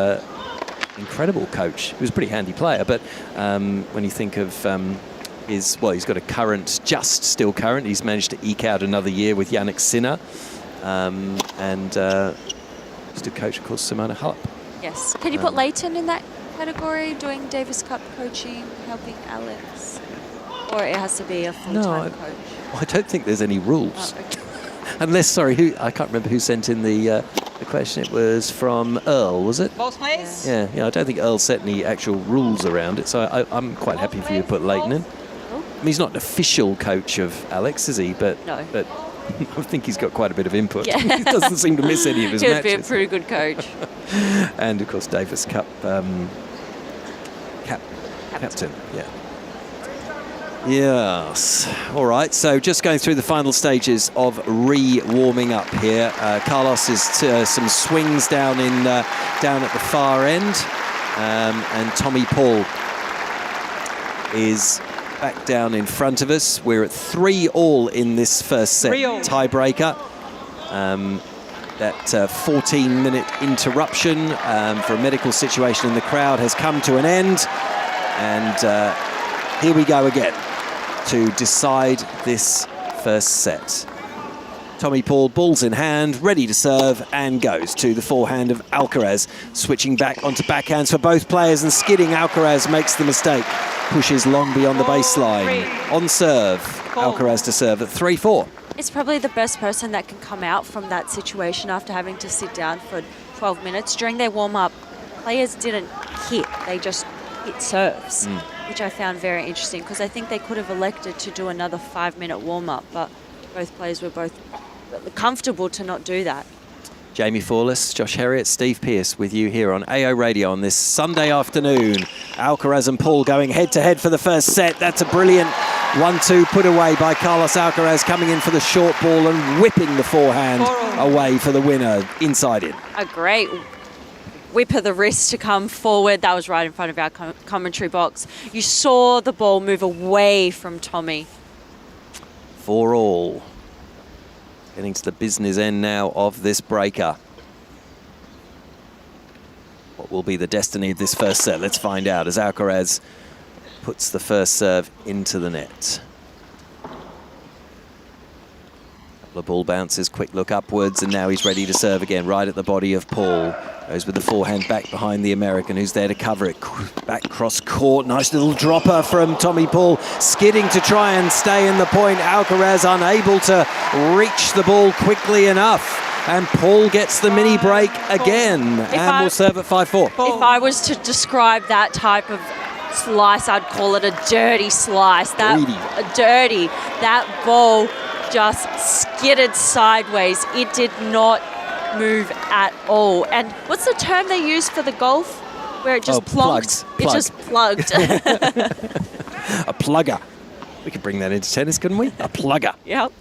incredible coach. He was a pretty handy player, but when you think of he's got a current, still current. He's managed to eke out another year with Jannik Sinner, and used to coach, of course, Simona Halep. Yes. Can you put Leighton in that category, doing Davis Cup coaching, helping Alex? Or it has to be a full-time coach? I don't think there's any rules. Oh, okay. Unless, I can't remember who sent in the question. It was from Earl, was it? Both plays? Yeah, I don't think Earl set any actual rules around it, so I'm quite happy for you to put Leighton in. I mean, he's not an official coach of Alex, is he? But I think he's got quite a bit of input. Yeah. He doesn't seem to miss any of his matches. He'd be a pretty good coach. And, of course, Davis Cup captain, yeah. Yes. All right, so just going through the final stages of re-warming up here. Carlos is some swings down at the far end, and Tommy Paul is back down in front of us. We're at 3-all in this first set tiebreaker. That 14-minute interruption for a medical situation in the crowd has come to an end, and here we go again to decide this first set. Tommy Paul, balls in hand, ready to serve, and goes to the forehand of Alcaraz. Switching back onto backhands for both players, and skidding Alcaraz makes the mistake. Pushes long beyond the baseline. On serve, Alcaraz to serve at 3-4. It's probably the best person that can come out from that situation after having to sit down for 12 minutes. During their warm-up, players didn't hit, they just hit serves, which I found very interesting, because I think they could have elected to do another 5-minute warm-up, but both players were both comfortable to not do that. Jamie Forless, Josh Herriott, Steve Pearce with you here on AO Radio on this Sunday afternoon. Alcaraz and Paul going head-to-head for the first set. That's a brilliant 1-2 put away by Carlos Alcaraz, coming in for the short ball and whipping the forehand away for the winner, inside in. A great whip of the wrist to come forward. That was right in front of our commentary box. You saw the ball move away from Tommy. 4-all. Getting to the business end now of this breaker. What will be the destiny of this first set? Let's find out as Alcaraz puts the first serve into the net. Couple of ball bounces, quick look upwards, and now he's ready to serve again, right at the body of Paul. Goes with the forehand back behind the American, who's there to cover it. Back cross court, nice little dropper from Tommy Paul, skidding to try and stay in the point. Alcaraz unable to reach the ball quickly enough. And Paul gets the mini break again, and will serve at 5-4. If I was to describe that type of slice, I'd call it a dirty slice. That ball just skidded sideways. It did not move at all. And what's the term they use for the golf where it just plunked? It just plugged. A plugger. We could bring that into tennis, couldn't we? A plugger. Yep.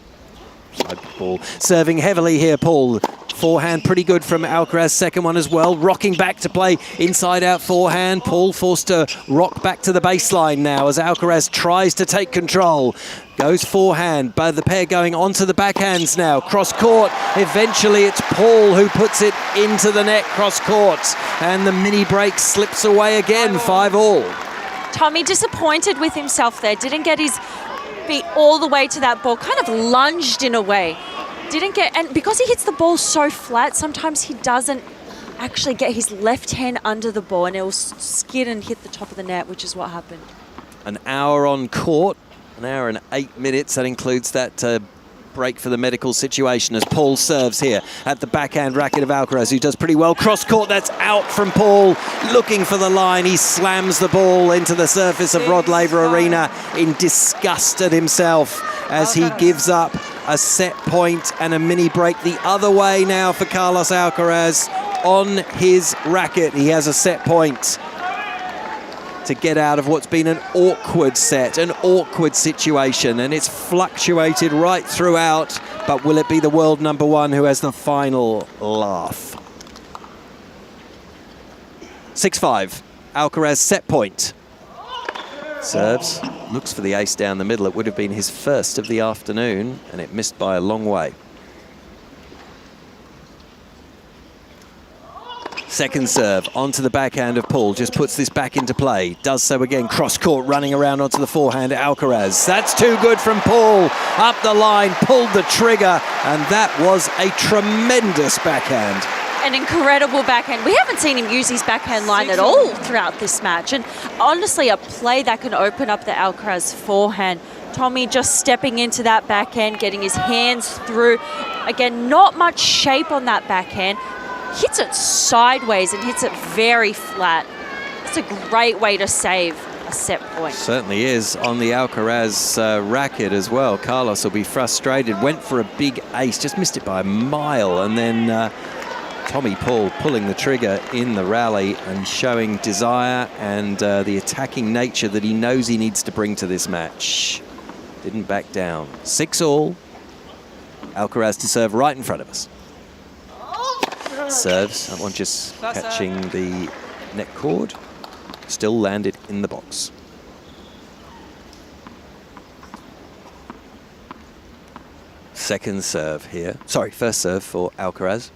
Plug ball. Serving heavily here, Paul. Forehand pretty good from Alcaraz, second one as well. Rocking back to play inside-out forehand. Paul forced to rock back to the baseline now as Alcaraz tries to take control. Goes forehand, but the pair going onto the backhands now. Cross court. Eventually it's Paul who puts it into the net, cross court. And the mini break slips away again, 5-all. Tommy disappointed with himself there. Didn't get his feet all the way to that ball. Kind of lunged in a way. Didn't get, and because he hits the ball so flat, sometimes he doesn't actually get his left hand under the ball, and it will skid and hit the top of the net, which is what happened. An hour on court, an hour and 8 minutes. That includes that break for the medical situation as Paul serves here at the backhand racket of Alcaraz, who does pretty well. Cross court, that's out from Paul, looking for the line. He slams the ball into the surface of Rod Laver Arena in disgust at himself as he gives up a set point and a mini break the other way now for Carlos Alcaraz on his racket. He has a set point to get out of what's been an awkward set, an awkward situation, and it's fluctuated right throughout, but will it be the world number one who has the final laugh? 6-5, Alcaraz set point. Serves, looks for the ace down the middle. It would have been his first of the afternoon, and it missed by a long way. Second serve onto the backhand of Paul, just puts this back into play. Does so again, cross court, running around onto the forehand at Alcaraz. That's too good from Paul. Up the line, pulled the trigger, and that was a tremendous backhand. An incredible backhand. We haven't seen him use his backhand line at all throughout this match. And honestly, a play that can open up the Alcaraz forehand. Tommy just stepping into that backhand, getting his hands through. Again, not much shape on that backhand. Hits it sideways and hits it very flat. It's a great way to save a set point. Certainly is on the Alcaraz racket as well. Carlos will be frustrated. Went for a big ace, just missed it by a mile, and then Tommy Paul pulling the trigger in the rally and showing desire and the attacking nature that he knows he needs to bring to this match. Didn't back down. 6-all. Alcaraz to serve right in front of us. Serves, that one just catching the net cord. Still landed in the box. Second serve here. Sorry, first serve for Alcaraz.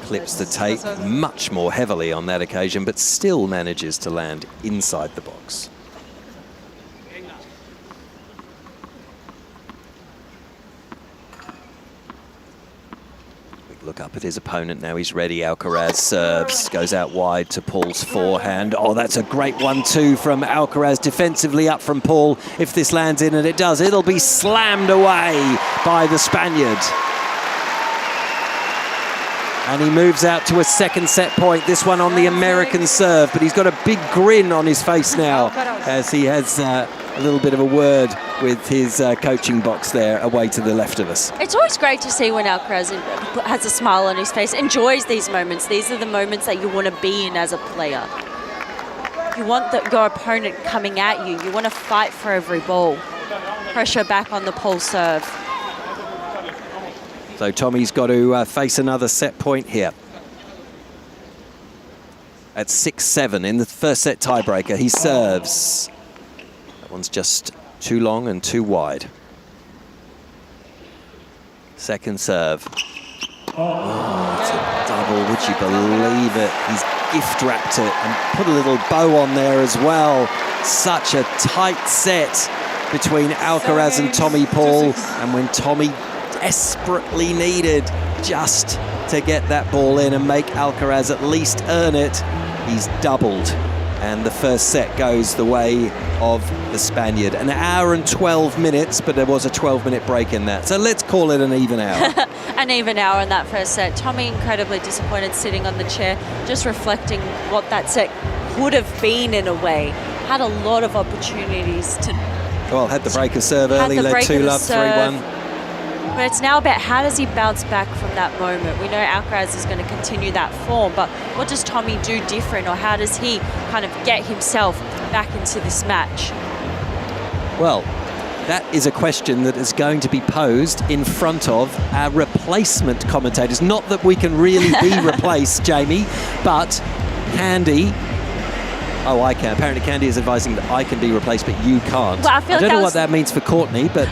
Clips the tape much more heavily on that occasion, but still manages to land inside the box. Look up at his opponent now, he's ready. Alcaraz serves, goes out wide to Paul's forehand. Oh, that's a great 1-2 from Alcaraz, defensively up from Paul. If this lands in, and it does, it'll be slammed away by the Spaniard. And he moves out to a second set point, this one on the American serve, but he's got a big grin on his face now as he has a little bit of a word with his coaching box there away to the left of us. It's always great to see when Alcaraz has a smile on his face, enjoys these moments. These are the moments that you want to be in as a player. You want your opponent coming at you. You want to fight for every ball. Pressure back on the Paul serve. So Tommy's got to face another set point here. At 6-7 in the first set tiebreaker, he serves. That one's just too long and too wide. Second serve. Oh, it's a double, would you believe it? He's gift wrapped it and put a little bow on there as well. Such a tight set between Alcaraz and Tommy Paul, and when Tommy desperately needed just to get that ball in and make Alcaraz at least earn it, he's doubled. And the first set goes the way of the Spaniard. An hour and 12 minutes, but there was a 12-minute break in that. So let's call it an even hour. An even hour in that first set. Tommy incredibly disappointed sitting on the chair, just reflecting what that set could have been in a way. Had a lot of opportunities to... Well, had the break of serve early, led 2-love, 3-1. But it's now about how does he bounce back from that moment. We know Alcaraz is going to continue that form, but what does Tommy do different, or how does he kind of get himself back into this match? Well, that is a question that is going to be posed in front of our replacement commentators. Not that we can really be replaced, Jamie, but Candy... Oh, I can. Apparently Candy is advising that I can be replaced, but you can't. Well, I don't know what that means for Courtney, but...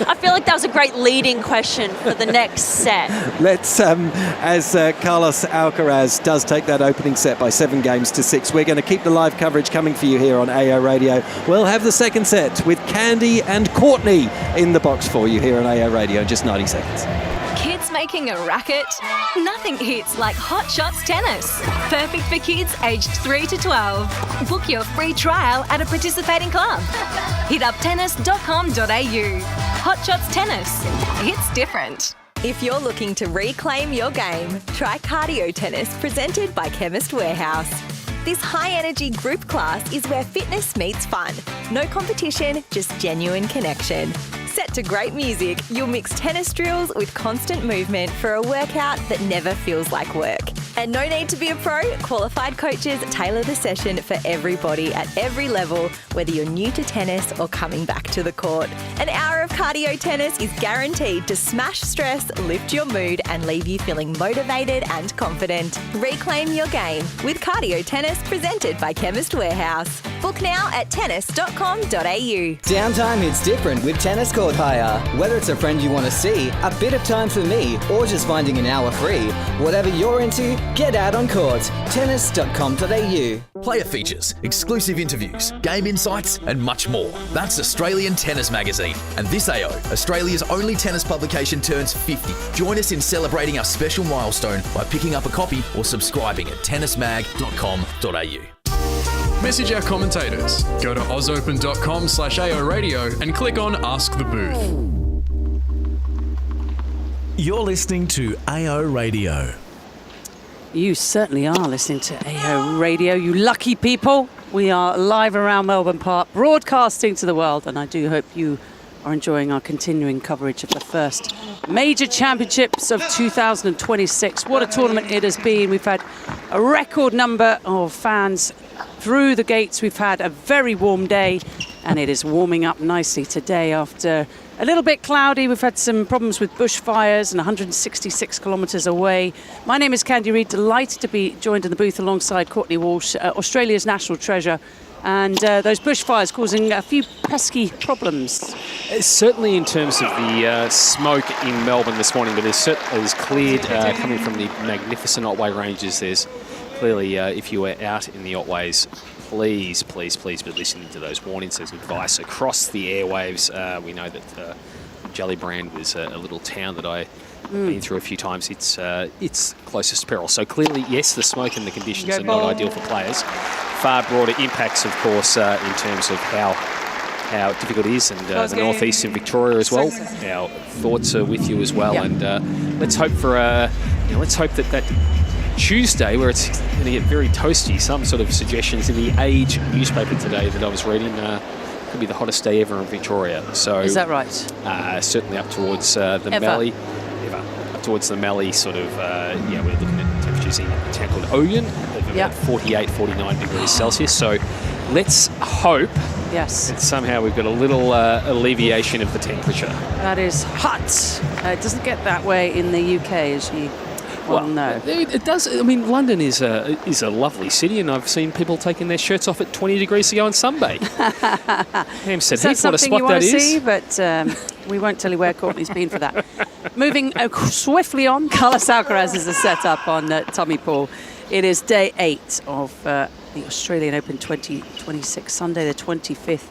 I feel like that was a great leading question for the next set. Let's, as Carlos Alcaraz does take that opening set by 7-6, we're going to keep the live coverage coming for you here on AO Radio. We'll have the second set with Candy and Courtney in the box for you here on AO Radio in just 90 seconds. Kids making a racket? Nothing hits like Hot Shots Tennis. Perfect for kids aged 3 to 12. Book your free trial at a participating club. Hit up tennis.com.au. Hot Shots Tennis. It's different. If you're looking to reclaim your game, try Cardio Tennis presented by Chemist Warehouse. This high-energy group class is where fitness meets fun. No competition, just genuine connection. Set to great music, you'll mix tennis drills with constant movement for a workout that never feels like work. And no need to be a pro, qualified coaches tailor the session for everybody at every level, whether you're new to tennis or coming back to the court. An hour of cardio tennis is guaranteed to smash stress, lift your mood and leave you feeling motivated and confident. Reclaim your game with Cardio Tennis presented by Chemist Warehouse. Book now at tennis.com.au. Downtime hits different with Tennis Court Hire. Whether it's a friend you want to see, a bit of time for me, or just finding an hour free, whatever you're into, get out on court. Tennis.com.au. Player features, exclusive interviews, game insights, and much more. That's Australian Tennis Magazine. And this AO, Australia's only tennis publication, turns 50. Join us in celebrating our special milestone by picking up a copy or subscribing at tennismag.com.au. Message our commentators. Go to ausopen.com/AO Radio and click on Ask the Booth. You're listening to AO Radio. You certainly are listening to AO Radio, you lucky people. We are live around Melbourne Park, broadcasting to the world, and I do hope you are enjoying our continuing coverage of the first Major Championships of 2026. What a tournament it has been. We've had a record number of fans through the gates. We've had a very warm day, and it is warming up nicely today after a little bit cloudy. We've had some problems with bushfires and 166 kilometres away. My name is Candy Reid, delighted to be joined in the booth alongside Courtney Walsh, Australia's national treasure. And those bushfires causing a few pesky problems. Certainly in terms of the smoke in Melbourne this morning, but it's cleared coming from the magnificent Otway Ranges. There's clearly, if you were out in the Otways, please be listening to those warnings. There's advice across the airwaves. We know that Gellibrand was a little town that I've been through a few times. It's closest peril. So clearly, yes, the smoke and the conditions are not ideal for players. Far broader impacts, of course, in terms of how difficult it is, and the northeastern Victoria as well. Our thoughts are with you as well, and let's hope for that Tuesday, where it's going to get very toasty. Some sort of suggestions in the Age newspaper today that I was reading. Could be the hottest day ever in Victoria. So is that right? Certainly up towards the Mallee. Up towards the Mallee, sort of. We're looking at temperatures in a town called Oyen of about 48, 49 degrees Celsius. So let's hope. Yes. That somehow we've got a little alleviation of the temperature. That is hot. It doesn't get that way in the UK, as you well know. It does. I mean, London is a lovely city, and I've seen people taking their shirts off at 20 degrees to go on sunbathe. Is that something you want to see? But we won't tell you where Courtney's been for that. Moving swiftly on, Carlos Alcaraz is a set-up on Tommy Paul. It is day 8 of the Australian Open 2026, Sunday the 25th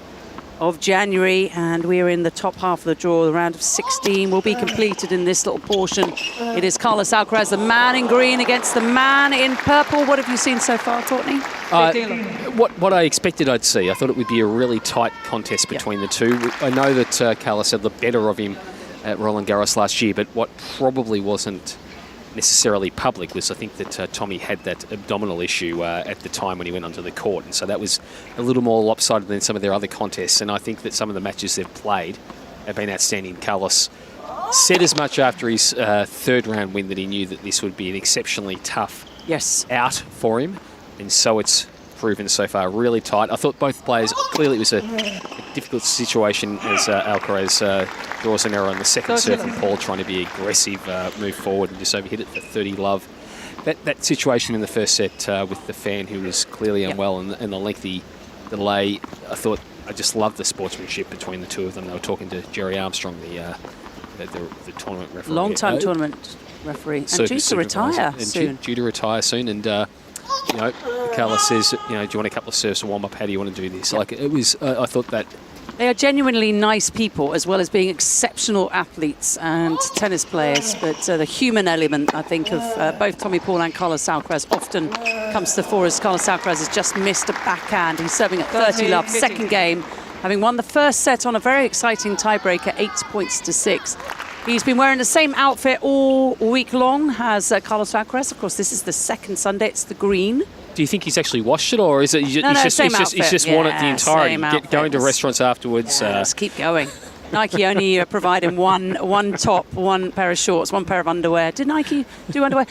of January, and we are in the top half of the draw. The round of 16 will be completed in this little portion. It is Carlos Alcaraz, the man in green, against the man in purple. What have you seen so far, Courtney? What I expected I'd see. I thought it would be a really tight contest between the two. I know that Carlos had the better of him at Roland Garros last year, but what probably wasn't necessarily public was I think that Tommy had that abdominal issue at the time when he went onto the court, and so that was a little more lopsided than some of their other contests, and I think that some of the matches they've played have been outstanding. Carlos said as much after his third round win that he knew that this would be an exceptionally tough out for him, and so it's proven so far really tight. I thought both players, clearly it was a difficult situation as Alcaraz draws an error on the second serve and Paul trying to be aggressive, move forward and just overhit it for 30 love. That situation in the first set with the fan who was clearly unwell and the lengthy delay, I just loved the sportsmanship between the two of them. They were talking to Jerry Armstrong, the tournament referee. Long-time tournament referee. And due to retire soon. Due to retire soon. And Carlos says, do you want a couple of serves to warm up? How do you want to do this? Like it was, I thought that they are genuinely nice people, as well as being exceptional athletes and tennis players. But the human element, I think, of both Tommy Paul and Carlos Alcaraz often comes to the fore, as Carlos Alcaraz has just missed a backhand. He's serving at 30 love, second game, having won the first set on a very exciting tiebreaker, 8 points to 6. He's been wearing the same outfit all week long as Carlos Alcaraz. Of course, this is the second Sunday. It's the green. Do you think he's actually washed it, or is it he's just worn it the entirety? Going to restaurants afterwards. Let's keep going. Nike only providing one top, one pair of shorts, one pair of underwear. Did Nike do underwear?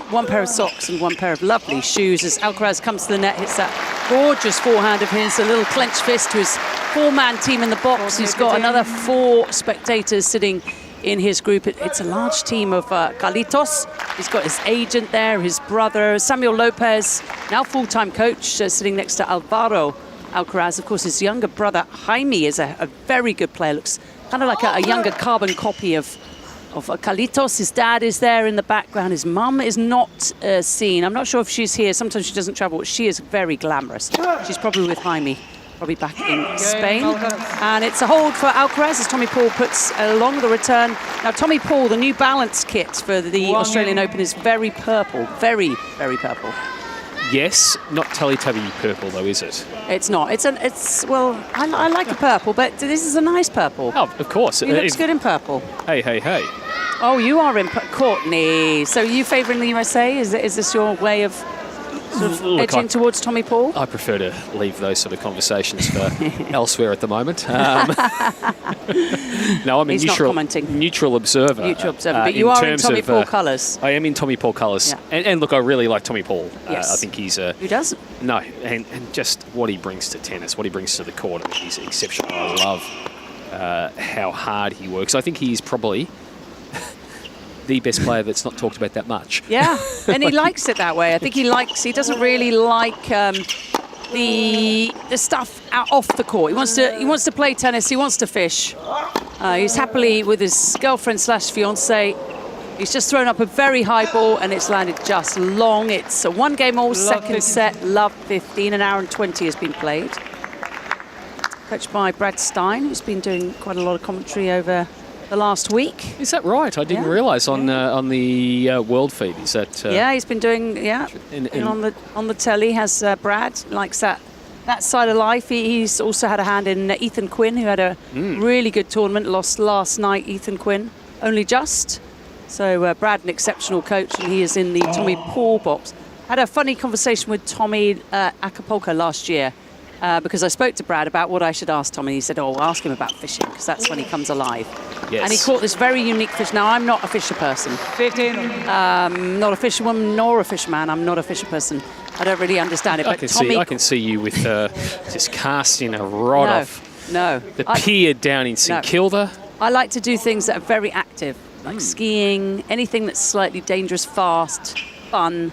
One pair of socks and one pair of lovely shoes as Alcaraz comes to the net, hits that gorgeous forehand of his, a little clenched fist to his four-man team in the box. He's got another 4 spectators sitting in his group. It's a large team of Carlitos. He's got his agent there, his brother, Samuel Lopez, now full-time coach, sitting next to Alvaro Alcaraz. Of course, his younger brother, Jaime, is a very good player. Looks kind of like a younger carbon copy of Carlitos. His dad is there in the background. His mum is not seen. I'm not sure if she's here. Sometimes she doesn't travel. She is very glamorous. She's probably with Jaime, probably back in Spain. And it's a hold for Alcaraz as Tommy Paul puts along the return. Now, Tommy Paul, the New Balance kit for the Australian Open is very purple. Very, very purple. Yes, not Teletubby purple though, is it? It's not. I like the purple, but this is a nice purple. Oh, of course. He looks good in purple. Hey. Oh, you are in Courtney. So you favouring the USA? Is this your way of sort of edging towards Tommy Paul? I prefer to leave those sort of conversations for elsewhere at the moment. No, I'm a He's not commenting. neutral observer. Neutral observer, but you are in Tommy Paul colours. I am in Tommy Paul colours. Yeah. And look, I really like Tommy Paul. Yes. I think he's a... Who doesn't? No, and just what he brings to tennis, what he brings to the court, I mean, he's exceptional. I love how hard he works. I think he's probably the best player that's not talked about that much. Yeah, and he likes it that way. I think he doesn't really like the stuff out off the court. He wants to play tennis. He wants to fish. He's happily with his girlfriend / fiance. He's just thrown up a very high ball and it's landed just long. It's a 1-game all, second set, love 15, an hour and 20 has been played. Coached by Brad Stein, who's been doing quite a lot of commentary over the last week. Is that right? I didn't realise on the world feed. Is that? Yeah, he's been doing and on the telly. Has Brad likes that side of life. He's also had a hand in Ethan Quinn, who had a really good tournament. Lost last night, Ethan Quinn, only just. So Brad, an exceptional coach, and he is in the Tommy Paul box. Had a funny conversation with Tommy Acapulco last year. Because I spoke to Brad about what I should ask Tom, and he said, ask him about fishing, because that's when he comes alive. Yes. And he caught this very unique fish. Now, I'm not a fisher person. 15. Not a fisherwoman nor a fisherman. I'm not a fisher person. I don't really understand it. I can see you with just casting a rod off the pier down in St Kilda. I like to do things that are very active, like skiing, anything that's slightly dangerous, fast, fun.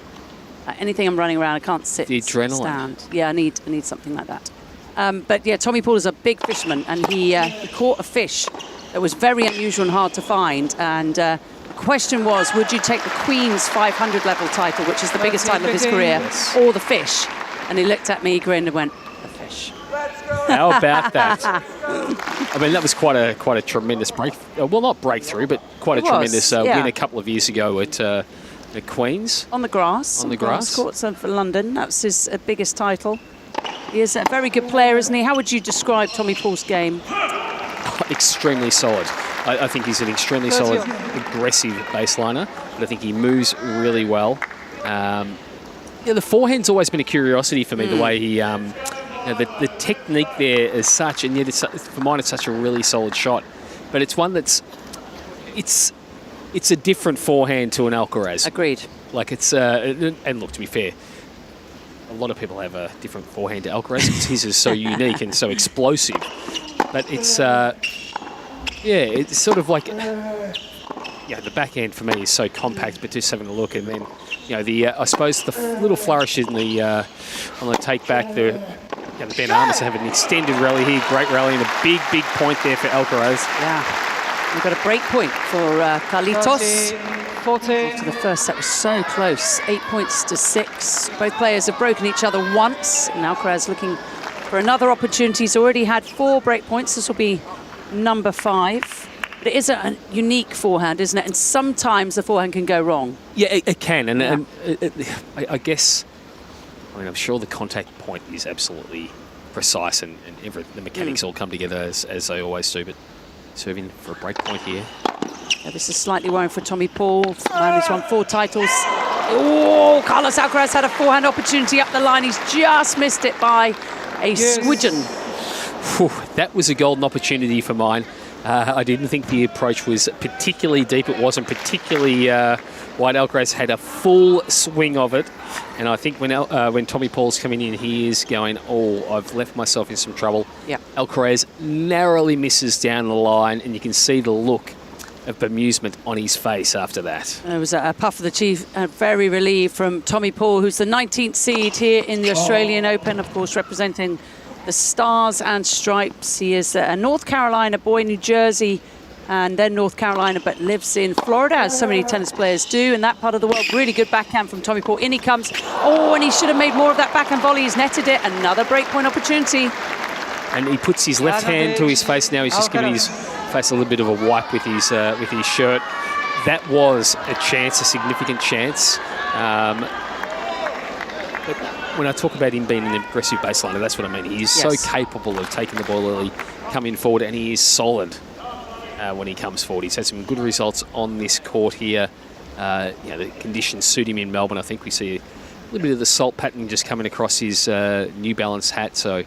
Anything I'm running around, I can't sit. The adrenaline. Stand. Yeah, I need something like that. But yeah, Tommy Paul is a big fisherman, and he caught a fish that was very unusual and hard to find. And the question was, would you take the Queen's 500 level title, which is the biggest title of his career, or the fish? And he looked at me, grinned, and went, the fish. How about that? I mean, that was quite a tremendous well, not breakthrough, but quite a tremendous win a couple of years ago at the Queen's. On the grass. On the grass courts for London. That was his biggest title. He is a very good player, isn't he? How would you describe Tommy Paul's game? Extremely solid. I think he's an extremely solid, aggressive baseliner, but I think he moves really well. The forehand's always been a curiosity for me, the way he... the technique there is such, and yet for mine it's such a really solid shot. But it's one that's... It's a different forehand to an Alcaraz. Agreed. Like it's... and look, to be fair, a lot of people have a different forehand to Alcaraz because his is so unique and so explosive. But it's... it's sort of like... the backhand for me is so compact, but just having a look, and then, I suppose the little flourish in the on the take back, the Ben Armas have an extended rally here, great rally, and a big point there for Alcaraz. Yeah. We've got a break point for Carlitos. 40. To the first set was so close, 8 points to 6. Both players have broken each other once, and Alcaraz looking for another opportunity. He's already had 4 break points. This will be number 5. But it is a unique forehand, isn't it? And sometimes the forehand can go wrong. Yeah, it can. And I guess, I'm sure the contact point is absolutely precise, and the mechanics all come together as they always do. But serving for a break point here. Yeah, this is slightly worrying for Tommy Paul. Man who's won 4 titles. Oh, Carlos Alcaraz had a forehand opportunity up the line. He's just missed it by a squidgen. That was a golden opportunity for mine. I didn't think the approach was particularly deep. It wasn't particularly wide. Alcaraz had a full swing of it. And I think when Tommy Paul's coming in, he is going, I've left myself in some trouble. Yeah. Alcaraz narrowly misses down the line, and you can see the look of bemusement on his face after that. There was a puff of the chief, very relieved from Tommy Paul, who's the 19th seed here in the Australian Open, of course, representing the Stars and Stripes. He is a North Carolina boy, New Jersey, and then North Carolina, but lives in Florida, as so many tennis players do in that part of the world. Really good backhand from Tommy Paul. In he comes. And he should have made more of that backhand volley. He's netted it. Another breakpoint opportunity. And he puts his left hand to his face now. He's just giving his face a little bit of a wipe with his shirt. That was a chance, a significant chance. But when I talk about him being an aggressive baseliner, that's what I mean. He is so capable of taking the ball early, coming forward, and he is solid when he comes forward. He's had some good results on this court here. The conditions suit him in Melbourne. I think we see little bit of the salt pattern just coming across his New Balance hat. So,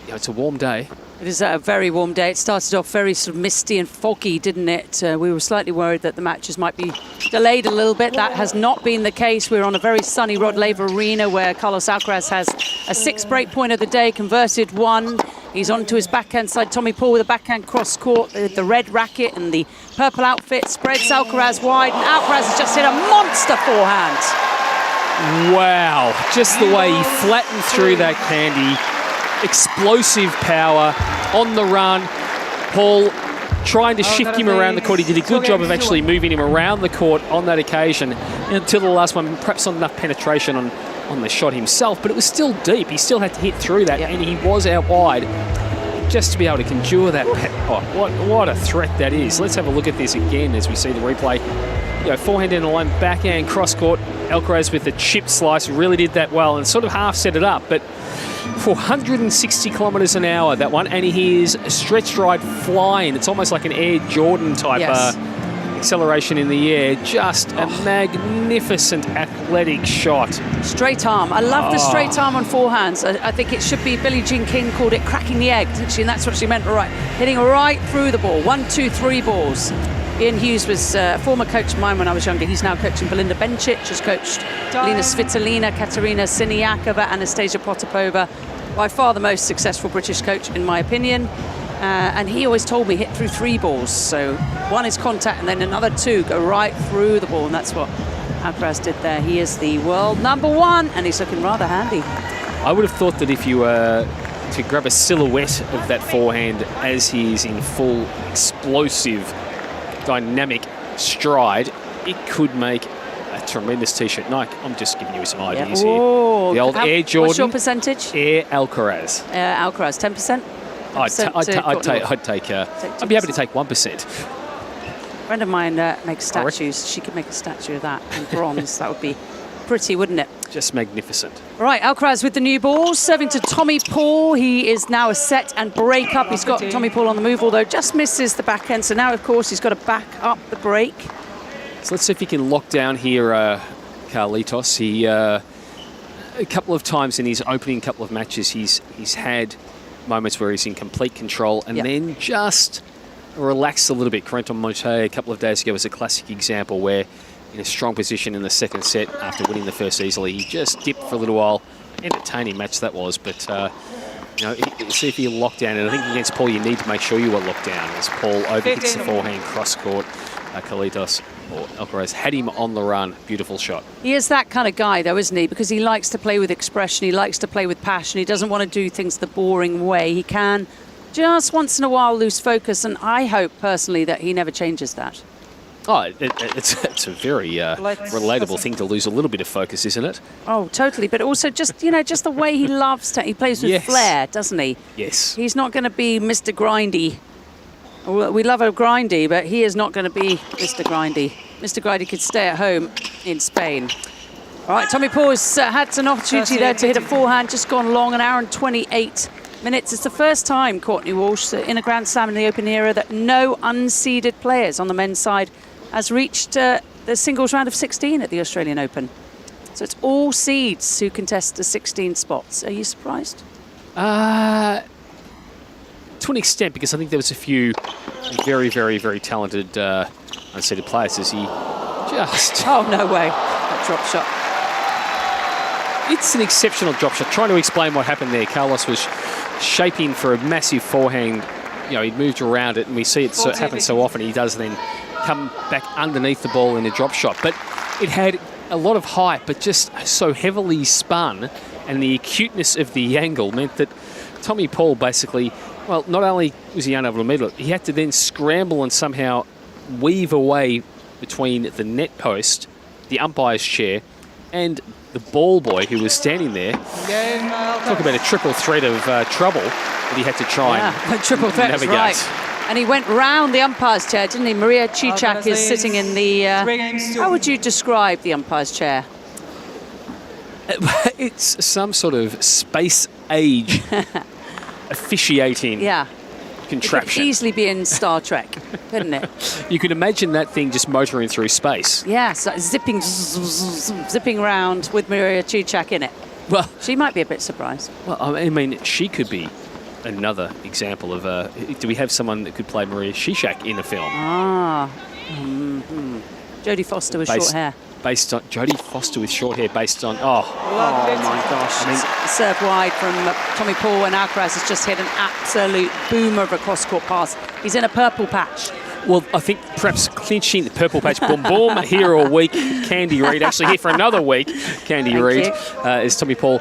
it's a warm day. It is a very warm day. It started off very sort of misty and foggy, didn't it? We were slightly worried that the matches might be delayed a little bit. That has not been the case. We're on a very sunny Rod Laver Arena where Carlos Alcaraz has a 6 break point of the day, converted 1. He's onto his backhand side. Tommy Paul with a backhand cross court, the red racket and the purple outfit spreads Alcaraz wide, and Alcaraz has just hit a monster forehand. Wow, just the way he flattened through that candy. Explosive power on the run. Paul trying to shift him around the court. He did a good job of actually moving him around the court on that occasion until the last one. Perhaps not enough penetration on the shot himself, but it was still deep. He still had to hit through that, and he was out wide. Just to be able to conjure that. What a threat that is. Let's have a look at this again as we see the replay. Forehand in the line, backhand, cross court. Alcaraz with the chip slice really did that well and sort of half set it up, but 460 kilometres an hour, that one, and he is stretched right flying. It's almost like an Air Jordan type acceleration in the air. Just a magnificent athletic shot. Straight arm. I love the straight arm on forehands. I think it should be, Billie Jean King called it cracking the egg, didn't she? And that's what she meant, right? Hitting right through the ball. 1, 2, 3 balls. Ian Hughes was a former coach of mine when I was younger. He's now coaching Belinda Bencic, has coached Lena Svitolina, Katerina Siniakova, Anastasia Potapova. By far the most successful British coach, in my opinion. And he always told me hit through 3 balls. So 1 is contact and then another 2 go right through the ball. And that's what Alcaraz did there. He is the world #1 and he's looking rather handy. I would have thought that if you were to grab a silhouette of that forehand as he's in full explosive dynamic stride, it could make a tremendous t-shirt. Nike, I'm just giving you some ideas here. The old Air Jordan. What's your percentage? Air Alcaraz. Alcaraz, 10%? I'd be happy to take 1%. A friend of mine makes statues. She could make a statue of that in bronze. That would be pretty, wouldn't it? Just magnificent. Right, Alcaraz with the new ball, serving to Tommy Paul. He is now a set and break up. He's got Tommy Paul on the move, although just misses the backhand. So now, of course, he's got to back up the break. So let's see if he can lock down here, Carlitos. He a couple of times in his opening couple of matches, he's had moments where he's in complete control and then just relaxed a little bit. Corentin Moutet a couple of days ago was a classic example where in a strong position in the second set after winning the first easily, he just dipped for a little while. Entertaining match that was, but see if you lock down. And I think against Paul, you need to make sure you are locked down as Paul overhits the forehand cross court. Carlitos or Alcaraz had him on the run. Beautiful shot. He is that kind of guy, though, isn't he? Because he likes to play with expression. He likes to play with passion. He doesn't want to do things the boring way. He can just once in a while lose focus, and I hope personally that he never changes that. Oh, it's a very relatable thing to lose a little bit of focus, isn't it? Oh, totally. But also just, just the way he loves to. He plays with flair, doesn't he? Yes. He's not going to be Mr. Grindy. We love a Grindy, but he is not going to be Mr. Grindy. Mr. Grindy could stay at home in Spain. All right, Tommy Paul has had an opportunity there to hit a forehand, just gone long, 1 hour and 28 minutes. It's the first time, Courtney Walsh, in a Grand Slam in the Open era that no unseeded players on the men's side has reached the singles round of 16 at the Australian Open. So it's all seeds who contest the 16 spots. Are you surprised? To an extent, because I think there was a few very, very, very talented unseeded players as he just... Oh, no way. That drop shot. It's an exceptional drop shot. Trying to explain what happened there. Carlos was shaping for a massive forehand. He moved around it, and we see it happen so often. He does then come back underneath the ball in a drop shot. But it had a lot of height, but just so heavily spun, and the acuteness of the angle meant that Tommy Paul basically... Well, not only was he unable to meet it, he had to then scramble and somehow weave away between the net post, the umpire's chair, and the ball boy who was standing there. Talk about a triple threat of trouble that he had to try and triple threat, navigate. Right. And he went round the umpire's chair, didn't he? Maria Cicak is sitting in the... how would you describe the umpire's chair? It's some sort of space age officiating contraption. It could easily be in Star Trek, couldn't it? You could imagine that thing just motoring through space. Yeah, so zipping around with Maria Cicak in it. Well, she might be a bit surprised. Well, I mean, she could be another example of do we have someone that could play Maria Cicak in a film? Jodie Foster with short hair. Based on Jodie Foster with short hair, based on my gosh! I mean, serve wide from Tommy Paul, and Alcaraz has just hit an absolute boomer of a cross-court pass. He's in a purple patch. Well, I think perhaps clinching the purple patch, boom, boom, here all week. Candy Reid, actually here for another week. Candy Reid is Tommy Paul.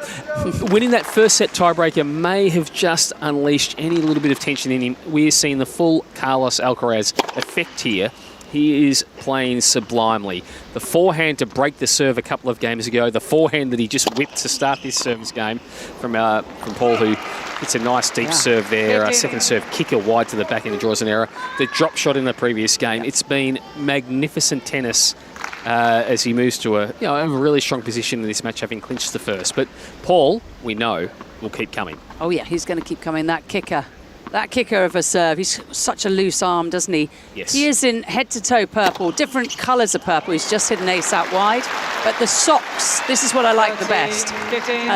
Winning that first set tiebreaker may have just unleashed any little bit of tension in him. We're seeing the full Carlos Alcaraz effect here. He is playing sublimely. The forehand to break the serve a couple of games ago, the forehand that he just whipped to start this service game from Paul, who hits a nice deep serve there, second serve kicker wide to the back and draws an error. The drop shot in the previous game. It's been magnificent tennis as he moves to a really strong position in this match, having clinched the first. But Paul, we know, will keep coming. Oh yeah, he's going to keep coming. That kicker of a serve. He's such a loose arm, doesn't he? Yes. He is in head-to-toe purple, different colours of purple. He's just hit an ace out wide. But the socks, this is what I like the best.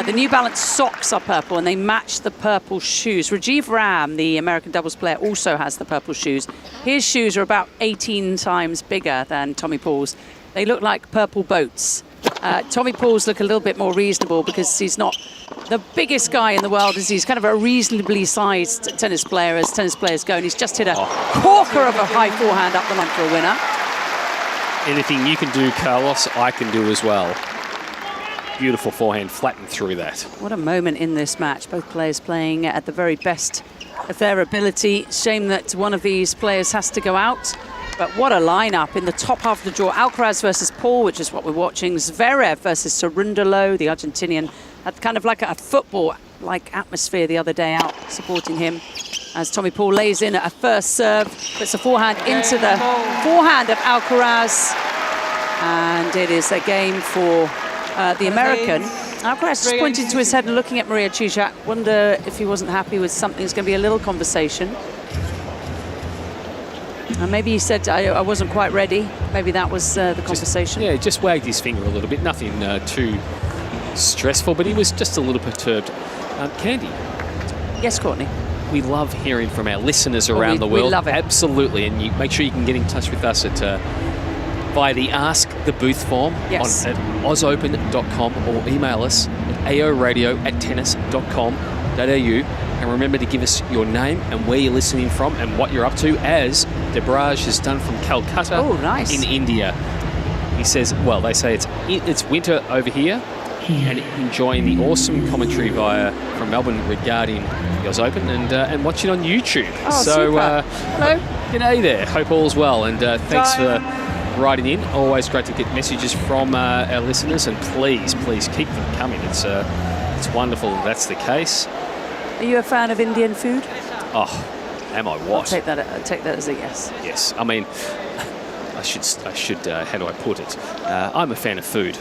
The New Balance socks are purple, and they match the purple shoes. Rajiv Ram, the American doubles player, also has the purple shoes. His shoes are about 18 times bigger than Tommy Paul's. They look like purple boats. Tommy Paul's look a little bit more reasonable because he's not the biggest guy in the world. He's kind of a reasonably sized tennis player as tennis players go, and he's just hit a corker of a high forehand up the line for a winner. Anything you can do, Carlos, I can do as well. Beautiful forehand, flattened through that. What a moment in this match. Both players playing at the very best of their ability. Shame that one of these players has to go out. But what a lineup in the top half of the draw. Alcaraz versus Paul, which is what we're watching. Zverev versus Cerundolo, the Argentinian. Had kind of like a football-like atmosphere the other day out supporting him. As Tommy Paul lays in at a first serve, puts a forehand into the forehand of Alcaraz. And it is a game for the American. Alcaraz just pointing to his head and looking at Maria Cicak. Wonder if he wasn't happy with something. There's going to be a little conversation. And maybe he said, I wasn't quite ready. Maybe that was the conversation. Just wagged his finger a little bit. Nothing too stressful, but he was just a little perturbed. Candy. Yes, Courtney. We love hearing from our listeners around the world. We love it. Absolutely. And you make sure you can get in touch with us at via the Ask the Booth form at ausopen.com or email us at aoradio@tennis.com.au. And remember to give us your name and where you're listening from and what you're up to, as Debraj has done from Calcutta in India. He says, well, they say it's winter over here, and enjoying the awesome commentary from Melbourne regarding the Oz Open and watching on YouTube. Oh, super. Hello. G'day there. Hope all's well, and thanks for writing in. Always great to get messages from our listeners, and please keep them coming. It's wonderful if that's the case. Are you a fan of Indian food? Oh, am I what? I'll take that as a yes. Yes. I mean, I should. How do I put it? I'm a fan of food.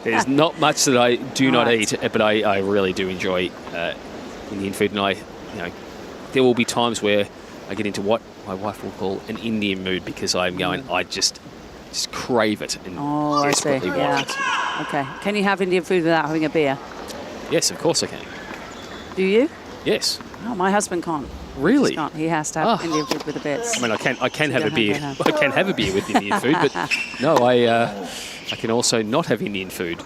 There's not much that I do not eat, but I really do enjoy Indian food, and there will be times where I get into what my wife will call an Indian mood because I'm going. I just crave it and desperately want it. Okay. Can you have Indian food without having a beer? Yes, of course I can. Do you? Yes. Oh, my husband can't. Really? He can't. He has to have Indian food with a beer. I mean, I can have a beer. I can have a beer with Indian food, but no, I can also not have Indian food.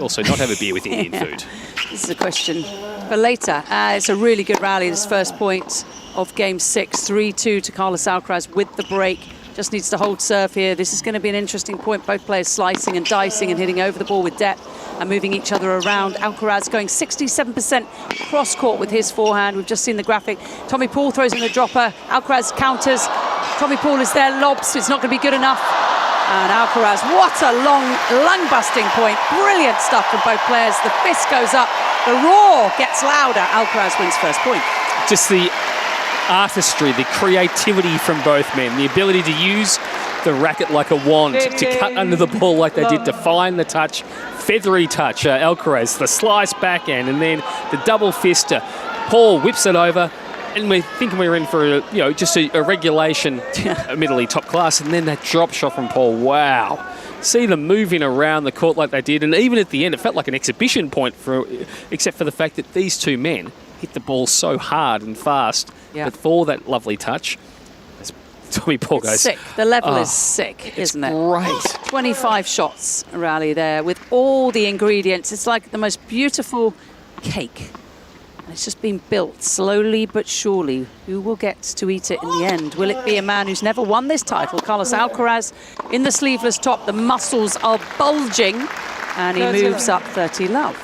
Also not have a beer with Indian food. This is a question for later. It's a really good rally. This first point of Game 6, 3-2 to Carlos Alcaraz with the break. Just needs to hold serve here. This is going to be an interesting point. Both players slicing and dicing and hitting over the ball with depth and moving each other around. Alcaraz going 67% cross-court with his forehand. We've just seen the graphic. Tommy Paul throws in the dropper. Alcaraz counters. Tommy Paul is there, lobs. It's not going to be good enough. And Alcaraz, what a lung-busting point. Brilliant stuff from both players. The fist goes up. The roar gets louder. Alcaraz wins first point. Just the artistry, the creativity from both men, the ability to use the racket like a wand, to cut under the ball like they did, to find the touch, feathery touch, Alcaraz, the slice backhand, and then the double fister. Paul whips it over, And we're thinking we're in for just a regulation, admittedly top class, and then that drop shot from Paul. Wow. See them moving around the court like they did, and even at the end, it felt like an exhibition point, except for the fact that these two men hit the ball so hard and fast. Yeah. But for that lovely touch, as Tommy Paul goes, sick. The level is sick, isn't it? Great. 25 shots rally there with all the ingredients. It's like the most beautiful cake. It's just been built slowly but surely. Who will get to eat it in the end? Will it be a man who's never won this title? Carlos Alcaraz in the sleeveless top. The muscles are bulging, and he moves up 30 love.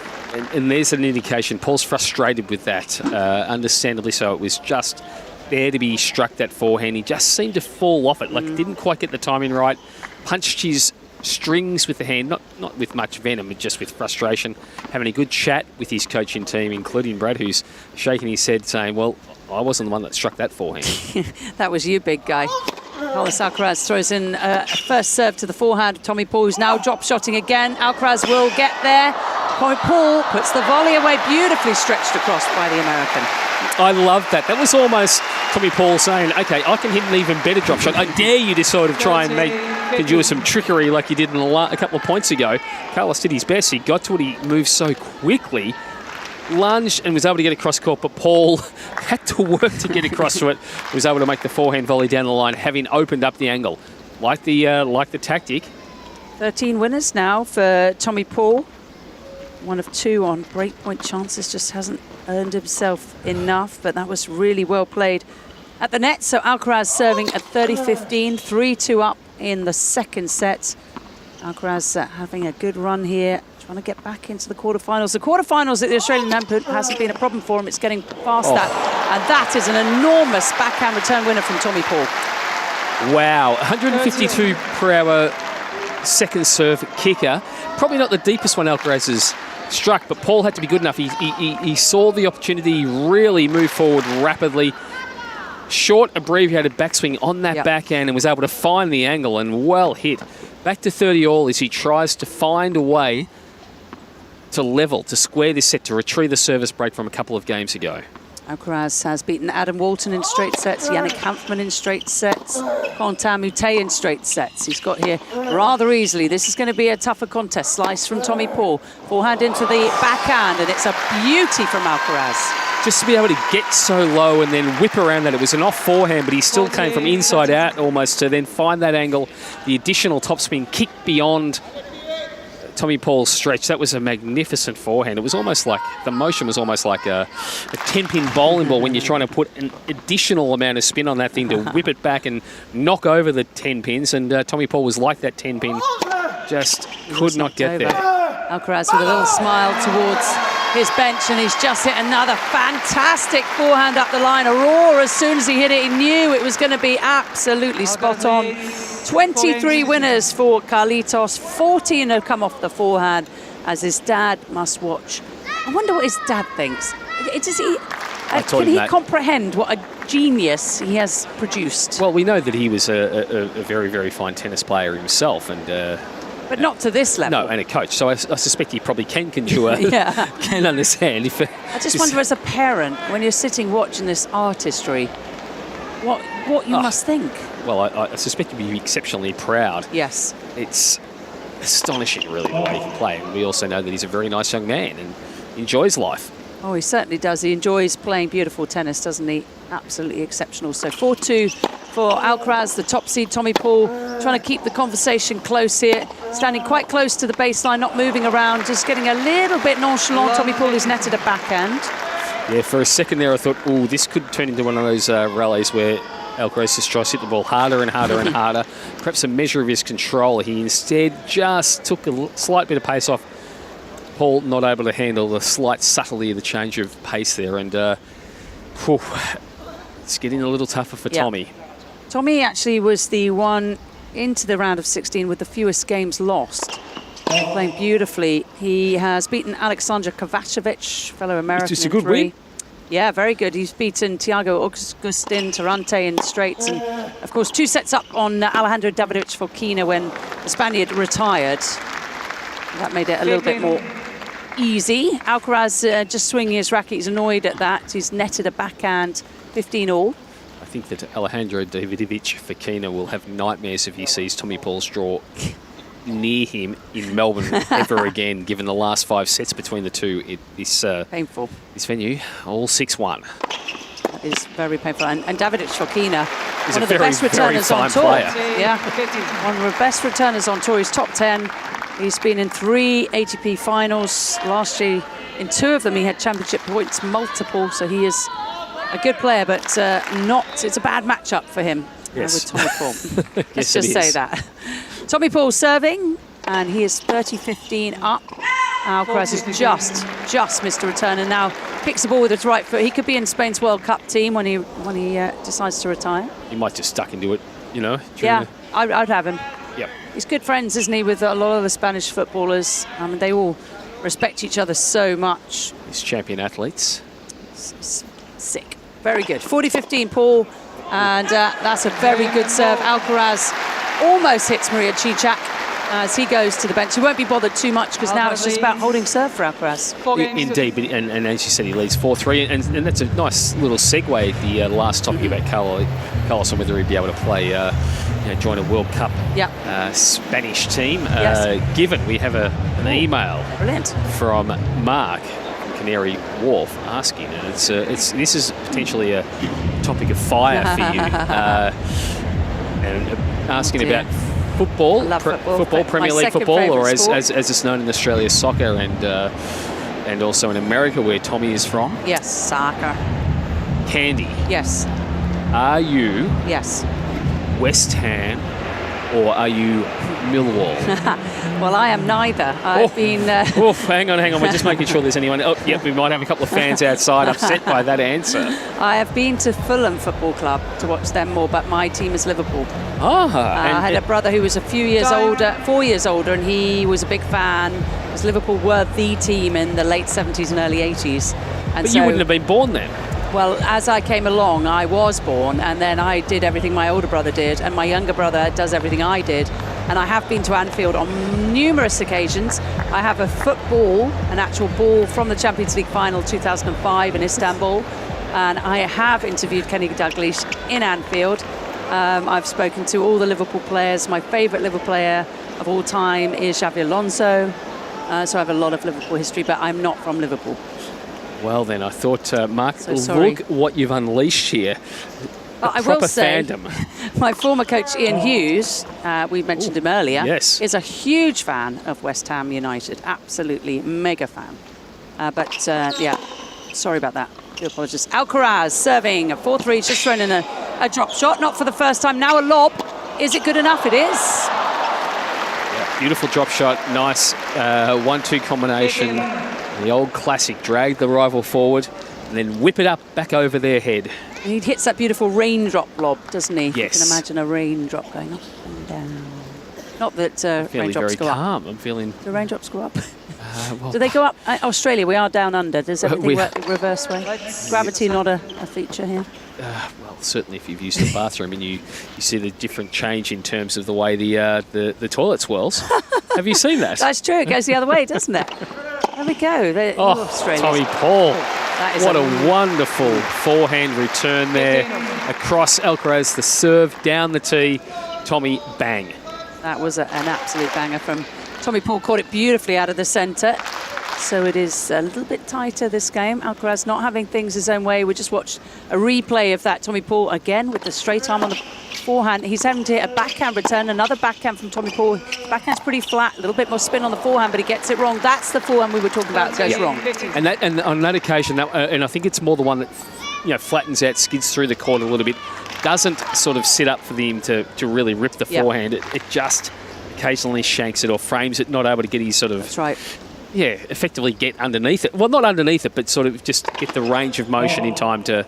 And there's an indication. Paul's frustrated with that, understandably so. It was just there to be struck that forehand. He just seemed to fall off it, like didn't quite get the timing right. Punched his strings with the hand, not with much venom, but just with frustration. Having a good chat with his coaching team, including Brad, who's shaking his head saying, well, I wasn't the one that struck that forehand. That was you, big guy. Carlos Alcaraz throws in a first serve to the forehand of Tommy Paul, who's now drop-shotting again. Alcaraz will get there. Paul puts the volley away, beautifully stretched across by the American. I love that. That was almost Tommy Paul saying, OK, I can hit an even better drop shot. I dare you to sort of try and do some trickery like you did a couple of points ago. Carlos did his best. He got to it. He moved so quickly, lunged and was able to get across court, but Paul had to work to get across to it. He was able to make the forehand volley down the line, having opened up the angle. Like the tactic. 13 winners now for Tommy Paul. One of two on breakpoint chances, just hasn't earned himself enough, but that was really well played at the net. So Alcaraz serving at 30-15, 3-2 up in the second set. Alcaraz having a good run here, trying to get back into the quarterfinals. The quarterfinals at the Australian Open hasn't been a problem for him. It's getting past that. And that is an enormous backhand return winner from Tommy Paul. Wow, 152 per hour second serve kicker. Probably not the deepest one Alcaraz has struck, but Paul had to be good enough. He saw the opportunity, really moved forward rapidly. Short, abbreviated backswing on that backhand and was able to find the angle and well hit. Back to 30 all as he tries to find a way to level, to square this set, to retrieve the service break from a couple of games ago. Alcaraz has beaten Adam Walton in straight sets, Yannick Hanfmann in straight sets, Quentin Moutet in straight sets. He's got here rather easily. This is going to be a tougher contest. Slice from Tommy Paul, forehand into the backhand, and it's a beauty from Alcaraz. Just to be able to get so low and then whip around that. It was an off forehand, but he still came from inside out almost to then find that angle. The additional topspin kick beyond Tommy Paul's stretch. That was a magnificent forehand. It was almost like, the motion was almost like a 10-pin bowling ball when you're trying to put an additional amount of spin on that thing to whip it back and knock over the 10 pins. And Tommy Paul was like that 10 pin, just could not get there. Alcaraz with a little smile towards his bench, and he's just hit another fantastic forehand up the line. A roar as soon as he hit it. He knew it was going to be absolutely spot on. 23 winners for Carlitos, 14 have come off the forehand, as his dad must watch. I wonder what his dad thinks. Can he comprehend what a genius he has produced? Well, we know that he was a very, very fine tennis player himself, and but not to this level. No, and a coach. So I suspect he probably can conjure, can understand. I just wonder, as a parent, when you're sitting watching this artistry, what you must think. Well, I suspect you'd be exceptionally proud. Yes. It's astonishing, really, the way he can play. And we also know that he's a very nice young man and enjoys life. Oh, he certainly does. He enjoys playing beautiful tennis, doesn't he? Absolutely exceptional. So 4-2 for Alcaraz, the top seed. Tommy Paul trying to keep the conversation close here, standing quite close to the baseline, not moving around, just getting a little bit nonchalant. Tommy Paul has netted a backhand. Yeah, for a second there I thought, oh, this could turn into one of those rallies where Alcaraz just tries to hit the ball harder and harder and harder. Perhaps a measure of his control. He instead just took a slight bit of pace off. Paul not able to handle the slight subtlety of the change of pace there, and it's getting a little tougher for Tommy. Tommy actually was the one into the round of 16 with the fewest games lost. Playing beautifully. He has beaten Alexander Kovacevic, fellow American. It's a good win. Yeah, very good. He's beaten Thiago Agustin Tarante in straights, and of course 2 sets up on Alejandro Davidovich Fokina when the Spaniard retired. That made it a little bit more easy. Alcaraz just swinging his racket. He's annoyed at that. He's netted a backhand 15 all. I think that Alejandro Davidovich Fokina will have nightmares if he sees Tommy Paul's draw near him in Melbourne ever again, given the last 5 sets between the two. Painful. This venue, all 6-1. That is very painful. And Davidovich Fokina, He's one a of the very, best returners very on fine tour. player. Yeah, one of the best returners on tour. He's top 10. He's been in 3 ATP finals. Last year, in 2 of them, he had championship points, multiple. So he is a good player, but it's a bad matchup for him with Tommy Paul. Let's just say that. Tommy Paul serving, and he is 30-15 up. Alcaraz has just missed a return, and now picks the ball with his right foot. He could be in Spain's World Cup team when he decides to retire. He might just stuck into it, Yeah, I'd have him. Yep. He's good friends, isn't he, with a lot of the Spanish footballers. They all respect each other so much. He's champion athletes. Sick. Very good. 40-15, Paul. And that's a very good serve. Alcaraz almost hits Maria Cicak as he goes to the bench. He won't be bothered too much because now it's just about holding serve for Alcaraz. Indeed, and as you said, he leads 4-3, and that's a nice little segue, the last topic about Carlos and whether he'd be able to play, join a World Cup Spanish team. Yes. Given we have an email from Mark from Canary Wharf asking, and this is potentially a topic of fire for you, and asking about football, football, Premier League football, or as it's known in Australia, soccer, and also in America where Tommy is from. Yes, soccer. Candy. Yes. Are you Yes. West Ham or are you Millwall? Well, I am neither. I've been... hang on. We're just making sure there's anyone... Oh, yep, we might have a couple of fans outside upset by that answer. I have been to Fulham Football Club to watch them more, but my team is Liverpool. I had a brother who was a few years older, 4 years older, and he was a big fan, because Liverpool were the team in the late 70s and early 80s. And but you wouldn't have been born then. Well, as I came along, I was born, and then I did everything my older brother did, and my younger brother does everything I did. And I have been to Anfield on numerous occasions. I have a football, an actual ball from the Champions League final 2005 in Istanbul, and I have interviewed Kenny Dalglish in Anfield. I've spoken to all the Liverpool players. My favourite Liverpool player of all time is Xabi Alonso. So I have a lot of Liverpool history, but I'm not from Liverpool. Well, then, I thought, Mark, sorry. look what you've unleashed here. I will say, fandom. My former coach, Ian Hughes, we mentioned him earlier, is a huge fan of West Ham United. Absolutely mega fan. Sorry about that. I do apologise. Alcaraz serving a 4-3, just thrown in a drop shot, not for the first time. Now a lob. Is it good enough? It is. Yeah, beautiful drop shot. Nice 1-2 combination. The old classic, drag the rival forward and then whip it up back over their head. And he hits that beautiful raindrop lob, doesn't he? Yes. You can imagine a raindrop going up and down. Not that raindrops go calm. up. I'm feeling... Do raindrops go up? Do they go up? Australia, we are down under. Does everything work the reverse way? Gravity not a feature here? Well, certainly if you've used the bathroom and you see the different change in terms of the way the toilet swirls. Have you seen that? That's true. It goes the other way, doesn't it? There we go. Tommy Paul. What a wonderful forehand return there. Across Alcaraz, the serve, down the tee. Tommy, bang. That was an absolute banger from Tommy Paul. Caught it beautifully out of the centre. So it is a little bit tighter this game. Alcaraz not having things his own way. We just watched a replay of that. Tommy Paul again with the straight arm on the forehand. He's having to hit a backhand return. Another backhand from Tommy Paul. Backhand's pretty flat. A little bit more spin on the forehand, but he gets it wrong. That's the forehand we were talking about. It goes wrong. And on that occasion, and I think it's more the one that flattens out, skids through the court a little bit, doesn't sort of sit up for him to really rip the forehand. It just occasionally shanks it or frames it, not able to get his sort of... That's right. Yeah, effectively get underneath it. Well, not underneath it, but sort of just get the range of motion in time to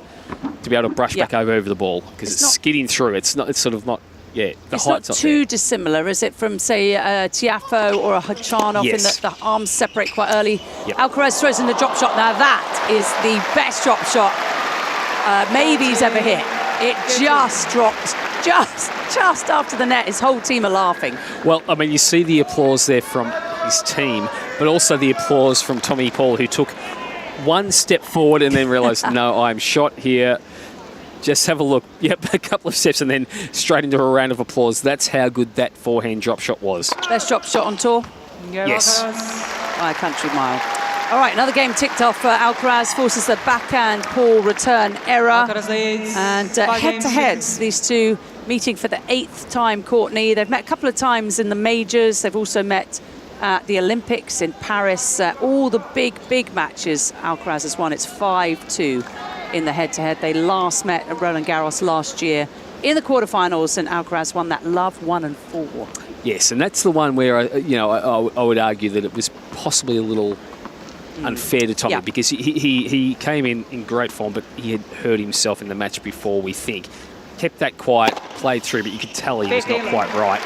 be able to brush back over the ball because it's skidding through. It's sort of not. Yeah, the it's height's not too dissimilar, is it, from say a Tiafoe or a Hachanov in that the arms separate quite early. Yep. Alcaraz throws in the drop shot. Now that is the best drop shot maybe he's ever hit. It just dropped just after the net. His whole team are laughing. Well, I mean, you see the applause there from his team, but also the applause from Tommy Paul, who took one step forward and then realised, no, I'm shot here. Just have a look. Yep, a couple of steps and then straight into a round of applause. That's how good that forehand drop shot was. Best drop shot on tour? Yes. By a country mile. All right, another game ticked off. Alcaraz forces the backhand Paul return error. And head-to-head, these two meeting for the 8th time, Courtney. They've met a couple of times in the majors. They've also met at the Olympics in Paris. All the big matches Alcaraz has won. It's 5-2 in the head-to-head. They last met at Roland Garros last year in the quarterfinals, and Alcaraz won that love 1 and 4. Yes, and that's the one where I would argue that it was possibly a little unfair to Tommy because he came in great form, but he had hurt himself in the match before, we think. Kept that quiet, played through, but you could tell he was not quite right,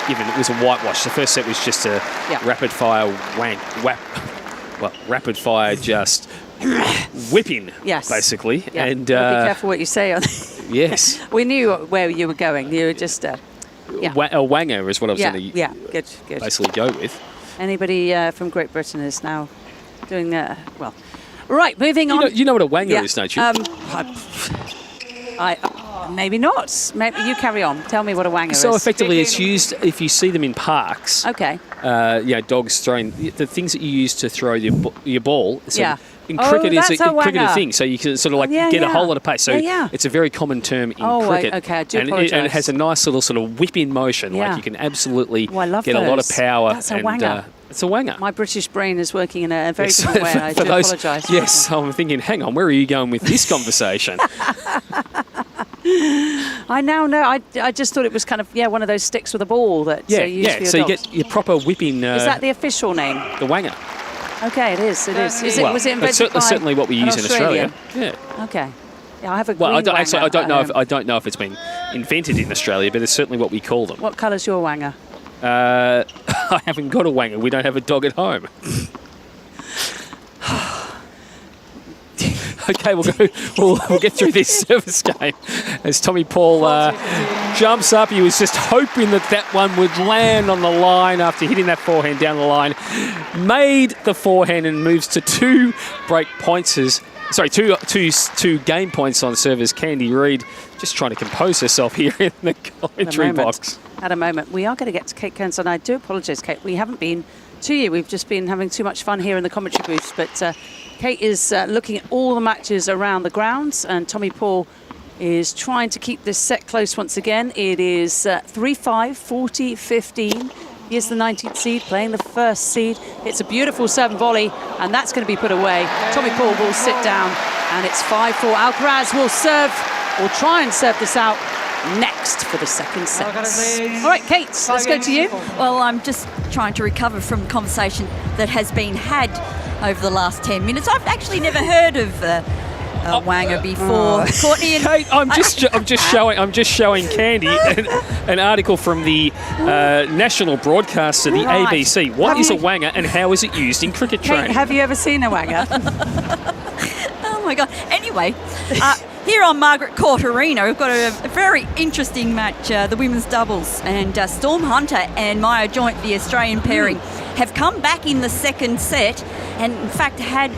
given it was a whitewash. The first set was just a rapid-fire rapid-fire just whipping, basically. Yeah. And be careful what you say. Yes. We knew where you were going. You were just... a wanger is what I was going to good. basically go with. Anybody from Great Britain is now doing well. Right, moving on. You know what a wanger is, don't you? Maybe not. Maybe you carry on. Tell me what a wanger is. So effectively, it's used if you see them in parks. Okay. Dogs throwing the things that you use to throw your ball. So in cricket, that's is a cricket thing. So you can sort of get a whole lot of pace. So it's a very common term in cricket. Okay, I do and apologise. And it has a nice little sort of whip-in motion. Like you can absolutely get a lot of power. That's a wanger. It's a wanger. My British brain is working in a very different way. I do apologise. Yes, I'm thinking, hang on, where are you going with this conversation? I now know. I just thought it was kind of one of those sticks with a ball that you use for your so dogs. you get your proper whipping. Is that the official name? The wanger. Okay, it is. It is. Was it invented that's certainly what we use in Australia. Yeah. Okay. Yeah, I have a green I don't wanger I don't know if it's been invented in Australia, but it's certainly what we call them. What colour's your wanger? I haven't got a wanger. We don't have a dog at home. Okay, we'll get through this service game as Tommy Paul jumps up. He was just hoping that one would land on the line after hitting that forehand down the line. Made the forehand and moves to 2 break points. Two game points on service. Candy Reid just trying to compose herself here in the commentary box. At a moment. We are going to get to Kate Kearns, and I do apologise, Kate. We haven't been to you. We've just been having too much fun here in the commentary booth. But Kate is looking at all the matches around the grounds, and Tommy Paul is trying to keep this set close once again. It is 3-5, 40-15. He is the 19th seed, playing the first seed. It's a beautiful serve and volley, and that's going to be put away. Tommy Paul will sit down, and it's 5-4. Alcaraz will serve, or try and serve this out next for the second set. All right, Kate, let's go to you. Well, I'm just trying to recover from the conversation that has been had over the last 10 minutes. I've actually never heard of a wanger before. Courtney and Kate, I'm just showing Candy an article from the national broadcaster, the ABC. What is a wanger and how is it used in cricket training? Kate, have you ever seen a wanger? Oh my God. Anyway, here on Margaret Court Arena, we've got a very interesting match, the women's doubles, and Storm Hunter and Maya Joint, the Australian pairing, have come back in the second set, and in fact had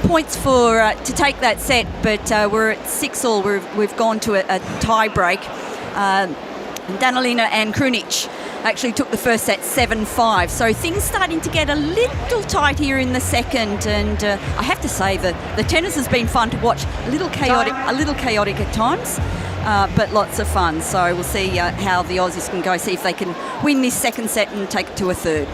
points for to take that set, but we're at 6-all. We've gone to a tie-break. Danilina and Krunic actually took the first set 7-5, so things starting to get a little tight here in the second, and I have to say that the tennis has been fun to watch, a little chaotic at times, but lots of fun. So we'll see how the Aussies can go, see if they can win this second set and take it to a third.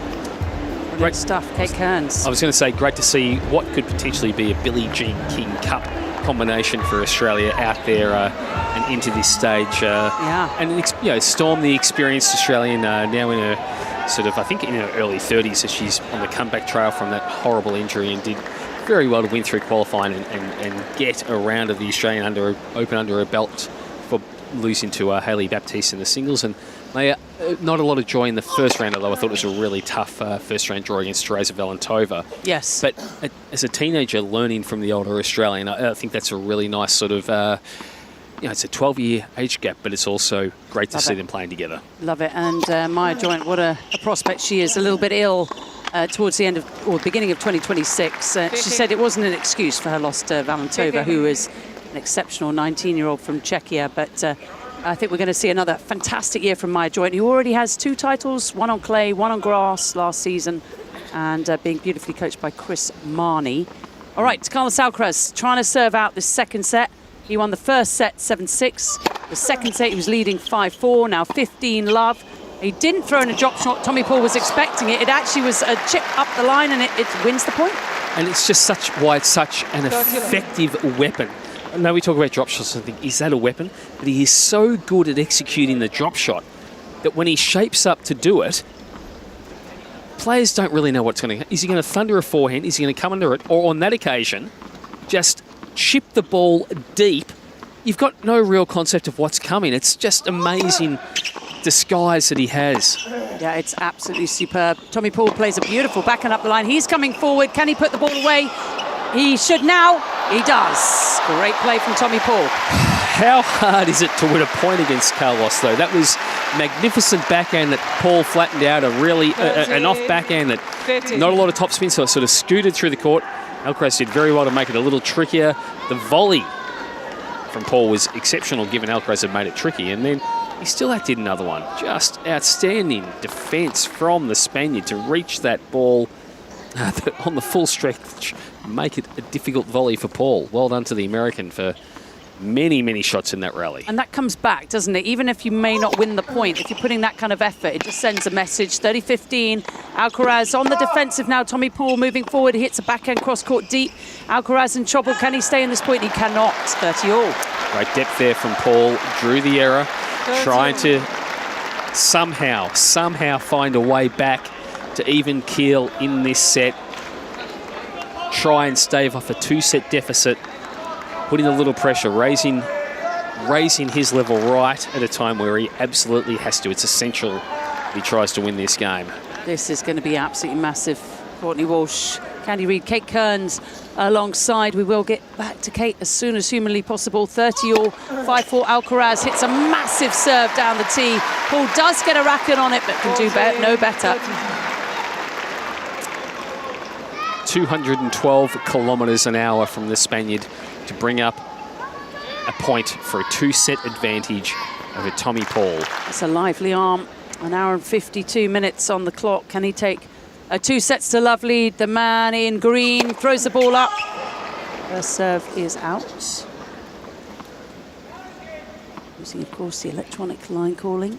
Great stuff, Kate Kearns. I was going to say, great to see what could potentially be a Billie Jean King Cup combination for Australia out there and into this stage. And Storm, the experienced Australian, now in her sort of, I think in her early 30s, as she's on the comeback trail from that horrible injury, and did very well to win through qualifying and get a round of the Australian Open under her belt for losing to Hayley Baptiste in the singles. And not a lot of joy in the first round, although I thought it was a really tough first round draw against Teresa Valentova. Yes. But as a teenager learning from the older Australian, I think that's a really nice sort of, it's a 12-year age gap, but it's also great to see them playing together. Love it. And Maya Joint, what a prospect she is. A little bit ill towards the end of, or beginning of 2026. She said it wasn't an excuse for her loss to Valentova, who is an exceptional 19-year-old from Czechia. But I think we're going to see another fantastic year from Maya Joint, who already has 2 titles, one on clay, one on grass last season, and being beautifully coached by Chris Marnie. All right, Carlos Alcaraz trying to serve out this second set. He won the first set 7-6. The second set he was leading 5-4, now 15-love. He didn't throw in a drop shot. Tommy Paul was expecting it. It actually was a chip up the line, and it wins the point. And it's just why it's such an effective weapon. I know we talk about drop shots and think, is that a weapon? But he is so good at executing the drop shot that when he shapes up to do it, players don't really know what's going to... Is he going to thunder a forehand? Is he going to come under it? Or on that occasion, just chip the ball deep? You've got no real concept of what's coming. It's just amazing disguise that he has. Yeah, it's absolutely superb. Tommy Paul plays a beautiful backhand up the line. He's coming forward. Can he put the ball away? He should now. He does. Great play from Tommy Paul. How hard is it to win a point against Carlos, though? That was magnificent backhand that Paul flattened out, an off backhand that 30. Not a lot of topspin, so it sort of scooted through the court. Alcaraz did very well to make it a little trickier. The volley from Paul was exceptional, given Alcaraz had made it tricky, and then he still did another one. Just outstanding defence from the Spaniard to reach that ball on the full stretch, make it a difficult volley for Paul. Well done to the American for many, many shots in that rally. And that comes back, doesn't it? Even if you may not win the point, if you're putting that kind of effort, it just sends a message. 30-15, Alcaraz on the defensive now. Tommy Paul moving forward, he hits a backhand cross-court deep. Alcaraz in trouble. Can he stay in this point? He cannot. 30-all. Great depth there from Paul. Drew the error, trying to somehow find a way back to even keel in this set. Try and stave off a 2-set deficit. Putting a little pressure, raising his level right at a time where he absolutely has to. It's essential he tries to win this game. This is going to be absolutely massive. Courtney Walsh, Candy Reid, Kate Kearns alongside. We will get back to Kate as soon as humanly possible. 30-all, 5-4. Alcaraz hits a massive serve down the tee. Paul does get a racket on it, but can do no better. 212 kilometres an hour from the Spaniard to bring up a point for a 2-set advantage over Tommy Paul. It's a lively arm. An hour and 52 minutes on the clock. Can he take a 2-sets-to-love lead? The man in green throws the ball up. First serve is out. Using, of course, the electronic line calling.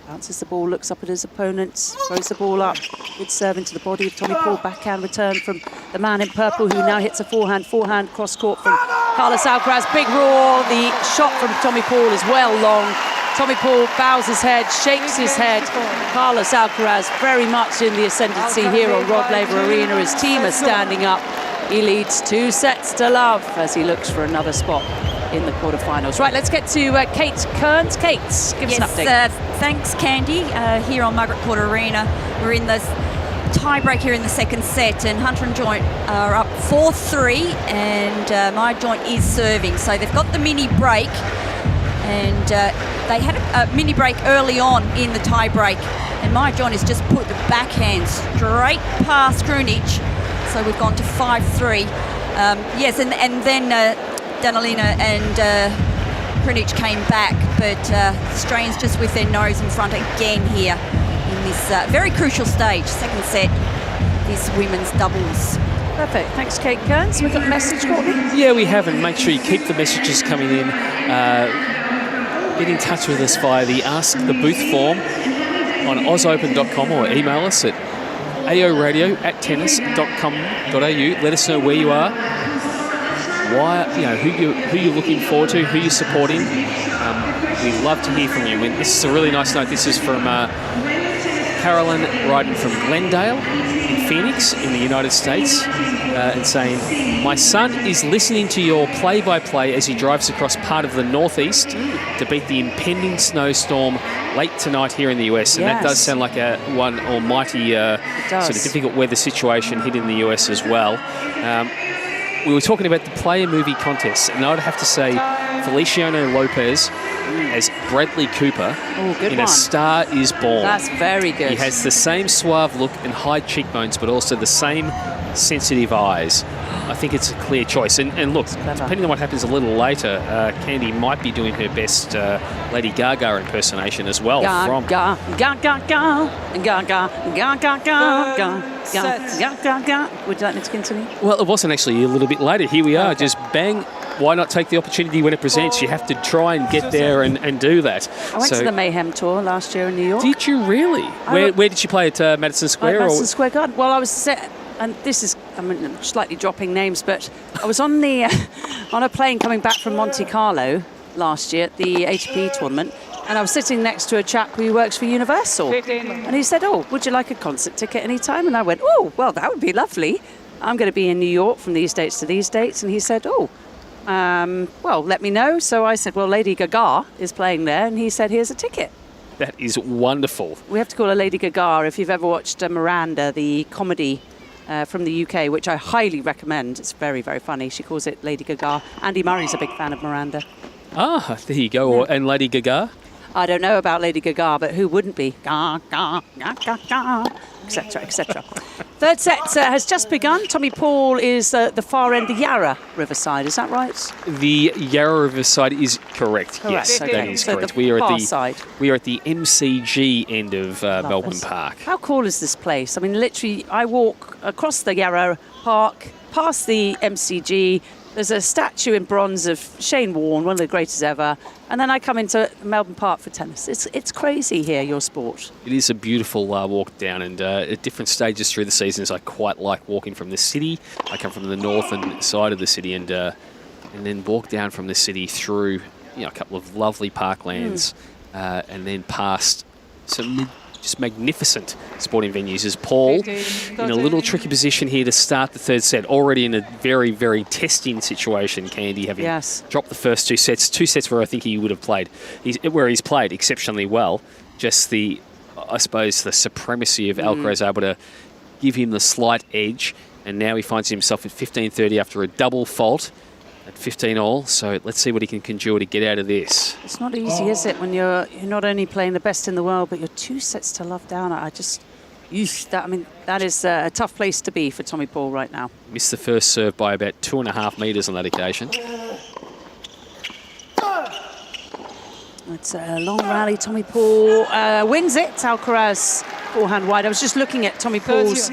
Bounces the ball, looks up at his opponents, throws the ball up. Good serve into the body of Tommy Paul. Backhand return from the man in purple, who now hits a forehand cross-court from Carlos Alcaraz. Big roar. The shot from Tommy Paul is well long. Tommy Paul bows his head, shakes his head. Carlos Alcaraz very much in the ascendancy here on Rod Laver Arena. His team are standing up. He leads 2-sets-to-love as he looks for another spot in the quarterfinals. Right, let's get to Kate Kearns. Kate, give us an update. Thanks, Candy. Here on Margaret Court Arena, we're in the tie-break here in the second set, and Hunter and Joint are up 4-3, and my Joint is serving. So they've got the mini break, and they had a mini break early on in the tie-break, and my Joint has just put the backhand straight past Krunic. So we've gone to 5-3. Yes, and then Danilina and Krunic came back, but Australians just with their nose in front again here in this very crucial stage, second set, this women's doubles. Perfect. Thanks, Kate Kearns. We've got a message, Courtney? Yeah, we have, and make sure you keep the messages coming in. Get in touch with us via the Ask the Booth form on ozopen.com or email us at aoradio@tennis.com.au. Let us know where you are, why, who you're looking forward to, who you're supporting. We'd love to hear from you. This is a really nice note. This is from Carolyn writing from Glendale in Phoenix in the United States, and saying, my son is listening to your play-by-play as he drives across part of the northeast to beat the impending snowstorm late tonight here in the US. And that does sound like one almighty sort of difficult weather situation hit in the US as well. We were talking about the player movie contest, and I'd have to say Feliciano Lopez as Bradley Cooper good in one. A Star Is Born. That's very good. He has the same suave look and high cheekbones, but also the same sensitive eyes. I think it's a clear choice. And look, depending on what happens a little later, Candy might be doing her best Lady Gaga impersonation as well. From Would you like me to continue? Well, it wasn't actually a little bit later. Here we are, just bang. Why not take the opportunity when it presents? You have to try and get there and do that. I went to the Mayhem Tour last year in New York. Did you really? Where did you play at Madison Square? Madison Square Garden. Well, I was set, and this is, I'm slightly dropping names, but I was on the on a plane coming back from Monte Carlo last year at the ATP tournament, and I was sitting next to a chap who works for Universal, and he said, "Oh, would you like a concert ticket anytime?" And I went, "Oh, well, that would be lovely. I'm going to be in New York from these dates to these dates." And he said, "Oh, well, let me know." So I said, "Well, Lady Gaga is playing there," and he said, "Here's a ticket." That is wonderful. We have to call her Lady Gaga if you've ever watched Miranda, the comedy from the UK, which I highly recommend. It's very, very funny. She calls it Lady Gaga. Andy Murray's a big fan of Miranda. Ah, there you go. And Lady Gaga? I don't know about Lady Gaga, but who wouldn't be? Ga, ga, ga, ga, ga, etc., etc. Third set has just begun. Tommy Paul is the far end, the Yarra Riverside. Is that right? The Yarra Riverside is correct. Correct. Yes, Okay. that is So correct. the far side. We are at the MCG end of Melbourne Park. How cool is this place? I mean, literally, I walk across the Yarra Park, past the MCG. There's a statue in bronze of Shane Warne, one of the greatest ever. And then I come into Melbourne Park for tennis. It's crazy here, your sport. It is a beautiful walk down, and at different stages through the seasons, I quite like walking from the city. I come from the northern side of the city, and then walk down from the city through a couple of lovely parklands, and then past some just magnificent sporting venues. As Paul in a little tricky position here to start the third set, already in a very, very testing situation. Candy having dropped the first two sets where I think he would have played, where he's played exceptionally well. Just I suppose the supremacy of Alcaraz able to give him the slight edge, and now he finds himself at 15-30 after a double fault at 15-all. So let's see what he can conjure to get out of this. It's not easy, is it, when you're not only playing the best in the world, but you're 2 sets to love down. That is a tough place to be for Tommy Paul right now. Missed the first serve by about 2.5 metres on that occasion. It's a long rally. Tommy Paul wins it. Alcaraz forehand wide. I was just looking at Tommy Paul's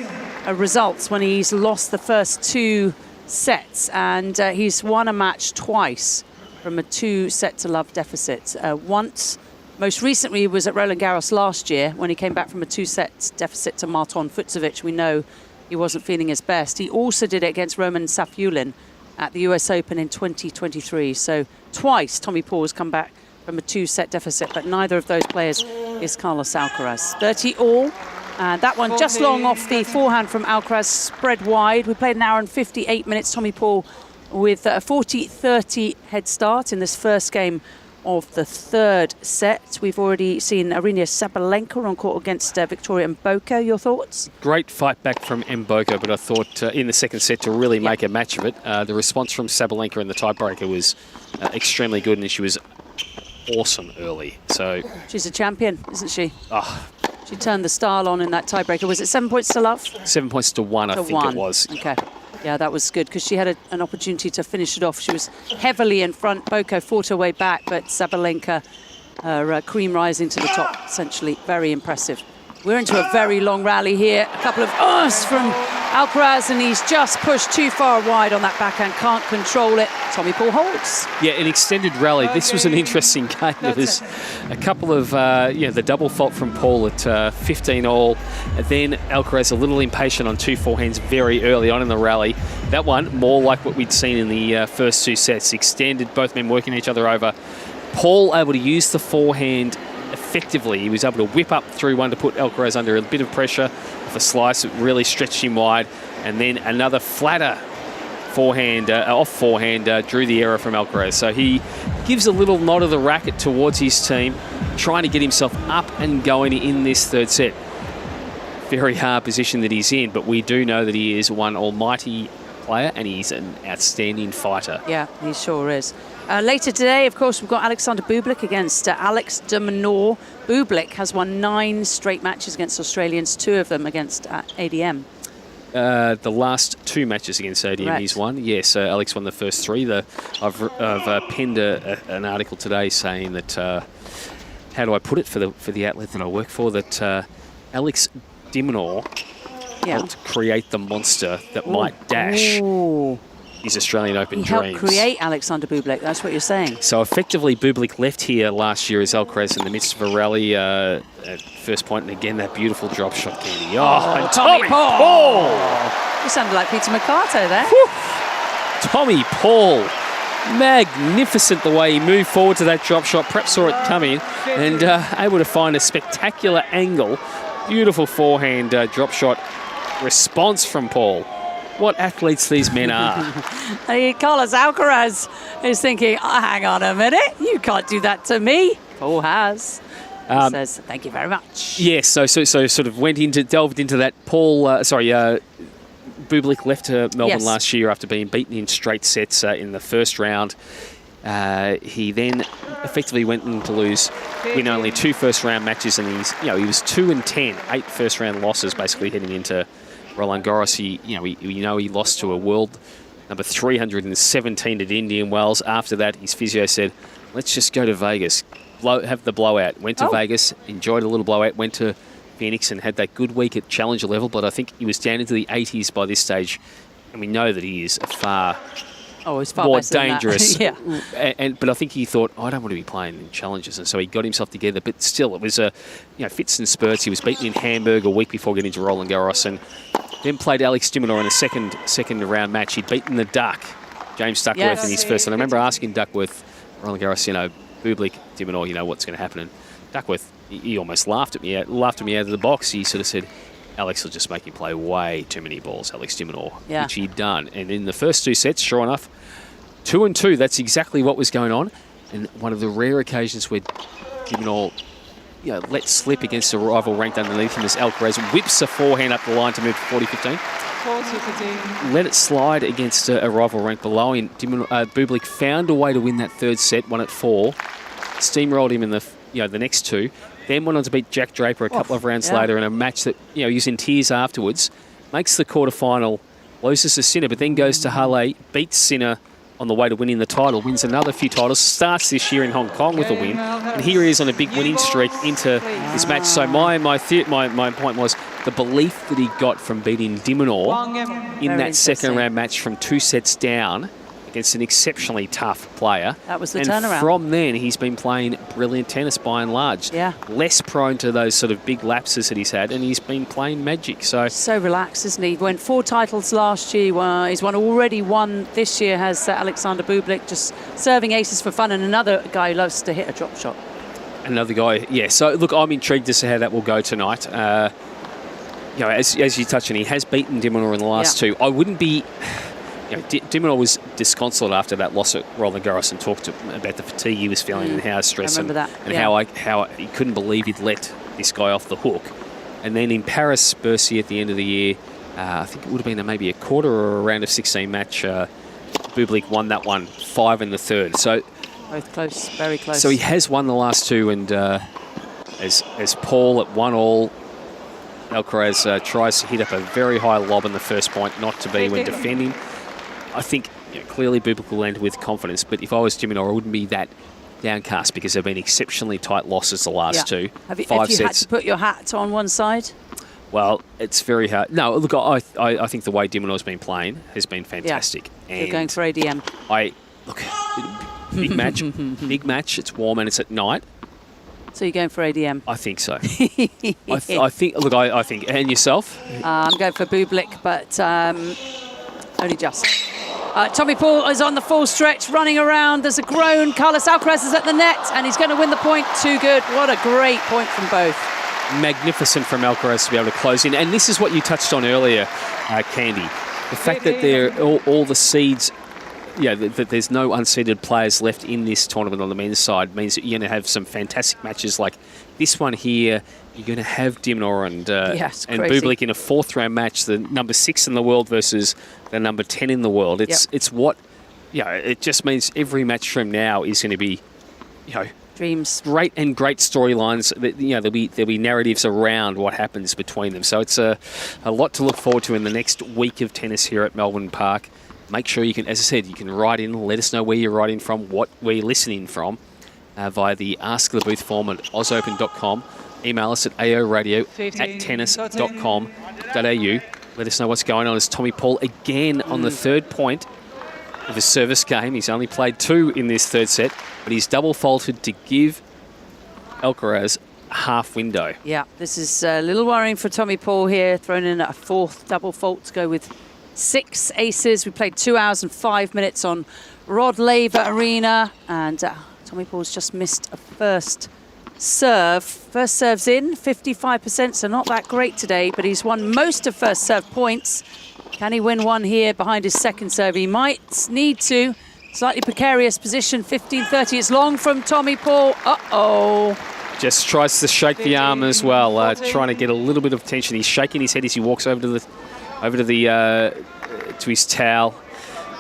results when he's lost the first 2 sets, and he's won a match twice from a 2-set-to-love deficit. Once, most recently, was at Roland Garros last year when he came back from a 2-set deficit to Marton Fucsovics. We know he wasn't feeling his best. He also did it against Roman Safulin at the US Open in 2023. So twice Tommy Paul has come back from a 2-set deficit, but neither of those players is Carlos Alcaraz. 30-all. That one just long off the forehand from Alcaraz, spread wide. We played an hour and 58 minutes. Tommy Paul with a 40-30 head start in this first game of the third set. We've already seen Aryna Sabalenka on court against Victoria Mboka. Your thoughts? Great fight back from Mboka, but I thought in the second set to really make a match of it. The response from Sabalenka in the tiebreaker was extremely good, and she was awesome early. So she's a champion, isn't she? Oh. She turned the style on in that tiebreaker. Was it 7 points to love? 7 points to 1, I think it was. Okay. Yeah, that was good because she had an opportunity to finish it off. She was heavily in front. Boko fought her way back, but Sabalenka, her cream rising to the top, essentially. Very impressive. We're into a very long rally here. A couple of from Alcaraz, and he's just pushed too far wide on that backhand. Can't control it. Tommy Paul holds. Yeah, an extended rally. This was an interesting game. There was a couple of, the double fault from Paul at 15-all. Then Alcaraz a little impatient on 2 forehands very early on in the rally. That one, more like what we'd seen in the first 2 sets. Extended, both men working each other over. Paul able to use the forehand effectively. He was able to whip up through one to put Alcaraz under a bit of pressure. The slice really stretched him wide, and then another flatter forehand, off forehand, drew the error from Alcaraz. So he gives a little nod of the racket towards his team, trying to get himself up and going in this third set. Very hard position that he's in, but we do know that he is one almighty player, and he's an outstanding fighter. Yeah, he sure is. Later today, of course, we've got Alexander Bublik against Alex de Minaur. Bublik has won 9 straight matches against Australians, 2 of them against ADM. The last 2 matches against ADM Correct. he's won. Yes, Alex won the first 3. I've penned an article today saying that, how do I put it for the outlet that I work for, that Alex de Minaur helped create the monster that might dash his Australian Open He dreams. helped create Alexander Bublik, that's what you're saying. So effectively, Bublik left here last year as Alcaraz in the midst of a rally at first point, and again that beautiful drop shot, Candy. And Tommy Paul! You sounded like Peter Mercato there. Tommy Paul, magnificent the way he moved forward to that drop shot, perhaps saw it coming, and able to find a spectacular angle. Beautiful forehand drop shot response from Paul. What athletes these men are. Carlos Alcaraz is thinking, oh, hang on a minute, you can't do that to me. Paul has. He says, thank you very much. Yes, so sort of delved into that. Bublik left Melbourne last year after being beaten in straight sets in the first round. He then effectively went on to win only 2 first-round matches, and he was 2-10, 8 first-round losses, basically heading into Roland Garros. He lost to a world number 317 at Indian Wells. After that, his physio said, "Let's just go to Vegas, have the blowout." Went to Vegas, enjoyed a little blowout, went to Phoenix and had that good week at challenger level, but I think he was down into the 80s by this stage, and we know that he is far more dangerous. But I think he thought, I don't want to be playing in challengers, and so he got himself together. But still, it was fits and spurts. He was beaten in Hamburg a week before getting to Roland Garros, and then played Alex de Minaur in a second round match. He'd beaten the Duck, James Duckworth, in his first. And I remember asking Duckworth, Roland Garros, Bublik, de Minaur, what's going to happen? And Duckworth, he almost laughed me out of the box. He sort of said, Alex will just make him play way too many balls, Alex de Minaur, which he'd done. And in the first 2 sets, sure enough, 2-2, that's exactly what was going on. And one of the rare occasions where de Minaur let slip against a rival ranked underneath him as Alcaraz whips a forehand up the line to move to 40-15. Let it slide against a rival ranked below him. Bublik found a way to win that 3rd set, won at 4. Steamrolled him in the next 2. Then went on to beat Jack Draper a couple of rounds later in a match that, he was in tears afterwards. Makes the quarterfinal, loses to Sinner, but then goes to Halle, beats Sinner on the way to winning the title, wins another few titles, starts this year in Hong Kong with a win, and here he is on a big winning streak into this match. So my point was the belief that he got from beating de Minaur in that second round match from 2 sets down against an exceptionally tough player. That was the and turnaround. From then, he's been playing brilliant tennis by and large. Yeah. Less prone to those sort of big lapses that he's had, and he's been playing magic. So relaxed, isn't he? He won 4 titles last year. He's already won this year, has Alexander Bublik, just serving aces for fun, and another guy who loves to hit a drop shot. Another guy, yeah. So, look, I'm intrigued as to how that will go tonight. As you touched on, he has beaten de Minaur in the last 2. I wouldn't be... de Minaur was disconsolate after that loss at Roland Garros and talked about the fatigue he was feeling and how stressed and how he couldn't believe he'd let this guy off the hook. And then in Paris, Bercy at the end of the year, I think it would have been maybe a quarter or a round of 16 match. Bublik won that one 5 in the 3rd. So both close, very close. So he has won the last 2, and as Paul at 1-1. Alcaraz tries to hit up a very high lob in the first point, not to be when defending. I think clearly Bublik will end with confidence, but if I was de Minaur, I wouldn't be that downcast because there have been exceptionally tight losses the last 2. Have you sets. Had to put your hat on one side? Well, it's very hard. No, look, I think the way de Minaur's been playing has been fantastic. Yeah. You're going for ADM. Big match. It's warm and it's at night. So you're going for ADM? I think so. I think. And yourself? I'm going for Bublik, but only just. Tommy Paul is on the full stretch, running around. There's a groan. Carlos Alcaraz is at the net, and he's going to win the point. Too good. What a great point from both. Magnificent from Alcaraz to be able to close in. And this is what you touched on earlier, Candy. The fact that they're all the seeds... that there's no unseeded players left in this tournament on the men's side means that you're going to have some fantastic matches like this one here. You're going to have de Minaur and Bublik in a 4th round match, the number 6 in the world versus the number 10 in the world. It's what it just means every match from now is going to be, dreams, great storylines. There'll be narratives around what happens between them. So it's a lot to look forward to in the next week of tennis here at Melbourne Park. Make sure you can, as I said, you can write in. Let us know where you're writing from, where you're listening from, via the Ask the Booth form at ozopen.com. Email us at aoradio@tennis.com.au. Let us know what's going on as Tommy Paul again on the third point of his service game. He's only played 2 in this third set, but he's double faulted to give Alcaraz a half window. Yeah, this is a little worrying for Tommy Paul here, thrown in a 4th double fault to go with 6 aces. We played 2 hours and 5 minutes on Rod Laver Arena, and Tommy Paul's just missed a first serve. First serve's in, 55%, so not that great today, but he's won most of first serve points. Can he win one here behind his second serve? He might need to. Slightly precarious position, 15-30. It's long from Tommy Paul. Uh-oh. Just tries to shake the arm as well, trying to get a little bit of tension. He's shaking his head as he walks over to his towel.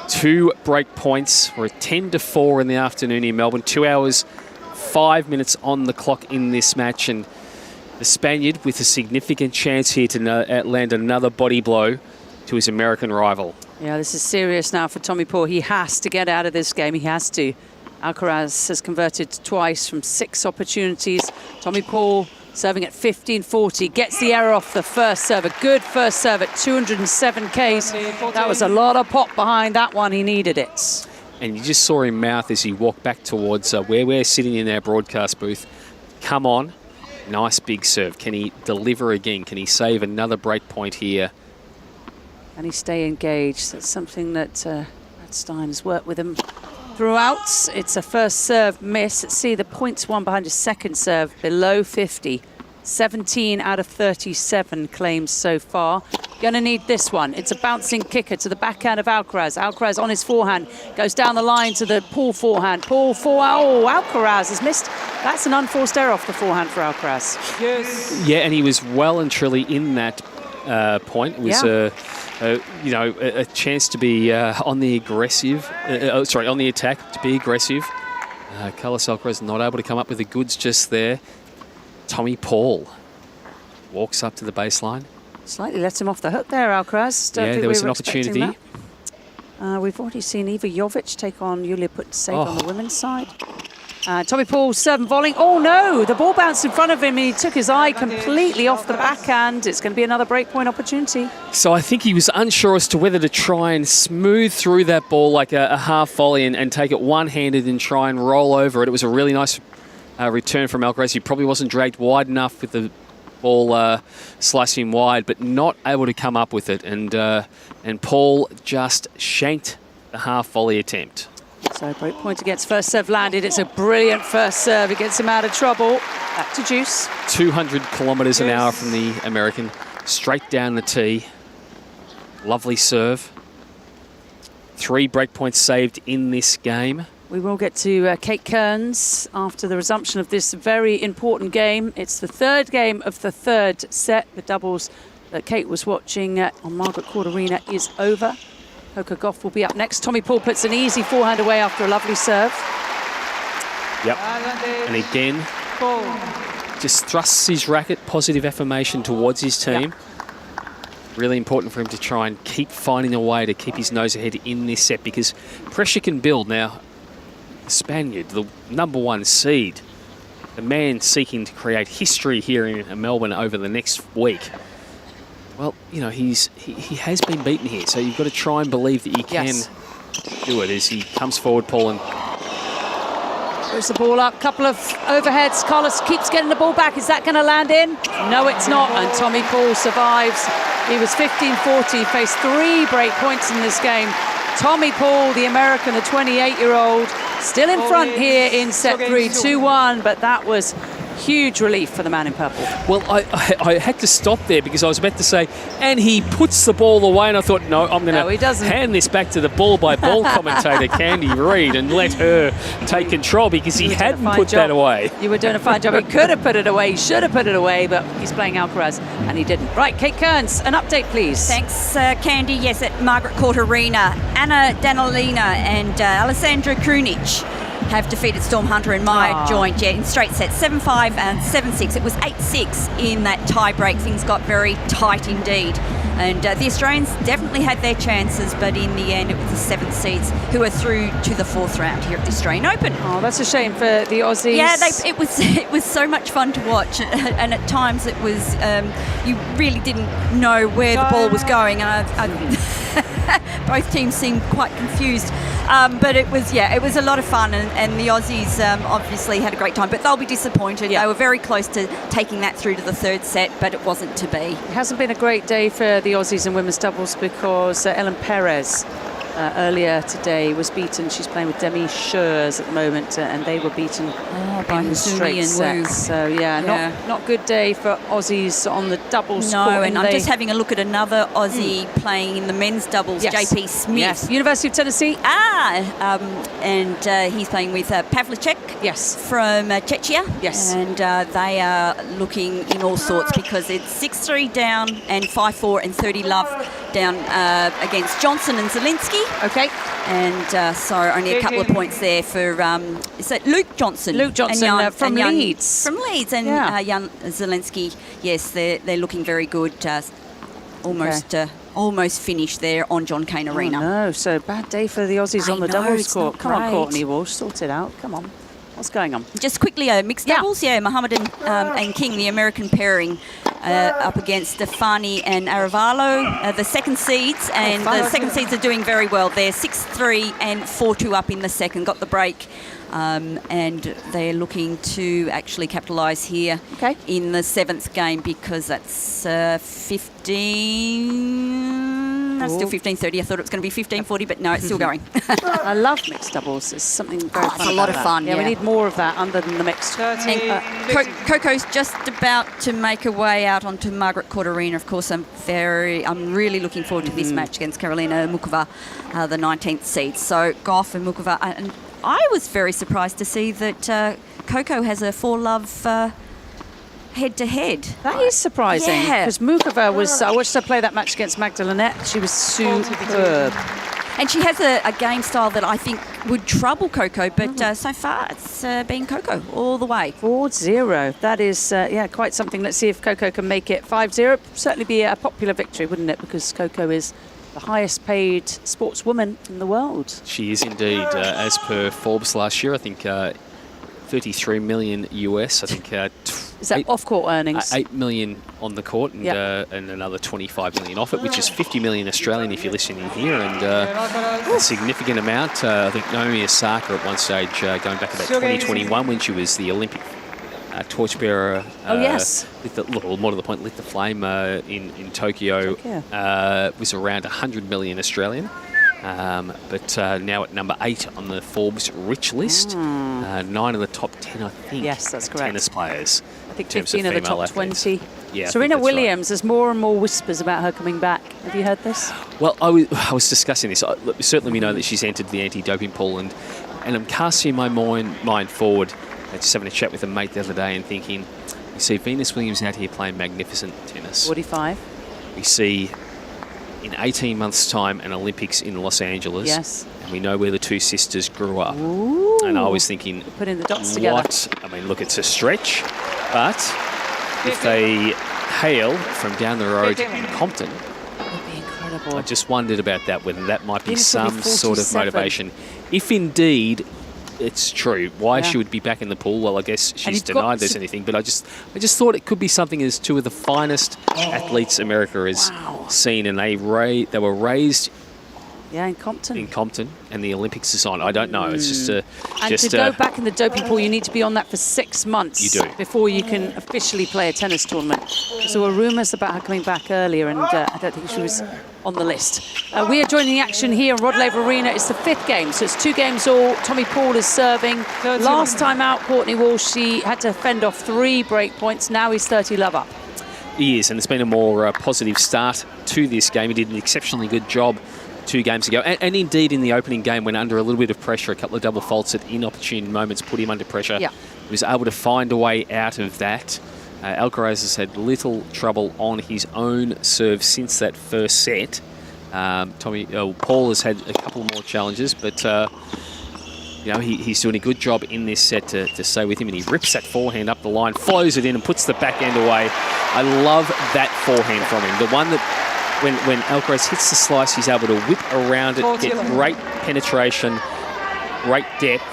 2 break points. We're at 10-4 in the afternoon in Melbourne. 2 hours, 5 minutes on the clock in this match, and the Spaniard with a significant chance here to land another body blow to his American rival. Yeah, this is serious now for Tommy Paul. He has to get out of this game. He has to. Alcaraz has converted twice from 6 opportunities. Tommy Paul serving at 15-40. Gets the error off the first serve. A good first serve at 207 Ks. That was a lot of pop behind that one. He needed it. And you just saw him mouth as he walked back towards where we're sitting in our broadcast booth. Come on. Nice big serve. Can he deliver again? Can he save another break point here? Can he stay engaged? That's something that Matt Stein has worked with him throughout. It's a first serve miss. Let's see the points won behind his second serve, below 50. 17 out of 37 claims so far. Gonna need this one. It's a bouncing kicker to the backhand of Alcaraz. Alcaraz on his forehand, goes down the line to the Paul forehand. Paul forehand, Alcaraz has missed. That's an unforced error off the forehand for Alcaraz. Yes. Yeah, and he was well and truly in that point. It was a chance to be on the aggressive, on the attack, to be aggressive. Carlos Alcaraz not able to come up with the goods just there. Tommy Paul walks up to the baseline. Slightly let him off the hook there, Alcaraz. There was an opportunity. We've already seen Iva Jovic take on Yulia Putintseva on the women's side. Tommy Paul serving volleying. Oh no, the ball bounced in front of him and he took his eye completely off the backhand. It's going to be another breakpoint opportunity. So I think he was unsure as to whether to try and smooth through that ball like a half volley and take it one-handed and try and roll over it. It was a really nice return from Alcaraz. He probably wasn't dragged wide enough with the ball slicing wide, but not able to come up with it. And Paul just shanked the half volley attempt. So break point against first serve landed. It's a brilliant first serve. It gets him out of trouble. Back to juice. 200 kilometres an hour from the American. Straight down the tee. Lovely serve. 3 break points saved in this game. We will get to Kate Kearns after the resumption of this very important game. It's the third game of the third set. The doubles that Kate was watching on Margaret Court Arena is over. Coco Gauff will be up next. Tommy Paul puts an easy forehand away after a lovely serve. Yep. And again, just thrusts his racket, positive affirmation towards his team. Yep. Really important for him to try and keep finding a way to keep his nose ahead in this set because pressure can build. Now, the Spaniard, the #1 seed, the man seeking to create history here in Melbourne over the next week. Well, he has been beaten here, so you've got to try and believe that you can do it as he comes forward, Paul, and puts the ball up, couple of overheads. Carlos keeps getting the ball back. Is that going to land in? No, it's not, and Tommy Paul survives. He was 15-40, faced 3 break points in this game. Tommy Paul, the American, the 28-year-old, still in front here in set 3, 2-1, but that was Huge relief for the man in purple. Well, I had to stop there because I was about to say, and he puts the ball away, and I thought, no, I'm going to hand this back to the ball-by-ball commentator, Candy Reid, and let her take control because he hadn't put that away. You were doing a fine job. He could have put it away, he should have put it away, but he's playing Alcaraz, and he didn't. Right, Kate Kearns, an update, please. Thanks, Candy. Yes, at Margaret Court Arena, Anna Danilina and Alessandra Krunic have defeated Storm Hunter and Maya Joint in straight sets, 7-5 and 7-6. It was 8-6 in that tie-break. Things got very tight indeed. And the Australians definitely had their chances, but in the end it was the 7 seeds who are through to the 4th round here at the Australian Open. Oh, that's a shame for the Aussies. Yeah, it was so much fun to watch, and at times it was you really didn't know where the ball was going. Both teams seemed quite confused, but it was a lot of fun, and the Aussies obviously had a great time, but they'll be disappointed. They were very close to taking that through to the 3rd set, but it wasn't to be. It hasn't been a great day for the Aussies in women's doubles because Ellen Perez earlier today was beaten. She's playing with Demi Schurz at the moment, and they were beaten by in straight and sets. So not good day for Aussies on the doubles court. No, and I'm just having a look at another Aussie playing in the men's doubles, JP Smith. Yes, University of Tennessee. And he's playing with Pavlicek. Yes, from Czechia. Yes, and they are looking in all sorts because it's 6-3 down and 5-4 and 30 love down against Johnson and Zielinski. Okay. And so only a couple of points there for, is that Luke Johnson? Luke Johnson from Leeds. From Leeds. And Jan Zielinski, yes, they're looking very good. Almost finished there on John Cain Arena. Oh, no, so bad day for the Aussies on the doubles court. Come on, Courtney Walsh, sort it out. Come on. What's going on? Just quickly, mixed doubles. Yeah, Muhammad and King, the American pairing, up against Stefani and Aravalo, the 2nd seeds. And the 2nd seeds are doing very well. They're 6-3 and 4-2 up in the 2nd. Got the break. And they're looking to actually capitalise here in the 7th game because that's 15... That's still 15:30. I thought it was going to be 15:40, but no, it's still going. I love mixed doubles. It's something very fun. It's a lot of fun. Yeah, we need more of that other than the mixed. Coco's just about to make her way out onto Margaret Court Arena. Of course, I'm really looking forward to this match against Karolina Mukova, the 19th seed. So Goff and Mukova, and I was very surprised to see that Coco has a 4-love. Head-to-head. That is surprising because Mukova was. I watched her play that match against Magdalena. She was superb, and she has a game style that I think would trouble Coco. But so far, it's been Coco all the way. 4-0. That is quite something. Let's see if Coco can make it 5-0. Certainly be a popular victory, wouldn't it? Because Coco is the highest-paid sportswoman in the world. She is indeed, as per Forbes last year. I think. 33 million US, I think. Is that off-court earnings? 8 million on the court and another 25 million off it, which is 50 million Australian if you're listening here, and a significant amount. I think Naomi Osaka at one stage, going back about 2021 when she was the Olympic torchbearer. More to the point, lit the flame in Tokyo. Was around 100 million Australian. But now at number 8 on the Forbes rich list. 9 of the top 10, I think. Yes, that's correct. Tennis players. I think 15 of the top 20. Yeah, Serena Williams, there's more and more whispers about her coming back. Have you heard this? Well, I was discussing this. Certainly we know that she's entered the anti-doping pool, and I'm casting my mind forward, just having a chat with a mate the other day and thinking, you see Venus Williams out here playing magnificent tennis. 45. We see in 18 months' time an Olympics in Los Angeles. Yes. And we know where the two sisters grew up. Ooh. And I was thinking, putting the dots together. I mean, look, it's a stretch, but if they hail from down the road in Compton, that would be incredible. I just wondered about that, whether that might be some sort of motivation. If indeed it's true, why she would be back in the pool. Well, I guess she's denied there's anything, but I just thought it could be something as two of the finest athletes America has seen, and they were raised Yeah, in Compton. In Compton, and the Olympics is on. I don't know. It's just a... And to go back in the doping pool, you need to be on that for 6 months. You do. Before you can officially play a tennis tournament. So there were rumours about her coming back earlier, and I don't think she was on the list. We are joining the action here on Rod Laver Arena. It's the 5th game, so it's 2 games all. Tommy Paul is serving. Last time out, Courtney Walsh, she had to fend off 3 break points. Now he's 30 love up. He is, and it's been a more positive start to this game. He did an exceptionally good job 2 games ago, and indeed in the opening game, when under a little bit of pressure, a couple of double faults at inopportune moments put him under pressure. Yeah. He was able to find a way out of that. Alcaraz has had little trouble on his own serve since that first set. Paul has had a couple more challenges, but you know, he's doing a good job in this set to stay with him, and he rips that forehand up the line, flows it in and puts the backhand away. I love that forehand from him. The one that when Alcaraz hits the slice, he's able to whip around it, get great penetration, great depth.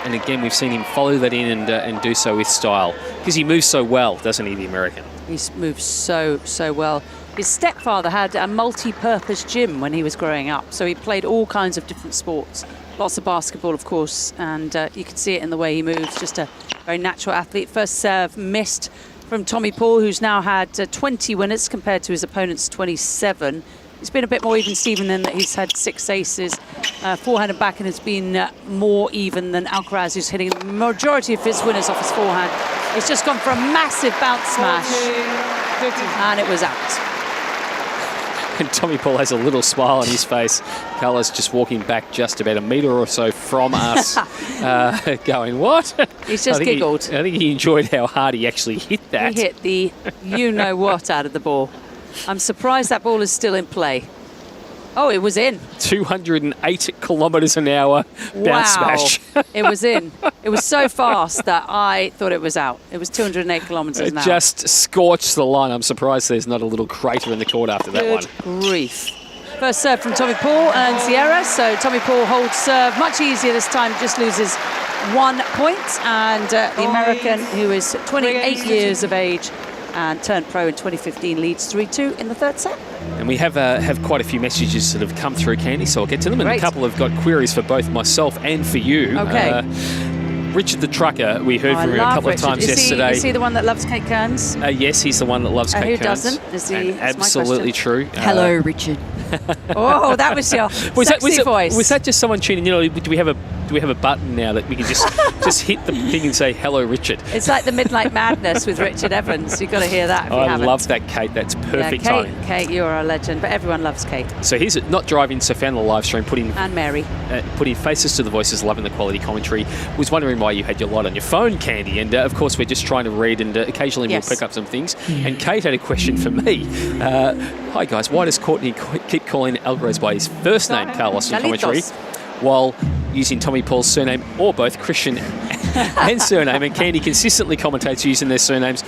And again, we've seen him follow that in and do so with style. Because he moves so well, doesn't he, the American? He moves so well. His stepfather had a multi-purpose gym when he was growing up, so he played all kinds of different sports. Lots of basketball, of course, and you can see it in the way he moves. Just a very natural athlete. First serve missed from Tommy Paul, who's now had 20 winners compared to his opponent's 27. It's been a bit more even-steven than that. He's had 6 aces. Forehand and backhand has been more even than Alcaraz, who's hitting the majority of his winners off his forehand. He's just gone for a massive bounce smash, and it was out. And Tommy Paul has a little smile on his face. Carlos just walking back just about a metre or so from us, going, what? He's just giggled. I think he enjoyed how hard he actually hit that. He hit the you-know-what out of the ball. I'm surprised that ball is still in play. Oh, it was in. 208 kilometres an hour bounce smash. It was in. It was so fast that I thought it was out. It was 208 kilometres an hour. It just scorched the line. I'm surprised there's not a little crater in the court after that one. Good grief. First serve from Tommy Paul and Sierra. So Tommy Paul holds serve much easier this time, just loses 1 point. And the American, who is 28 years of age and turned pro in 2015, leads 3-2 in the 3rd set. And we have quite a few messages that have come through, Candy, so I'll get to them. And a couple have got queries for both myself and for you. Okay. Richard the Trucker, we heard from him a couple of times yesterday. Is he the one that loves Kate Kearns? Yes, he's the one that loves Kate Kearns. Who doesn't? Is he? Absolutely true. Hello, Richard. Oh, that was your sexy voice. Was that just someone tuning in? Do we have a button now that we can just hit the thing and say hello, Richard? It's like the Midnight Madness with Richard Evans. You've got to hear that if you haven't. I love that, Kate. That's perfect timing. Kate, you're a legend, but everyone loves Kate. So here's not driving, so found the live stream, and Mary. Putting faces to the voices, loving the quality commentary. Was wondering why you had your light on your phone, Candy, and of course we're just trying to read, and occasionally we'll pick up some things. And Kate had a question for me. Hi guys, why does Courtney keep calling Alcaraz by his first name, Carlos, in commentary, while using Tommy Paul's surname or both Christian and surname? And Candy consistently commentates using their surnames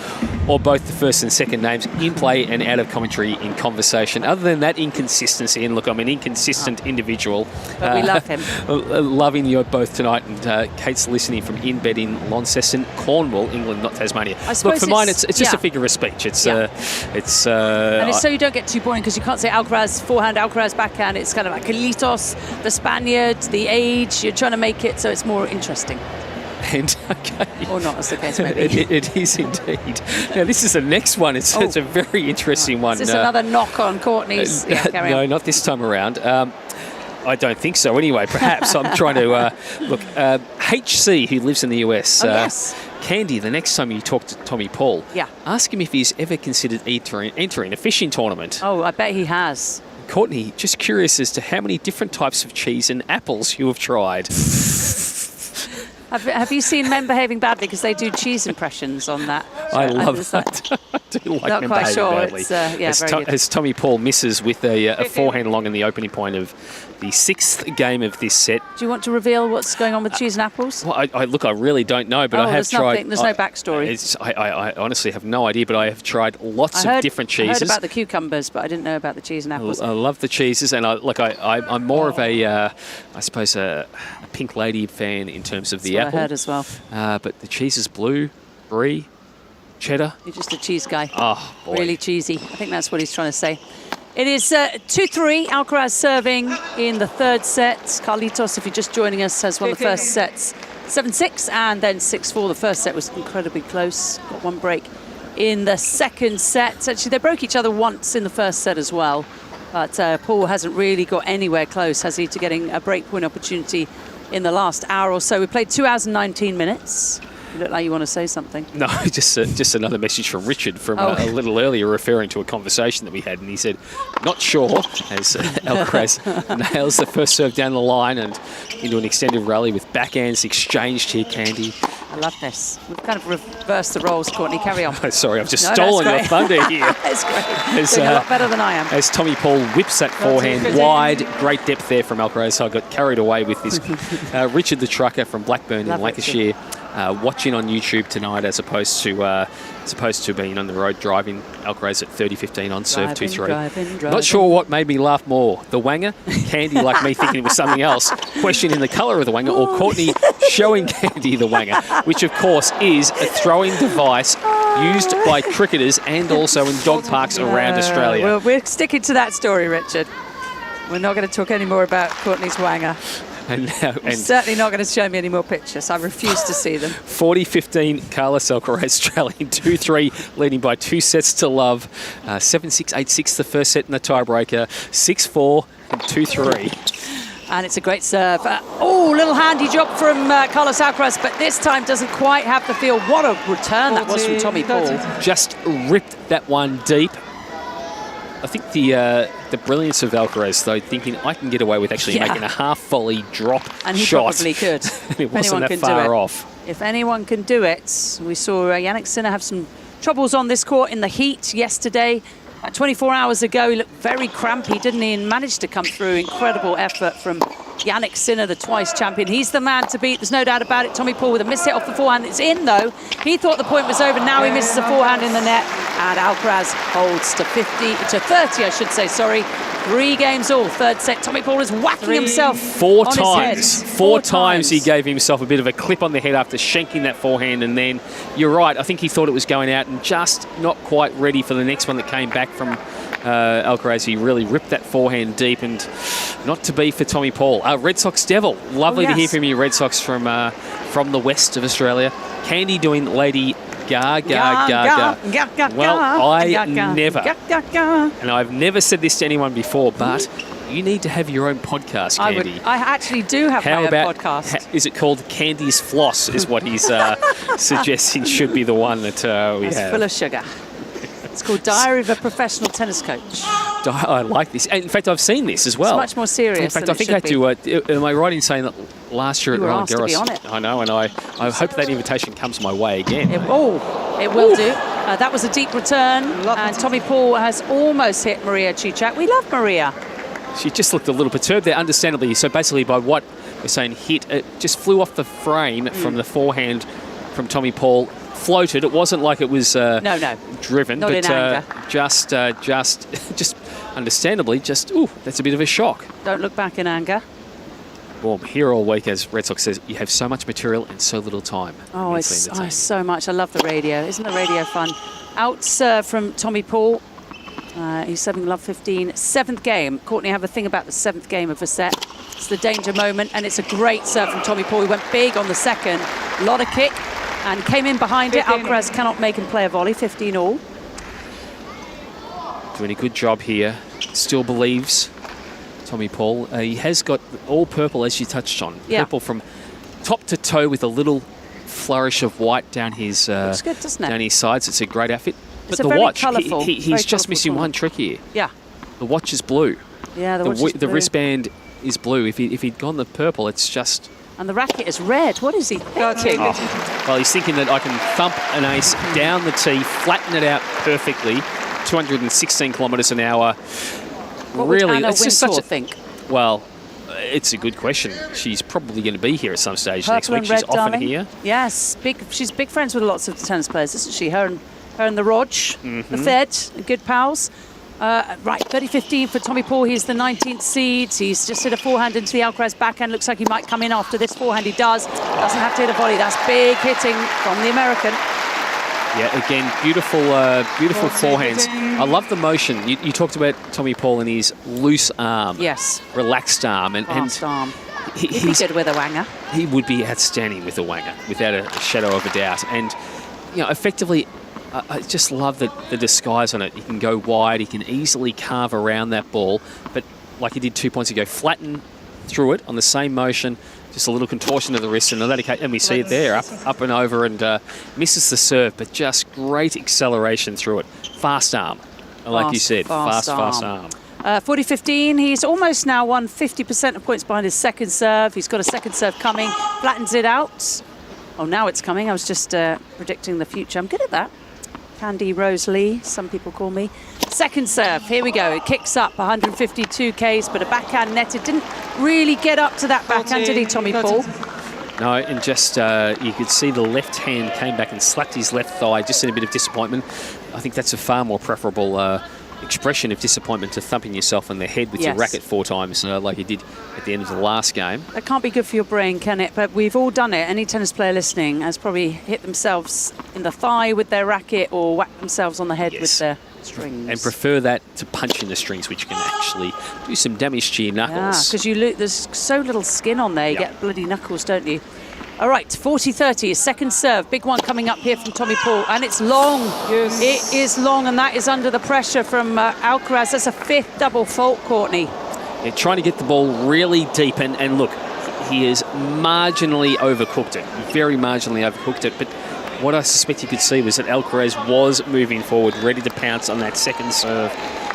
or both the first and second names in play and out of commentary in conversation. Other than that inconsistency, and look, I'm an inconsistent individual. But we love him. Loving you both tonight. And Kate's listening from in bed in Launceston, Cornwall, England, not Tasmania. Look, for mine, it's just a figure of speech. It's and it's so you don't get too boring, because you can't say Alcaraz forehand, Alcaraz backhand. It's kind of like Carlitos, the Spaniard, the age. You're trying to make it so it's more interesting. And, okay. Or not, as the case may be. It is indeed. Now, this is the next one. It's a very interesting one. Is this another knock on Courtney's? No, not this time around. I don't think so. Anyway, perhaps. I'm trying to look. HC, who lives in the US. Yes. Candy, the next time you talk to Tommy Paul, ask him if he's ever considered entering a fishing tournament. Oh, I bet he has. Courtney, just curious as to how many different types of cheese and apples you have tried. Have you seen Men Behaving Badly? Because they do cheese impressions on that. I love that. I do like Men Behaving Badly. It's, very good. As Tommy Paul misses with a forehand long in the opening point of the 6th game of this set. Do you want to reveal what's going on with cheese and apples? Well, I really don't know, but I have tried. There's no backstory. I honestly have no idea, but I have tried lots of different cheeses. I heard about the cucumbers, but I didn't know about the cheese and apples. I love the cheeses, and I'm more of a Pink Lady fan in terms of the apple. I heard as well. But the cheese is blue, brie, cheddar. You're just a cheese guy. Oh, boy. Really cheesy. I think that's what he's trying to say. It is 2-3, Alcaraz serving in the third set. Carlitos, if you're just joining us, has won the first sets 7-6 and then 6-4. The first set was incredibly close. Got one break in the second set. Actually, they broke each other once in the first set as well. But Paul hasn't really got anywhere close, has he, to getting a break point opportunity in the last hour or so. We played 2 hours and 19 minutes. You look like you want to say something. No, just another message from Richard from a little earlier, referring to a conversation that we had, and he said, not sure, as Alcaraz nails the first serve down the line and into an extended rally with backhands exchanged here, Candy. I love this. We've kind of reversed the roles, Courtney. Carry on. Sorry, I've just stolen your thunder here. That's great. Doing a lot better than I am. As Tommy Paul whips that forehand wide, great depth there from Alcaraz. So I got carried away with this. Richard the Trucker from Blackburn in Lancashire. Watching on YouTube tonight as opposed to being on the road driving. Alcaraz at 30-15 on serve 2-3. Not sure what made me laugh more, the wanger, Candy like me thinking it was something else, questioning the colour of the wanger, or Courtney showing Candy the wanger, which of course is a throwing device used by cricketers and also in dog parks around Australia. Well, we're sticking to that story, Richard. We're not going to talk any more about Courtney's wanger. And certainly not going to show me any more pictures. I refuse to see them. 40-15, Carlos Alcaraz trailing 2-3, leading by 2 sets to love. 7-6, 8-6 the first set in the tiebreaker. 6-4 and 2-3. And it's a great serve. Little handy job from Carlos Alcaraz, but this time doesn't quite have the feel. What a return that was from Tommy Paul. Just ripped that one deep. I think the brilliance of Alcaraz, though, thinking I can get away with actually making a half-volley drop and he shot. Probably could. It wasn't that far off. If anyone can do it. We saw Jannik Sinner have some troubles on this court in the heat yesterday. 24 hours ago, he looked very crampy, didn't he? And managed to come through. Incredible effort from Jannik Sinner, the twice champion. He's the man to beat. There's no doubt about it. Tommy Paul with a miss hit off the forehand. It's in, though. He thought the point was over. Now he misses a forehand in the net. And Alcaraz holds to 30, I should say, sorry. 3 games all. Third set. Tommy Paul is whacking himself Four on times. his head. Four times he gave himself a bit of a clip on the head after shanking that forehand. And then, you're right, I think he thought it was going out and just not quite ready for the next one that came back from Alcaraz. He really ripped that forehand deep, and not to be for Tommy Paul. Red Sox Devil, lovely to hear from you, Red Sox from the west of Australia. Candy doing Lady Gaga. Well, I never, and I've never said this to anyone before, but you need to have your own podcast, Candy. I actually do have my own podcast. Is it called Candy's Floss, is what he's suggesting should be the one that we have. It's full of sugar. It's called Diary of a Professional Tennis Coach. I like this. In fact, I've seen this as well. It's much more serious. In fact, than I think I do. Am I right in saying that last year at Roland Garros? You were asked to be on it. I know, and I hope that invitation comes my way again. It will do. That was a deep return, and Tommy Paul has almost hit Maria Cicak. We love Maria. She just looked a little perturbed there, understandably. So basically, by what we're saying, hit, it just flew off the frame from the forehand from Tommy Paul. Floated. It wasn't like it was driven, not but in anger. just understandably, that's a bit of a shock. Don't look back in anger. Well, here all week, as Red Sox says, you have so much material and so little time. Oh, it's so much. I love the radio. Isn't the radio fun? Out serve from Tommy Paul. He's serving love 15. 7th game. Courtney, have a thing about the 7th game of a set. It's the danger moment, and it's a great serve from Tommy Paul. He went big on the second. A lot of kick. And came in behind it. Alcaraz cannot make him play a volley. 15 all. Doing a good job here. Still believes, Tommy Paul. He has got all purple, as you touched on. Yeah. Purple from top to toe with a little flourish of white down his looks good, doesn't it? down his sides. It's a great outfit. It's but a the very watch, colourful, he's just missing one trick here. Yeah. The watch is blue. Yeah, the watch is blue. The wristband is blue. If he'd gone the purple, it's just... And the racket is red. What is he thinking? Well, he's thinking that I can thump an ace down the tee, flatten it out perfectly, 216 kilometres an hour. What really, would Anna it's just such a think. Well, it's a good question. She's probably going to be here at some stage Purple next week. and She's red, often darling. here. Yes, she's big friends with lots of tennis players, isn't she? Her and the Rog, the Fed, good pals. Right, 30-15 for Tommy Paul. He's the 19th seed. He's just hit a forehand into the Alcaraz backhand. Looks like he might come in after this forehand. He does. Doesn't have to hit a volley. That's big hitting from the American. Yeah, again, beautiful forehands. I love the motion. You talked about Tommy Paul and his loose arm. Yes. Relaxed arm. Fast arm. He'd be He's good with a wanger. He would be outstanding with a wanger, without a shadow of a doubt. And, effectively, I just love the disguise on it. He can go wide. He can easily carve around that ball. But like he did 2 points ago, flatten through it on the same motion. Just a little contortion of the wrist, and we see it there, up and over, and misses the serve, but just great acceleration through it. Fast arm, like you said, fast arm. 40-15, he's almost now won 50% of points behind his second serve. He's got a second serve coming, flattens it out. Oh, now it's coming. I was just predicting the future. I'm good at that. Candy Rose Lee, some people call me. Second serve, here we go. It kicks up 152 Ks, but a backhand netted. Didn't really get up to that backhand, did he, Tommy Paul? No, and just you could see the left hand came back and slapped his left thigh, just in a bit of disappointment. I think that's a far more preferable expression of disappointment to thumping yourself in the head with your racket 4 times, like you did at the end of the last game. That can't be good for your brain, can it? But we've all done it. Any tennis player listening has probably hit themselves in the thigh with their racket or whacked themselves on the head with their strings. And prefer that to punching the strings, which can actually do some damage to your knuckles. Yeah, because there's so little skin on there. You get bloody knuckles, don't you? All right, 40-30, his second serve. Big one coming up here from Tommy Paul. And it's long. Yes. It is long, and that is under the pressure from Alcaraz. That's a 5th double fault, Courtney. Yeah, trying to get the ball really deep. And look, he has marginally overcooked it. Very marginally overcooked it. But what I suspect you could see was that Alcaraz was moving forward, ready to pounce on that second serve.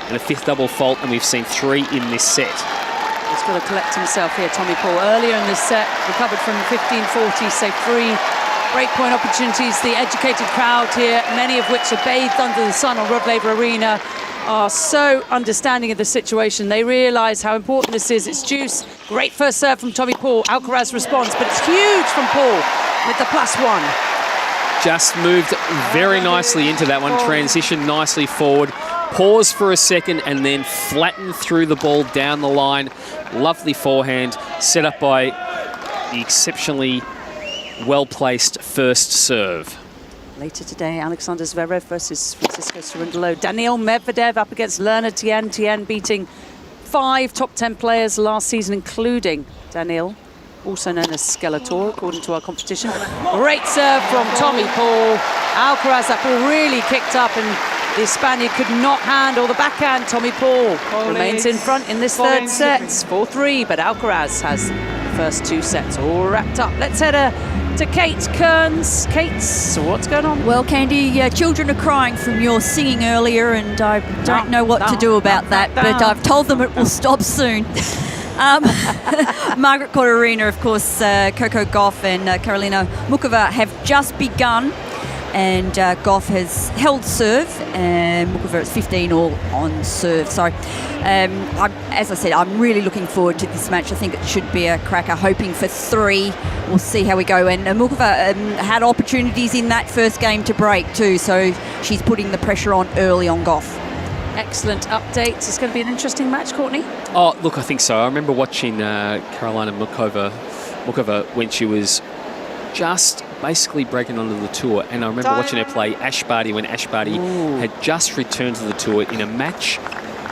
And a 5th double fault, and we've seen 3 in this set. He's got to collect himself here, Tommy Paul. Earlier in this set, recovered from 15-40, so 3 breakpoint opportunities. The educated crowd here, many of which are bathed under the sun on Rod Laver Arena, are so understanding of the situation. They realise how important this is. It's juice. Great first serve from Tommy Paul. Alcaraz responds, but it's huge from Paul with the +1. Just moved very nicely into that one, transitioned nicely forward. Pause for a second and then flatten through the ball down the line. Lovely forehand set up by the exceptionally well-placed first serve. Later today, Alexander Zverev versus Francisco Cerundolo. Daniil Medvedev up against Lerner Tien. Tien beating 5 top 10 players last season, including Daniil, also known as Skeletor, according to our competition. Great serve from Tommy Paul. Alcaraz, that ball really kicked up, and the Spaniard could not handle the backhand. Tommy Paul remains in front in this third set. 4-3, but Alcaraz has the first 2 sets all wrapped up. Let's head to Kate Kearns. Kate, so what's going on? Well, Candy, children are crying from your singing earlier, and I don't know what to do about that, but I've told them it will stop soon. Margaret Court Arena, of course, Coco Gauff and Karolina Muchova have just begun. And Gauff has held serve, and Muchova is 15 all on serve. So, as I said, I'm really looking forward to this match. I think it should be a cracker, hoping for 3. We'll see how we go. And Muchova had opportunities in that first game to break too, so she's putting the pressure on early on Gauff. Excellent update. It's going to be an interesting match, Courtney. Oh, look, I think so. I remember watching Karolina Muchova when she was just basically breaking onto the tour, and I remember watching her play Ash Barty when Ash Barty had just returned to the tour in a match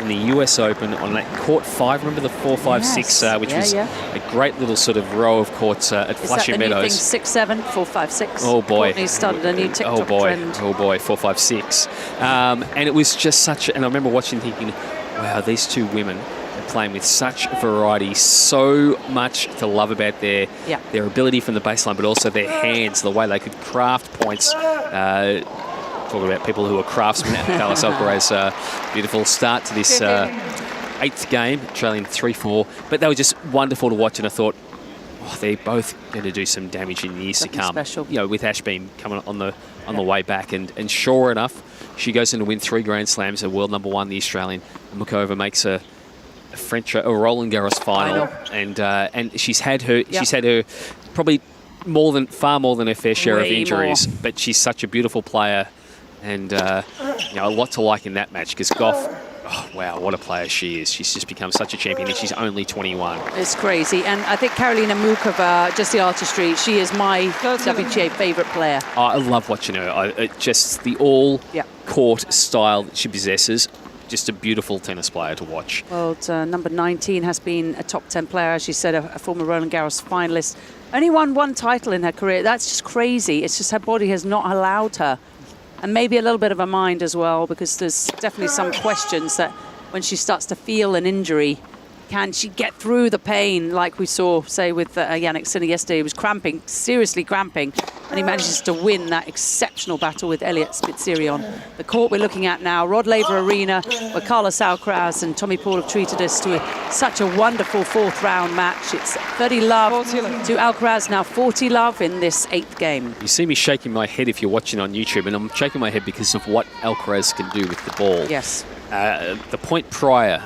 in the US Open on that court 5. Remember the 4-5-6, which was a great little sort of row of courts at Flushing Meadows. Is that the new thing, 6-7, 4-5-6? Oh boy! Courtney started a new TikTok trend. Oh boy! 4-5-6, and it was just such. And I remember watching, thinking, "Wow, these 2 women playing with such variety, so much to love about their ability from the baseline, but also their hands, the way they could craft points." Talking about people who are craftsmen. Carlos Alcaraz, beautiful start to this 8th game, trailing 3-4. But they were just wonderful to watch, and I thought, they're both going to do some damage in years to come. Special. With Ashbeam coming on the way back, and sure enough, she goes in to win 3 Grand Slams, a world #1, the Australian. Muchova makes a Roland Garros final, and she's had her probably far more than her fair share of injuries, but she's such a beautiful player, and a lot to like in that match, because Gauff Oh, wow, what a player she is. She's just become such a champion, and she's only 21. It's crazy. And I think Karolina Mukova, just the artistry, she is my WTA favourite player. I love watching her. Just the all-court style that she possesses. Just a beautiful tennis player to watch. Well, number 19 has been a top 10 player, as you said, a former Roland Garros finalist. Only won one title in her career. That's just crazy. It's just her body has not allowed her. And maybe a little bit of her mind as well, because there's definitely some questions that when she starts to feel an injury, can she get through the pain like we saw, say, with Jannik Sinner yesterday? He was cramping, seriously cramping, and he manages to win that exceptional battle with Elliot Spitzerion. The court we're looking at now, Rod Laver Arena, where Carlos Alcaraz and Tommy Paul have treated us to such a wonderful fourth-round match. It's 30 love to Alcaraz, now 40 love in this 8th game. You see me shaking my head if you're watching on YouTube, and I'm shaking my head because of what Alcaraz can do with the ball. Yes. The point prior,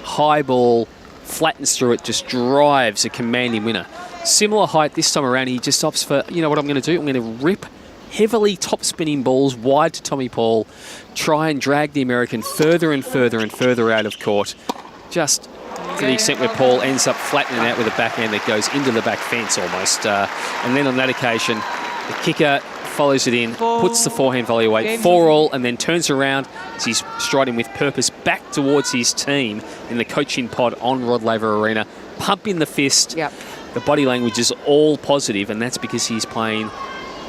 high ball, flattens through it, just drives a commanding winner. Similar height this time around, he just opts for, you know what I'm going to do? I'm going to rip heavily top-spinning balls wide to Tommy Paul, try and drag the American further and further and further out of court, just to the extent where Paul ends up flattening out with a backhand that goes into the back fence almost. And then on that occasion, the kicker follows it in, puts the forehand volley away, 4-all, and then turns around as he's striding with purpose back towards his team in the coaching pod on Rod Laver Arena, pumping the fist. Yep. The body language is all positive, and that's because he's playing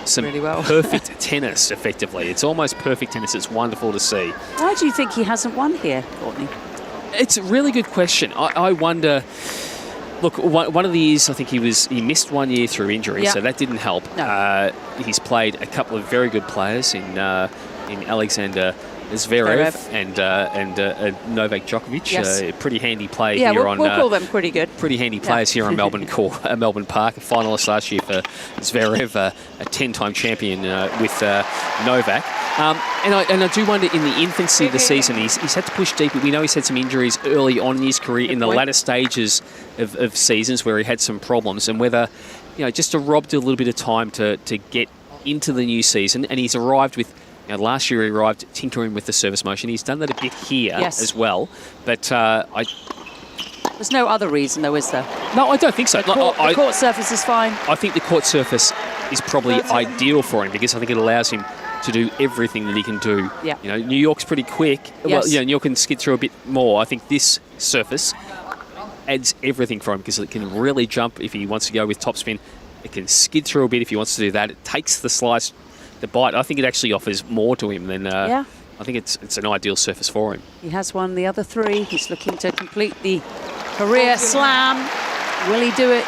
some really well. perfect tennis, effectively. It's almost perfect tennis. It's wonderful to see. Why do you think he hasn't won here, Courtney? It's a really good question. I wonder... Look, one of the years, I think he missed 1 year through injury, so that didn't help. No. He's played a couple of very good players in Alexander Zverev and Novak Djokovic. Yes. Pretty handy play here on. We'll call them pretty good. Pretty handy players here on Melbourne Park. A finalist last year for Zverev, a 10-time champion with Novak. And I do wonder, in the infancy of the season, he's had to push deeper. We know he's had some injuries early on in his career, in the latter stages of seasons where he had some problems, and whether, just robbed a little bit of time to get into the new season. And he's arrived with, last year he arrived tinkering with the service motion. He's done that a bit here as well. But there's no other reason, though, is there? No, I don't think so. The court surface is fine. I think the court surface is probably ideal for him, because I think it allows him to do everything that he can do. Yeah. New York's pretty quick. Yes. Well, New York can skid through a bit more. I think this surface adds everything for him, because it can really jump if he wants to go with topspin. It can skid through a bit if he wants to do that. It takes the slice, the bite. I think it actually offers more to him than... I think it's an ideal surface for him. He has won the other 3. He's looking to complete the career slam. Will he do it?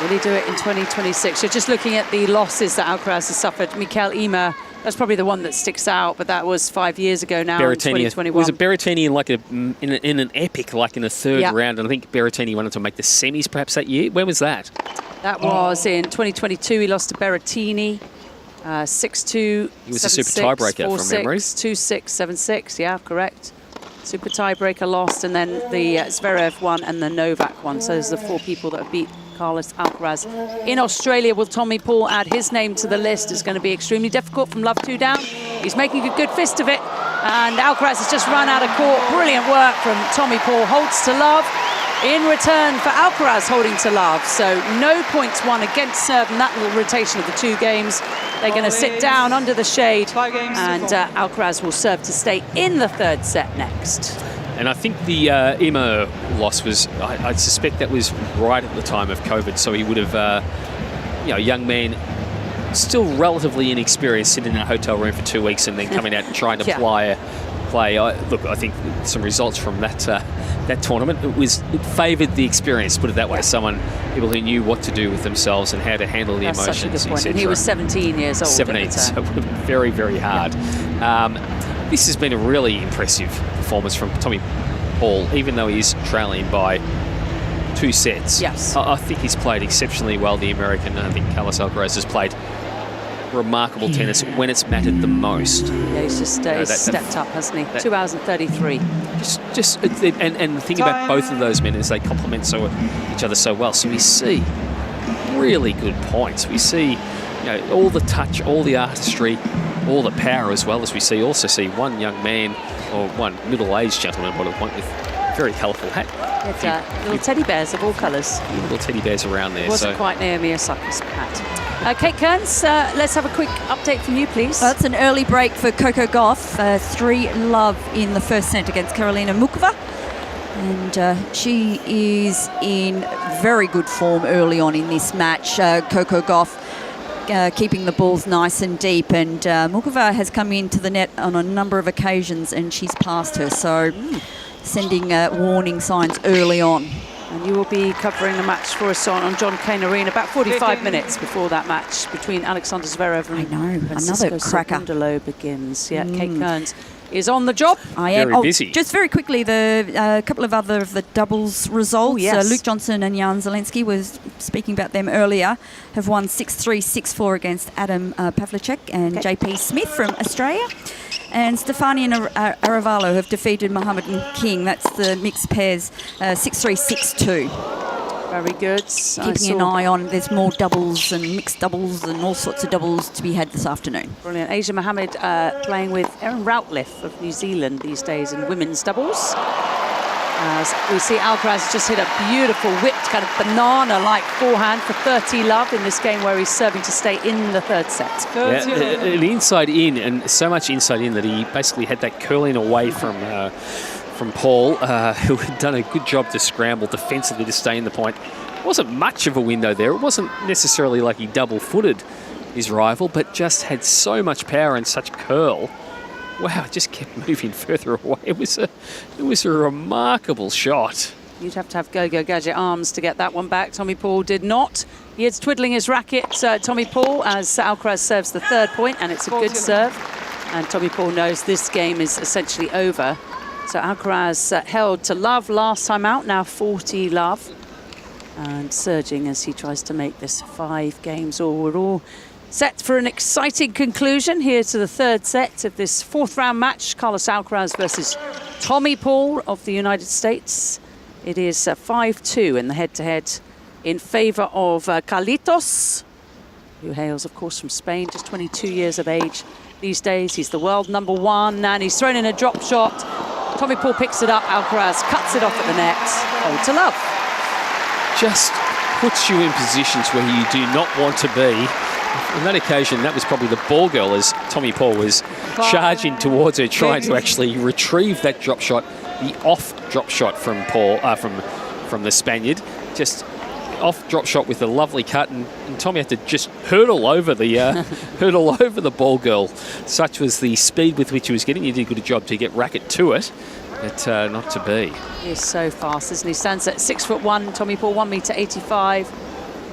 Will he do it in 2026? You're just looking at the losses that Alcaraz has suffered. Mikael Ymer, that's probably the one that sticks out, but that was 5 years ago now, in 2021. Was it Berrettini in an epic, like in a third round? And I think Berrettini wanted to make the semis perhaps that year. When was that? That was in 2022. He lost to Berrettini. 6-2, He was a super tiebreaker from memory. 2-6, 7-6, yeah, correct. Super tiebreaker lost, and then the Zverev one and the Novak one. So those are the 4 people that have beat Carlos Alcaraz. In Australia, will Tommy Paul add his name to the list? It's going to be extremely difficult from love 2 down. He's making a good fist of it, and Alcaraz has just run out of court. Brilliant work from Tommy Paul. Holds to love in return for Alcaraz holding to love. So no points won against serve in that little rotation of the 2 games. They're going to sit down under the shade, and Alcaraz will serve to stay in the 3rd set next. And I think the Ymer loss was, I suspect that was right at the time of COVID, so he would have, a young man, still relatively inexperienced, sitting in a hotel room for 2 weeks and then coming out and trying to play. Look, I think some results from that tournament, it favoured the experience, put it that way. People who knew what to do with themselves and how to handle the emotions. Such a good point. And he was 17 years old. 17, so very, very hard. This has been a really impressive performance from Tommy Paul, even though he's trailing by 2 sets. Yes. I think he's played exceptionally well, the American. I think Carlos Alcaraz has played remarkable tennis when it's mattered the most. Yeah, he's just stepped up, hasn't he? 2 hours and 33. And the thing about both of those men is they complement each other so well. So we see really good points. We see all the touch, all the artistry, all the power as well, as we also see one young man, or one middle-aged gentleman, one with a very colourful hat. It's little teddy bears of all colours. Little teddy bears around there. It wasn't quite Naomi Osaka's hat. Kate Kearns, let's have a quick update from you, please. Well, it's an early break for Coco Gauff. 3-love in the first set against Karolina Muchova. And she is in very good form early on in this match. Coco Gauff keeping the balls nice and deep. And Muchova has come into the net on a number of occasions and she's passed her. So sending warning signs early on. And you will be covering the match for us on John Cain Arena about 45 minutes before that match between Alexander Zverev and another cracker. Cerundolo begins. Yeah, Kate Kearns is on the job. I am. Very busy. Just very quickly, the couple of other of the doubles results. Yes. Luke Johnson and Jan Zielinski, was speaking about them earlier, have won 6-3, 6-4 against Adam Pavlicek and JP Smith from Australia. And Stefani and Aravalo have defeated Mohammed and King. That's the mixed pairs, 6-3, 6-2. Very good. Keeping an eye on, there's more doubles and mixed doubles and all sorts of doubles to be had this afternoon. Brilliant. Asia Mohammed playing with Erin Routliffe of New Zealand these days in women's doubles. As we see Alcaraz just hit a beautiful whipped kind of banana-like forehand for 30-love in this game where he's serving to stay in the third set. An inside in, and so much inside in that he basically had that curling away from Paul, who had done a good job to scramble defensively to stay in the point. It wasn't much of a window there. It wasn't necessarily like he double-footed his rival, but just had so much power and such curl. Wow, it just kept moving further away. It was a remarkable shot. You'd have to have Go-Go Gadget arms to get that one back. Tommy Paul did not. He is twiddling his racket, Tommy Paul, as Alcaraz serves the third point, and it's a good serve. And Tommy Paul knows this game is essentially over. So Alcaraz held to love last time out, now 40-love. And surging as he tries to make this 5 games all. We're all set for an exciting conclusion here to the third set of this fourth round match. Carlos Alcaraz versus Tommy Paul of the United States. It is 5-2 in the head-to-head in favour of Carlitos, who hails, of course, from Spain, just 22 years of age these days. He's the world #1, and he's thrown in a drop shot. Tommy Paul picks it up. Alcaraz cuts it off at the net. Hold to love. Just puts you in positions where you do not want to be. On that occasion, that was probably the ball girl as Tommy Paul was charging towards her, trying to actually retrieve that drop shot, the off drop shot from Paul, from the Spaniard. Just off drop shot with a lovely cut, and Tommy had to just hurdle over the ball girl. Such was the speed with which he was getting. He did a good job to get racket to it, but not to be. He's so fast, isn't he? Stands at 6'1", Tommy Paul, 1m85.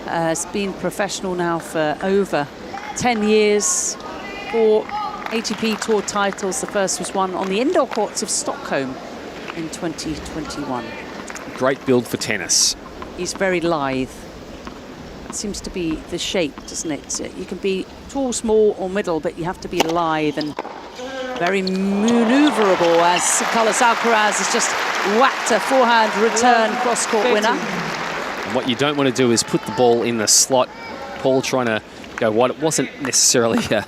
Has been professional now for over 10 years. 4 ATP Tour titles. The first was won on the indoor courts of Stockholm in 2021. Great build for tennis. He's very lithe. It seems to be the shape, doesn't it? You can be tall, small or middle, but you have to be lithe and very manoeuvrable, as Carlos Alcaraz has just whacked a forehand return cross-court winner. And what you don't want to do is put the ball in the slot. Paul trying to go wide. It wasn't necessarily a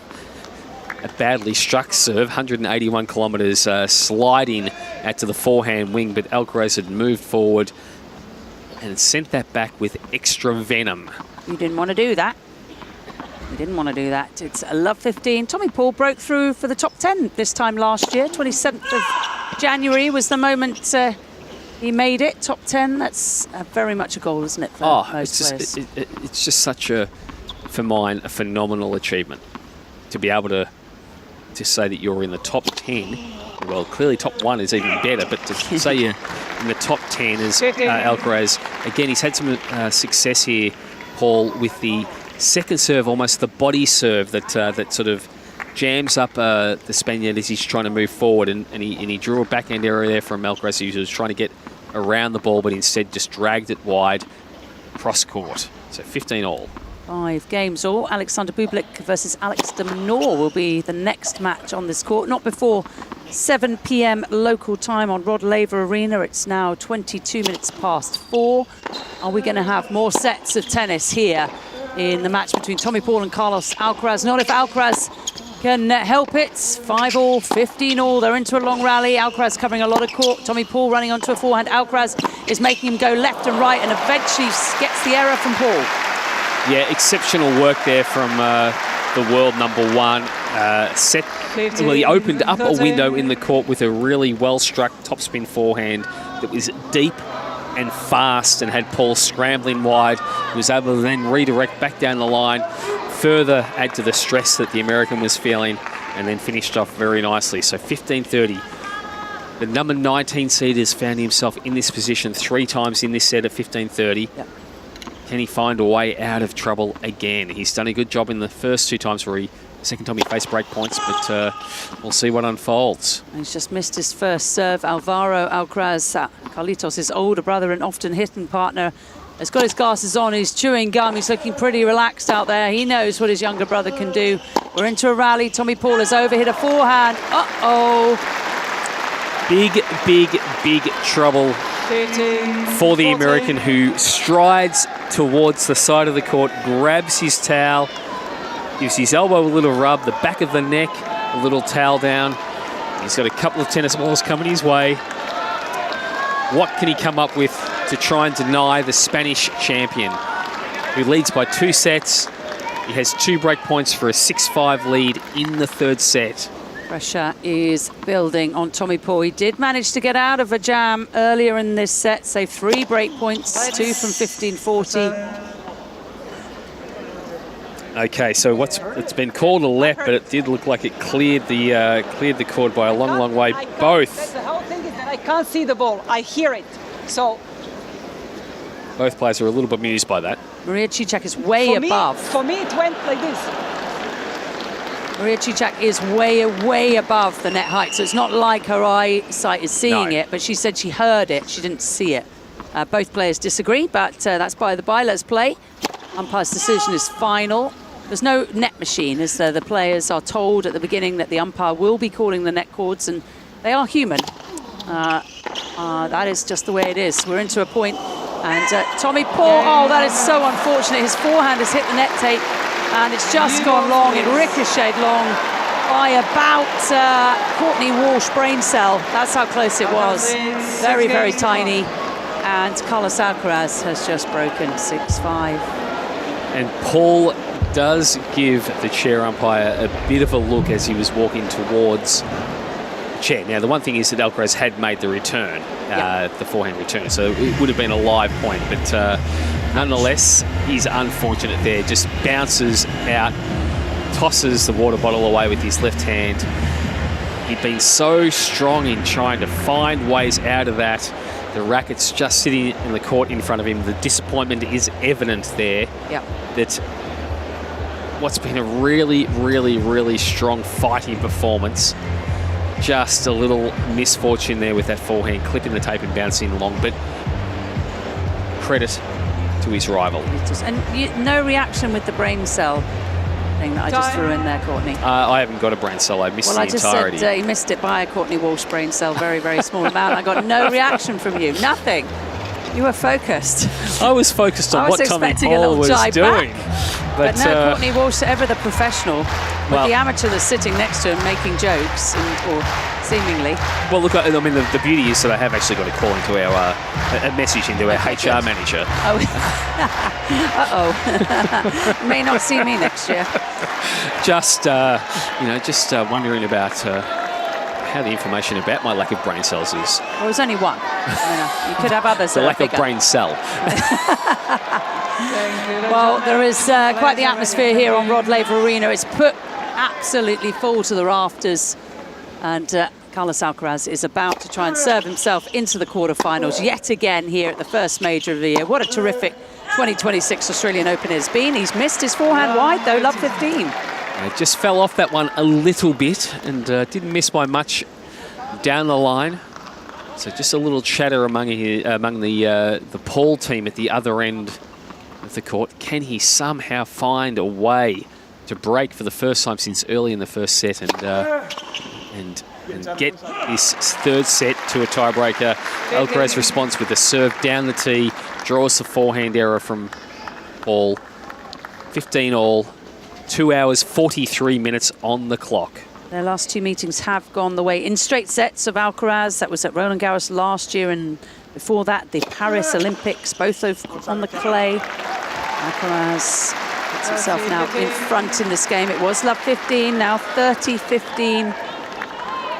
badly struck serve, 181 kilometres sliding out to the forehand wing, but Alcaraz had moved forward and sent that back with extra venom. You didn't want to do that. You didn't want to do that. It's a love 15. Tommy Paul broke through for the top 10 this time last year. 27th of January was the moment he made it. Top 10, that's very much a goal, isn't it, for most players? It's just such a, for mine, a phenomenal achievement. To be able to say that you're in the top 10, well, clearly top 1 is even better, but to say you're in the top 10 is Alcaraz. Again, he's had some success here, Paul, with the second serve, almost the body serve that sort of jams up the Spaniard as he's trying to move forward, and he drew a backhand error there from Alcaraz. He was trying to get around the ball, but instead just dragged it wide cross court. So 15 all. 5 games all. Alexander Bublik versus Alex de Minaur will be the next match on this court. Not before 7 p.m. local time on Rod Laver Arena. It's now 22 minutes past 4. Are we going to have more sets of tennis here in the match between Tommy Paul and Carlos Alcaraz. Not if Alcaraz can help it. 5-all, 15-all. They're into a long rally. Alcaraz covering a lot of court. Tommy Paul running onto a forehand. Alcaraz is making him go left and right and eventually gets the error from Paul. Yeah, exceptional work there from the world number one. Set. Well, he opened up a window in the court with a really well-struck topspin forehand that was deep and fast and had Paul scrambling wide. He was able to then redirect back down the line, further add to the stress that the American was feeling, and then finished off very nicely. So 15-30. The number 19 seed has found himself in this position 3 times in this set at 15-30. Yep. Can he find a way out of trouble again? He's done a good job in the first 2 times where second time he faced break points, but we'll see what unfolds. He's just missed his first serve. Alvaro Alcaraz, Carlitos' older brother and often hitting partner, has got his glasses on, he's chewing gum, he's looking pretty relaxed out there. He knows what his younger brother can do. We're into a rally. Tommy Paul has overhit a forehand. Uh-oh. Big, big, big trouble for the American, who strides towards the side of the court, grabs his towel, gives his elbow a little rub, the back of the neck, a little towel down. He's got a couple of tennis balls coming his way. What can he come up with to try and deny the Spanish champion, who leads by 2 sets? He has 2 break points for a 6-5 lead in the 3rd set. Pressure is building on Tommy Paul. He did manage to get out of a jam earlier in this set, save 3 break points, 2 from 15-40. Okay, so it's been called a lep, but it did look like it cleared the court by a long, long way. Both. The whole thing is that I can't see the ball. I hear it. So both players are a little bemused by that. Maria Cicak is way above. For me, it went like this. Maria Cicak is way above the net height, so it's not like her eyesight is seeing it, but she said she heard it, she didn't see it. Both players disagree, but that's by the by. Let's play. Umpire's decision is final. There's no net machine, as the players are told at the beginning that the umpire will be calling the net chords, and they are human. That is just the way it is. We're into a point, and Tommy Paul, oh, that is so unfortunate. His forehand has hit the net tape, and it's just gone long. It ricocheted long by about Courtney Walsh brain cell. That's how close it was. Very, very tiny. And Carlos Alcaraz has just broken 6-5. And Paul does give the chair umpire a bit of a look as he was walking towards the chair. Now, the one thing is that Alcaraz had made the return, the forehand return, so it would have been a live point. But nonetheless, he's unfortunate there. Just bounces out, tosses the water bottle away with his left hand. He'd been so strong in trying to find ways out of that. The racket's just sitting in the court in front of him. The disappointment is evident there. That what's been a really, really, really strong fighting performance, just a little misfortune there with that forehand, clipping the tape and bouncing along. But credit to his rival. And no reaction with the brain cell thing that I just threw in there, Courtney. I haven't got a brain cell. I missed the entirety. Well, I just said he missed it by a Courtney Walsh brain cell, very, very small amount. I got no reaction from you, nothing. You were focused. I was focused on what Tommy Paul was doing. But no, Courtney Walsh, ever the professional, with the amateur that's sitting next to him making jokes, or seemingly. Well, look, I mean, the beauty is that I have actually got a call into our a message into our HR manager. Oh, may not see me next year. Just wondering about how the information about my lack of brain cells is. Well, there's only one. You could have others. The lack of brain cell. Well, there is quite the atmosphere here on Rod Laver Arena. It's put absolutely full to the rafters, and Carlos Alcaraz is about to try and serve himself into the quarterfinals yet again here at the first major of the year. What a terrific 2026 Australian Open has been. He's missed his forehand wide though, love 15. It just fell off that one a little bit and didn't miss by much down the line. So just a little chatter among the Paul team at the other end of the court. Can he somehow find a way to break for the first time since early in the first set and get this third set to a tiebreaker? Alcaraz responds with a serve down the tee, draws the forehand error from Paul. 15 all, 2 hours, 43 minutes on the clock. Their last two meetings have gone the way in straight sets of Alcaraz. That was at Roland Garros last year, and before that, the Paris Olympics, both on the clay. Alcaraz gets himself now in front in this game. It was love 15, now 30-15.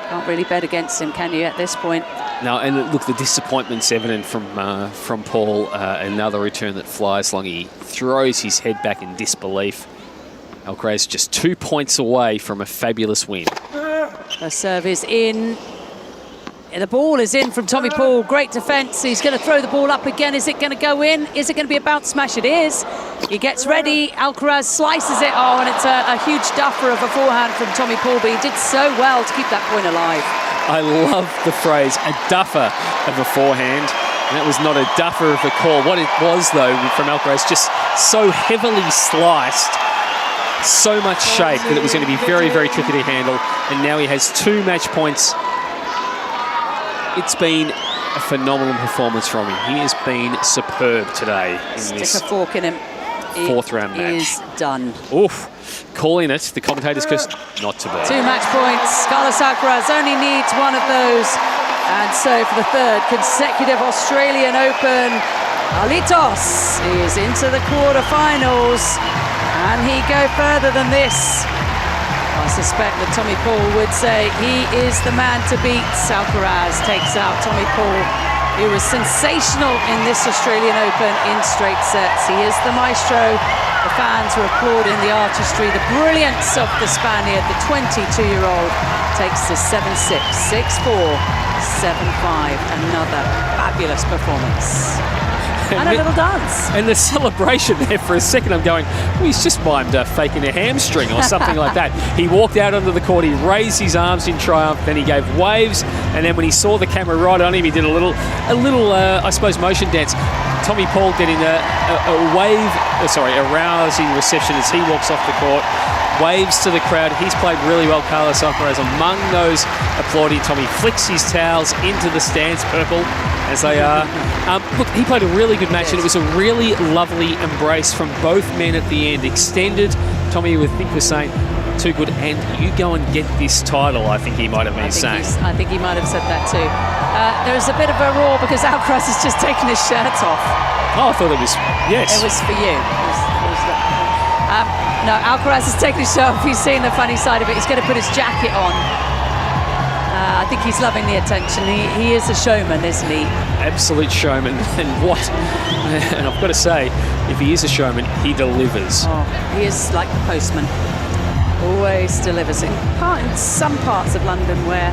Can't really bet against him, can you, at this point? No, and look, the disappointment's evident from Paul. Another return that flies long. He throws his head back in disbelief. Alcaraz just 2 points away from a fabulous win. The serve is in. The ball is in from Tommy Paul. Great defence. He's going to throw the ball up again. Is it going to go in? Is it going to be a bounce smash? It is. He gets ready. Alcaraz slices it. Oh, and it's a huge duffer of a forehand from Tommy Paul, but he did so well to keep that point alive. I love the phrase, a duffer of a forehand. And that was not a duffer of a call. What it was, though, from Alcaraz, just so heavily sliced, so much shape that it was going to be very, very tricky to handle. And now he has 2 match points. It's been a phenomenal performance from him. He has been superb today in this Stick a fork in him. fourth round match. Is done. Oof. Calling it, the commentators curse not to be. 2 match points. Carlos Alcaraz only needs one of those. And so for the third consecutive Australian Open, Carlitos is into the quarterfinals. And he go further than this. I suspect that Tommy Paul would say he is the man to beat. Alcaraz takes out Tommy Paul, who was sensational in this Australian Open in straight sets. He is the maestro. The fans were applauding the artistry, the brilliance of the Spaniard. The 22-year-old takes the 7-6, 6-4, 7-5. Another fabulous performance. And a little dance. And the celebration there for a second, I'm going, well, he's just mimed faking a hamstring or something like that. He walked out onto the court, he raised his arms in triumph, then he gave waves, and then when he saw the camera right on him, he did a little, I suppose, motion dance. Tommy Paul getting a rousing reception as he walks off the court. Waves to the crowd. He's played really well, Carlos Alcaraz. Among those applauding, Tommy flicks his towels into the stands, purple, as they are. Look, he played a really good match, and it was a really lovely embrace from both men at the end. Extended. Tommy, I think, was saying, too good, and you go and get this title, I think he might have been saying. I think he might have said that too. There's a bit of a roar because Alcaraz has just taken his shirt off. Oh, I thought it was, yes. It was for you. No, Alcaraz has taken his shirt off. He's seen the funny side of it. He's going to put his jacket on. I think he's loving the attention. He is a showman, isn't he? Absolute showman. And I've got to say, if he is a showman, he delivers. Oh, he is like the postman. Always delivers. In some parts of London where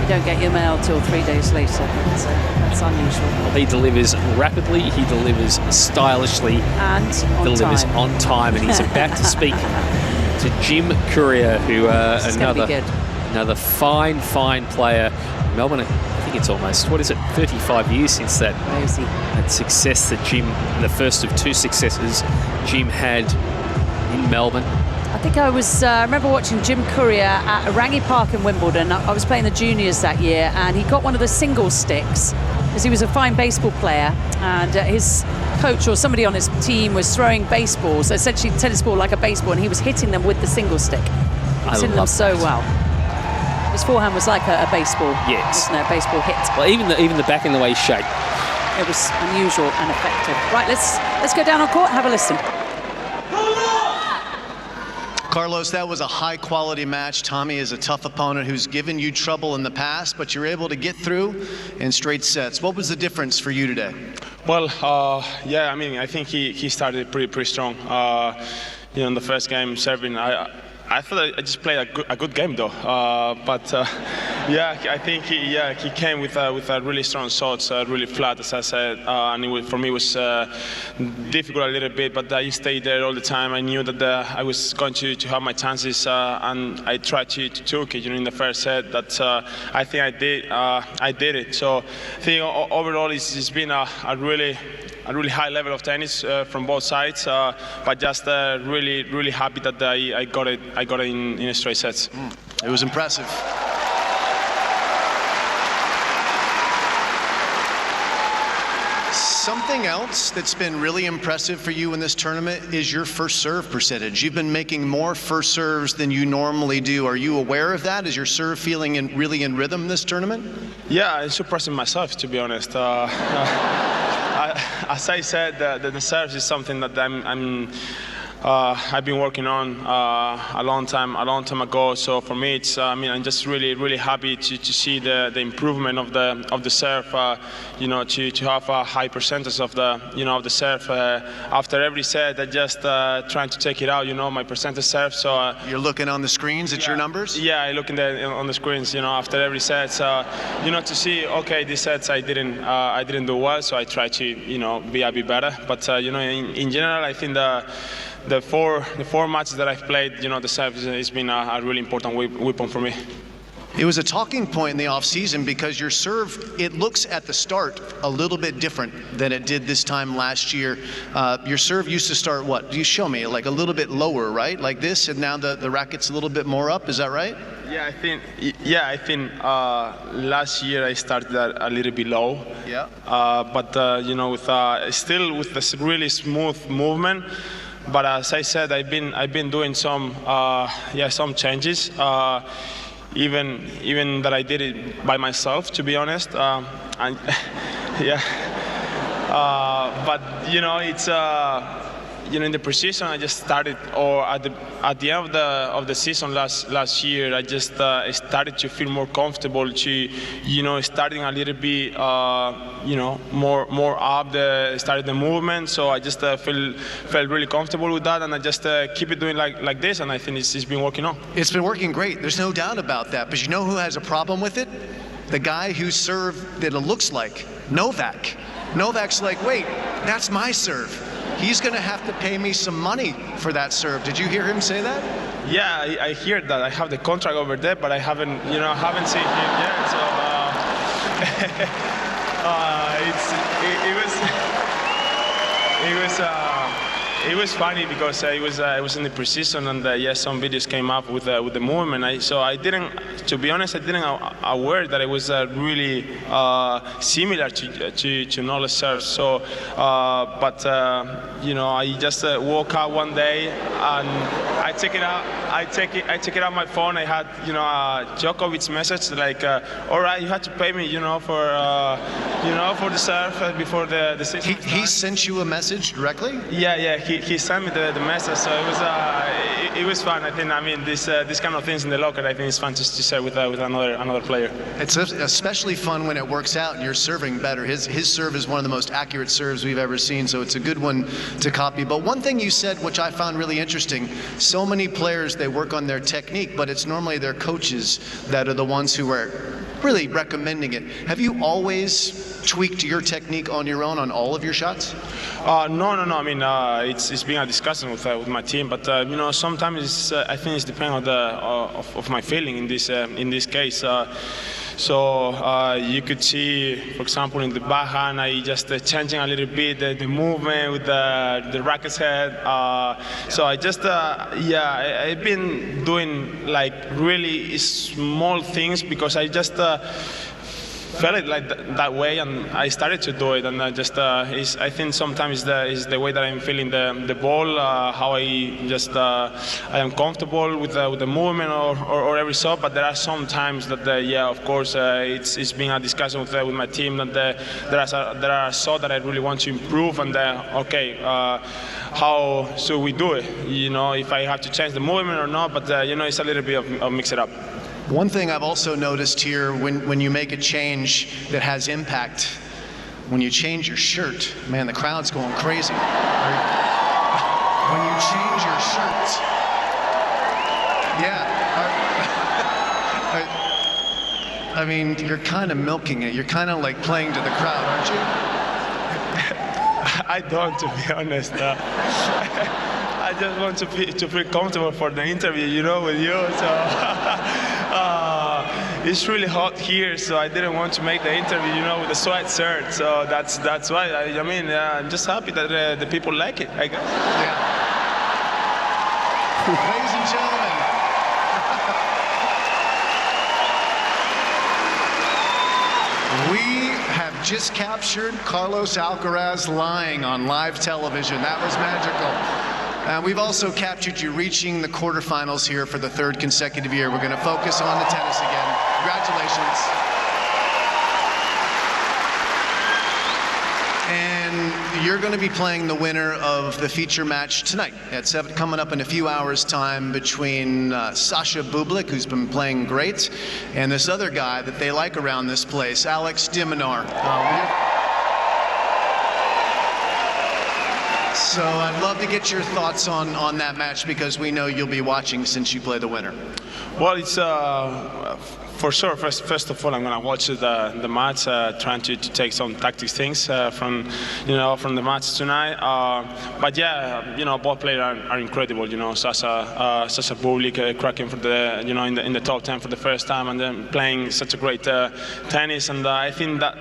you don't get your mail till 3 days later. So that's unusual. Well, he delivers rapidly, he delivers stylishly, and delivers on time. And he's about to speak to Jim Courier, who another fine player. Melbourne, I think it's almost, 35 years since that success that Jim, the first of 2 successes Jim had in Melbourne. I think I remember watching Jim Courier at Rangi Park in Wimbledon. I was playing the juniors that year, and he got one of the single sticks because he was a fine baseball player, and his coach or somebody on his team was throwing baseballs, essentially tennis ball like a baseball, and he was hitting them with the single stick. He was hitting them so well. His forehand was like a baseball. Yes. Wasn't it? A baseball hit. Well, even the back and the way shape. It was unusual and effective. Right, let's go down on court and have a listen. Carlos, that was a high-quality match. Tommy is a tough opponent who's given you trouble in the past, but you're able to get through in straight sets. What was the difference for you today? Well, yeah, I mean, I think he started pretty strong. In the first game, serving, I thought I just played a good game though, yeah, I think he came with a really strong shots, really flat, as I said, and for me it was difficult a little bit, but I stayed there all the time. I knew that I was going to have my chances, and I tried to took it. In the first set, that I think I did it. So I think overall it's been a really high level of tennis from both sides, but just really happy that I got it in straight sets. It was impressive. Something else that's been really impressive for you in this tournament is your first serve percentage. You've been making more first serves than you normally do. Are you aware of that? Is your serve feeling really in rhythm this tournament? Yeah, I'm surprising myself, to be honest. As I said, the serve is something that I've been working on a long time ago. So for me, it's I'm just really happy to see the improvement of the serve. To have a high percentage of the of the serve. After every set, I just trying to take it out. My percentage serve. So you're looking on the screens at your numbers. Yeah, I look on the screens. After every set. So to see, okay, these sets I didn't do well, so I try to be a bit better. But in general, I think the four matches that I've played, the serve has been a really important weapon for me. It was a talking point in the off-season because your serve, it looks at the start a little bit different than it did this time last year. Your serve used to start, what? You show me, like a little bit lower, right? Like this, and now the racket's a little bit more up, is that right? Yeah, I think last year I started a little bit low. Yeah. But with still with this really smooth movement. But as I said, I've been doing some changes. Even that I did it by myself, to be honest. But it's in the precision I just started, or at the end of the season last year, I just started to feel more comfortable to starting a little bit more up started the movement. So I just felt really comfortable with that, and I just keep it doing like this, and I think it's been working on. It's been working great. There's no doubt about that. But you know who has a problem with it? The guy who served that it looks like Novak. Novak's like, wait, that's my serve. He's going to have to pay me some money for that serve. Did you hear him say that? Yeah, I hear that. I have the contract over there, but I haven't seen him yet. So it was funny because I was in the precision, and some videos came up with the movement. So I didn't, to be honest, I didn't aware that it was really similar to Nola's serve. So, I just woke up one day and I check it out. I check it out my phone. I had Djokovic's message like, all right, you had to pay me, for the serve before the season. He sent you a message directly? Yeah. He sent me the message, so it was fun. I think this kind of things in the locker, I think it's fun to share with another player. It's especially fun when it works out and you're serving better. His serve is one of the most accurate serves we've ever seen, so it's a good one to copy. But one thing you said, which I found really interesting, so many players, they work on their technique, but it's normally their coaches that are the ones who are really recommending it. Have you always tweaked your technique on your own on all of your shots? No. I mean, it's been a discussion with my team, but sometimes I think it's depending on of my feeling in this case. So you could see, for example, in the backhand, I just changing a little bit the movement with the racket's head. So I just, I've been doing like really small things because I just felt it like that way, and I started to do it, and I just I think sometimes is the way that I'm feeling the ball, how I just I am comfortable with the movement or every shot. But there are some times that of course it's been a discussion with my team that there are shots that I really want to improve, and how should we do it? If I have to change the movement or not. But it's a little bit of mix it up. One thing I've also noticed here, when you make a change that has impact, when you change your shirt, man, the crowd's going crazy. When you change your shirt, I mean, you're kind of milking it. You're kind of like playing to the crowd, aren't you? I don't, to be honest. I just want to feel comfortable for the interview, with you. So. It's really hot here, so I didn't want to make the interview, with a sweat shirt. So that's why. I'm just happy that the people like it, I guess. Yeah. Ladies and gentlemen, we have just captured Carlos Alcaraz lying on live television. That was magical. We've also captured you reaching the quarterfinals here for the 3rd consecutive year. We're going to focus on the tennis again. Congratulations. And you're going to be playing the winner of the feature match tonight at 7, coming up in a few hours' time, between Sasha Bublik, who's been playing great, and this other guy that they like around this place, Alex de Minaur. So I'd love to get your thoughts on that match, because we know you'll be watching since you play the winner. Well, it's for sure. First of all, I'm gonna watch the match, trying to take some tactics things from the match tonight. But yeah, both players are incredible. Sasha Bublik cracking for the in the top 10 for the first time, and then playing such a great tennis. And I think that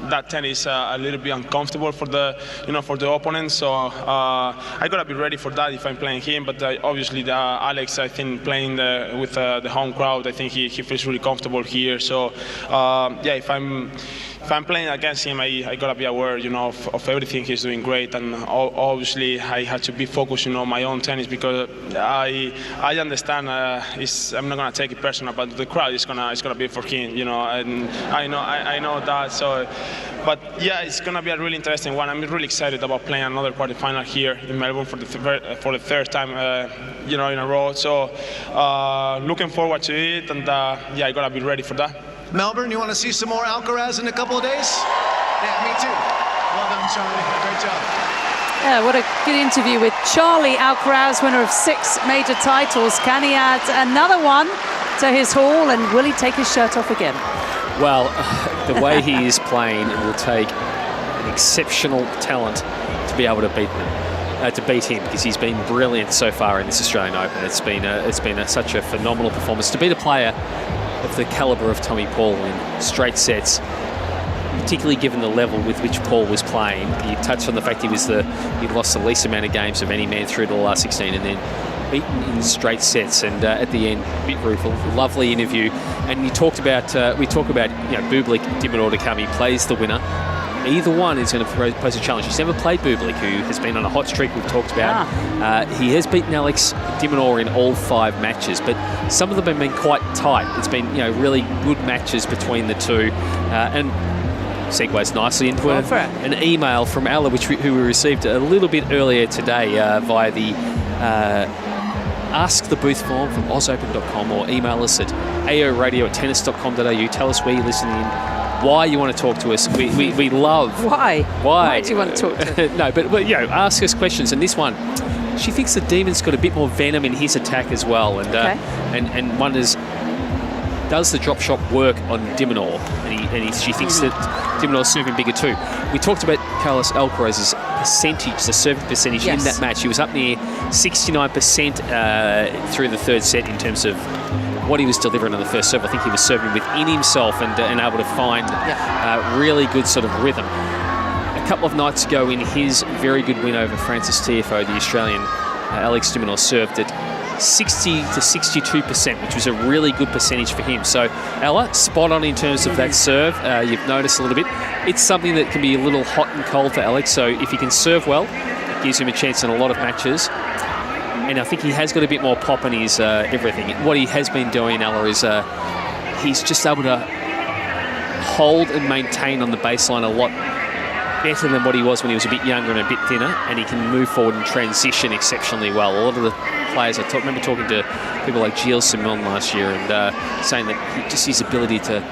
that tennis a little bit uncomfortable for the for the opponent. So I gotta be ready for that if I'm playing him. But obviously Alex, I think playing with the home crowd, I think he feels really comfortable here. So yeah, if I'm playing against him, I gotta be aware, of everything he's doing great, and obviously I have to be focused, on my own tennis, because I understand I'm not gonna take it personal, but the crowd is gonna be for him, and I know that. So, but yeah, it's gonna be a really interesting one. I'm really excited about playing another quarterfinal here in Melbourne for the 3rd time, in a row. So looking forward to it, and yeah, I gotta be ready for that. Melbourne, you want to see some more Alcaraz in a couple of days? Yeah, me too. Well done, Charlie. Great job. Yeah, what a good interview with Charlie Alcaraz, winner of 6 major titles. Can he add another one to his haul, and will he take his shirt off again? Well, the way he is playing, it will take an exceptional talent to be able to beat him, because he's been brilliant so far in this Australian Open. It's been such a phenomenal performance to beat a player of the calibre of Tommy Paul in straight sets, particularly given the level with which Paul was playing. You touched on the fact he'd lost the least amount of games of any man through to the last 16, and then beaten in straight sets, and at the end, a bit rueful. Lovely interview. And we talk about Bublik, de Minaur to come. He plays the winner. Either one is going to pose a challenge. He's never played Bublik, who has been on a hot streak we've talked about. He has beaten Alex de Minaur in all 5 matches, but some of them have been quite tight. It's been really good matches between the two. And segues nicely into an email from Ella, who we received a little bit earlier today via the Ask the Booth form from ozopen.com, or email us at aoradio@tennis.com.au. Tell us where you're listening in, why you want to talk to us. We love... Why do you want to talk to us? No, but ask us questions. And this one, she thinks the Demon's got a bit more venom in his attack as well. And and wonders, does the drop shot work on de Minaur? And she thinks that de Minaur's serving bigger too. We talked about Carlos Alcaraz's percentage, the serving percentage in that match. He was up near 69% through the 3rd set in terms of what he was delivering on the first serve. I think he was serving within himself and able to find really good sort of rhythm. A couple of nights ago, in his very good win over Francis Tiafoe, the Australian, Alex de Minaur served at 60 to 62%, which was a really good percentage for him. So Ella, spot on in terms of that serve. You've noticed a little bit. It's something that can be a little hot and cold for Alex. So if he can serve well, it gives him a chance in a lot of matches. And I think he has got a bit more pop in his everything. What he has been doing, Ella, is he's just able to hold and maintain on the baseline a lot better than what he was when he was a bit younger and a bit thinner, and he can move forward and transition exceptionally well. A lot of the players, I remember talking to people like Gilles Simon last year, and saying that just his ability to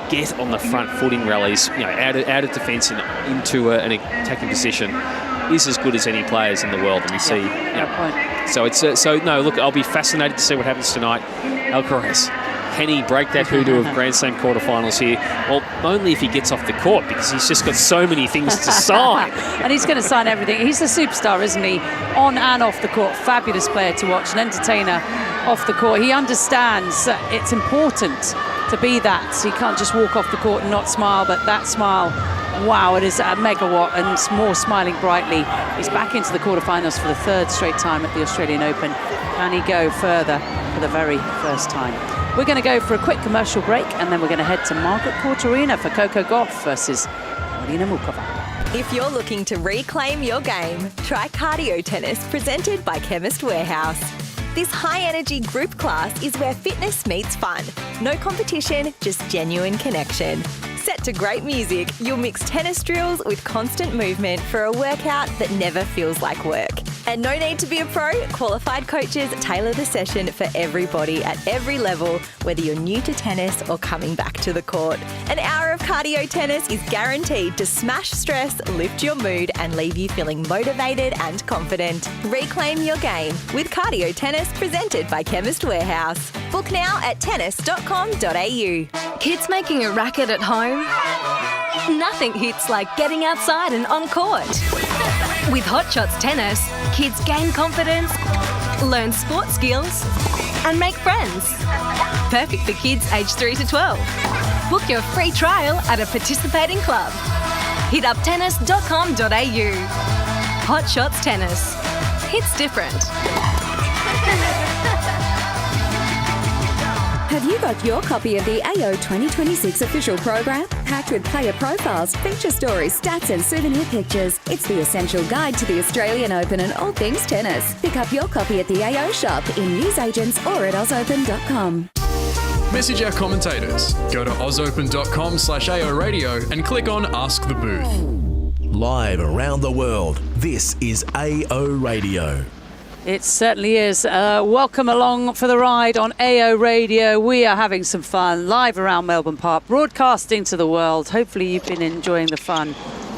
get on the front foot in rallies, out of defence and into an attacking position, is as good as any players in the world. And we see, so it's look, I'll be fascinated to see what happens tonight. Alcaraz, can he break that hoodoo of Grand Slam quarterfinals here? Well, only if he gets off the court, because he's just got so many things to sign. And he's going to sign everything. He's a superstar, isn't he? On and off the court. Fabulous player to watch, an entertainer off the court. He understands it's important to be that. So you can't just walk off the court and not smile, but that smile, wow, it is a megawatt, and more smiling brightly. He's back into the quarterfinals for the 3rd straight time at the Australian Open. Can he go further for the very first time? We're going to go for a quick commercial break, and then we're going to head to Margaret Court Arena for Coco Gauff versus Karolina Muchova. If you're looking to reclaim your game, try cardio tennis presented by Chemist Warehouse. This high-energy group class is where fitness meets fun. No competition, just genuine connection. Set to great music, you'll mix tennis drills with constant movement for a workout that never feels like work. And no need to be a pro, qualified coaches tailor the session for everybody at every level, whether you're new to tennis or coming back to the court. An hour of cardio tennis is guaranteed to smash stress, lift your mood and leave you feeling motivated and confident. Reclaim your game with cardio tennis presented by Chemist Warehouse. Book now at tennis.com.au. Kids making a racket at home? Nothing hits like getting outside and on court. With Hot Shots Tennis, kids gain confidence, learn sport skills, and make friends. Perfect for kids aged 3 to 12. Book your free trial at a participating club. Hit up tennis.com.au. Hot Shots Tennis. It's different. Have you got your copy of the AO 2026 official program? Packed with player profiles, feature stories, stats and souvenir pictures. It's the essential guide to the Australian Open and all things tennis. Pick up your copy at the AO shop, in newsagents or at ozopen.com. Message our commentators. Go to ozopen.com/AO Radio and click on Ask the Booth. Live around the world, this is AO Radio. It certainly is. Welcome along for the ride on AO Radio. We are having some fun live around Melbourne Park, broadcasting to the world. Hopefully you've been enjoying the fun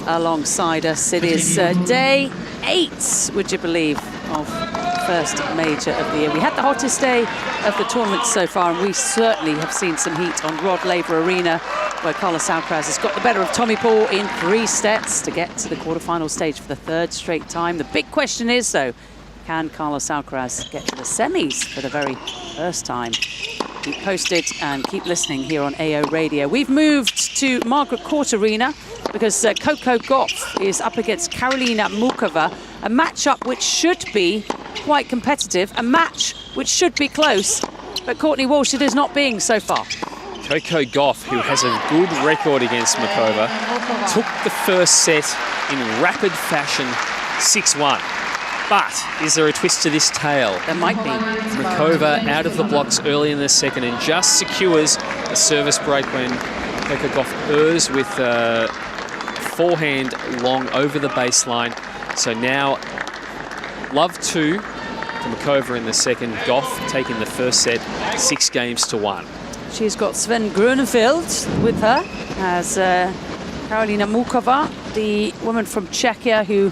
alongside us. It is day 8, would you believe, of the first major of the year. We had the hottest day of the tournament so far, and we certainly have seen some heat on Rod Laver Arena, where Carlos Alcaraz has got the better of Tommy Paul in 3 sets to get to the quarterfinal stage for the 3rd straight time. The big question is, though, can Carlos Alcaraz get to the semis for the very first time? Keep posted and keep listening here on AO Radio. We've moved to Margaret Court Arena because Coco Gauff is up against Karolina Muchova, a matchup which should be quite competitive, a match which should be close, but Courtney Walsh, it is not being so far. Coco Gauff, who has a good record against Muchova, took the first set in rapid fashion, 6-1. But is there a twist to this tale? There might be. Muchova out of the blocks early in the second and just secures a service break when Coco Gauff errs with forehand long over the baseline. So now love 2 to Muchova in the second. Gauff taking the first set 6-1. She's got Sven Grunewald with her as Karolina Muchova, the woman from Czechia who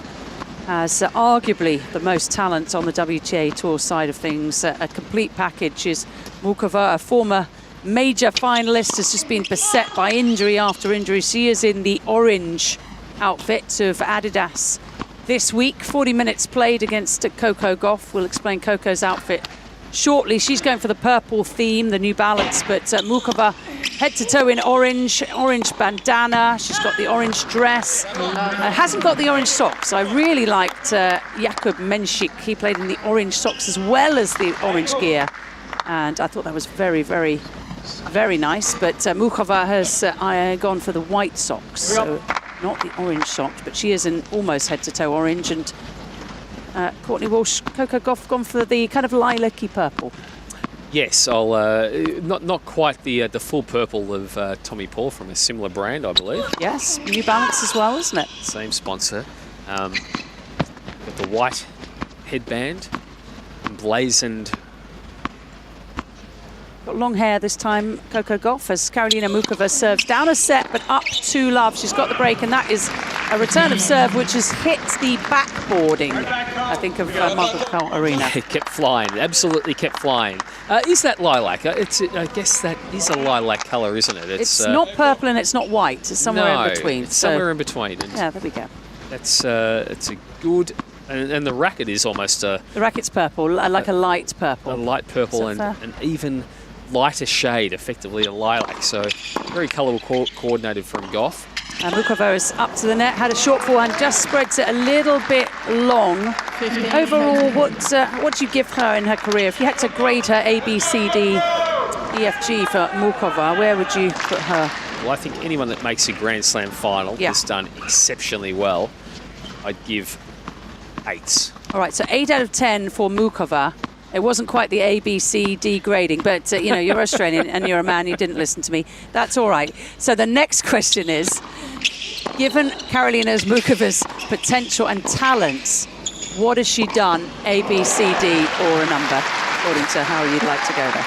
has arguably the most talent on the WTA Tour side of things. A complete package is Muchova, a former major finalist, has just been beset by injury after injury. She is in the orange outfit of Adidas this week. 40 minutes played against Coco Gauff. We'll explain Coco's outfit shortly. She's going for the purple theme, the New Balance, but Muchova head to toe in orange bandana. She's got the orange dress. Hasn't got the orange socks. I really liked Jakub Menšík. He played in the orange socks as well as the orange gear. And I thought that was very, very, very nice. But Muchova has gone for the white socks. So not the orange socks, but she is in almost head to toe orange. And Courtney Walsh, Coco Gauff gone for the kind of lilac-y purple. Yes, I'll not quite the full purple of Tommy Paul from a similar brand, I believe. Yes, New Balance as well, isn't it? Same sponsor. Got the white headband, emblazoned. Got long hair this time, Coco Gauff, as Karolina Muchova serves down a set, but up 2-love. She's got the break, and that is a return of serve, which has hit the backboarding, I think, of Margaret Court Arena. It kept flying, absolutely kept flying. Is that lilac? I guess that is a lilac colour, isn't it? It's not purple and it's not white. It's somewhere in between. It's somewhere in between. And yeah, there we go. That's it's a good, and the racket is almost a... The racket's purple, like a light purple. A light purple and an even lighter shade, effectively a lilac. So very colourful, coordinated from Gauff. And Muchova is up to the net, had a short forehand, just spreads it a little bit long. Overall, what do you give her in her career? If you had to grade her A, B, C, D EFG for Mukova. Where would you put her? Well, I think anyone that makes a Grand Slam final has done exceptionally well. I'd give 8s. All right, so 8 out of 10 for Mukova. It wasn't quite the A, B, C, D grading, but you know, you're Australian and you're a man, you didn't listen to me. That's all right. So the next question is, given Karolina Mukova's potential and talents, what has she done, A, B, C, D, or a number, according to how you'd like to go there?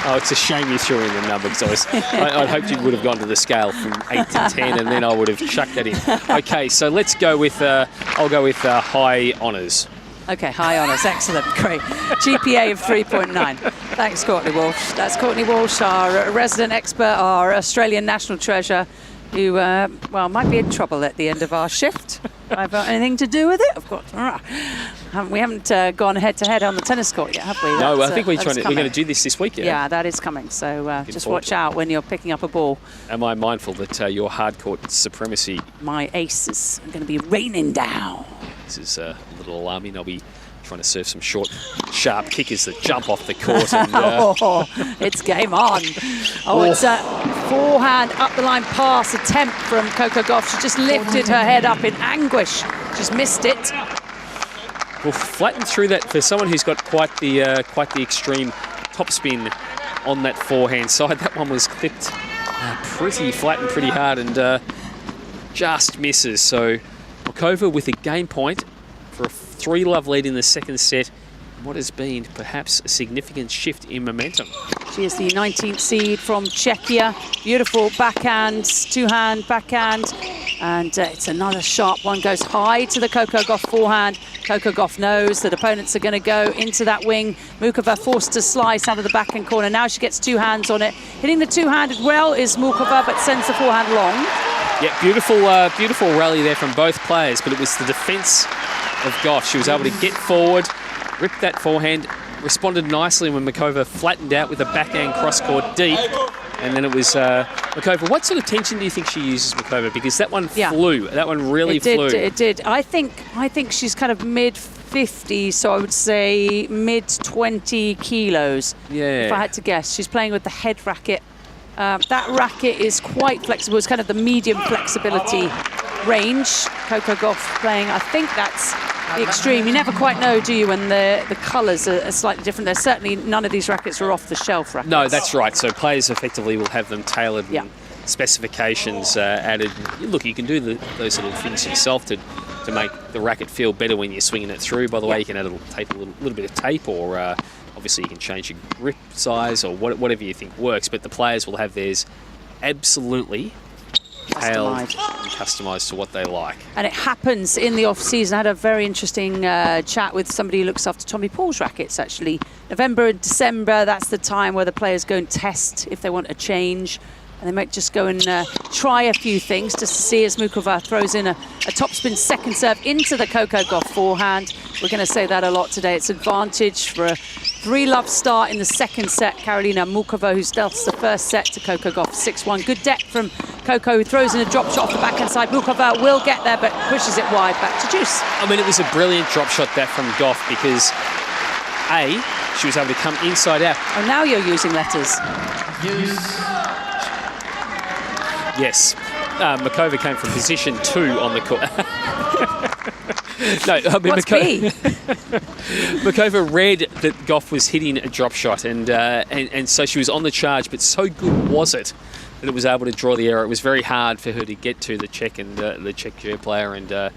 Oh, it's a shame you threw in the number, because I'd hoped you would have gone to the scale from 8 to 10, and then I would have chucked that in. Okay, so let's go with, I'll go with high honours. Okay, high honours, excellent, great. GPA of 3.9. Thanks, Courtney Walsh. That's Courtney Walsh, our resident expert, our Australian national treasure, who, well, might be in trouble at the end of our shift. I've got anything to do with it? Of course. We haven't gone head-to-head on the tennis court yet, have we? No, I think we're going to do this week, Yeah, that is coming. So just watch out when you're picking up a ball. Am I mindful that your hard court supremacy... My aces are going to be raining down. This is a little alarming. I'll be trying to serve some short, sharp kickers that jump off the court. And, it's game on. It's a forehand up the line pass attempt from Coco Gauff. She just lifted her head up in anguish. She's missed it. Well, flattened through that for someone who's got quite the extreme topspin on that forehand side. That one was clipped pretty flat and pretty hard, and just misses. So Mukova with a game point for a 3-love lead in the second set. What has been perhaps a significant shift in momentum. She is the 19th seed from Czechia. Beautiful backhand, two-hand backhand. And it's another sharp one. Goes high to the Coco Gauff forehand. Coco Gauff knows that opponents are going to go into that wing. Mukova forced to slice out of the backhand corner. Now she gets two hands on it. Hitting the two-handed well is Mukova, but sends the forehand long. Yeah, beautiful rally there from both players, but it was the defence of Gauff. She was able to get forward, rip that forehand, responded nicely when Mukova flattened out with a backhand cross-court deep. And then it was Mukova. What sort of tension do you think she uses, Mukova? Because that one flew. That one really flew. It did. I think she's kind of mid-50s, so I would say mid-20 kilos. Yeah. If I had to guess. She's playing with the head racket. That racket is quite flexible. It's kind of the medium flexibility range. Coco Gauff playing, I think that's the extreme. You never quite know, do you, when the colours are slightly different. There's certainly none of these rackets are off-the-shelf rackets. No, that's right. So players effectively will have them tailored and specifications added. Look, you can do those little things yourself to make the racket feel better when you're swinging it through. By the way, you can add a little bit of tape, or obviously you can change your grip size or whatever you think works. But the players will have theirs absolutely tailored and customised to what they like. And it happens in the off-season. I had a very interesting chat with somebody who looks after Tommy Paul's rackets, actually. November and December, that's the time where the players go and test if they want a change. And they might just go and try a few things just to see as Mukova throws in a topspin second serve into the Coco Gauff forehand. We're going to say that a lot today. It's advantage for a 3-love start in the second set. Karolina Mukova, who stealths the first set to Coco Gauff 6-1. Good depth from Coco, who throws in a drop shot off the backhand side. Mukova will get there, but pushes it wide back to Deuce. I mean, it was a brilliant drop shot that from Gauff, because A, she was able to come inside out. Oh, now you're using letters. Yes, Mukova came from position 2 on the court. No, I mean, Mukova read that Gauff was hitting a drop shot, and so she was on the charge, but so good was it that it was able to draw the error. It was very hard for her to get to the Czech and the Czech player and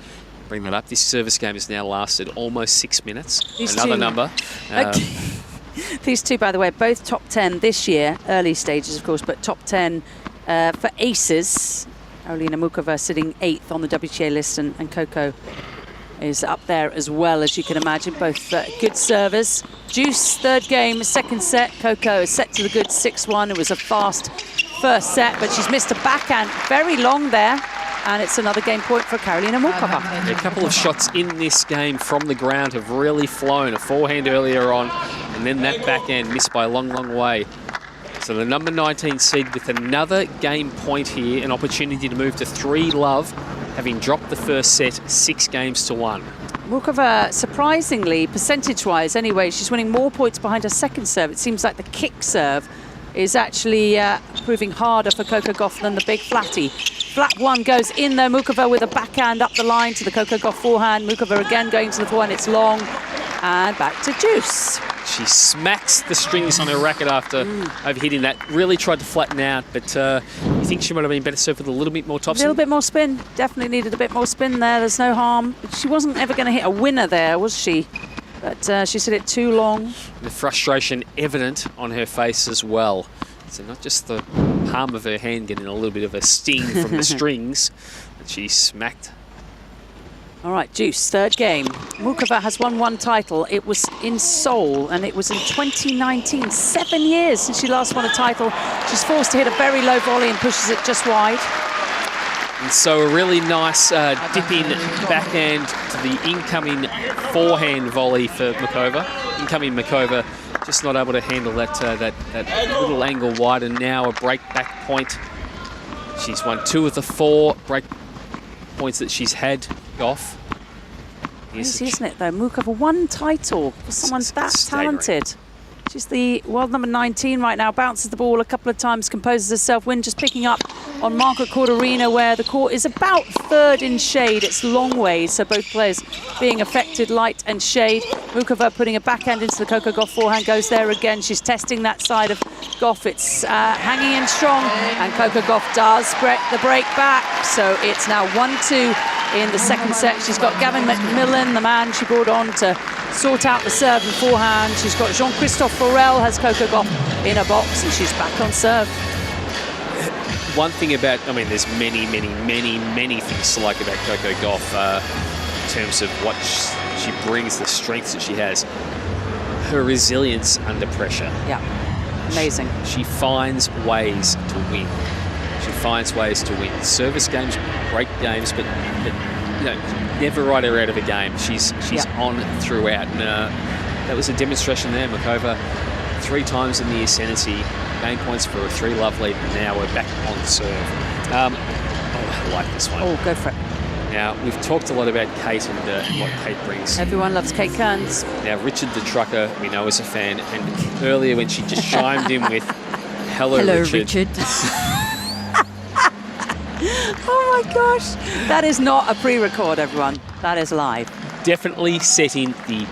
bring that up. This service game has now lasted almost 6 minutes. Another number. These two, by the way, both top 10 this year, early stages, of course, but top 10 for aces. Karolina Mukova sitting 8th on the WTA list, and Coco is up there as well, as you can imagine. Both good servers. Deuce, third game, second set. Coco is set to the good 6-1. It was a fast first set, but she's missed a backhand very long there. And it's another game point for Karolina Mukova. A couple of shots in this game from the ground have really flown. A forehand earlier on, and then that backhand missed by a long, long way. So the number 19 seed with another game point here, an opportunity to move to 3-love having dropped the first set 6-1. Mukova, surprisingly, percentage-wise anyway, she's winning more points behind her second serve. It seems like the kick serve is actually proving harder for Coco Gauff than the big flatty. Flat one goes in there. Mukova with a backhand up the line to the Coco Gauff forehand. Mukova again going to the forehand. It's long. And back to deuce. She smacks the strings on her racket after overhitting that. Really tried to flatten out, but you think she might have been better served with a little bit more topspin? A little bit more spin. Definitely needed a bit more spin there. There's no harm. She wasn't ever going to hit a winner there, was she? But she said it too long. The frustration evident on her face as well. So not just the palm of her hand getting a little bit of a sting from the strings, but she smacked. All right, deuce, third game. Mukova has won one title. It was in Seoul, and it was in 2019. 7 years since she last won a title. She's forced to hit a very low volley and pushes it just wide. And so a really nice dipping backhand to the incoming forehand volley for Mukova. Incoming Mukova just not able to handle that little angle wide, and now a break back point. She's won 2 of the 4 break points that she's had off. Easy, isn't it, though? Mukova, one title for someone that talented. She's the world number 19 right now, bounces the ball a couple of times, composes herself, win, just picking up on Margaret Court Arena, where the court is about third in shade. It's long ways, so both players being affected, light and shade. Mukova putting a backhand into the Coco Gauff forehand, goes there again. She's testing that side of Gauff. It's hanging in strong, and Coco Gauff does break the break back. So it's now 1-2 in the second set. She's got Gavin McMillan, the man she brought on to sort out the serve and forehand. She's got Jean-Christophe Forel, has Coco Gauff in a box, and she's back on serve. One thing about, I mean, there's many things to like about Coco Gauff in terms of what she brings, the strengths that she has. Her resilience under pressure. Yeah, amazing. She finds ways to win. She finds ways to win. Service games, break games, but you know, never write her out of a game. She's on throughout. And that was a demonstration there. Mukova 3 times in the ascendancy, game points for a 3-love lead, and now we're back on serve. I like this one. Oh, go for it. Now, we've talked a lot about Kate and what Kate brings. Everyone loves Kate Kearns. Now, Richard the Trucker, we know, is a fan, and earlier when she just chimed in with, hello Richard. Oh my gosh, that is not a pre-record, everyone. That is live. Definitely setting the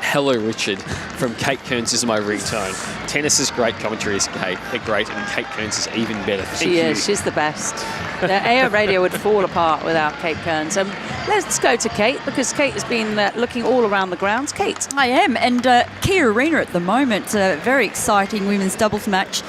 hello Richard from Kate Kearns is my ringtone. Tennis is great, commentary is great, and Kate Kearns is even better. Thank you. She's the best. The AO radio would fall apart without Kate Kearns. Let's go to Kate, because Kate has been looking all around the grounds. Kate. I am, and Kia Arena at the moment, a very exciting women's doubles match.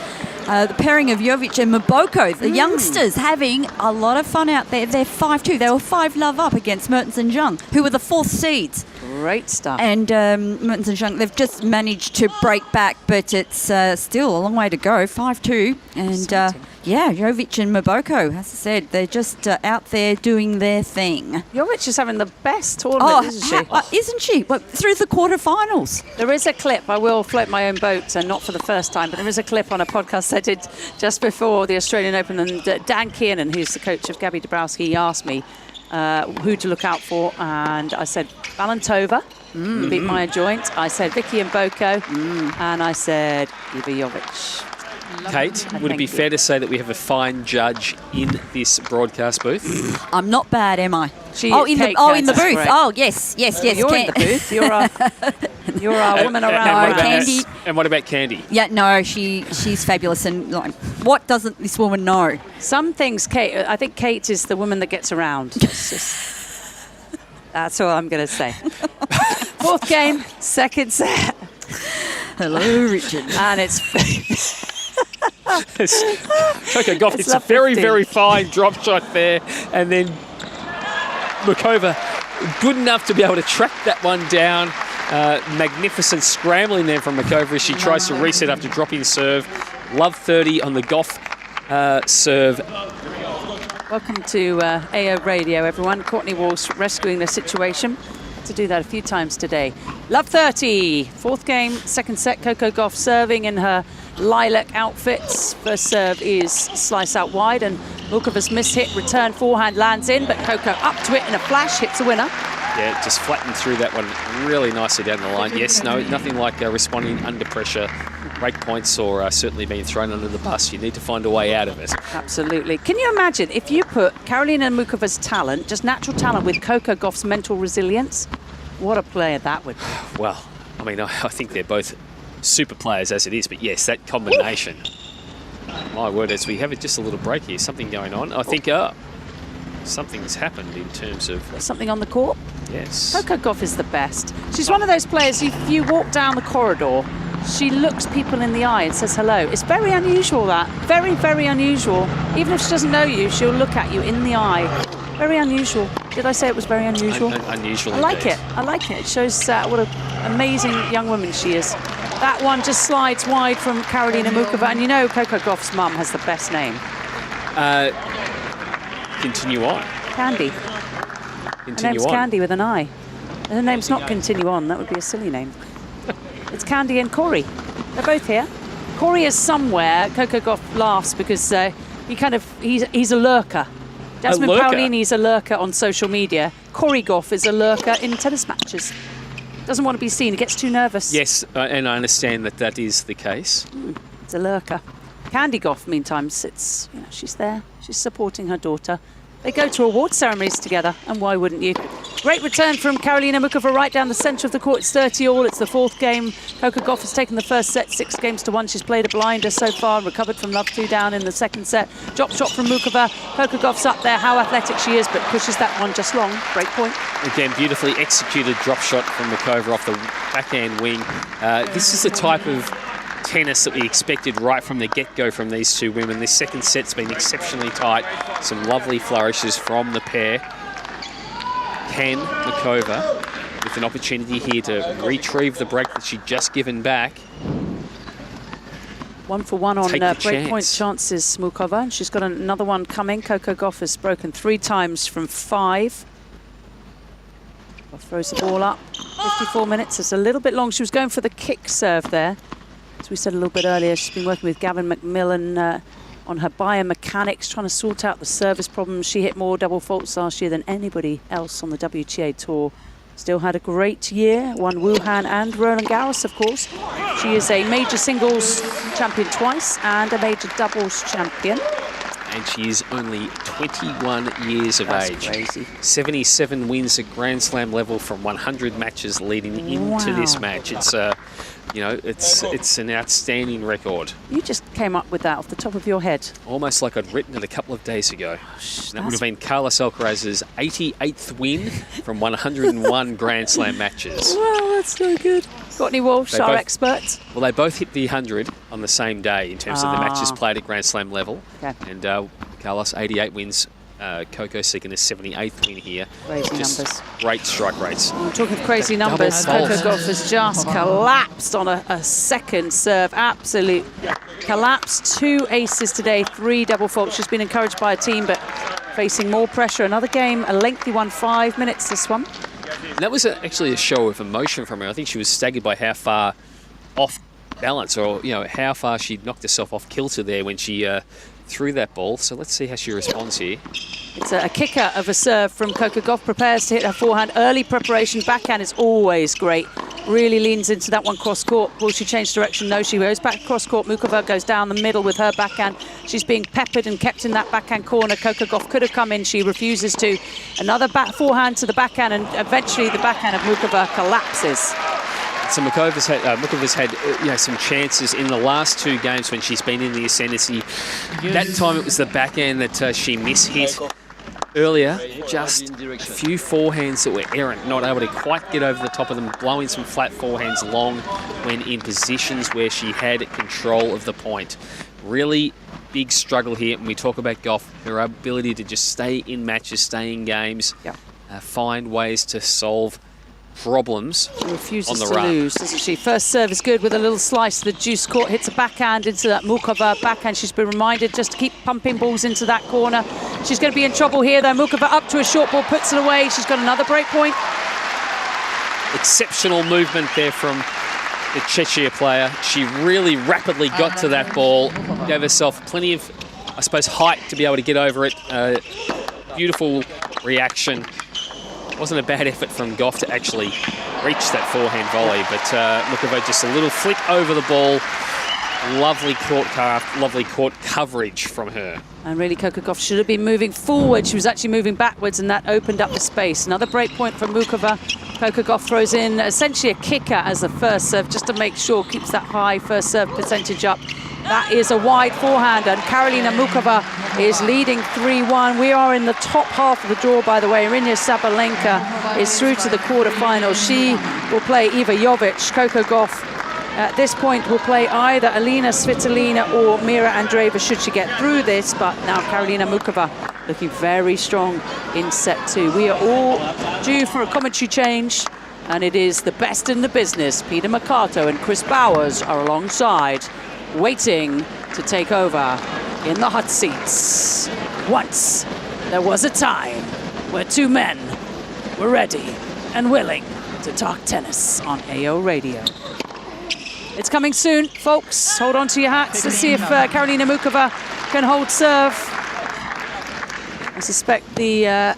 The pairing of Jovic and Maboko, the youngsters having a lot of fun out there. They're 5-2. They were 5-love up against Mertens and Zhang, who were the 4th seeds. Great stuff. And Mertens and Zhang, they've just managed to break back, but it's still a long way to go. 5-2. And yeah, Jovic and Maboko, as I said, they're just out there doing their thing. Jovic is having the best tournament, isn't she? Isn't she? Well, through the quarterfinals. There is a clip. I will float my own boat, and not for the first time, but there is a clip on a podcast I did just before the Australian Open, and Dan Kiernan, who's the coach of Gabby Dabrowski, asked me who to look out for, and I said Valentova, beat Maya Joint. I said Vicky and Boko, and I said Iva Jovic. Kate, would it be fair to say that we have a fine judge in this broadcast booth? I'm not bad, am I? In the booth. Great. Oh, yes. You're in the booth. You're a woman around. Candy. And what about Candy? Yeah, no, she's fabulous. And like, what doesn't this woman know? Some things, Kate. I think Kate is the woman that gets around. That's all I'm going to say. 4th game, second set. Hello, Richard. And it's Coco Gauff, it's a very fine drop shot there, and then Mukova good enough to be able to track that one down. Magnificent scrambling there from Mukova as she tries to reset after dropping serve. Love 30 on the Gauff serve. Welcome to AO Radio, everyone. Courtney Walsh rescuing the situation. To do that a few times today. Love 30, 4th game, second set. Coco Gauff serving in her lilac outfits. First serve is slice out wide, and Mukova's miss-hit, return forehand lands in, but Coco up to it in a flash, hits a winner. Yeah, just flattened through that one really nicely down the line. Yes, no, nothing like responding under pressure, break points, or certainly being thrown under the bus. You need to find a way out of it. Absolutely. Can you imagine if you put Karolina Mukova's talent, just natural talent, with Coco Gauff's mental resilience? What a player that would be. Well, I mean, I think they're both super players as it is, but yes, that combination. My word, as we have just a little break here, something going on. I think something's happened in terms of... Something on the court? Yes. Coco Gauff is the best. She's one of those players, if you walk down the corridor, she looks people in the eye and says hello. It's very unusual, that. Very, very unusual. Even if she doesn't know you, she'll look at you in the eye. Very unusual. Did I say it was very unusual? Unusual. I like it. I like it. It shows what an amazing young woman she is. That one just slides wide from Karolina Mukova. And you know Coco Gauff's mum has the best name. Continue on. Candy. Her name's Candy with an I. Her name's not Continue On. That would be a silly name. It's Candy and Corey. They're both here. Corey is somewhere. Coco Gauff laughs because he's a lurker. Jasmine Paolini's a lurker on social media. Corey Gauff is a lurker in tennis matches. Doesn't want to be seen. He gets too nervous. Yes, and I understand that is the case. It's a lurker. Candy Gauff, meantime, sits. She's there. She's supporting her daughter. They go to award ceremonies together, and why wouldn't you? Great return from Karolina Mukova right down the centre of the court. It's 30-all. It's the fourth game. Coco Gauff has taken the first set 6-1. She's played a blinder so far, recovered from love 2 down in the second set. Drop shot from Mukova. Coco Gauff's up there. How athletic she is, but pushes that one just long. Break point. Again, beautifully executed drop shot from Mukova off the backhand wing. This is the type of tennis that we expected right from the get-go from these two women. This second set's been exceptionally tight. Some lovely flourishes from the pair. Can Mukova, with an opportunity here to retrieve the break that she'd just given back. 1 for 1 on break point chances, Mukova. And she's got another one coming. Coco Gauff has broken 3 times from 5. Throws the ball up. 54 minutes. It's a little bit long. She was going for the kick serve there. As we said a little bit earlier, she's been working with Gavin McMillan on her biomechanics, trying to sort out the service problems. She hit more double faults last year than anybody else on the WTA Tour. Still had a great year, won Wuhan and Roland Garros, of course. She is a major singles champion twice and a major doubles champion. And she is only 21 years of age. Crazy. 77 wins at Grand Slam level from 100 matches leading into this match. It's it's an outstanding record. You just came up with that off the top of your head. Almost like I'd written it a couple of days ago. That would have been Carlos Alcaraz's 88th win from 101 Grand Slam matches. Wow, that's so good. Courtney Walsh, our expert. Well, they both hit the 100 on the same day in terms of the matches played at Grand Slam level. Okay. And Carlos, 88 wins. Coco seeking his 78th win here. Crazy numbers. Great strike rates. Talking of crazy numbers, Coco Gauff has just collapsed on a second serve. Absolute collapse. 2 aces today, 3 double faults. She's been encouraged by a team, but facing more pressure. Another game, a lengthy one, 5 minutes this one. And that was actually a show of emotion from her. I think she was staggered by how far off balance, or how far she knocked herself off kilter there when she threw that ball. So let's see how she responds here. It's a kicker of a serve from Coco Gauff. Prepares to hit her forehand. Early preparation. Backhand is always great. Really leans into that one cross court. Will she change direction? No, she goes back cross court. Mukova goes down the middle with her backhand. She's being peppered and kept in that backhand corner. Coco Gauff could have come in. She refuses to. Another forehand to the backhand, and eventually the backhand of Mukova collapses. So Mukova's had some chances in the last 2 games when she's been in the ascendancy. That time it was the backhand that she mishit. Earlier, just a few forehands that were errant, not able to quite get over the top of them, blowing some flat forehands long when in positions where she had control of the point. Really big struggle here when we talk about Gauff, her ability to just stay in matches, stay in games, find ways to solve problems. She refuses on the to lose, doesn't she? First serve is good with a little slice to the juice court, hits a backhand into that Mukova backhand. She's been reminded just to keep pumping balls into that corner. She's going to be in trouble here though. Mukova up to a short ball, puts it away. She's got another break point. Exceptional movement there from the Czechia player. She really rapidly got to that ball, gave herself plenty of I suppose, height to be able to get over it. Beautiful reaction. Wasn't a bad effort from Goff to actually reach that forehand volley, but Mukova just a little flick over the ball. Lovely court coverage from her. And really, Coco Gauff should have been moving forward. She was actually moving backwards, and that opened up the space. Another break point from Mukova. Coco Gauff throws in essentially a kicker as the first serve, just to make sure keeps that high first serve percentage up. That is a wide forehand, and Karolina Mukova is leading 3-1. We are in the top half of the draw, by the way. Aryna Sabalenka is through to the quarterfinals. She will play Iva Jovic. Coco Gauff at this point will play either Alina Svitolina or Mira Andreeva should she get through this, but now Karolina Mukova looking very strong in set 2. We are all due for a commentary change, and it is the best in the business. Peter Mercato and Chris Bowers are alongside, waiting to take over in the hot seats. Once there was a time where two men were ready and willing to talk tennis on AO Radio. It's coming soon, folks. Hold on to your hats. Let's see if Karolina Mukova can hold serve. I suspect the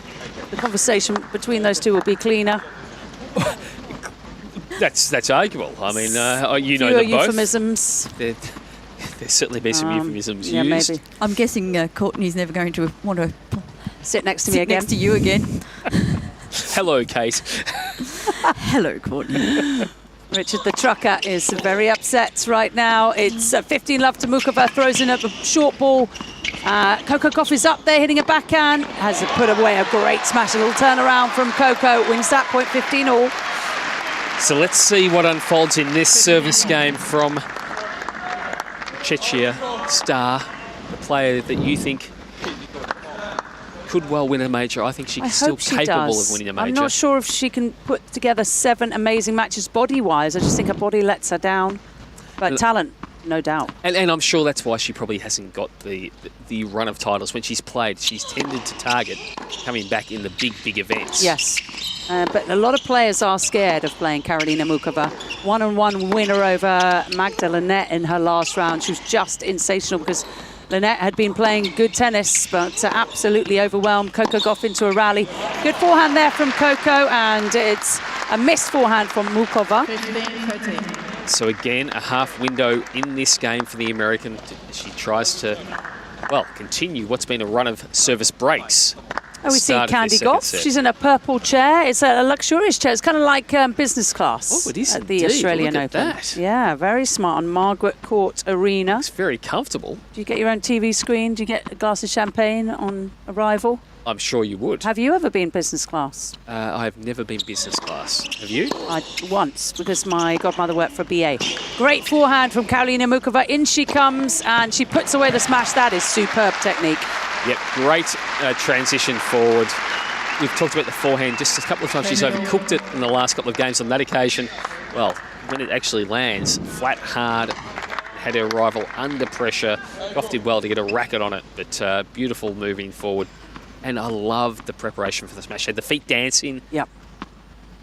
conversation between those two will be cleaner. That's arguable. I mean, you know Fewer them both. euphemisms. There's certainly been some euphemisms yeah, used. Maybe. I'm guessing Courtney's never going to want to sit next to me again. Next to you again. Hello, Kate. Hello, Courtney. Richard the Trucker is very upset right now. It's 15-love to Mukova, throws in a short ball. Coco Gauff is up there hitting a backhand, has put away a great smash, a little turnaround from Coco, wins that point 15-all. So let's see what unfolds in this service game from Czechia star, the player that you think could well win a major. I think she's still capable of winning a major. I'm not sure if she can put together 7 amazing matches body-wise. I just think her body lets her down. But talent, no doubt. And I'm sure that's why she probably hasn't got the run of titles. When she's played, she's tended to target coming back in the big events. Yes. But a lot of players are scared of playing Karolina Mukova. 1-on-1 winner over Magda Linette in her last round. She was just sensational because Linette had been playing good tennis, but absolutely overwhelmed. Coco Gauff into a rally. Good forehand there from Coco, and it's a missed forehand from Mukova. So again, a half window in this game for the American. She tries to, well, continue what's been a run of service breaks. Oh, we see Candy Gauff. She's in a purple chair. It's a luxurious chair. It's kind of like business class. Oh, it is at the Australian Open. That. Yeah, very smart on Margaret Court Arena. It's very comfortable. Do you get your own TV screen? Do you get a glass of champagne on arrival? I'm sure you would. Have you ever been business class? I've never been business class. Have you? Once, because my godmother worked for BA. Great forehand from Karolina Mukova. In she comes, and she puts away the smash. That is superb technique. Yep, great transition forward. We've talked about the forehand just a couple of times. She's overcooked it in the last couple of games. On that occasion, well, when it actually lands, flat, hard, had her rival under pressure. Goff did well to get a racket on it, but beautiful moving forward. And I loved the preparation for the smash. She had the feet dancing. Yep.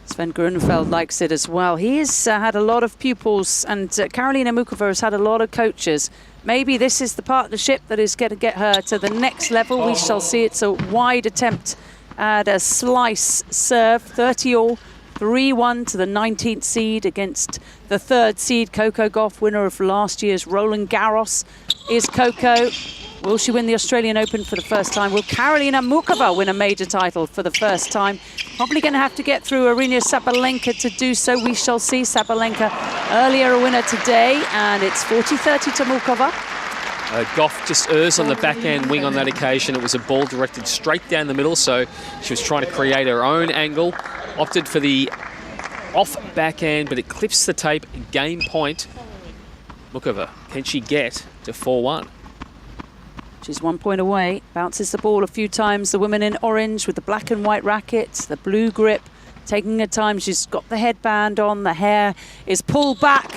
Sven Grunfeld likes it as well. He has had a lot of pupils, and Karolina Mukova has had a lot of coaches. Maybe this is the partnership that is going to get her to the next level. We shall see. It's a wide attempt at a slice serve. 30-all, 3-1 to the 19th seed against the 3rd seed. Coco Gauff, winner of last year's Roland Garros, is Coco. Will she win the Australian Open for the first time? Will Karolina Mukova win a major title for the first time? Probably going to have to get through Aryna Sabalenka to do so. We shall see. Sabalenka earlier a winner today, and it's 40-30 to Mukova. Goff just errs on the backhand wing on that occasion. It was a ball directed straight down the middle, so she was trying to create her own angle. Opted for the off backhand, but it clips the tape. Game point. Mukova, can she get to 4-1? She's 1 point away, bounces the ball a few times. The woman in orange with the black and white rackets, the blue grip, taking her time. She's got the headband on, the hair is pulled back.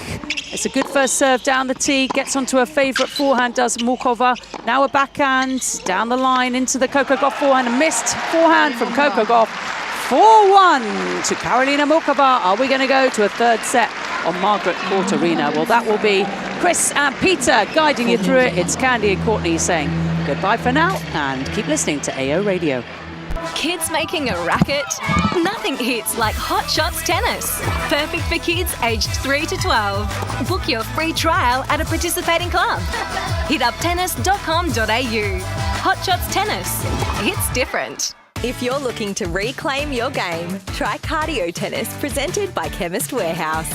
It's a good first serve down the tee, gets onto her favourite forehand, does Mukova. Now a backhand, down the line into the Coco Gauff forehand, a missed forehand from Coco Gauff. 4-1 to Karolina Mukova. Are we going to go to a 3rd set on Margaret Court Arena? Well, that will be Chris and Peter guiding you through it. It's Candy and Courtney saying Goodbye for now, and keep listening to AO Radio. Kids making a racket? Nothing hits like Hot Shots Tennis. Perfect for kids aged 3 to 12. Book your free trial at a participating club. Hit up tennis.com.au. Hot Shots Tennis. It's different. If you're looking to reclaim your game, try Cardio Tennis presented by Chemist Warehouse.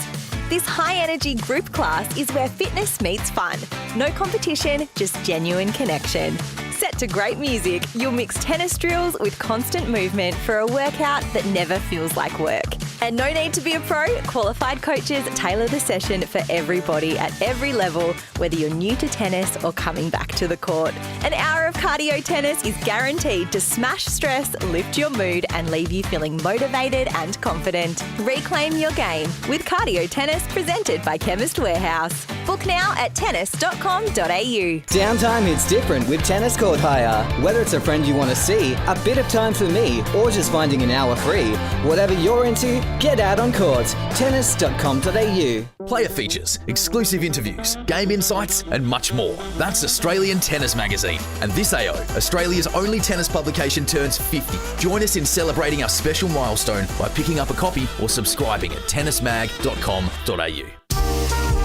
This high-energy group class is where fitness meets fun. No competition, just genuine connection. Set to great music, you'll mix tennis drills with constant movement for a workout that never feels like work. And no need to be a pro, qualified coaches tailor the session for everybody at every level, whether you're new to tennis or coming back to the court. An hour of cardio tennis is guaranteed to smash stress, lift your mood and leave you feeling motivated and confident. Reclaim your game with Cardio Tennis presented by Chemist Warehouse. Book now at tennis.com.au. Downtime hits different with Tennis Court Hire. Whether it's a friend you want to see, a bit of time for me, or just finding an hour free. Whatever you're into, get out on court. Tennis.com.au. Player features, exclusive interviews, game insights, and much more. That's Australian Tennis Magazine. And this AO, Australia's only tennis publication, turns 50. Join us in celebrating our special milestone by picking up a copy or subscribing at tennismag.com.au.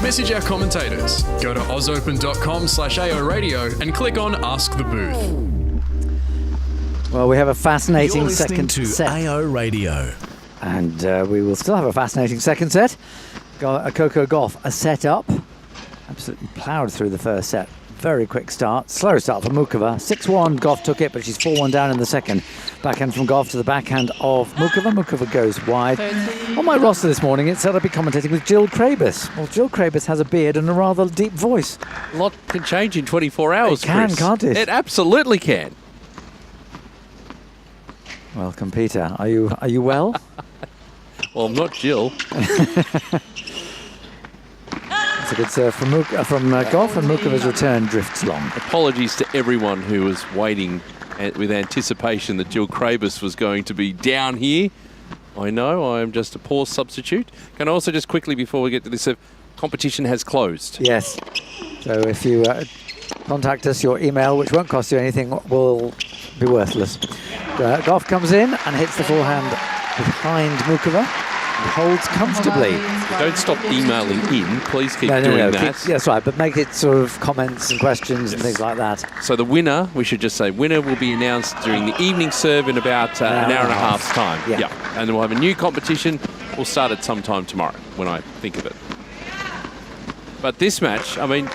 Message our commentators. Go to ozopen.com/AO Radio and click on Ask the Booth. Well, we have a fascinating You're listening second to set. AO Radio. And we will still have a fascinating second set. Coco Gauff, a set up. Absolutely ploughed through the first set. Very quick start. Slow start for Mukova. 6-1, Gauff took it, but she's 4-1 down in the second. Backhand from Gauff to the backhand of Mukova. Mukova goes wide. On my roster this morning, it said I'd be commentating with Jill Krabus. Well, Jill Krabus has a beard and a rather deep voice. A lot can change in 24 hours, It can, Chris. can't it? It absolutely can. Welcome, Peter. Are you well? Well, I'm not Jill. It's a good serve from Gauff, and Mukova's return drifts long. Apologies to everyone who was waiting with anticipation that Jill Krabus was going to be down here. I know, I am just a poor substitute. Can I also just quickly, before we get to this, competition has closed. Yes. So if you contact us, your email, which won't cost you anything, will be worthless. Gauff comes in and hits the forehand behind Mukova. Holds comfortably. Don't stop emailing in. Please keep doing that. That's right, but make it sort of comments and questions and things like that. So the winner, we should just say, winner will be announced during the evening serve in about an hour and a half's time. Yeah. And then we'll have a new competition. We'll start it sometime tomorrow when I think of it. But this match, I mean,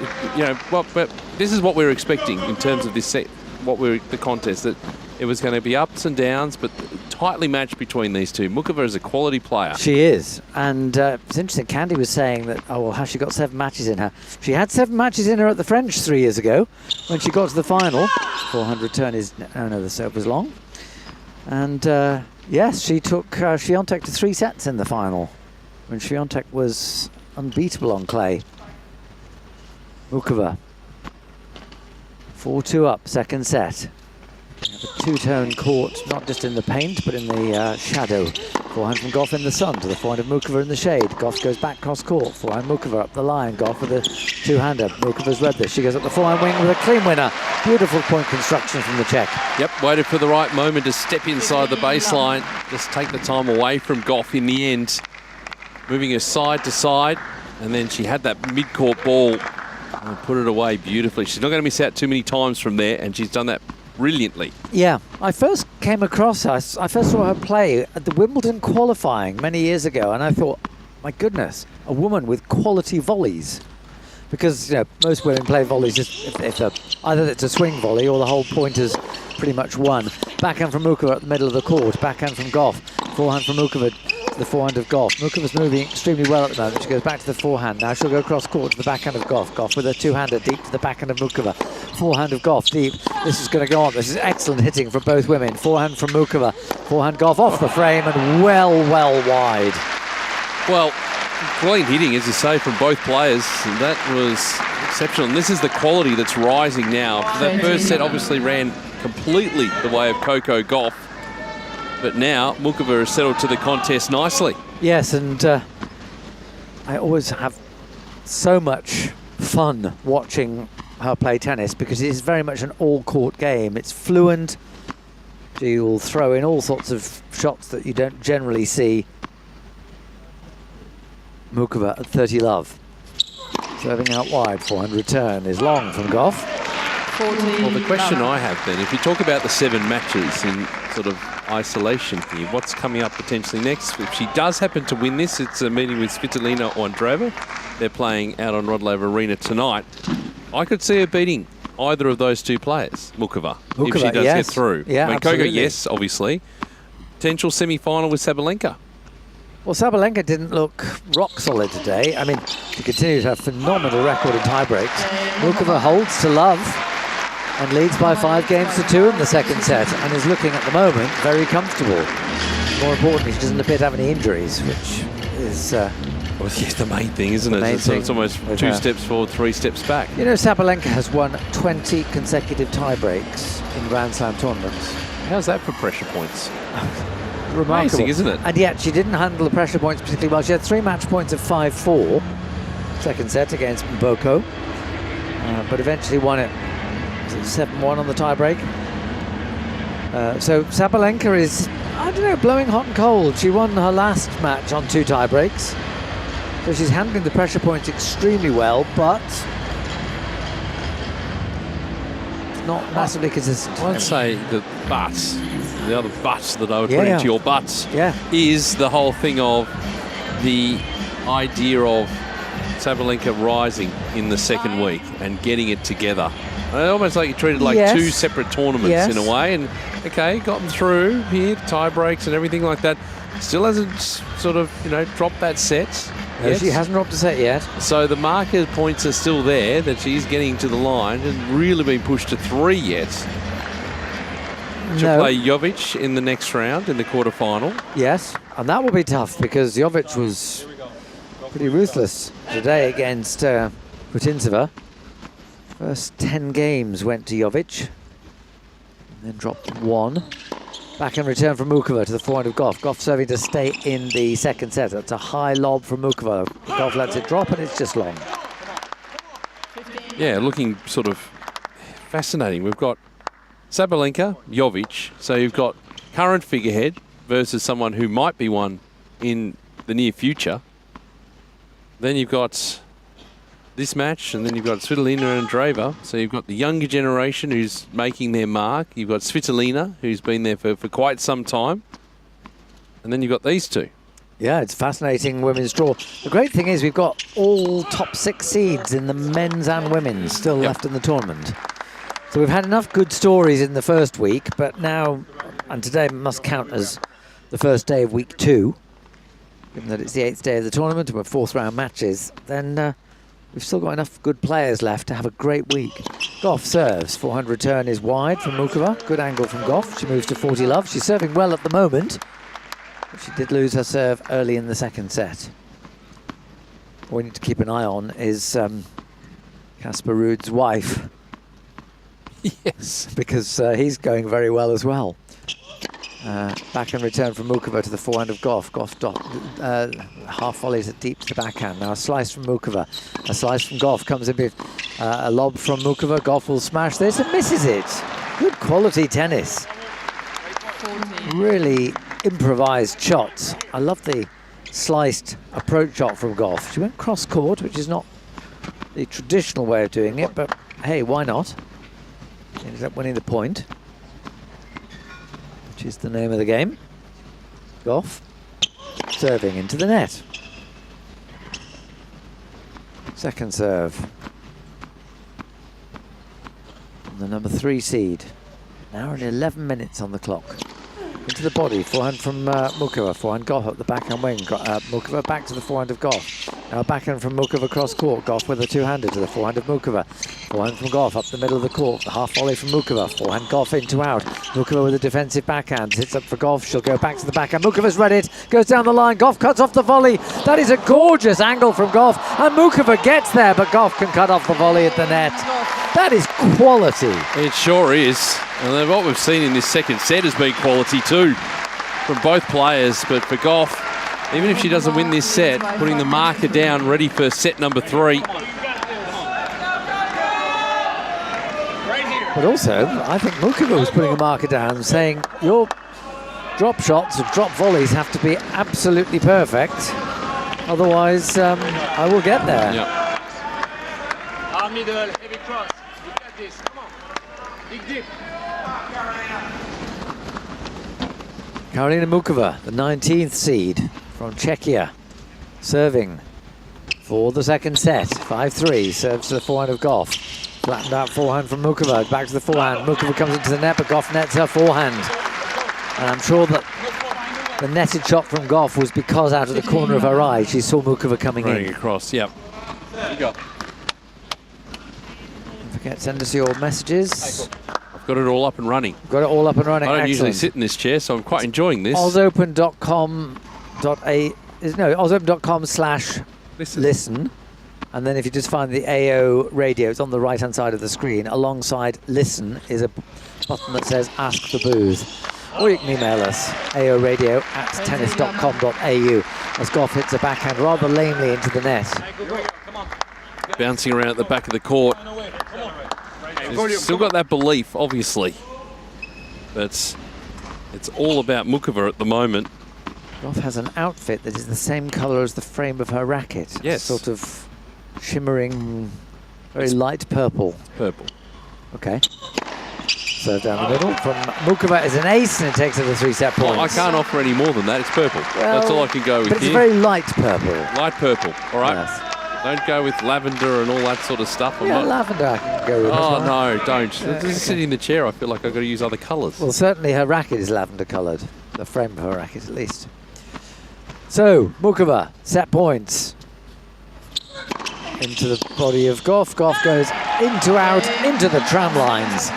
but this is what we're expecting in terms of this set, the contest, that it was going to be ups and downs, but tightly matched between these two. Mukova is a quality player. She is. And it's interesting, Candy was saying that, has she got 7 matches in her? She had 7 matches in her at the French 3 years ago when she got to the final. Forehand return is, the serve was long. And yes, she took Swiatek to 3 sets in the final when Swiatek was unbeatable on clay. Mukova 4-2 up, second set. A two-tone court, not just in the paint, but in the shadow. Forehand from Gauff in the sun to the forehand of Mukova in the shade. Gauff goes back cross court. Forehand Mukova up the line. Gauff with a two-hander. Mukova's read this. She goes up the forehand wing with a clean winner. Beautiful point construction from the Czech. Yep, waited for the right moment to step inside the baseline. Just take the time away from Gauff in the end. Moving her side to side. And then she had that mid-court ball and put it away beautifully. She's not going to miss out too many times from there, and she's done that brilliantly. Yeah, I first came across her, I first saw her play at the Wimbledon qualifying many years ago, and I thought, my goodness, a woman with quality volleys. Because most women play volleys just if either it's a swing volley or the whole point is pretty much won. Backhand from Mukova at the middle of the court. Backhand from Gauff. Forehand from Mukova to the forehand of Gauff. Mukova's moving extremely well at the moment. She goes back to the forehand. Now she'll go cross court to the backhand of Gauff. Gauff with a two-hander deep to the backhand of Mukova. Forehand of Gauff deep. This is going to go on. This is excellent hitting from both women. Forehand from Mukova. Forehand Gauff off the frame and well wide. Well, brilliant hitting, as you say, from both players. That was exceptional. And this is the quality that's rising now. That first set obviously ran completely the way of Coco Gauff. But now Mukova has settled to the contest nicely. Yes, and I always have so much fun watching her play tennis because it is very much an all-court game. It's fluent. She will throw in all sorts of shots that you don't generally see. Mukova at 30 love. Serving out wide, forehand return is long from Goff. Well, the question I have then, if you talk about the 7 matches in sort of isolation here, what's coming up potentially next? If she does happen to win this, it's a meeting with Svitolina or Andreeva. They're playing out on Rod Laver Arena tonight. I could see her beating either of those 2 players, Mukova, if she does get through. Yeah, I mean, absolutely. Coco, yes, obviously. Potential semi-final with Sabalenka. Well, Sabalenka didn't look rock solid today. I mean, she continues to have phenomenal record in tiebreaks. Mukova holds to love and leads by 5 games to 2 in the second set and is looking at the moment very comfortable. More importantly, she doesn't appear to have any injuries, which is... well, yeah, the main thing, isn't it? It's almost 2 steps forward, 3 steps back. You know, Sabalenka has won 20 consecutive tiebreaks in Grand Slam tournaments. How's that for pressure points? Remarkable, amazing, isn't it? And yet she didn't handle the pressure points particularly well. She had 3 match points of 5-4, second set against Mboko, but eventually won it 7-1 on the tiebreak. So Sabalenka is, I don't know, blowing hot and cold. She won her last match on 2 tiebreaks, so she's handling the pressure points extremely well, but not massively consistent. I'd say the butts, the other butts that I would put into your butts, is the whole thing of the idea of Sabalenka rising in the second week and getting it together. Almost like you treated like 2 separate tournaments in a way, and okay, gotten through here, tie breaks and everything like that. Still hasn't sort of, dropped that set. No, she hasn't dropped a set yet. So the marker points are still there that she's getting to the line and really been pushed to 3 yet. She'll play Jovic in the next round in the quarterfinal. Yes, and that will be tough because Jovic was pretty ruthless today against Putintseva. First 10 games went to Jovic, and then dropped 1. Back in return from Mukova to the forehand of Goff. Goff serving to stay in the second set. That's a high lob from Mukova. Goff lets it drop, and it's just long. Yeah, looking sort of fascinating. We've got Sabalenka, Jovic. So you've got current figurehead versus someone who might be one in the near future. Then you've got this match, and then you've got Svitolina and Andreeva. So you've got the younger generation who's making their mark. You've got Svitolina, who's been there for quite some time. And then you've got these 2. Yeah, it's fascinating women's draw. The great thing is we've got all top 6 seeds in the men's and women's still left in the tournament. So we've had enough good stories in the first week, but now, and today must count as the first day of week 2, given that it's the 8th day of the tournament and we're 4th round matches, then we've still got enough good players left to have a great week. Goff serves. Forehand return is wide from Mukova. Good angle from Goff. She moves to 40 love. She's serving well at the moment, but she did lose her serve early in the second set. What we need to keep an eye on is Casper Ruud's wife. Yes. Because he's going very well as well. Back in return from Mukova to the forehand of Goff. Goff half volleys it deep to the backhand. Now a slice from Mukova. A slice from Goff comes in with a lob from Mukova. Goff will smash this and misses it. Good quality tennis. Really improvised shots. I love the sliced approach shot from Goff. She went cross court, which is not the traditional way of doing it, but hey, why not? She ended up winning the point, which is the name of the game. Goff serving into the net. Second serve. And the number 3 seed. An hour and 11 minutes on the clock. Into the body, forehand from Mukova, forehand Goff up the backhand wing. Mukova back to the forehand of Goff. Now backhand from Mukova cross court. Goff with a 2-hander to the forehand of Mukova. Forehand from Goff up the middle of the court. The half volley from Mukova. Forehand Goff into out. Mukova with a defensive backhand. Hits up for Goff. She'll go back to the backhand. Mukova's read it. Goes down the line. Goff cuts off the volley. That is a gorgeous angle from Goff. And Mukova gets there, but Goff can cut off the volley at the net. That is quality. It sure is. And what we've seen in this second set has been quality too from both players. But for Goff, even if she doesn't win this set, putting the marker down ready for set number 3. But also, I think Mukova was putting a marker down, saying your drop shots or drop volleys have to be absolutely perfect. Otherwise, I will get there. Yeah. Middle, heavy cross. You got this. Come on. Dig deep. Karolina Mukova, the 19th seed from Czechia, serving for the second set. 5-3, serves to the forehand of Goff. Flattened out forehand from Mukova, back to the forehand. Mukova comes into the net, but Goff nets her forehand. And I'm sure that the netted shot from Goff was because out of the corner of her eye, she saw Mukova coming Running in. across, yep. There you go. Don't forget, send us your messages. I've got it all up and running. Got it all up and running. I don't Excellent. usually sit in this chair, so I'm quite enjoying this. Ozopen.com.com/listen. And then if you just find the AO radio, it's on the right-hand side of the screen. Alongside listen is a button that says Ask the Booth. Or you can email us, aoradio@tennis.com.au, as Goff hits a backhand rather lamely into the net. Bouncing around at the back of the court. She's still got that belief, obviously. But it's all about Mukova at the moment. Goff has an outfit that is the same colour as the frame of her racket. Yes. Sort of shimmering, very light purple. Purple. Okay. So down the middle from Mukova is an ace, and it takes her to 3-set points. Oh, I can't offer any more than that. It's purple. That's all I can go with but it's here. very light purple. Light purple. All right. Yes. Don't go with lavender and all that sort of stuff. Yeah, lavender I can go with. Oh, as well. no, don't. Just sitting in the chair, I feel like I've got to use other colours. Well, certainly her racket is lavender coloured. The frame of her racket, at least. So, Mukova, set points. Into the body of Goff. Goff goes into, out, into the tram lines.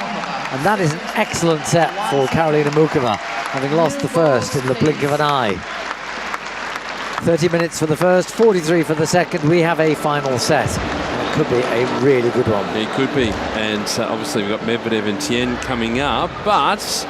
And that is an excellent set for Karolina Mukova, having lost the first in the blink of an eye. 30 minutes for the first, 43 for the second. We have a final set. And it could be a really good one. It could be. And obviously we've got Medvedev and Tien coming up. But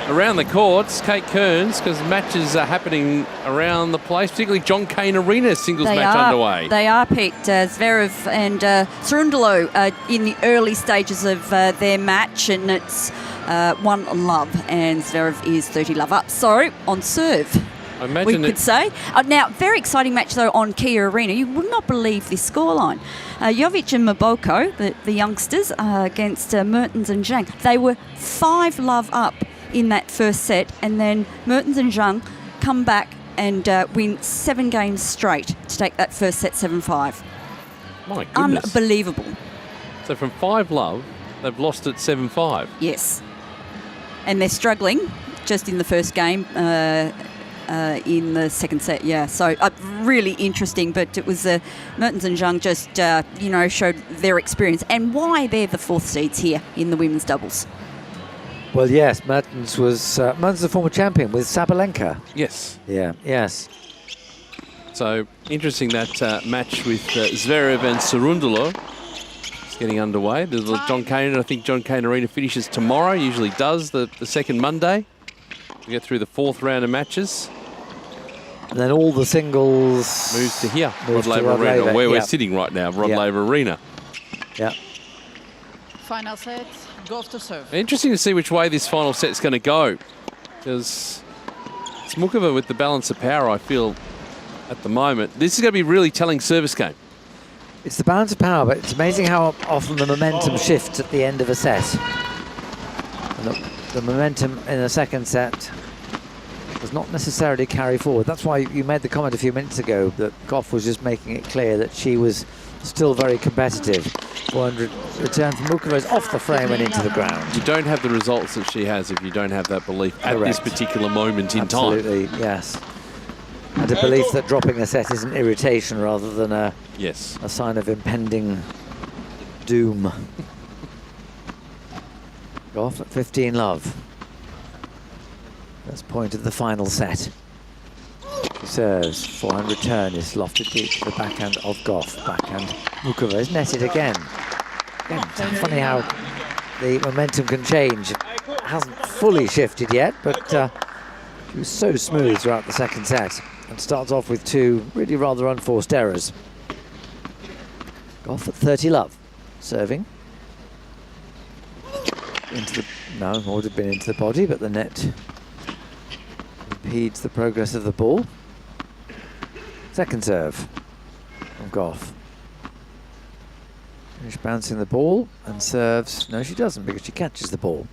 around the courts, Kate Kearns, because matches are happening around the place, particularly Cain Arena singles match underway. They are, Pete. Zverev and Cerundolo in the early stages of their match, and it's 1-love, and Zverev is 30-love up. So, on serve, I imagine we could say. Now, very exciting match, though, on Kia Arena. You would not believe this scoreline. Jovic and Maboko, the youngsters, against Mertens and Zhang. They were 5-love up in that first set, and then Mertens and Zhang come back and win 7 games straight to take that first set 7-5. My goodness. Unbelievable. So from 5-love, they've lost at 7-5. Yes. And they're struggling just in the first game in the second set, yeah. So really interesting, but it was Mertens and Zhang just, showed their experience and why they're the 4th seeds here in the women's doubles. Well, yes, Mertens was a former champion with Sabalenka. Yes. Yeah, yes. So interesting that match with Zverev and Cerundolo. It's getting underway. There's Cain. I think Cain Arena finishes tomorrow, usually does, the second Monday. We get through the 4th round of matches. And then all the singles... Moves to here, Rod Laver Arena, where we're sitting right now, Rod Laver Arena. Yeah. Final set, Goff to serve. Interesting to see which way this final set's going to go, because it's Mukova with the balance of power, I feel, at the moment. This is going to be a really telling service game. It's the balance of power, but it's amazing how often the momentum shifts at the end of a set. And the momentum in the second set does not necessarily carry forward. That's why you made the comment a few minutes ago that Goff was just making it clear that she was still very competitive. 400 return from Mukova is off the frame and into the ground. You don't have the results that she has if you don't have that belief at this particular moment in time. Absolutely, yes. And a belief that dropping a set is an irritation rather than a sign of impending doom. Goff at 15-love. That's point of the final set. She serves, forehand return is lofted deep to the backhand of Goff. Backhand Mukova is netted again. Again, it's funny how the momentum can change. It hasn't fully shifted yet, but she was so smooth throughout the second set and starts off with 2 really rather unforced errors. Goff at 30-love, serving. into the... No, would have been into the body, but the net impedes the progress of the ball. Second serve from Goff. She's bouncing the ball and serves. No, she doesn't, because she catches the ball.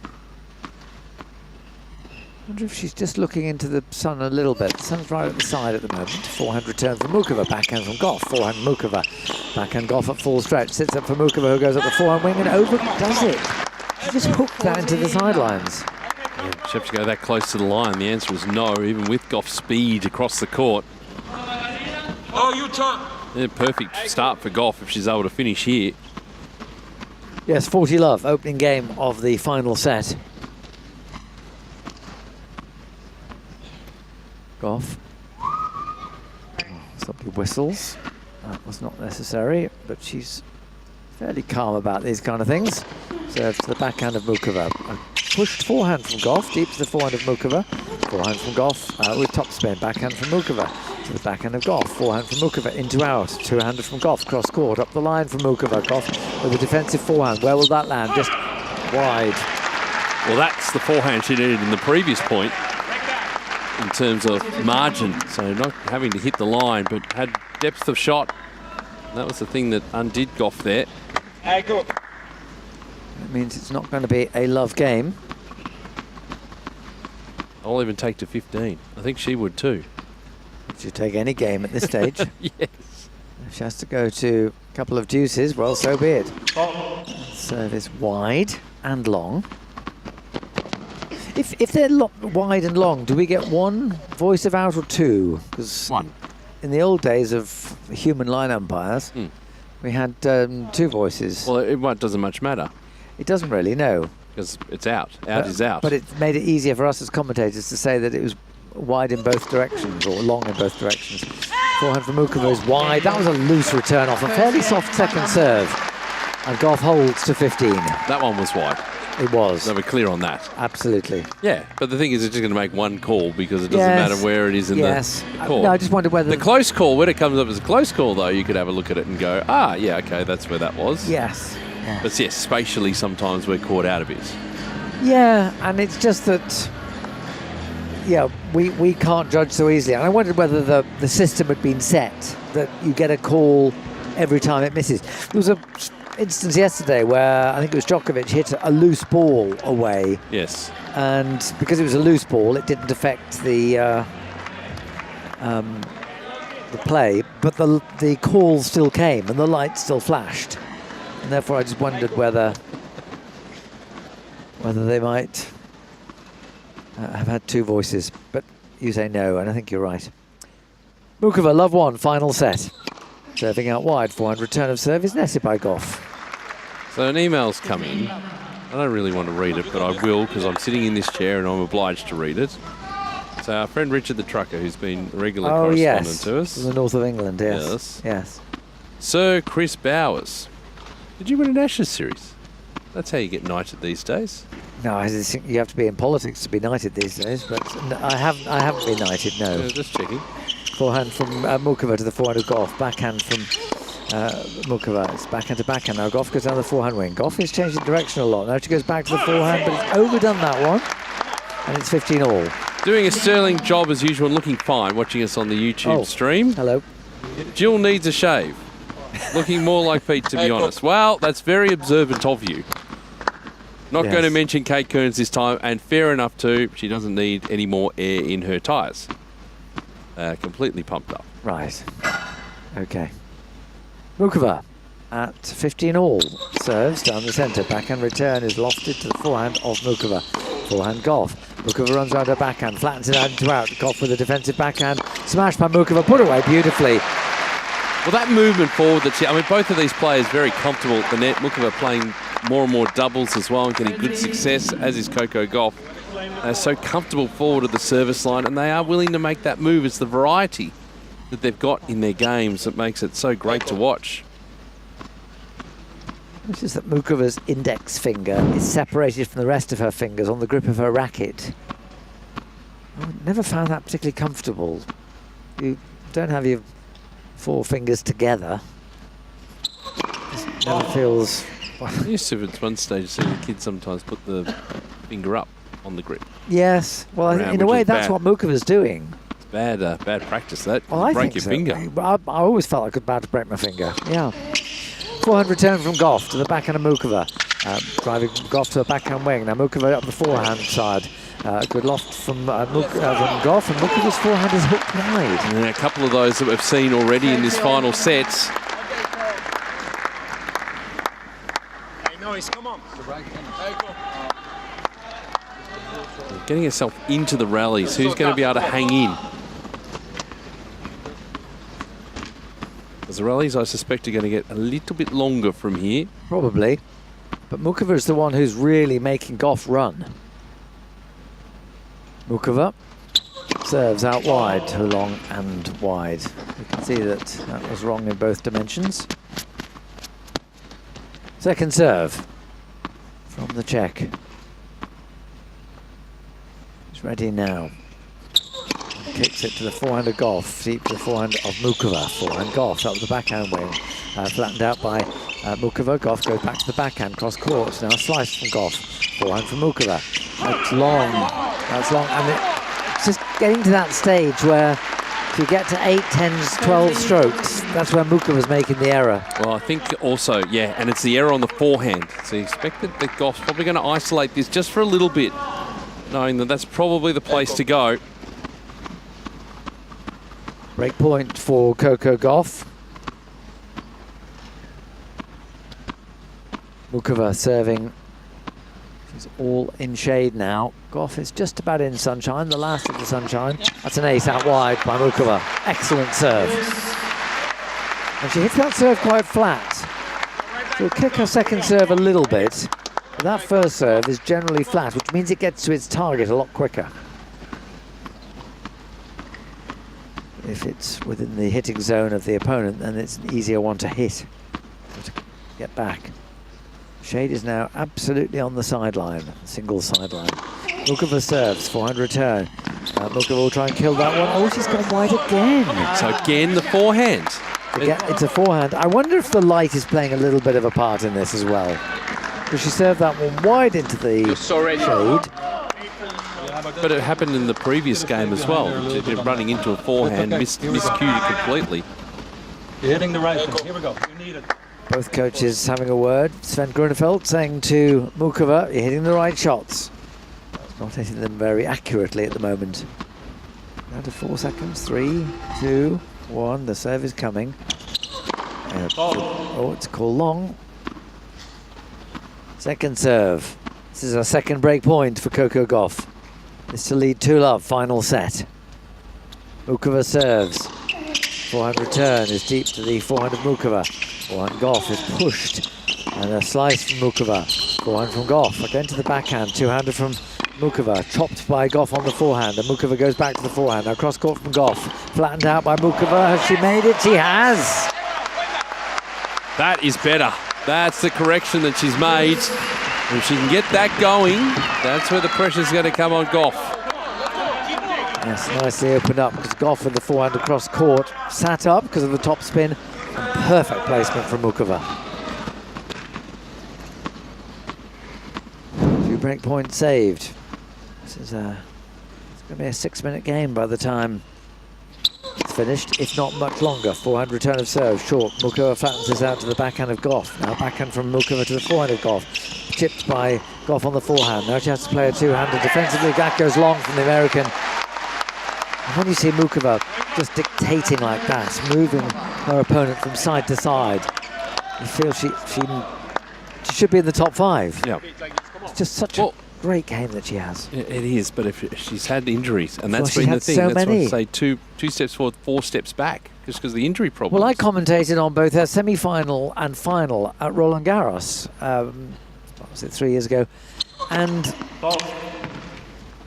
I wonder if she's just looking into the sun a little bit. The sun's right at the side at the moment. Forehand return from Mukova, backhand from Goff. Forehand Mukova, backhand Goff at full stretch. Sits up for Mukova, who goes up the forehand wing and overdoes it. She just hooked that into the sidelines. Yeah, she has to go that close to the line. The answer is no, even with Goff's speed across the court. Oh, you turn. Yeah, perfect start for Goff if she's able to finish here. Yes, 40-love, opening game of the final set. Goff. Sloppy whistles. That was not necessary, but she's fairly calm about these kind of things. Serves to the backhand of Mukova. A pushed forehand from Goff, deep to the forehand of Mukova. Forehand from Goff with topspin. Backhand from Mukova to the backhand of Goff. Forehand from Mukova into out. Two-handed from Goff. Cross court up the line from Mukova. Goff with a defensive forehand. Where will that land? Just wide. Well, that's the forehand she needed in the previous point in terms of margin. So not having to hit the line, but had depth of shot. That was the thing that undid Goff there. That means it's not going to be a love game. I'll even take to 15. I think she would too. She'd take any game at this stage. Yes. If she has to go to a couple of deuces, well, so be it. Service wide and long. If they're wide and long, do we get one voice of out or two? Because one. In the old days of human line umpires, we had two voices. Well, it doesn't much matter. It doesn't really, no. Because it's out. Out is out. But it made it easier for us as commentators to say that it was wide in both directions, or long in both directions. Forehand from Mukova is wide. That was a loose return off a fairly soft second serve. And Goff holds to 15. That one was wide. It was. So we're clear on that. Absolutely. Yeah, but the thing is, it's just going to make one call because it doesn't matter where it is in the call. No, I just wondered whether... The close call, when it comes up as a close call, though, you could have a look at it and go, yeah, okay, that's where that was. Yes. But yes, spatially, sometimes we're caught out a bit. Yeah, and it's just that... Yeah, we can't judge so easily. And I wondered whether the system had been set, that you get a call every time it misses. There was an instance yesterday where I think it was Djokovic hit a loose ball away. Yes. And because it was a loose ball, it didn't affect the play, but the call still came and the light still flashed. And therefore I just wondered whether they might have had two voices, but you say no, and I think you're right. Mukova, love one, final set. Serving out wide, forehand return of serve is netted by Goff. So an email's come in. I don't really want to read it, but I will because I'm sitting in this chair and I'm obliged to read it. So our friend Richard the Trucker, who's been a regular correspondent to us. From the north of England, yes. Yes. Sir Chris Bowers. Did you win an Ashes series? That's how you get knighted these days. No, I just think you have to be in politics to be knighted these days, but I haven't been knighted, no. Yeah, just checking. Forehand from Mukova to the forehand of Goff. Backhand from Mukova. It's backhand to backhand now. Goff goes down the forehand wing. Goff is changing direction a lot. Now she goes back to the forehand, but it's overdone that one. And it's 15 all. Doing a sterling job as usual and looking fine watching us on the YouTube stream. Hello. Jill needs a shave. Looking more like Pete, to be honest. Well, that's very observant of you. Not going to mention Kate Kearns this time, and fair enough too. She doesn't need any more air in her tyres. Completely pumped up. Right. Okay. Mukova at 15 all. Serves down the centre. Backhand return is lofted to the forehand of Mukova. Forehand Goff. Mukova runs around her backhand, flattens it out into out. Goff with a defensive backhand. Smashed by Mukova, put away beautifully. Well, that movement forward, both of these players very comfortable at the net. Mukova playing more and more doubles as well and getting good success, as is Coco Gauff. They're so comfortable forward of the service line, and they are willing to make that move. It's the variety that they've got in their games that makes it so great to watch. This is that Mukova's index finger is separated from the rest of her fingers on the grip of her racket. I never found that particularly comfortable. You don't have your four fingers together. It never feels I used to at one stage see the kids sometimes put the finger up on the grip. Yes. Well, Round, in a which way, is that's bad. what Mukova's doing. It's bad practice, that. Well, I break think your so. finger. I always felt like I was about to break my finger. Yeah. Forehand return from Goff to the backhand of Mukova. Driving Goff to the backhand wing. Now Mukova up the forehand side. Good loft from Goff, and Mukova's forehand is hooked wide. Yeah, a couple of those that we've seen already in this final set. Hey, Noise, come on. Hey, go. Getting herself into the rallies. Who's going to be able to hang in? Because the rallies, I suspect, are going to get a little bit longer from here. Probably. But Mukova is the one who's really making Goff run. Mukova serves out wide, too long and wide. You can see that that was wrong in both dimensions. Second serve from the Czech. He's ready now. Kicks it to the forehand of Goff, deep to the forehand of Mukova. Forehand Goff up the backhand wing, flattened out by Mukova. Goff goes back to the backhand, cross court. Now a slice from Goff. Forehand from Mukova. That's long. That's long. And it's just getting to that stage where if you get to 8, 10, 12 strokes, that's where Mukova's making the error. Well, I think also, yeah, and it's the error on the forehand. So you expect that Goff's probably going to isolate this just for a little bit, knowing that that's probably the place to go. Break point for Coco Gauff. Mukova serving. She's all in shade now. Gauff is just about in sunshine, the last of the sunshine. That's an ace out wide by Mukova. Excellent serve. And she hits that serve quite flat. She'll kick her second serve a little bit, but that first serve is generally flat, which means it gets to its target a lot quicker. If it's within the hitting zone of the opponent, then it's an easier one to hit, to get back. Shade is now absolutely on the sideline, single sideline. Mukova serves, forehand return. Mukova will try and kill that one. Oh, she's gone wide again. So again, the forehand. Again, it's a forehand. I wonder if the light is playing a little bit of a part in this as well. Because she served that one wide into the shade. But it happened in the previous game as well. Running into a forehand, miscued it completely. You're hitting the right thing. Here we go. You need it. Both coaches having a word. Sven Grunefeld saying to Mukova, you're hitting the right shots. Not hitting them very accurately at the moment. Down to 4 seconds. 3, 2, 1. The serve is coming. Oh, it's called long. Second serve. This is a second break point for Coco Gauff. This to lead 2-love, final set. Mukova serves. Forehand return is deep to the forehand of Mukova. Forehand Gauff is pushed. And a slice from Mukova. Forehand from Gauff. Again to the backhand. Two-hander from Mukova. Chopped by Gauff on the forehand. And Mukova goes back to the forehand. Now cross court from Gauff. Flattened out by Mukova. Has she made it? She has. That is better. That's the correction that she's made. If she can get that going, that's where the pressure's going to come on Gauff. Yes, nicely opened up because Gauff with the forehand across court. Sat up because of the top spin. And perfect placement from Mukova. Few break points saved. This is it's going to be a 6-minute game by the time it's finished, if not much longer. Forehand return of serve, short. Mukova flattens this out to the backhand of Gauff. Now backhand from Mukova to the forehand of Gauff. Chipped by Gauff on the forehand. Now she has to play a two-hander defensively. That goes long from the American. And when you see Mukova just dictating like that, moving her opponent from side to side, you feel she should be in the top 5. Yeah. It's just such a great game that she has. It is, but if she's had injuries, and Well, that's she been the had thing. so That's many. why I say two steps forward, 4 steps back, just because of the injury problem. Well, I commentated on both her semi-final and final at Roland Garros. What was it, 3 years ago? And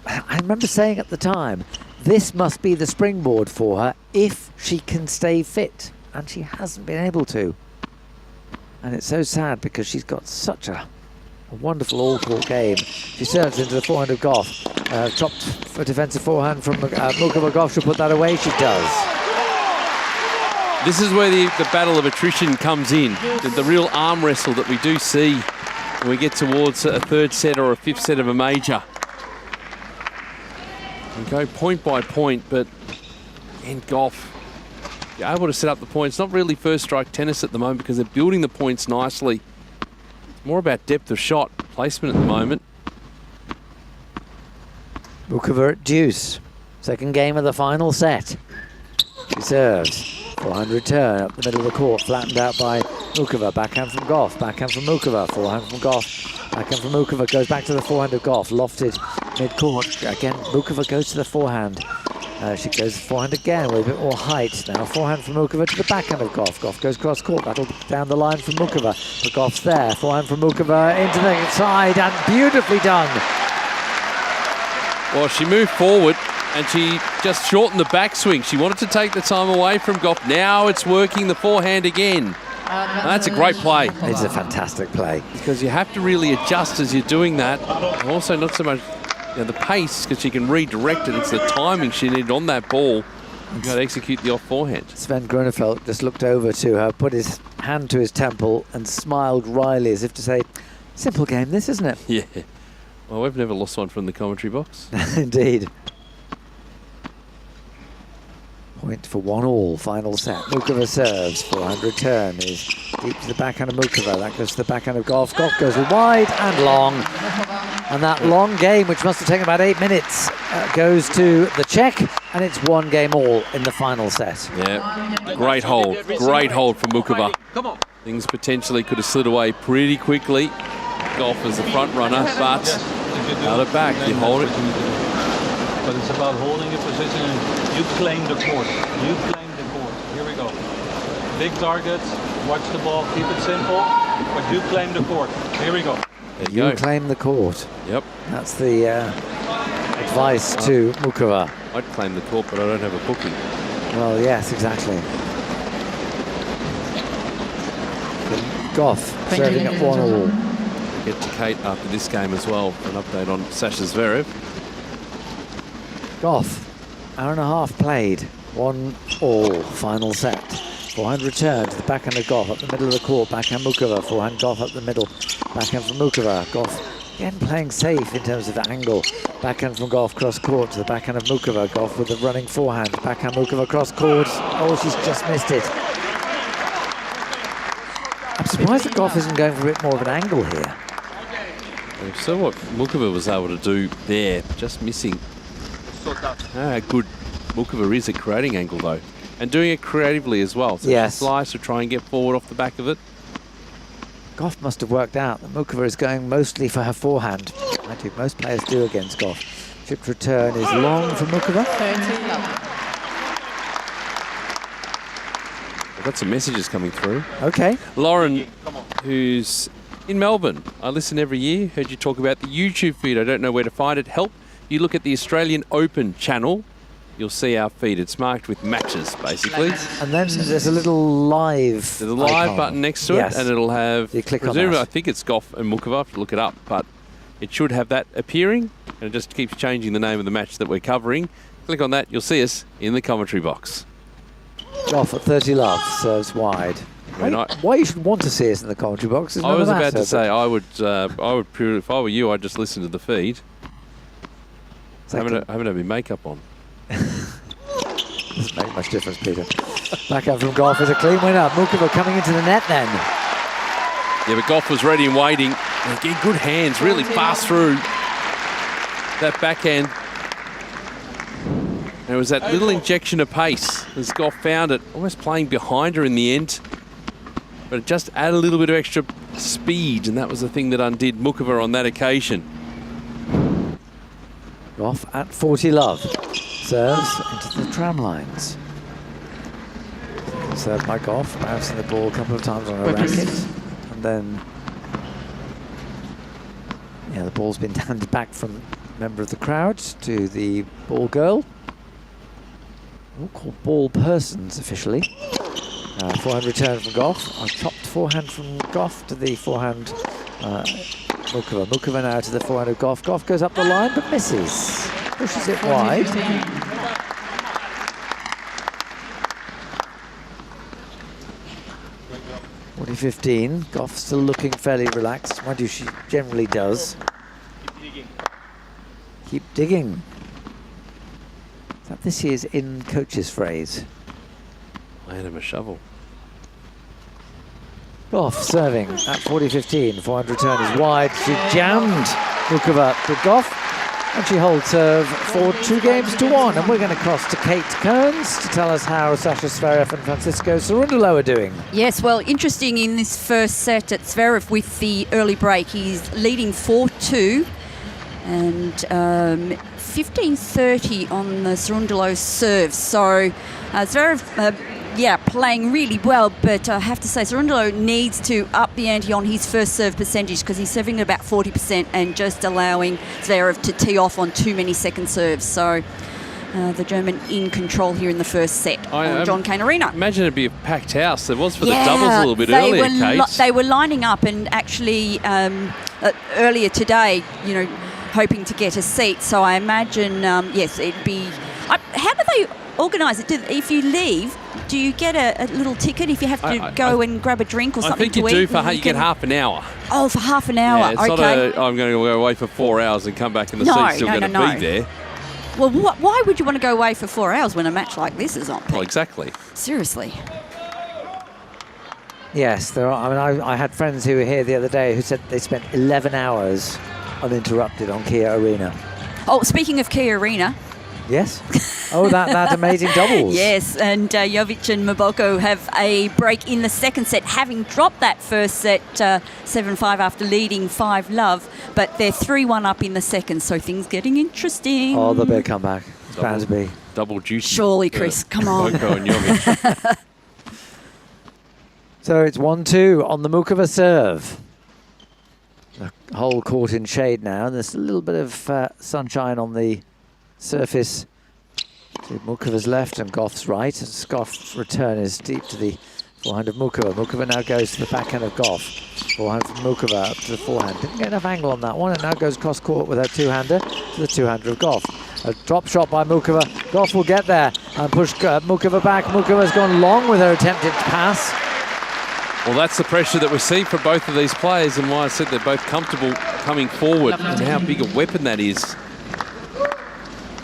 I remember saying at the time, this must be the springboard for her if she can stay fit. And she hasn't been able to. And it's so sad because she's got such a wonderful all-court game. She serves into the forehand of Gauff. Chopped for defensive forehand from Mukova. Gauff should put that away. She does. This is where the battle of attrition comes in, the real arm wrestle that we do see when we get towards a third set or a fifth set of a major. We go point by point, but again, Goff, you're able to set up the points. Not really first strike tennis at the moment because they're building the points nicely. It's more about depth of shot placement at the moment. Mukova at deuce. Second game of the final set. She serves. Forehand return up the middle of the court, flattened out by Mukova. Backhand from Goff, backhand from Mukova. Forehand from Goff, backhand from Mukova. Goes back to the forehand of Goff, lofted mid-court. Again, Mukova goes to the forehand. She goes forehand again with a bit more height. Now forehand from Mukova to the backhand of Goff. Goff goes cross-court, battle down the line from Mukova. But Goff's there, forehand from Mukova into the side, and beautifully done. Well, she moved forward and she just shortened the backswing. She wanted to take the time away from Goff. Now it's working the forehand again. That's a great play. It's a fantastic play. Because you have to really adjust as you're doing that. And also not so much the pace, because she can redirect it. It's the timing she needed on that ball. You've got to execute the off forehand. Sven Grunefeld just looked over to her, put his hand to his temple and smiled wryly as if to say, simple game this, isn't it? Yeah. Well, we've never lost one from the commentary box. Indeed. Point for 1-1, final set. Mukova serves, forehand return is deep to the backhand of Mukova. That goes to the backhand of Goff. Goff goes wide and long. And that long game, which must have taken about 8 minutes, goes to the Czech, and it's 1 game all in the final set. Yeah, great hold from Mukova. Things potentially could have slid away pretty quickly. Goff as the front runner, but out of back, you hold it. But it's about holding your position and you claim the court. You claim the court. Here we go. Big target, watch the ball, keep it simple, but you claim the court. Here we go. You claim the court. Yep. That's the advice to Mukova. I'd claim the court, but I don't have a booking. Well, yes, exactly. Goff serving at 1-1. Get to Kate after this game as well for an update on Sasha Zverev. Goff, hour and a half played, 1-1, final set. Forehand return to the backhand of Goff up the middle of the court, backhand Mukova, forehand Goff up the middle, backhand from Mukova. Goff again playing safe in terms of angle. Backhand from Goff cross court to the backhand of Mukova. Goff with the running forehand, backhand Mukova cross court. Oh, she's just missed it. I'm surprised that Goff isn't going for a bit more of an angle here. So what Mukova was able to do there, just missing. How good Mukova is at creating angle though, and doing it creatively as well. So yes. Slice to try and get forward off the back of it. Goff must have worked out that Mukova is going mostly for her forehand. I think most players do against Goff. Chipped return is long for Mukova. I've got some messages coming through. Okay. Lauren, who's in Melbourne. I listen every year. Heard you talk about the YouTube feed. I don't know where to find it. Help. You look at the Australian Open channel, you'll see our feed. It's marked with matches, basically. And then there's a little live There's a live icon. button next to Yes. it, and it'll have, You click on presumably, that. I think it's Goff and Mukova. I have to look it up, but it should have that appearing, and it just keeps changing the name of the match that we're covering. Click on that, you'll see us in the commentary box. Goff at 30 love, serves wide. Why you should want to see us in the commentary box is I another was about matter, to say, I would, if I were you, I'd just listen to the feed. I haven't had my makeup on. Doesn't make much difference, Peter. Backhand from Goff is a clean winner. Mukova coming into the net then. Yeah, but Goff was ready and waiting. And again, good hands, really fast through that backhand. And it was that little injection of pace as Goff found it, almost playing behind her in the end. But it just added a little bit of extra speed, and that was the thing that undid Mukova on that occasion. Goff at 40 love. Serves into the tram lines. Served by Goff, bouncing the ball a couple of times on a racket. And then, yeah, the ball's been handed back from a member of the crowd to the ball girl. All called ball persons officially. Forehand return from Goff. A chopped forehand from Goff to the forehand Mukova. Mukova now to the forehand of Goff. Goff goes up the line but misses. Pushes it wide. 40-15. Goff still looking fairly relaxed. Mind you, she generally does. Keep digging. Is that this year's in coach's phrase? Hand him a shovel. Goff serving at 40-15. Forehand return is wide. She jammed Mukova to Goff. And she holds serve for 2-1. And we're going to cross to Kate Kearns to tell us how Sasha Zverev and Francisco Cerundolo are doing. Yes, well, interesting in this first set at Zverev with the early break. He's leading 4-2 and 15-30 on the Cerundolo serve. So Zverev, playing really well, but I have to say Cerundolo needs to up the ante on his first serve percentage because he's serving at about 40% and just allowing Zverev to tee off on too many second serves. So the German in control here in the first set on John Cain Arena. Imagine it'd be a packed house. There was for the doubles a little bit earlier, Kate. They were lining up and actually earlier today, hoping to get a seat. So I imagine, it'd be... how do they organise it? If you leave, do you get a little ticket if you have to go and grab a drink or something to eat? I think you do. You get half an hour. Oh, for half an hour. Yeah, it's okay. not I'm going to go away for 4 hours and come back and the seat's still going to be there. Well, why would you want to go away for 4 hours when a match like this is on? Well, exactly. Seriously. Yes, there are. I mean, I had friends who were here the other day who said they spent 11 hours uninterrupted on Kia Arena. Oh, speaking of Kia Arena. Yes. Oh, that amazing doubles. Yes, and Jovic and Maboko have a break in the second set, having dropped that first set 7-5 after leading 5-love, but they're 3-1 up in the second, so things getting interesting. Oh, the big comeback. It's bound to be. Double juicy. Surely, Chris, come on. Maboko and Jovic. So it's 1-2 on the Mukova serve. The whole court in shade now, and there's a little bit of sunshine on the surface to Mukova's left and Goff's right. And Goff's return is deep to the forehand of Mukova. Mukova now goes to the backhand of Goff. Forehand from Mukova up to the forehand. Didn't get enough angle on that one, and now goes cross court with her two-hander to the two-hander of Goff. A drop shot by Mukova. Goff will get there and push Mukova back. Mukova's gone long with her attempted pass. Well, that's the pressure that we see for both of these players, and why I said they're both comfortable coming forward, and how big a weapon that is.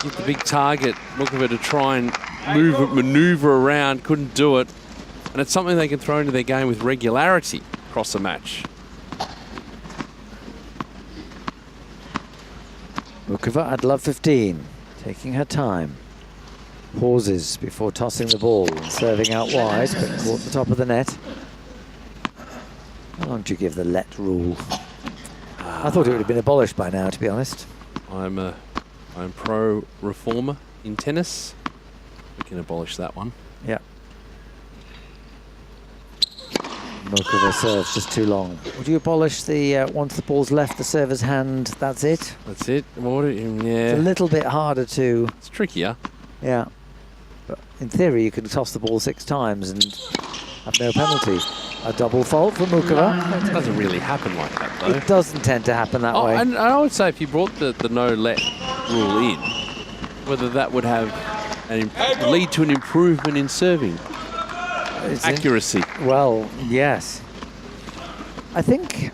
Get the big target, Mukova to try and manoeuvre around, couldn't do it. And it's something they can throw into their game with regularity across the match. Mukova at love 15, taking her time. Pauses before tossing the ball and serving out wide, but caught the top of the net. How long do you give the let rule? I thought it would have been abolished by now, to be honest. I'm pro-reformer in tennis. We can abolish that one. Yeah. Mukova serves just too long. Would you abolish the once the ball's left the server's hand, that's it? That's it? Yeah. It's a little bit harder to... It's trickier. Yeah. But in theory, you can toss the ball 6 times and have no penalty. A double fault for Mukova. It doesn't really happen like that, though. It doesn't tend to happen that way. And I would say if you brought the no-let rule in, whether that would have lead to an improvement in serving accuracy. Well, yes. I think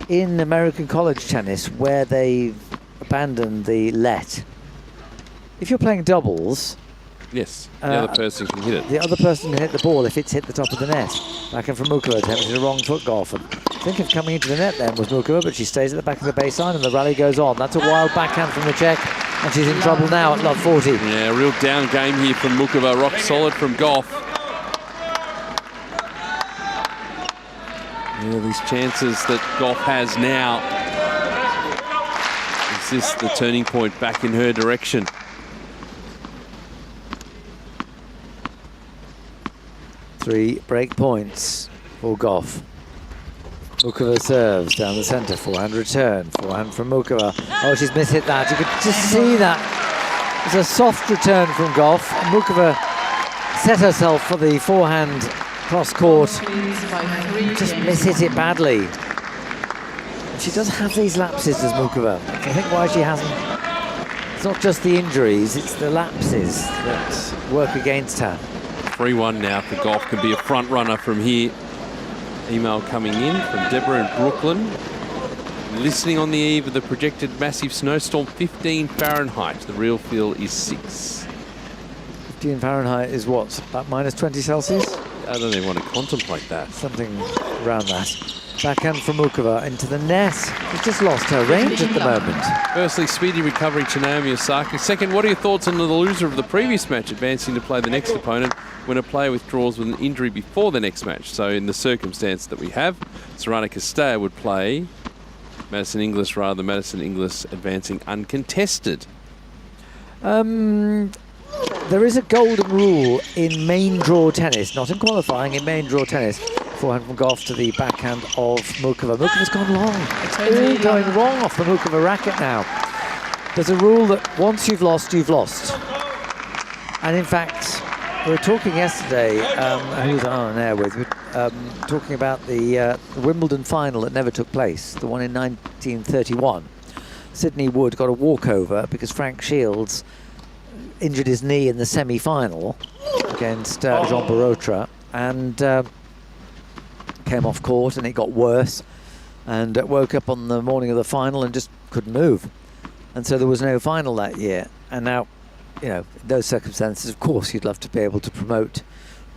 in American college tennis, where they've abandoned the let, if you're playing doubles... Yes, the other person can hit it. The other person can hit the ball if it's hit the top of the net. Backhand from Mukova, attempted a wrong foot golf. And think of coming into the net then was Mukova, but she stays at the back of the baseline and the rally goes on. That's a wild backhand from the Czech, and she's in trouble now at love 40. Yeah, real down game here from Mukova, rock solid from Goff. Yeah, these chances that Goff has now. Is this the turning point back in her direction? Three break points for Goff. Mukova serves down the centre, forehand return, forehand from Mukova. Oh, she's mishit that. You could just see that. It's a soft return from Goff. Mukova set herself for the forehand cross court. Just mishit it badly. And she does have these lapses, does Mukova. I think why she hasn't... It's not just the injuries, it's the lapses that work against her. 3-1 now for Goff, can be a front runner from here. Email coming in from Deborah in Brooklyn. Listening on the eve of the projected massive snowstorm, 15 Fahrenheit. The real feel is 6. 15 Fahrenheit is what? About minus 20 Celsius? I don't even want to contemplate that. Something around that. Backhand from Mukova into the net. She's just lost her range at the moment. Firstly, speedy recovery to Naomi Osaka. Second, what are your thoughts on the loser of the previous match advancing to play the next opponent when a player withdraws with an injury before the next match? So in the circumstance that we have, Sorana Castella would play Madison Inglis rather than Madison Inglis advancing uncontested. There is a golden rule in main draw tennis, not in qualifying, in main draw tennis. Forehand from Goff to the backhand of Mukova. Mukova's gone long. It's all going wrong off the Mukova racket now. There's a rule that once you've lost, you've lost. And in fact, we were talking yesterday, who was I on air with? We were talking about the Wimbledon final that never took place, the one in 1931. Sidney Wood got a walkover because Frank Shields injured his knee in the semi-final against Jean Barotra, and came off court, and it got worse, and woke up on the morning of the final and just couldn't move, and so there was no final that year. And now, you know, in those circumstances, of course, you'd love to be able to promote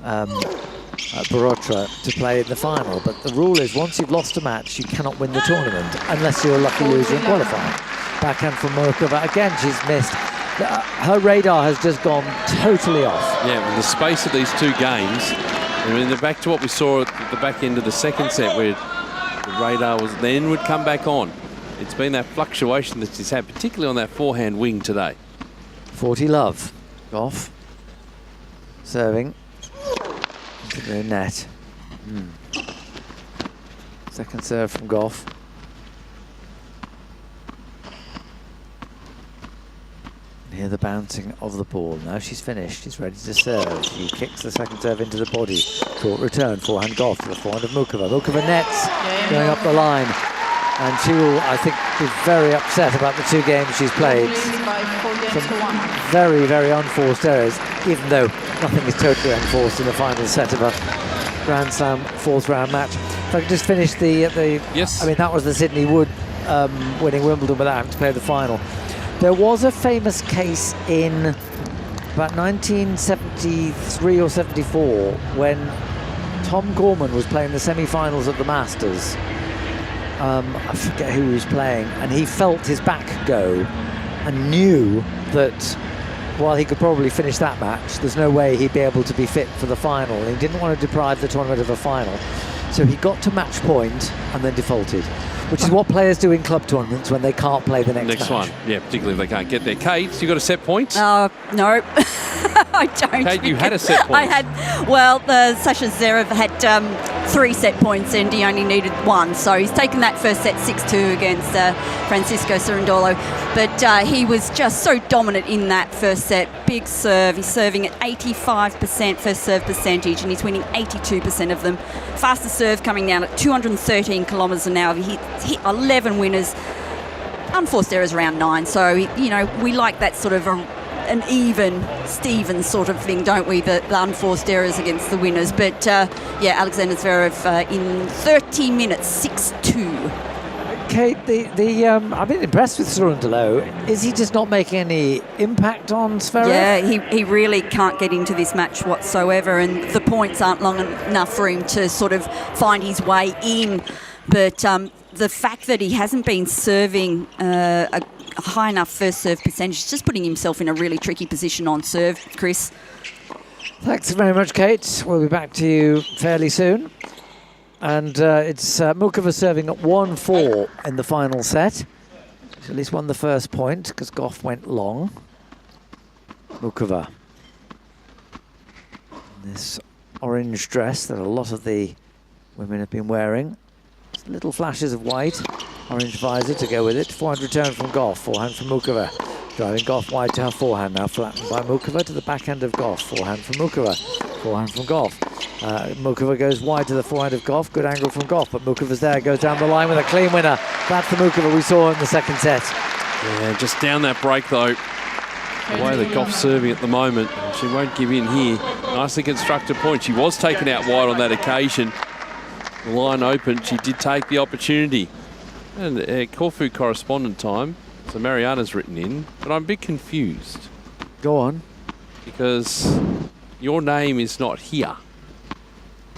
Barotra to play in the final, but the rule is once you've lost a match, you cannot win the tournament unless you're a lucky loser in qualifying. Backhand from Mukova again, she's missed. Her radar has just gone totally off. Yeah, with the space of these two games, I mean, they're back to what we saw at the back end of the second set, where the radar was then would come back on. It's been that fluctuation that she's had, particularly on that forehand wing today. 40 love. Goff serving into the net. Second serve from Goff. Hear the bouncing of the ball. Now she's finished. She's ready to serve. She kicks the second serve into the body. Court return. Forehand Goff to the forehand of Mukova. Mukova nets going up the line. And she will, I think, be very upset about the two games she's played. Some very, very unforced errors, even though nothing is totally unforced in the final set of a Grand Slam fourth round match. If I could just finish the yes. I mean, that was the Sidney Wood winning Wimbledon without having to play the final. There was a famous case in about 1973 or 74 when Tom Gorman was playing the semi-finals of the Masters. I forget who he was playing, and he felt his back go and knew that while he could probably finish that match, there's no way he'd be able to be fit for the final. And he didn't want to deprive the tournament of a final. So he got to match point and then defaulted, which is what players do in club tournaments when they can't play the next match. one. Yeah, particularly if they can't get there. Kate, you got a set point? No, I don't. Kate, you had a set point. I had, well, Sasha Zverev had 3 set points and he only needed 1. So he's taken that first set 6-2 against Francisco Cerundolo. But he was just so dominant in that first set. Big serve. He's serving at 85% first serve percentage and he's winning 82% of them. Fastest serve coming down at 213 kilometres an hour. He hit 11 winners. Unforced errors around 9. So, you know, we like that sort of an even Steven sort of thing, don't we? The unforced errors against the winners. But yeah, Alexander Zverev in 30 minutes, 6-2. Kate, I've been impressed with Cerundolo. Is he just not making any impact on Zverev? Yeah, he really can't get into this match whatsoever, and the points aren't long enough for him to sort of find his way in. But the fact that he hasn't been serving a high enough first serve percentage is just putting himself in a really tricky position on serve, Chris. Thanks very much, Kate. We'll be back to you fairly soon. And it's Mukova serving at 1-4 in the final set. She's at least won the first point because Goff went long. Mukova. This orange dress that a lot of the women have been wearing. Just little flashes of white. Orange visor to go with it. Forehand return from Goff. Forehand from Mukova. Driving Goff wide to her forehand. Now flattened by Mukova to the backhand of Goff. Forehand from Mukova. Forehand from Goff. Mukova goes wide to the forehand of Goff. Good angle from Goff, but Mukova's there. Goes down the line with a clean winner. That's the Mukova we saw in the second set. Yeah, just down that break though. The way that Goff's serving at the moment. She won't give in here. Nicely constructed point. She was taken out wide on that occasion. the line opened, she did take the opportunity. And Corfu correspondent time. So Mariana's written in, but I'm a bit confused. Go on. Because your name is not here.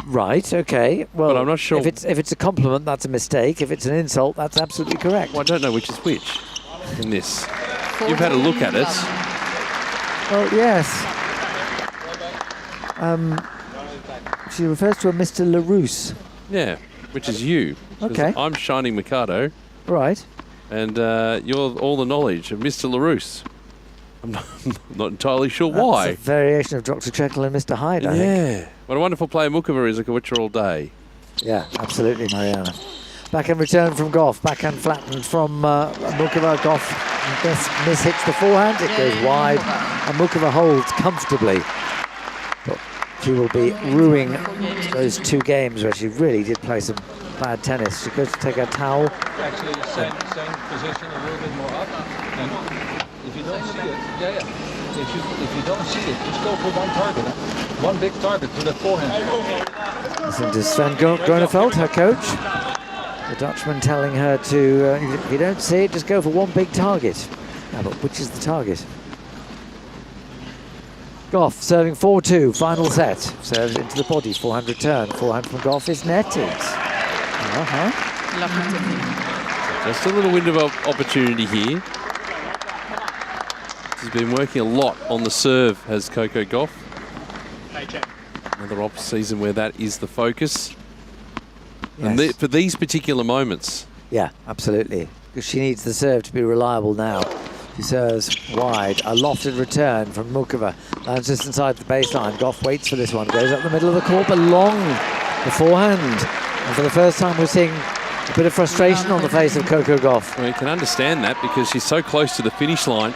Right, okay. Well, but I'm not sure. If it's a compliment, that's a mistake. If it's an insult, that's absolutely correct. Well, I don't know which is which in this. You've had a look at it. Well, yes. She refers to a Mr. LaRousse. Yeah, which is you. Okay. I'm Shining Mikado. Right. And you're all the knowledge of Mr. LaRousse. I'm not entirely sure why. That's a variation of Dr. Jekyll and Mr. Hyde, I think. What a wonderful player Mukova is. I could watch her all day. Yeah, absolutely, Mariana. Backhand return from Goff. Backhand flattened from Mukova. Goff mishits the forehand. It goes wide. And Mukova holds comfortably. But she will be ruining those 2 games where she really did play some bad tennis. She goes to take her towel. Actually, same position, a little bit more up. And if you don't see it, if you don't see it, just go for one target. One big target to the forehand. Listen to Sven Gronefeld, her coach. The Dutchman telling her to, if you don't see it, just go for one big target. Now, but which is the target? Goff serving 4-2, final set. Serves into the body, forehand return. Forehand from Goff is netted. Just a little window of opportunity here. She's been working a lot on the serve, has Coco Gauff. Another off-season where that is the focus. Yes. And for these particular moments. Yeah, absolutely. Because she needs the serve to be reliable now. She serves wide. A lofted return from Mukova. Lands just inside the baseline. Goff waits for this one. Goes up the middle of the court, but long beforehand. And for the first time, we're seeing a bit of frustration on the face of Coco Gauff. Well, you can understand that because she's so close to the finish line.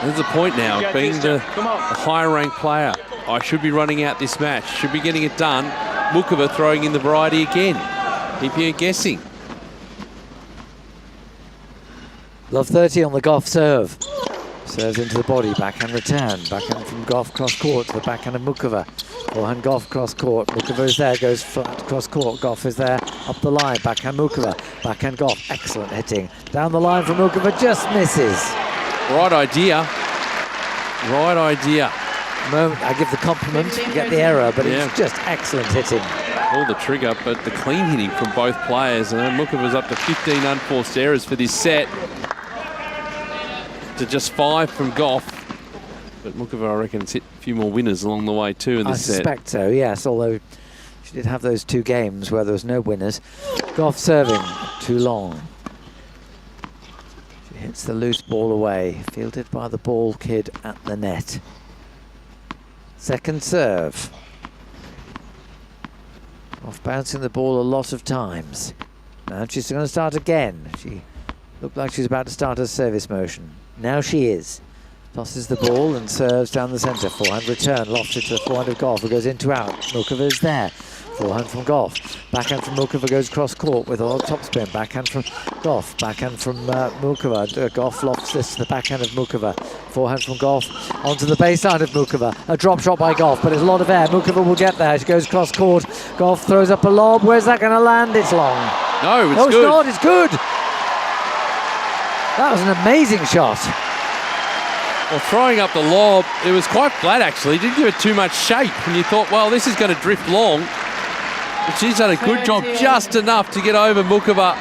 There's the point now of being the higher ranked player. I should be running out this match. Should be getting it done. Mukova throwing in the variety again. Keep you guessing. Love 30 on the Goff serve. Serves into the body, backhand return. Backhand from Goff cross court to the backhand of Mukova. Forehand Goff cross court. Mukova is there, goes flat cross court. Goff is there, up the line. Backhand Mukova. Backhand Goff. Excellent hitting. Down the line from Mukova, just misses. Right idea. Right idea. Moment, I give the compliment, get the error, but it's just excellent hitting. All the trigger, but the clean hitting from both players. And Mukova's up to 15 unforced errors for this set. To just 5 from Goff. But Mukova, I reckon, has hit a few more winners along the way too in this set. I suspect so, yes, although she did have those 2 games where there was no winners. Goff serving too long. She hits the loose ball away, fielded by the ball kid at the net. Second serve. Off bouncing the ball a lot of times. Now she's going to start again. She looked like she's about to start her service motion. Now she is. Tosses the ball and serves down the centre. Forehand return, lofted to the forehand of Goff, who goes in to out. Mukova is there. Forehand from Goff. Backhand from Mukova goes cross court with a lot of topspin. Backhand from Goff. Backhand from Mukova. Goff lofts this to the backhand of Mukova. Forehand from Goff onto the baseline of Mukova. A drop shot by Goff, but there's a lot of air. Mukova will get there. She goes cross court. Goff throws up a lob. Where's that going to land? It's long. No, it's good. It's not. It's good. That was an amazing shot. Well, throwing up the lob, it was quite flat actually. Didn't give it too much shape. And you thought, well, this is going to drift long. But she's done a good job, just enough to get over Mukova.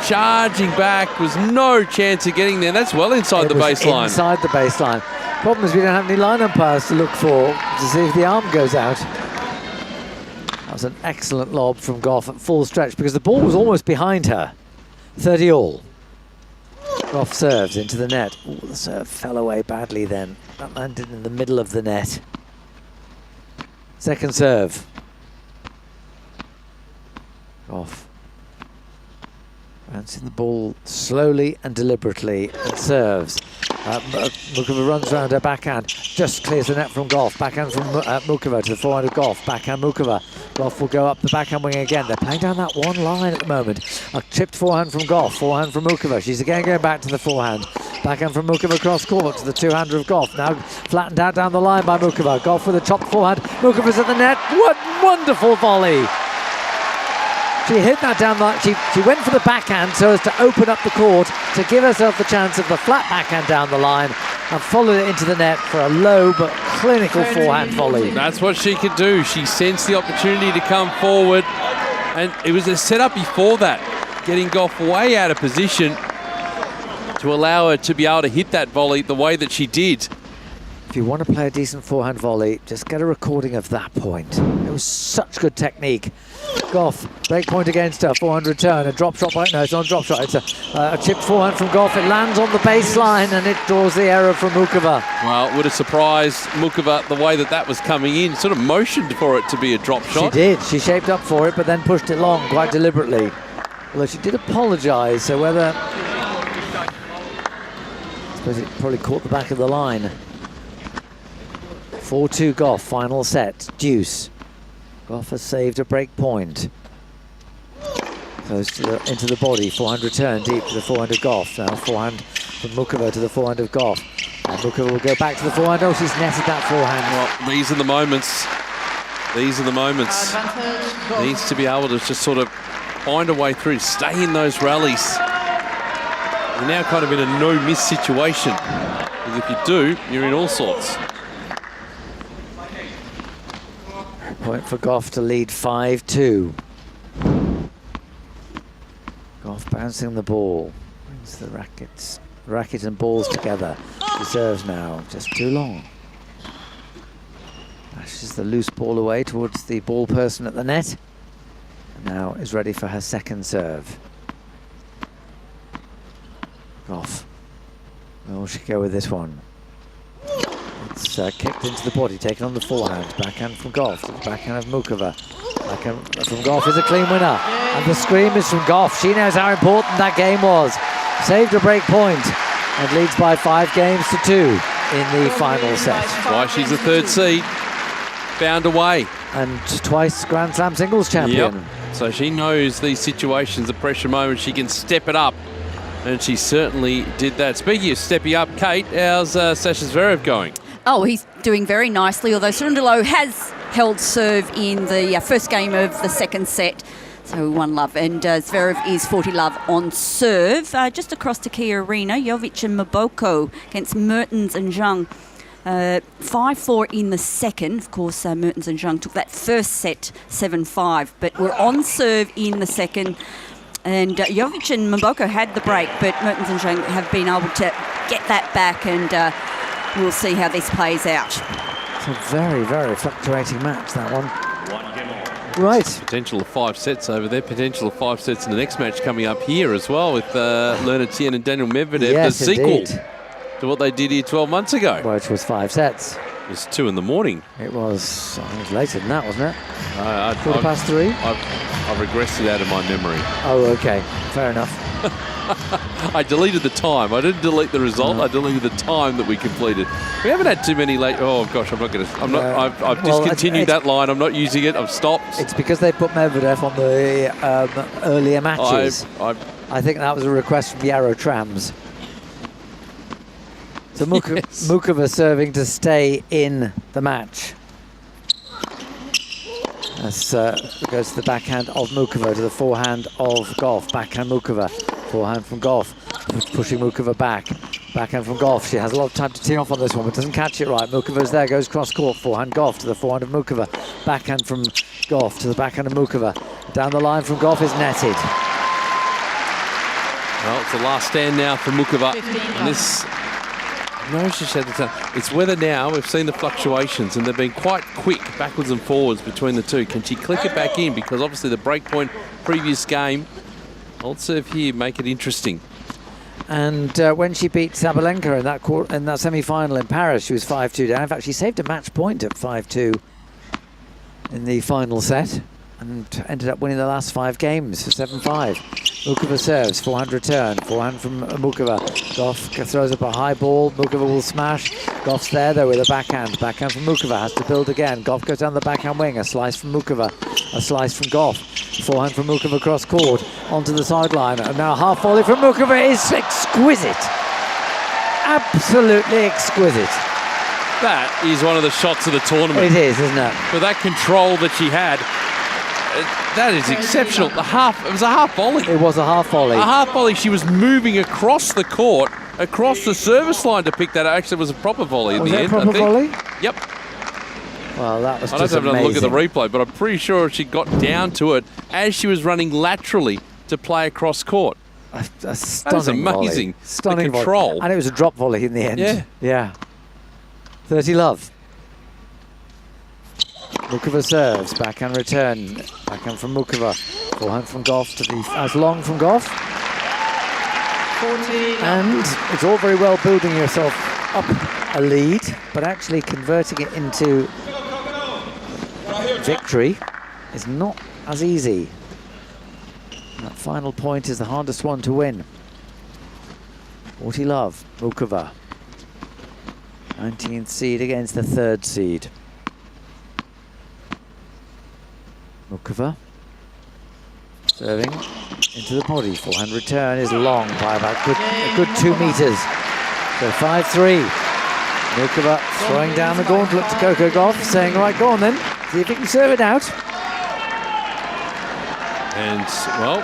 Charging back, was no chance of getting there. That's well inside the baseline. Inside the baseline. Problem is we don't have any line umpires to look for to see if the arm goes out. That was an excellent lob from Goff at full stretch because the ball was almost behind her. 30 all. Goff serves into the net. Ooh, the serve fell away badly then. That landed in the middle of the net. Second serve. Goff. Bouncing the ball slowly and deliberately and serves. Mukova runs around her backhand, just clears the net from Goff. Backhand from Mukova to the forehand of Goff. Backhand Mukova. Goff will go up the backhand wing again. They're playing down that one line at the moment. A chipped forehand from Goff. Forehand from Mukova. She's again going back to the forehand. Backhand from Mukova cross court to the two-hander of Goff. Now flattened out down the line by Mukova. Goff with a chopped forehand. Mukova's at the net. What wonderful volley! She hit that down the... She went for the backhand so as to open up the court to give herself the chance of the flat backhand down the line and followed it into the net for a low but clinical forehand volley. That's what she could do. She sensed the opportunity to come forward, and it was a setup before that, getting Goff way out of position to allow her to be able to hit that volley the way that she did. If you want to play a decent forehand volley, just get a recording of that point. It was such good technique. Goff, break point against her, forehand return, a drop shot. No, it's not a drop shot, it's a chipped forehand from Goff. It lands on the baseline and it draws the error from Mukova. Well, it would have surprised Mukova the way that was coming in. Sort of motioned for it to be a drop shot. She did. She shaped up for it, but then pushed it long quite deliberately. Although she did apologise, so whether... I suppose it probably caught the back of the line. 4-2 Goff, final set, deuce. Goff has saved a break point. Close to into the body, forehand return deep to the forehand of Goff. Now forehand from Mukova to the forehand of Goff. And Mukova will go back to the forehand. Oh, she's netted that forehand. Well, these are the moments. These are the moments. Needs to be able to just sort of find a way through, stay in those rallies. You're now kind of in a no-miss situation. Because if you do, you're in all sorts. Point for Goff to lead 5-2. Goff bouncing the ball. Brings the racket and balls together. She serves now, just too long. Lashes the loose ball away towards the ball person at the net. And now is ready for her second serve. Goff. Where will she go with this one? It's kicked into the body, taken on the forehand. Backhand from Goff to the backhand of Mukova. Backhand from Goff is a clean winner. And the scream is from Goff. She knows how important that game was. Saved a break point and leads by 5 games to 2 in the final set. That's why she's the third seed. Found a way. And twice Grand Slam singles champion. Yep. So she knows these situations, the pressure moments, she can step it up. And she certainly did that. Speaking of stepping up, Kate, how's Sasha Zverev going? Oh, he's doing very nicely, although Cerundolo has held serve in the first game of the second set. So 1-love, and Zverev is 40-love on serve. Just across to Kia Arena, Jovic and Maboko against Mertens and Zhang. 5-4 in the second. Of course, Mertens and Zhang took that first set 7-5, but we're on serve in the second. And Jovic and Maboko had the break, but Mertens and Zhang have been able to get that back, and we'll see how this plays out. It's a very, very fluctuating match, that one. Right. Potential of 5 sets over there. Potential of 5 sets in the next match coming up here as well with Leonard Tien and Daniel Medvedev. Yes, the sequel indeed. to what they did here 12 months ago. Which was 5 sets. It was 2 in the morning. It was later than that, wasn't it? 3:15? I've regressed it out of my memory. Oh, okay. Fair enough. I deleted the time. I didn't delete the result. No. I deleted the time that we completed. We haven't had too many late. Oh gosh, I'm not going to. I've discontinued that line. I'm not using it. I've stopped. It's because they put Medvedev on the earlier matches. I think that was a request from the Aero Trams. So Mukova serving to stay in the match. As goes to the backhand of Mukova to the forehand of Goff. Backhand Mukova. Forehand from Goff. Pushing Mukova back. Backhand from Goff. She has a lot of time to tee off on this one, but doesn't catch it right. Mukova's there, goes cross court. Forehand Goff to the forehand of Mukova. Backhand from Goff to the backhand of Mukova. Down the line from Goff is netted. Well, it's the last stand now for Mukova. And this... No, she said it's whether now we've seen the fluctuations and they've been quite quick backwards and forwards between the two. Can she click it back in? Because obviously the break point previous game, old serve here, make it interesting. And when she beat Sabalenka in that semi-final in Paris, she was 5-2 down. In fact, she saved a match point at 5-2 in the final set and ended up winning the last 5 games for 7-5. Mukova serves, forehand return, forehand from Mukova. Goff throws up a high ball, Mukova will smash. Goff's there though with a backhand from Mukova, has to build again. Goff goes down the backhand wing, a slice from Mukova, a slice from Goff. Forehand from Mukova cross court, onto the sideline, and now half volley from Mukova is exquisite. Absolutely exquisite. That is one of the shots of the tournament. It is, isn't it? For that control that she had. That is exceptional. It was a half volley. It was a half volley. A half volley. She was moving across the court, across the service line to pick that up. Actually, it was a proper volley in the end. Was that a proper volley? Yep. Well, that was I just don't have amazing. a look at the replay, but I'm pretty sure she got down to it as she was running laterally to play across court. A stunning That is amazing. volley. Stunning the control. volley. And it was a drop volley in the end. Yeah. Yeah. 30 love. Mukova serves, backhand return, backhand from Mukova, forehand from Goff to the as long from Goff. 40. And it's all very well building yourself up a lead, but actually converting it into victory is not as easy. That final point is the hardest one to win. 40 love, Mukova. 19th seed against the 3rd seed. Mukova serving into the body. Forehand return is long by about a good 2 meters. So 5-3. Mukova throwing down the gauntlet to Coco Gauff, saying, right, go on then, see if you can serve it out. And, well,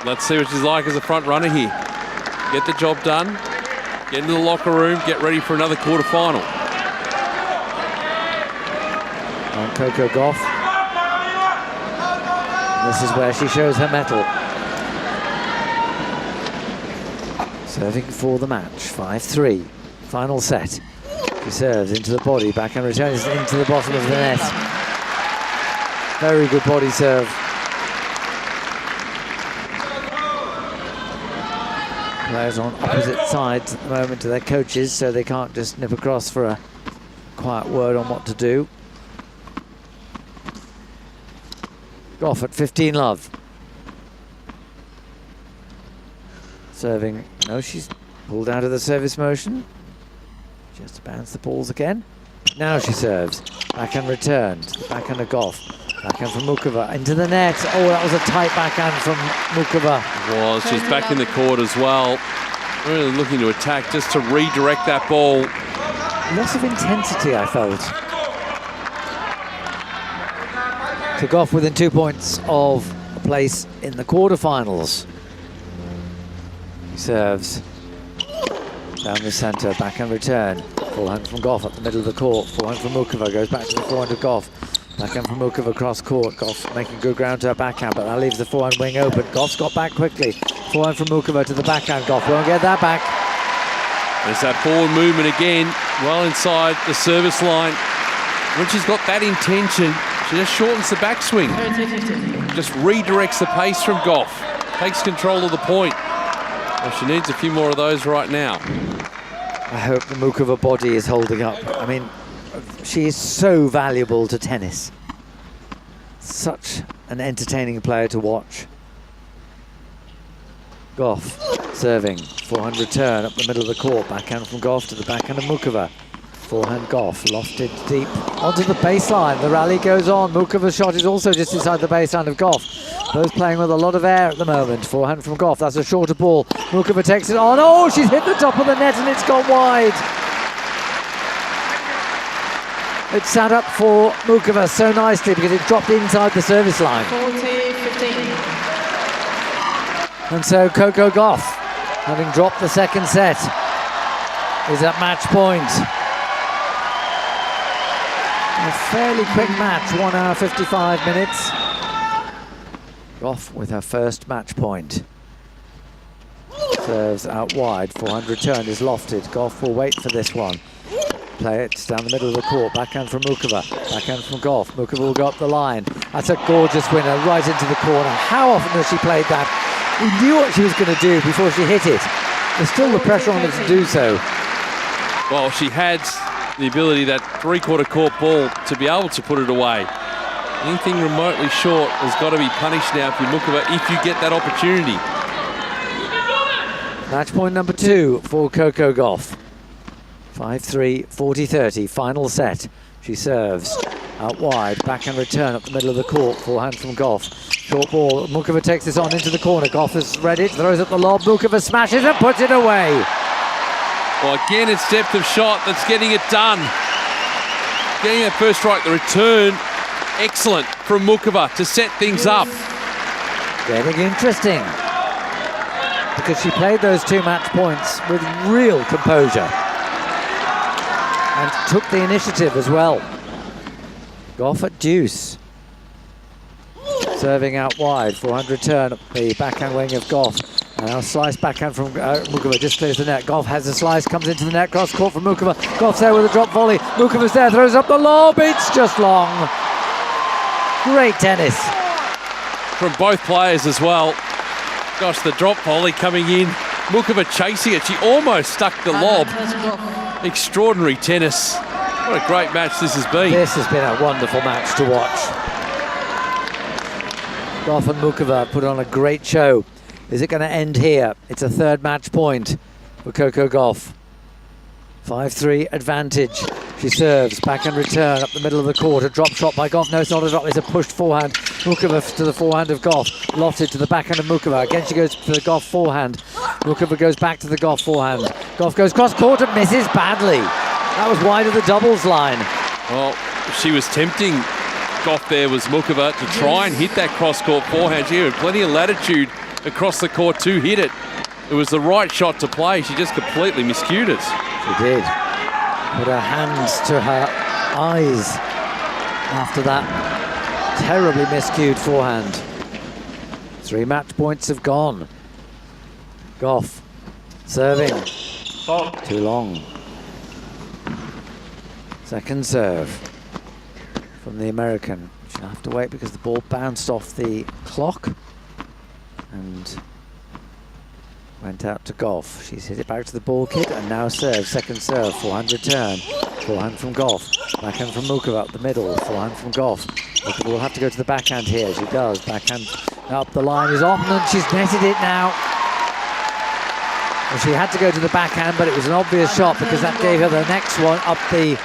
let's see what she's like as a front runner here. Get the job done, get into the locker room, get ready for another quarter-final. On Coco Gauff. This is where she shows her mettle. Serving for the match, 5-3. Final set. She serves into the body, backhand returns into the bottom of the net. Very good body serve. Players on opposite sides at the moment to their coaches, so they can't just nip across for a quiet word on what to do. Goff at 15 love. Serving, no, she's pulled out of the service motion. Just to bounce the balls again. Now she serves. Backhand return to the backhand of Goff. Backhand from Mukova into the net. Oh, that was a tight backhand from Mukova. It was. She's back in the court as well. Really looking to attack just to redirect that ball. Loss of intensity, I felt. To Goff within 2 points of a place in the quarterfinals. He serves down the centre, backhand return. Forehand from Goff up the middle of the court. Forehand from Mukova goes back to the forehand of Goff. Backhand from Mukova across court. Goff making good ground to her backhand, but that leaves the forehand wing open. Goff's got back quickly. Forehand from Mukova to the backhand. Goff won't get that back. There's that forward movement again, well inside the service line. When she's got that intention, she just shortens the backswing. Just redirects the pace from Goff. Takes control of the point. Well, she needs a few more of those right now. I hope the Mukova body is holding up. I mean, she is so valuable to tennis. Such an entertaining player to watch. Goff serving. Forehand return up the middle of the court. Backhand from Goff to the backhand of Mukova. Forehand Goff lofted deep onto the baseline. The rally goes on. Mukova's shot is also just inside the baseline of Goff. Both playing with a lot of air at the moment. Forehand from Goff. That's a shorter ball. Mukova takes it on. Oh, she's hit the top of the net and it's gone wide. It sat up for Mukova so nicely because it dropped inside the service line. 40-15. And so Coco Gauff, having dropped the second set, is at match point. A fairly quick match, 1 hour 55 minutes. Gauff with her first match point. Serves out wide, forehand return is lofted. Gauff will wait for this one. Play it down the middle of the court, backhand from Mukova, backhand from Gauff. Mukova will go up the line. That's a gorgeous winner, right into the corner. How often has she played that? We knew what she was going to do before she hit it. There's still the pressure on her to do so. Well, she had the ability, that three-quarter court ball, to be able to put it away. Anything remotely short has got to be punished now for Mukova if you get that opportunity. Match point number 2 for Coco Gauff. 5-3, 40-30, final set. She serves out wide, backhand return up the middle of the court, forehand from Gauff. Short ball, Mukova takes this on into the corner. Gauff has read it, throws up the lob, Mukova smashes and puts it away. Well, again, it's depth of shot that's getting it done. Getting that first strike, the return, excellent from Mukova to set things up. Getting interesting. Because she played those 2 match points with real composure. And took the initiative as well. Goff at deuce. Serving out wide, forehand return up the backhand wing of Goff. And now slice backhand from Mukova, just clears the net. Goff has a slice, comes into the net, cross court from Mukova. Goff's there with a drop volley. Mukova's there, throws up the lob, it's just long. Great tennis. From both players as well. Gosh, the drop volley coming in. Mukova chasing it, she almost stuck the lob. Extraordinary tennis. What a great match this has been. This has been a wonderful match to watch. Goff and Mukova put on a great show. Is it going to end here? It's a 3rd match point for Coco Gauff. 5-3 advantage. She serves, backhand return up the middle of the court. A drop shot by Gauff. No, it's not a drop, it's a pushed forehand. Mukova to the forehand of Gauff. Lofted to the backhand of Mukova. Again, she goes to the Gauff forehand. Mukova goes back to the Gauff forehand. Gauff goes cross court and misses badly. That was wide of the doubles line. Well, she was tempting Gauff there, was Mukova, to try and hit that cross-court forehand. She had plenty of latitude across the court to hit it. It was the right shot to play. She just completely miscued it. She did. Put her hands to her eyes after that terribly miscued forehand. 3 match points have gone. Gauff serving. Too long. Second serve from the American. She'll have to wait because the ball bounced off the clock and went out to Gauff. She's hit it back to the ball kid and now serves. Second serve, forehand return. Forehand from Gauff. Backhand from Mukova up the middle. Forehand from Gauff. Mukova will have to go to the backhand here. She does. Backhand up the line is off and she's netted it now. Well, she had to go to the backhand, but it was an obvious shot because that gave her the next one up the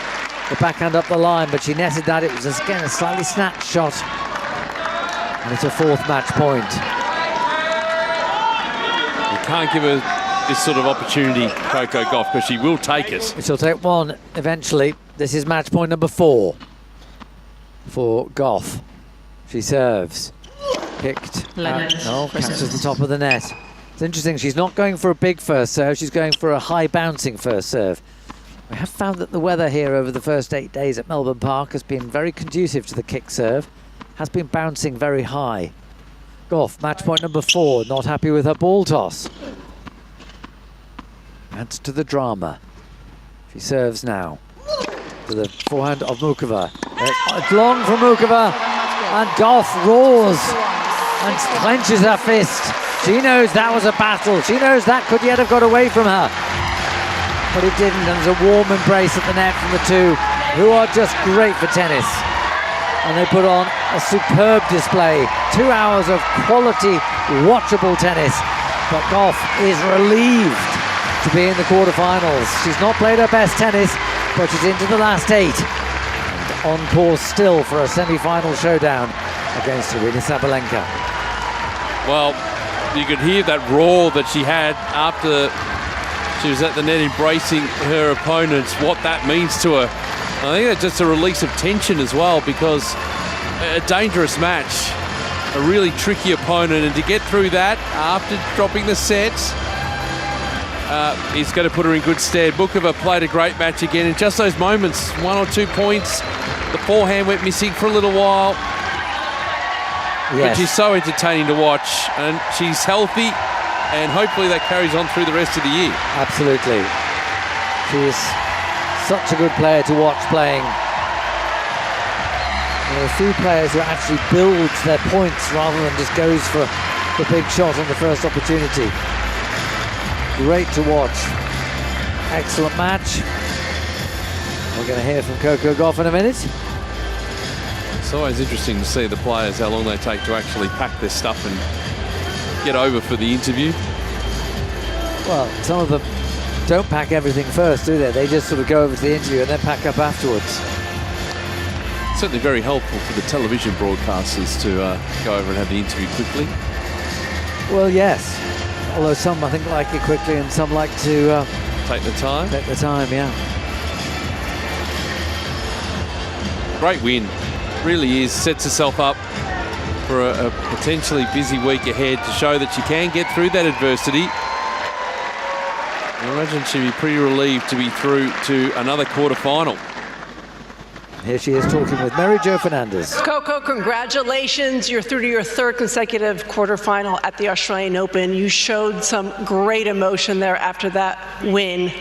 backhand up the line, but she netted that. It was, again, a slightly snatched shot. And it's a 4th match point. You can't give her this sort of opportunity, Coco Gauff, because she will take it. She'll take one eventually. This is match point number 4 for Gauff. She serves. Kicked. No, catches the top of the net. It's interesting, she's not going for a big first serve, she's going for a high bouncing first serve. We have found that the weather here over the first 8 days at Melbourne Park has been very conducive to the kick serve. Has been bouncing very high. Gauff, match point number 4, not happy with her ball toss. Adds to the drama. She serves now. To the forehand of Mukova. It's long from Mukova. And Gauff roars and clenches her fist. She knows that was a battle. She knows that could yet have got away from her. But it didn't, and there's a warm embrace at the net from the two, who are just great for tennis. And they put on a superb display. 2 hours of quality, watchable tennis. But Gauff is relieved to be in the quarterfinals. She's not played her best tennis, but she's into the last 8. And on course still for a semi-final showdown against Aryna Sabalenka. Well, you could hear that roar that she had after she was at the net embracing her opponents, what that means to her. I think that's just a release of tension as well, because a dangerous match, a really tricky opponent, and to get through that after dropping the sets is going to put her in good stead. Mukova played a great match again, and just those moments, 1 or 2 points, the forehand went missing for a little while. Yes. But she's so entertaining to watch, and she's healthy, and hopefully that carries on through the rest of the year. Absolutely. She's such a good player to watch playing. There are a few players who actually builds their points rather than just goes for the big shot on the first opportunity. Great to watch. Excellent match. We're going to hear from Coco Gauff in a minute. It's always interesting to see the players, how long they take to actually pack their stuff and get over for the interview. Well, some of them don't pack everything first, do they? They just sort of go over to the interview and then pack up afterwards. Certainly very helpful for the television broadcasters to go over and have the interview quickly. Well, yes. Although some, I think, like it quickly and some like to... take the time? Take the time, yeah. Great win. Really is. Sets herself up for a potentially busy week ahead to show that she can get through that adversity. I imagine she'd be pretty relieved to be through to another quarterfinal. Here she is talking with Mary Jo Fernandez. Coco, congratulations. You're through to your third consecutive quarterfinal at the Australian Open. You showed some great emotion there after that win.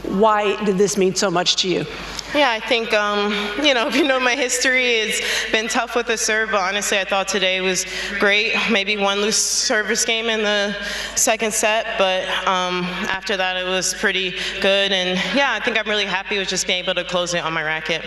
Why did this mean so much to you? Yeah, I think, if you know my history, it's been tough with the serve, but honestly, I thought today was great. Maybe one loose service game in the second set, but after that, it was pretty good. And yeah, I think I'm really happy with just being able to close it on my racket.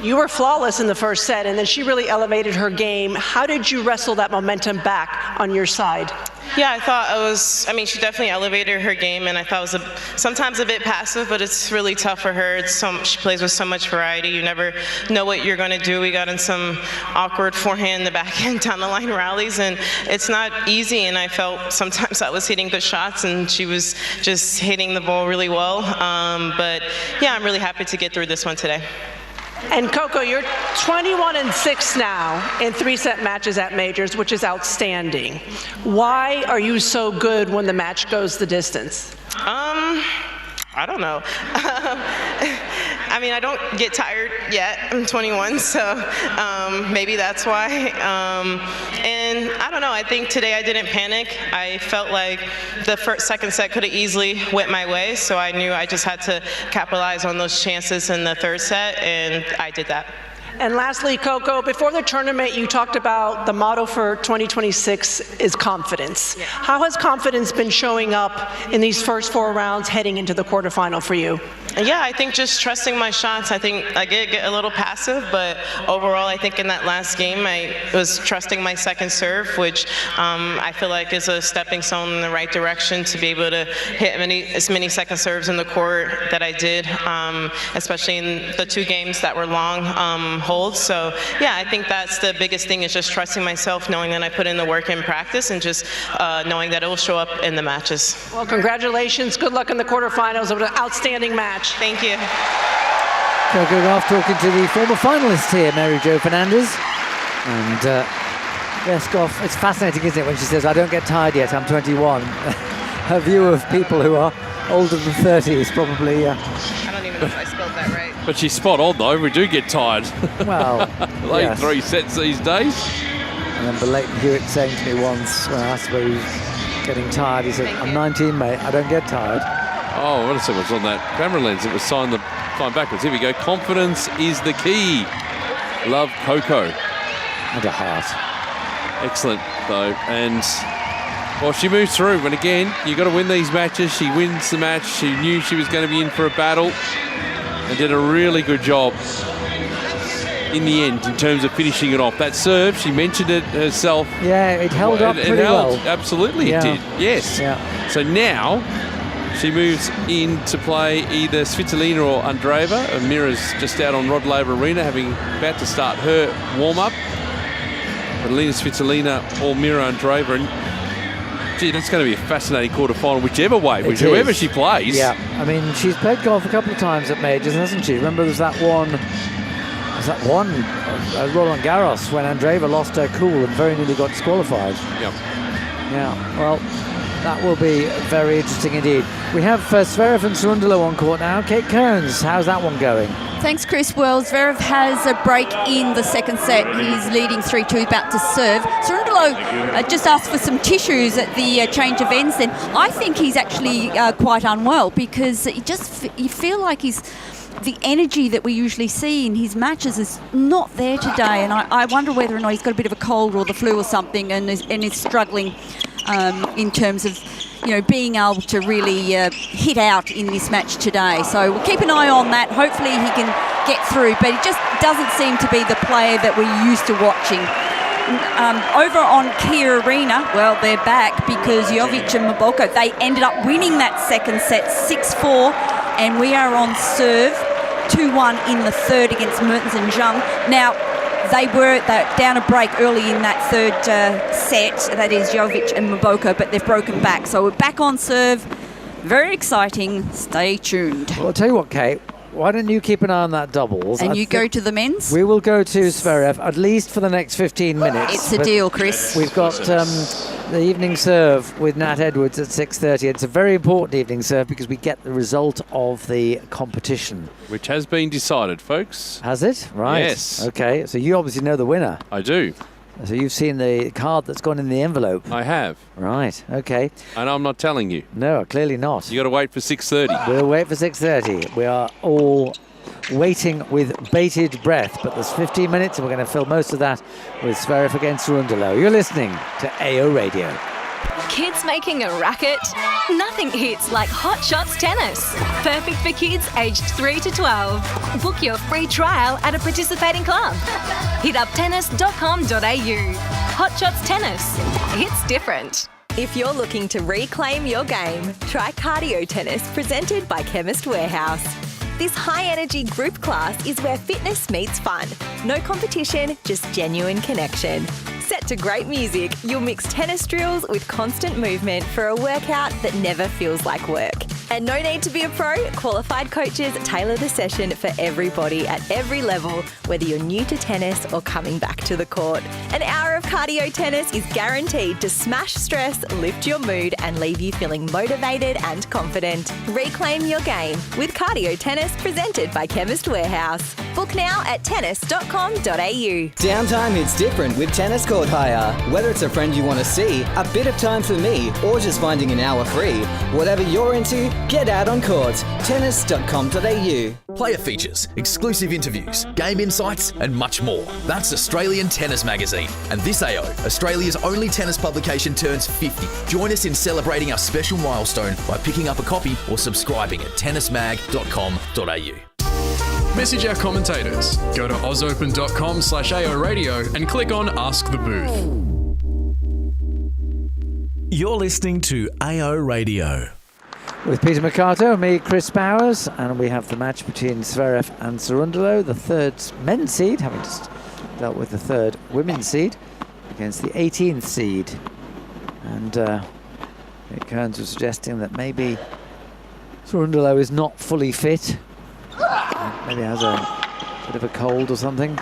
You were flawless in the first set, and then she really elevated her game. How did you wrestle that momentum back on your side? Yeah, I thought she definitely elevated her game, and I thought it was sometimes a bit passive, but it's really tough for her. She plays with so much variety. You never know what you're going to do. We got in some awkward forehand, the backhand, down the line rallies, and it's not easy, and I felt sometimes I was hitting good shots, and she was just hitting the ball really well. But yeah, I'm really happy to get through this one today. And Coco, you're 21-6 now in 3-set matches at majors, which is outstanding. Why are you so good when the match goes the distance? I don't know. I don't get tired yet. I'm 21, so maybe that's why. And I don't know. I think today I didn't panic. I felt like the second set could have easily went my way, so I knew I just had to capitalize on those chances in the third set, and I did that. And lastly, Coco, before the tournament, you talked about the motto for 2026 is confidence. Yeah. How has confidence been showing up in these first 4 rounds heading into the quarterfinal for you? Yeah, I think just trusting my shots. I think I get a little passive, but overall, I think in that last game, I was trusting my second serve, which I feel like is a stepping stone in the right direction to be able to hit as many second serves in the court that I did, especially in the 2 games that were long holds. So yeah, I think that's the biggest thing, is just trusting myself, knowing that I put in the work in practice, and just knowing that it will show up in the matches. Well, congratulations. Good luck in the quarterfinals. It was an outstanding match. Thank you. Coco Gauff talking to the former finalist here, Mary Jo Fernandez. And yes, Gauff, it's fascinating, isn't it, when she says, I don't get tired yet, I'm 21. Her view of people who are older than 30 is probably... I don't even know if I spelled that right. But she's spot on, though. We do get tired. Well, like yes. 3 sets these days. I remember Leighton Hewitt saying to me once, when I asked whether he was getting tired, he said, I'm 19, mate, I don't get tired. Oh, what a sequence on that camera lens. It was signed backwards. Here we go. Confidence is the key. Love Coco. And a heart. Excellent, though. And, well, she moves through. And again, you've got to win these matches. She wins the match. She knew she was going to be in for a battle and did a really good job in the end in terms of finishing it off. That serve, she mentioned it herself. Yeah, it held up pretty well. Absolutely, it did. Yes. Yeah. So now she moves in to play either Svitolina or Andreeva. Mira's just out on Rod Laver Arena, about to start her warm-up. But Alina Svitolina or Mira Andreeva. And gee, that's going to be a fascinating quarterfinal, whichever way, whoever she plays. Yeah, I mean, she's played golf a couple of times at majors, hasn't she? Remember, there's that one Roland Garros when Andreeva lost her cool and very nearly got disqualified. Yeah, well, that will be very interesting indeed. We have Zverev and Cerundolo on court now. Kate Kearns, how's that one going? Thanks, Chris. Well, Zverev has a break in the second set. He's leading 3-2, about to serve. Cerundolo just asked for some tissues at the change of ends then. I think he's actually quite unwell, because you feel like the energy that we usually see in his matches is not there today, and I wonder whether or not he's got a bit of a cold or the flu or something, and is struggling in terms of being able to really hit out in this match today. So we'll keep an eye on that. Hopefully he can get through, but it just doesn't seem to be the player that we're used to watching. Over on Kia Arena, well, they're back because Jovic and Maboko, they ended up winning that second set 6-4, and we are on serve 2-1 in the third against Mertens and Zhang. Now, they were down a break early in that third set, that is Jovic and Maboko, but they've broken back. So we're back on serve. Very exciting. Stay tuned. Well, I'll tell you what, Kate, why don't you keep an eye on that doubles? And I you go think to the men's? We will go to Zverev, at least for the next 15 minutes. It's a But deal, Chris. We've got the evening serve with Nat Edwards at 6:30. It's a very important evening serve because we get the result of the competition. Which has been decided, folks. Has it? Right. Yes. Okay, so you obviously know the winner. I do. So you've seen the card that's gone in the envelope. I have. Right, okay. And I'm not telling you. No, clearly not. You got to wait for 6:30. We'll wait for 6:30. We are all waiting with bated breath, but there's 15 minutes and we're going to fill most of that with Zverev against Cerundolo. You're listening to AO Radio. Kids making a racket? Nothing hits like Hot Shots Tennis. Perfect for kids aged 3 to 12. Book your free trial at a participating club. Hit up tennis.com.au. Hot Shots Tennis. It's different. If you're looking to reclaim your game, try Cardio Tennis presented by Chemist Warehouse. This high-energy group class is where fitness meets fun. No competition, just genuine connection. Set to great music, you'll mix tennis drills with constant movement for a workout that never feels like work. And no need to be a pro, qualified coaches tailor the session for everybody at every level, whether you're new to tennis or coming back to the court. An hour of cardio tennis is guaranteed to smash stress, lift your mood and leave you feeling motivated and confident. Reclaim your game with Cardio Tennis presented by Chemist Warehouse. Book now at tennis.com.au. Downtime hits different with Tennis Court Hire. Whether it's a friend you want to see, a bit of time for me, or just finding an hour free, whatever you're into, get out on court. Tennis.com.au. Player features, exclusive interviews, game insights, and much more. That's Australian Tennis Magazine. And this AO, Australia's only tennis publication, turns 50. Join us in celebrating our special milestone by picking up a copy or subscribing at tennismag.com.au. Message our commentators. Go to ozopen.com/AO Radio and click on Ask the Booth. You're listening to AO Radio. With Peter Mercato and me, Chris Bowers, and we have the match between Zverev and Cerundolo, the third men's seed, having just dealt with the third women's seed, against the 18th seed. And Nick Kearns was suggesting that maybe Cerundolo is not fully fit. Maybe has a bit of a cold or something.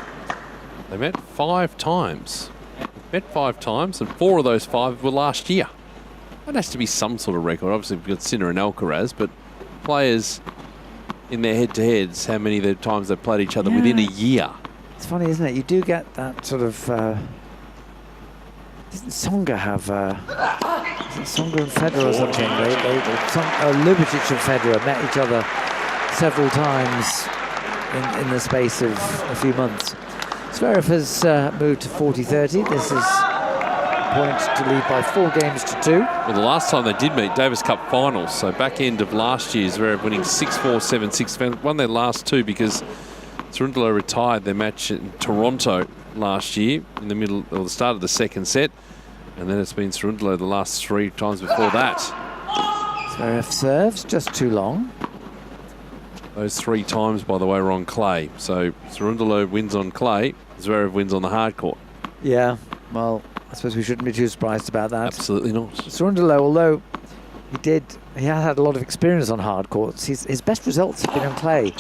They met 5 times. Met 5 times, and 4 of those 5 were last year. That has to be some sort of record. Obviously, we've got Sinner and Alcaraz, but players in their head-to-heads, how many of the times they've played each other within a year. It's funny, isn't it? You do get that sort of... Didn't Tsonga have... is it Tsonga and Federer or something? Ljubic and Federer met each other several times in the space of a few months. Zverev has moved to 40-30. This is a point to lead by 4 games to 2. Well, the last time they did meet, Davis Cup finals, so back end of last year, Zverev winning 6-4, 7-6. Won their last 2 because Cerundolo retired their match in Toronto last year in the middle or the start of the second set, and then it's been Cerundolo the last 3 times before that. Zverev serves just too long. Those 3 times, by the way, were on clay. So Cerundolo wins on clay, Zverev wins on the hard court. Yeah, well, I suppose we shouldn't be too surprised about that. Absolutely not. Cerundolo, although he has had a lot of experience on hard courts, his best results have been on clay.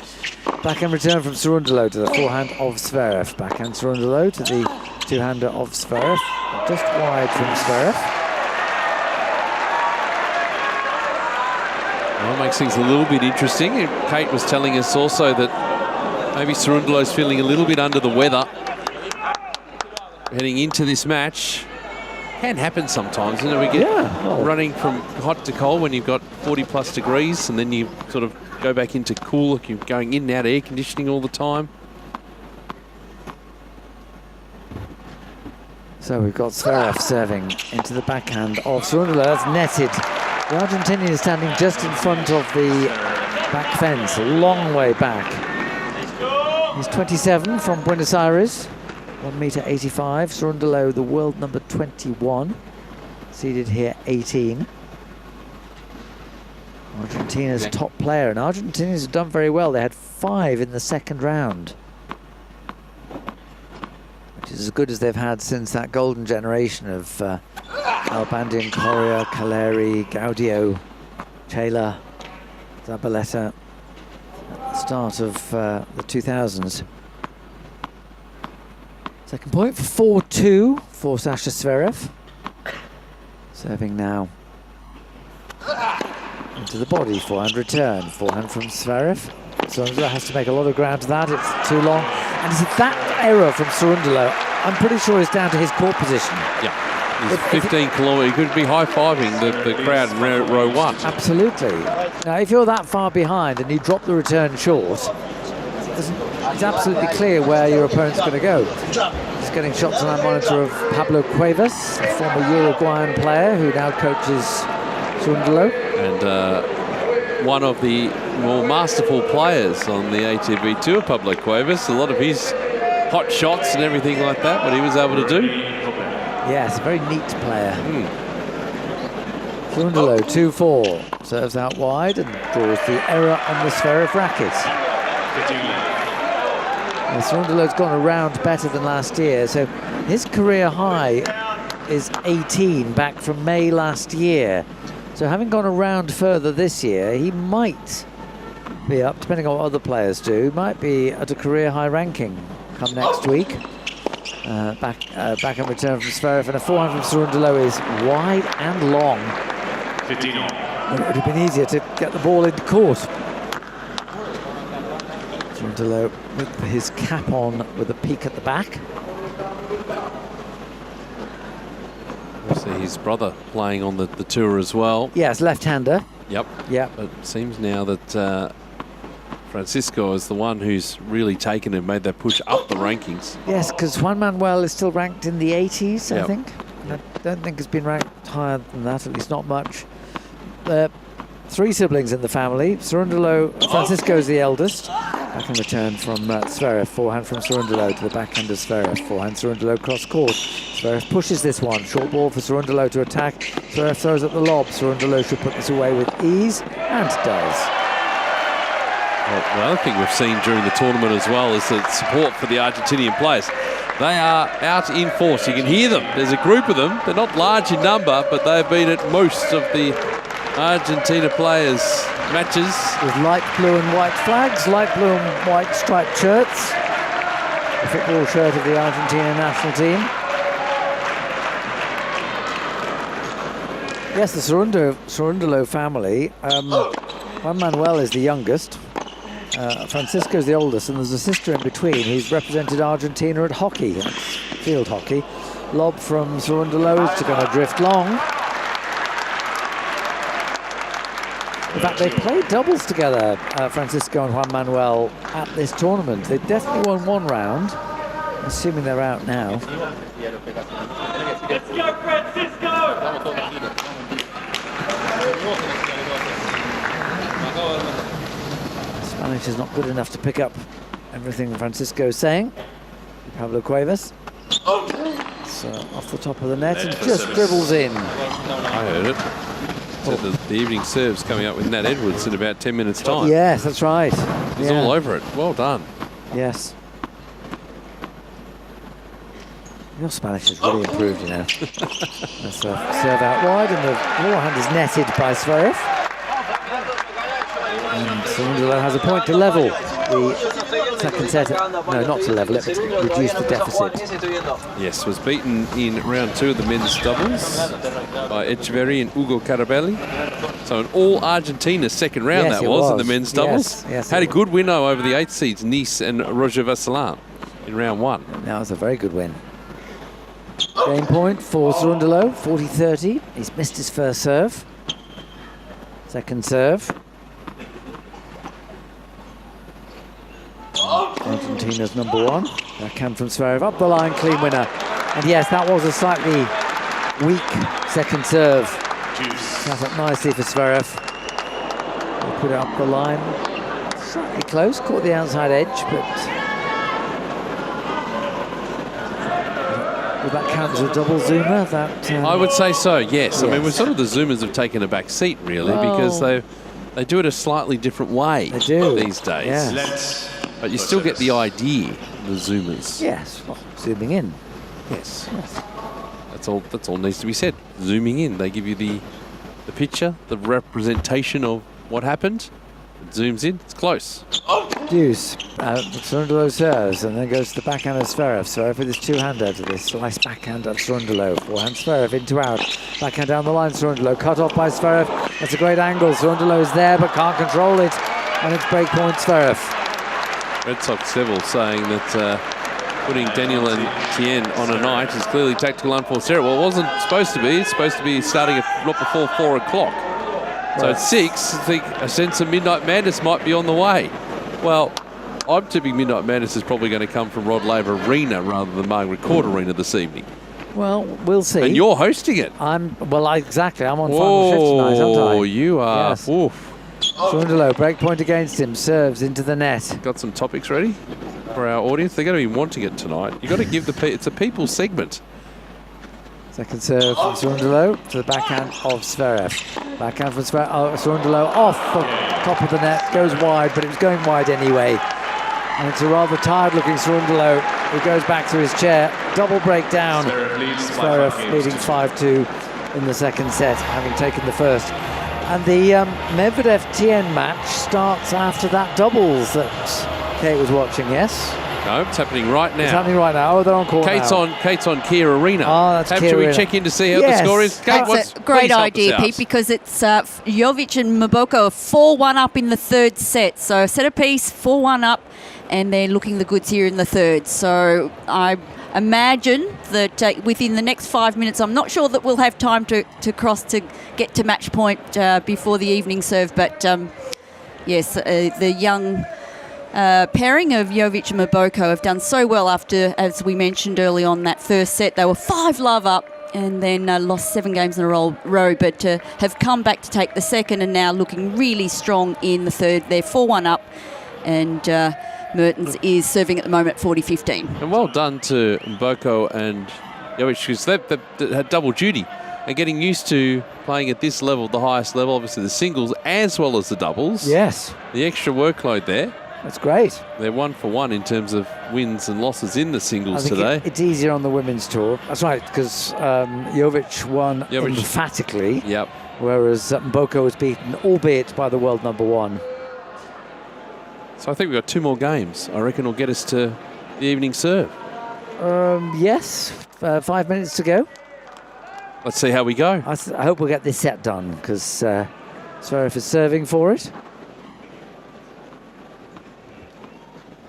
Backhand return from Cerundolo to the forehand of Zverev. Backhand Cerundolo to the two-hander of Zverev. Just wide from Zverev. Well, it makes things a little bit interesting. Kate was telling us also that maybe Cerundolo's feeling a little bit under the weather heading into this match. Can happen sometimes, isn't it? We get running from hot to cold when you've got 40+ degrees, and then you sort of go back into cool. You're going in and out of air conditioning all the time. So we've got Zverev serving into the backhand of Cerundolo. That's netted. The Argentinian is standing just in front of the back fence, a long way back. He's 27 from Buenos Aires, 1m85. Cerundolo, the world number 21, seeded here 18. Argentina's top player, and Argentinians have done very well. They had 5 in the second round, which is as good as they've had since that golden generation of Albandian, Coria, Caleri, Gaudio, Taylor, Zabaleta at the start of the 2000s. Second point for 4-2 for Sasha Zverev. Serving now into the body, forehand return, forehand from Zverev. Cerundolo has to make a lot of ground to that, it's too long. And it's that error from Cerundolo, I'm pretty sure is down to his court position. Yeah, he's 15 kilometres, he could be high-fiving the crowd in row one. Absolutely. Now, if you're that far behind and you drop the return short, it's absolutely clear where your opponent's going to go. Just getting shots on our monitor of Pablo Cuevas, a former Uruguayan player who now coaches Cerundolo. And one of the more masterful players on the ATP Tour, Pablo Cuevas. A lot of his hot shots and everything like that, what he was able to do. Yes, a very neat player. Cerundolo, 2-4. Serves out wide and draws the error on the Zverev racket. Cerundolo's gone around better than last year, so his career high is 18 back from May last year. So having gone around further this year, he might be up, depending on what other players do, might be at a career high ranking come next week. Back in return from Zverev, and a forehand from Cerundolo is wide and long. It would have been easier to get the ball into court. Cerundolo with his cap on with a peek at the back. Also his brother playing on the tour as well. Yes, left-hander. Yep. Yep. But it seems now that Francisco is the one who's really taken and made that push up the rankings. Yes, because Juan Manuel is still ranked in the 80s, I think. I don't think it's been ranked higher than that, at least not much. 3 siblings in the family. Francisco's the eldest. Back in return from Zverev. Forehand from Cerundolo to the backhand of Zverev. Forehand Cerundolo cross court. Zverev pushes this one. Short ball for Cerundolo to attack. Zverev throws at the lob. Cerundolo should put this away with ease, and does. Well, the other thing we've seen during the tournament as well is the support for the Argentinian players. They are out in force. You can hear them. There's a group of them. They're not large in number, but they've been at most of the Argentina players' matches. With light blue and white flags, light blue and white striped shirts. The football shirt of the Argentina national team. Yes, the Cerundolo family. Juan Manuel is the youngest. Francisco's the oldest, and there's a sister in between who's represented Argentina at hockey. That's field hockey. Lob from Cerundolo is going to drift long. In fact, they played doubles together, Francisco and Juan Manuel, at this tournament. They definitely won one round. I'm assuming they're out now. Let's go, Francisco! Spanish is not good enough to pick up everything Francisco is saying. Pablo Cuevas. So off the top of the net and just dribbles in. I heard it. Said the evening serve's coming up with Nat Edwards in about 10 minutes' time. Yes, that's right. He's all over it. Well done. Yes. Your Spanish has really improved, you know. That's a serve out wide, and the forehand is netted by Zverev. And Cerundolo has a point to level the second set. No, not to level it, but to reduce the deficit. Yes, was beaten in round 2 of the men's doubles by Echeverry and Hugo Carabelli. So an all Argentina second round Yes, that was in the men's doubles. Yes, had a good win though over the 8th seeds, Nice and Roger Vasselin in round 1. That was a very good win. Game point for Cerundolo, 40-30. He's missed his first serve. Second serve. Argentina's number 1. Backhand from Zverev up the line, clean winner. And yes, that was a slightly weak second serve. Sat up nicely for Zverev. He put it up the line. Slightly close, caught the outside edge, but would that count as a double zoomer? That I would say so, yes. Yes. I mean, we're sort of the Zoomers have taken a back seat, really, because they do it a slightly different way these days. Yes. But you still get the idea, the Zoomers. Yes, well, zooming in. Yes. That's all needs to be said. Zooming in, they give you the picture, the representation of what happened. It zooms in, it's close. deuce. Surundalo serves and then goes to the backhand of Zverev. Zverev with his two-hander to this slice backhand of Surundalo. Forehand Zverev into out. Backhand down the line, Surundalo cut off by Zverev. That's a great angle. Surundalo is there but can't control it. And it's break point Zverev. Red Sox Seville saying that putting Daniel and Tien on a night is clearly tactical unforced error. Well, it wasn't supposed to be. It's supposed to be starting at not before 4 o'clock. So at 6, I think a sense of Midnight Madness might be on the way. Well, I'm tipping Midnight Madness is probably going to come from Rod Laver Arena rather than Margaret Court Arena this evening. Well, we'll see. And you're hosting it. Exactly. I'm on final shift tonight, aren't I? Oh, you are. Yes. Oof. Surundalo, break point against him, serves into the net. Got some topics ready for our audience. They're going to be wanting it tonight. You've got to give it's a people segment. Second serve from Surundalo to the backhand of Zverev. Backhand from Zverev. Oh, Surundalo off the top of the net, goes wide, but it was going wide anyway. And it's a rather tired-looking Surundalo. He goes back to his chair. Double breakdown. Zverev leading 5-2 in the second set, having taken the first. And the Medvedev-Tien match starts after that doubles that Kate was watching, yes? No, it's happening right now. It's happening right now. Oh, they're on court now. Kate's on Kia Arena. Oh, that's Kia Shall we Arena. check in to see how the score is? Kate, That's a great idea, Pete, because it's Jovic and Mboko 4-1 up in the third set. So set a piece, 4-1 up, and they're looking the goods here in the third. So I imagine that within the next 5 minutes, I'm not sure that we'll have time to cross to get to match point before the evening serve. But yes, the young pairing of Jovic and Mboko have done so well after, as we mentioned early on, that first set. They were 5-love up and then lost 7 games in a row, but have come back to take the second and now looking really strong in the third. They're 4-1 up, and Mertens is serving at the moment 40-15. And well done to Mboko and Jovic, because they had double duty and getting used to playing at this level, the highest level, obviously the singles as well as the doubles. Yes. The extra workload there. That's great. They're 1 for 1 in terms of wins and losses in the singles I think today. It's easier on the women's tour. That's right, because Jovic won emphatically. Yep. Whereas Mboko was beaten, albeit by the world number 1. So I think we've got 2 more games. I reckon will get us to the evening serve. Yes, 5 minutes to go. Let's see how we go. I hope we'll get this set done, because Zverev is serving for it.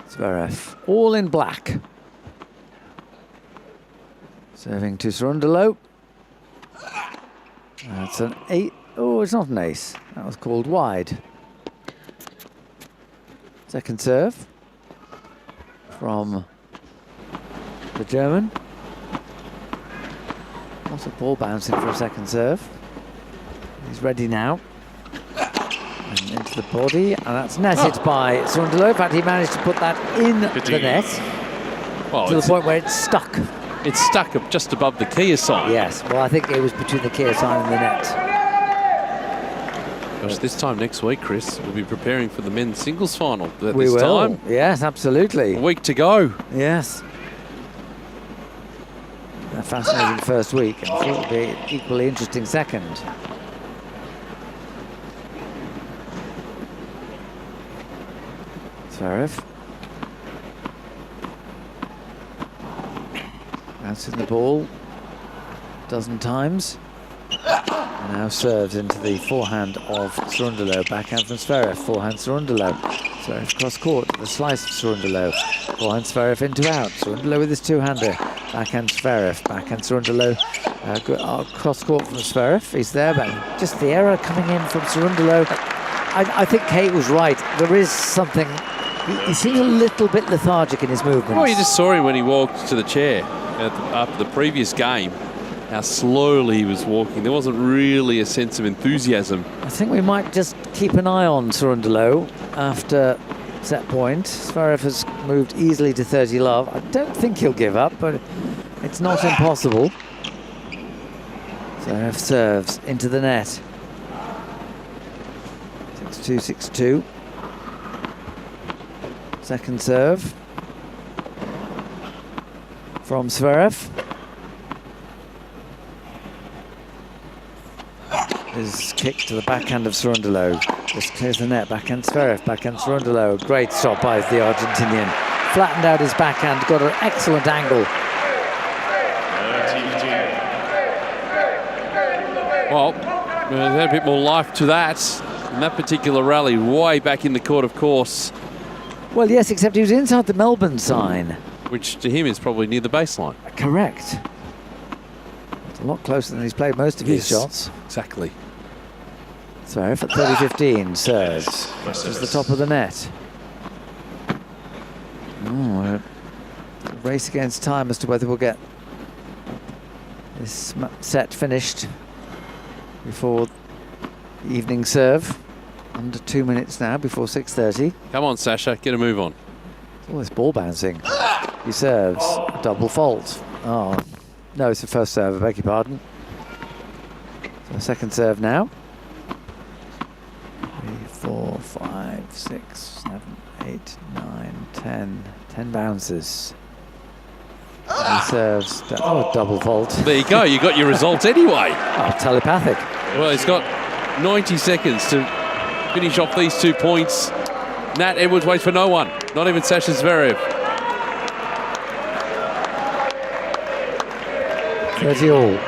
Zverev, all in black. Serving to Surundalo. That's an 8. Oh, it's not an ace. That was called wide. Second serve from the German. Lots of ball bouncing for a second serve. He's ready now. And into the body, and that's netted by Surundalo. In fact, he managed to put that in the net to the point where it's stuck. It's stuck up just above the Kia sign. Yes, well, I think it was between the Kia sign and the net. Gosh, this time next week, Chris, we'll be preparing for the men's singles final at We this will. time. Yes, absolutely. A week to go. Yes. A fascinating first week. I'm sure it'll be an equally interesting second. Zverev. Bouncing the ball a dozen times. And now serves into the forehand of Surundalo. Backhand from Zverev. Forehand Surundalo. Zverev cross court. The slice of Surundalo. Forehand Zverev into out. Surundalo with his two-hander. Backhand Zverev. Backhand Surundalo. Cross court from Zverev. He's there, but just the error coming in from Surundalo. I think Kate was right. There is something. He seems a little bit lethargic in his movements. Well, you just saw him when he walked to the chair after the previous game, how slowly he was walking. There wasn't really a sense of enthusiasm. I think we might just keep an eye on Surundalo after set point. Zverev has moved easily to 30-love. I don't think he'll give up, but it's not impossible. Zverev serves into the net. 6-2, 6-2. Second serve from Zverev. his kick to the backhand of Cerundolo. Just clears the net. Backhand Zverev, backhand Cerundolo. Great stop by the Argentinian. Flattened out his backhand, got an excellent angle. Well, there's a bit more life to that. And that particular rally way back in the court, of course. Well, yes, except he was inside the Melbourne sign. Which to him is probably near the baseline. Correct. It's a lot closer than he's played most of his shots. Exactly. Zverev at 30-15 serves. Just the top of the net. A race against time as to whether we'll get this set finished before the evening serve. Under 2 minutes now before 6:30. Come on, Sasha, get a move on. All this ball bouncing. He serves. Double fault. Oh, no, it's the first serve, I beg your pardon. So second serve now. 3, 4, 5, 6, 7, 8, 9, 10. 10 bounces. He serves. Double fault. There you go, you got your result anyway. Oh, telepathic. Well, he's got 90 seconds to finish off these 2 points. Nat Edwards waits for no one, not even Sasha Zverev. 30 all.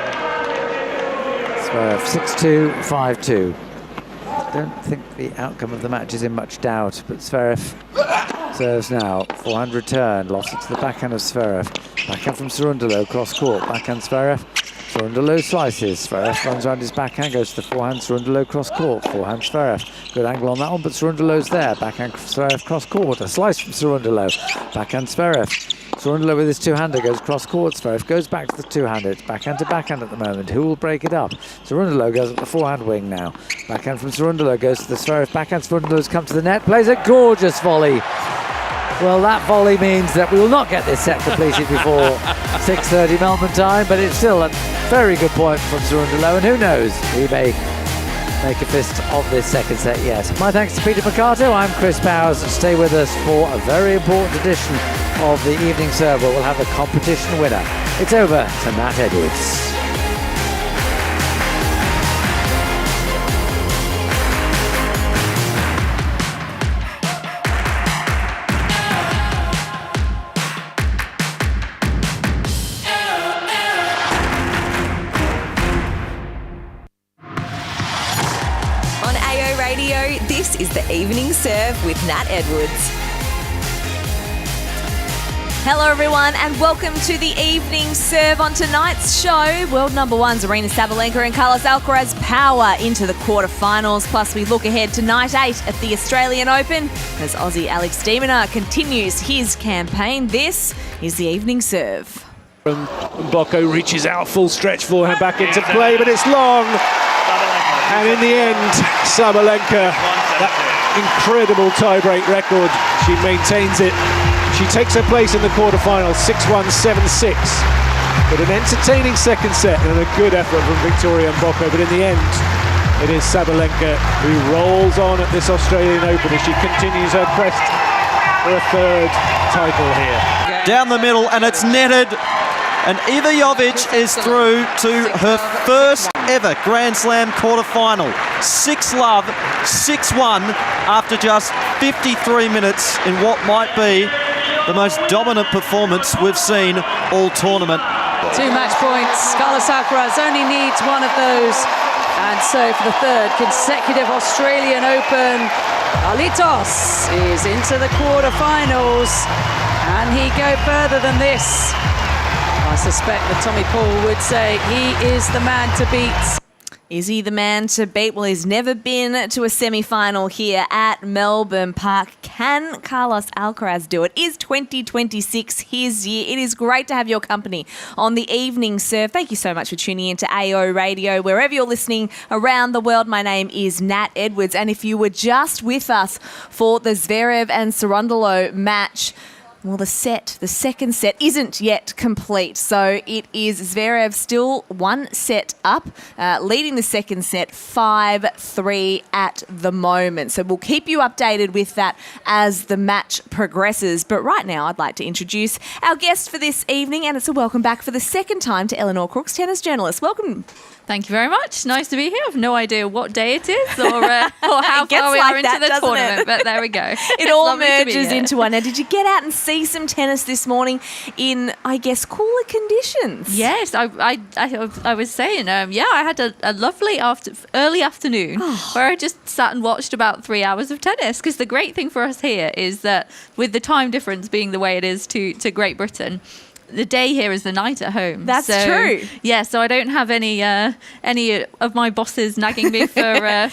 Zverev 6-2, 5-2. I don't think the outcome of the match is in much doubt, but Zverev serves now. Forehand return, lost it to the backhand of Zverev. Backhand from Cerundolo, cross court. Backhand Zverev. Cerundolo slices. Zverev runs around his backhand, goes to the forehand. Cerundolo cross court. Forehand Zverev. Good angle on that one, but Cerundolo's there. Backhand Zverev cross court. A slice from Cerundolo. Backhand Zverev. Cerundolo with his two-hander goes cross court. Zverev goes back to the two-hander. It's backhand to backhand at the moment. Who will break it up? Cerundolo goes at the forehand wing now. Backhand from Cerundolo goes to the Zverev backhand. Cerundolo's come to the net. Plays a gorgeous volley. Well, that volley means that we will not get this set completed before 6:30 Melbourne time, but it's still a very good point from Cerundolo, and who knows, he may make a fist of this second set yet. My thanks to Peter Picato. I'm Chris Powers. Stay with us for a very important edition of the Evening Serve, where we'll have a competition winner. It's over to Nat Edwards. This is the Evening Serve with Nat Edwards. Hello everyone and welcome to the Evening Serve. On tonight's show, world number ones Aryna Sabalenka and Carlos Alcaraz power into the quarterfinals. Plus we look ahead to night 8 at the Australian Open as Aussie Alex de Minaur continues his campaign. This is the Evening Serve. Mboko reaches out, full stretch forehand back into play, but it's long. And in the end, Sabalenka, that incredible tiebreak record, she maintains it. She takes her place in the quarterfinals, 6-1, 7-6. But an entertaining second set and a good effort from Victoria Mboko. But in the end, it is Sabalenka who rolls on at this Australian Open as she continues her quest for a third title here. Down the middle, and it's netted. And Iva Jovic is through to her first ever Grand Slam quarterfinal. 6-love, 6-1 after just 53 minutes in what might be the most dominant performance we've seen all tournament. 2 match points. Carlos Alcaraz only needs one of those. And so for the third consecutive Australian Open, Carlitos is into the quarterfinals. Can he go further than this? I suspect that Tommy Paul would say he is the man to beat. Is he the man to beat? Well, he's never been to a semi-final here at Melbourne Park. Can Carlos Alcaraz do it? Is 2026 his year? It is great to have your company on the Evening Serve. Thank you so much for tuning in to AO Radio. Wherever you're listening around the world, my name is Nat Edwards. And if you were just with us for the Zverev and Cerundolo match, well, the second set isn't yet complete. So it is Zverev still 1 set up, leading the second set 5-3 at the moment. So we'll keep you updated with that as the match progresses. But right now, I'd like to introduce our guest for this evening, and it's a welcome back for the second time to Eleanor Crooks, tennis journalist. Welcome. Thank you very much. Nice to be here. I've no idea what day it is or how far we are into the tournament, but there we go. It all merges into one. Now, did you get out and see some tennis this morning in, I guess, cooler conditions? Yes, I was saying, I had a lovely early afternoon where I just sat and watched about 3 hours of tennis, because the great thing for us here is that with the time difference being the way it is to Great Britain, the day here is the night at home. That's true. Yeah, so I don't have any of my bosses nagging me for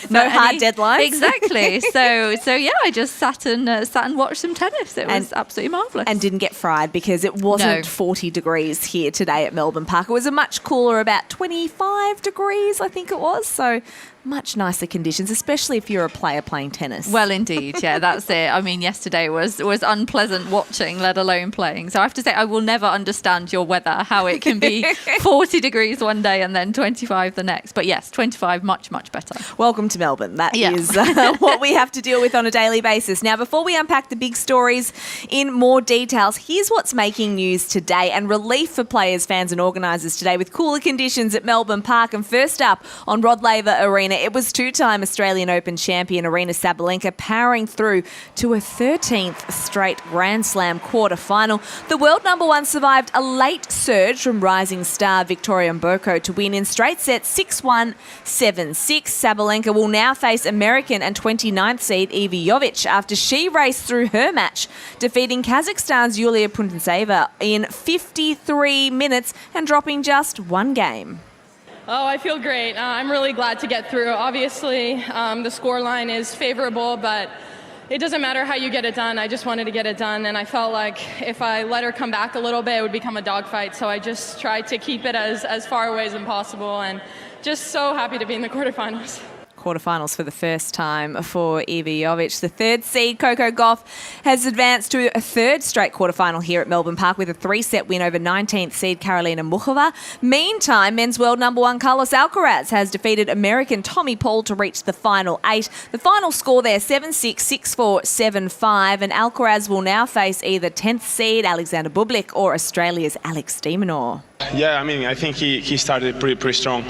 no hard deadlines. Exactly. So yeah, I just sat and watched some tennis. It was absolutely marvellous. And didn't get fried because it wasn't 40 degrees here today at Melbourne Park. It was a much cooler, about 25 degrees, I think it was. So much nicer conditions, especially if you're a player playing tennis. Well, indeed, yeah, that's it. I mean, yesterday was unpleasant watching, let alone playing. So I have to say, I will never understand your weather, how it can be 40 degrees one day and then 25 the next. But yes, 25, much, much better. Welcome to Melbourne. That is what we have to deal with on a daily basis. Now, before we unpack the big stories in more details, here's what's making news today and relief for players, fans and organisers today with cooler conditions at Melbourne Park. And first up on Rod Laver Arena, it was two-time Australian Open champion Aryna Sabalenka powering through to a 13th straight Grand Slam quarter-final. The world number one survived a late surge from rising star Victoria Mboko to win in straight sets 6-1, 7-6. Sabalenka will now face American and 29th seed Evie Jovic after she raced through her match, defeating Kazakhstan's Yulia Putintseva in 53 minutes and dropping just one game. Oh, I feel great. I'm really glad to get through. Obviously, the scoreline is favorable, but it doesn't matter how you get it done. I just wanted to get it done, and I felt like if I let her come back a little bit, it would become a dogfight. So I just tried to keep it as far away as possible, and just so happy to be in the quarterfinals. Quarterfinals for the first time for Evie Jovic. The third seed, Coco Gauff, has advanced to a third straight quarterfinal here at Melbourne Park with a 3-set win over 19th seed Karolina Muchova. Meantime, men's world number one Carlos Alcaraz has defeated American Tommy Paul to reach the final 8. The final score there, 7-6, 6-4, 7-5, and Alcaraz will now face either 10th seed Alexander Bublik or Australia's Alex de Minaur. Yeah, I mean, I think he started pretty strong.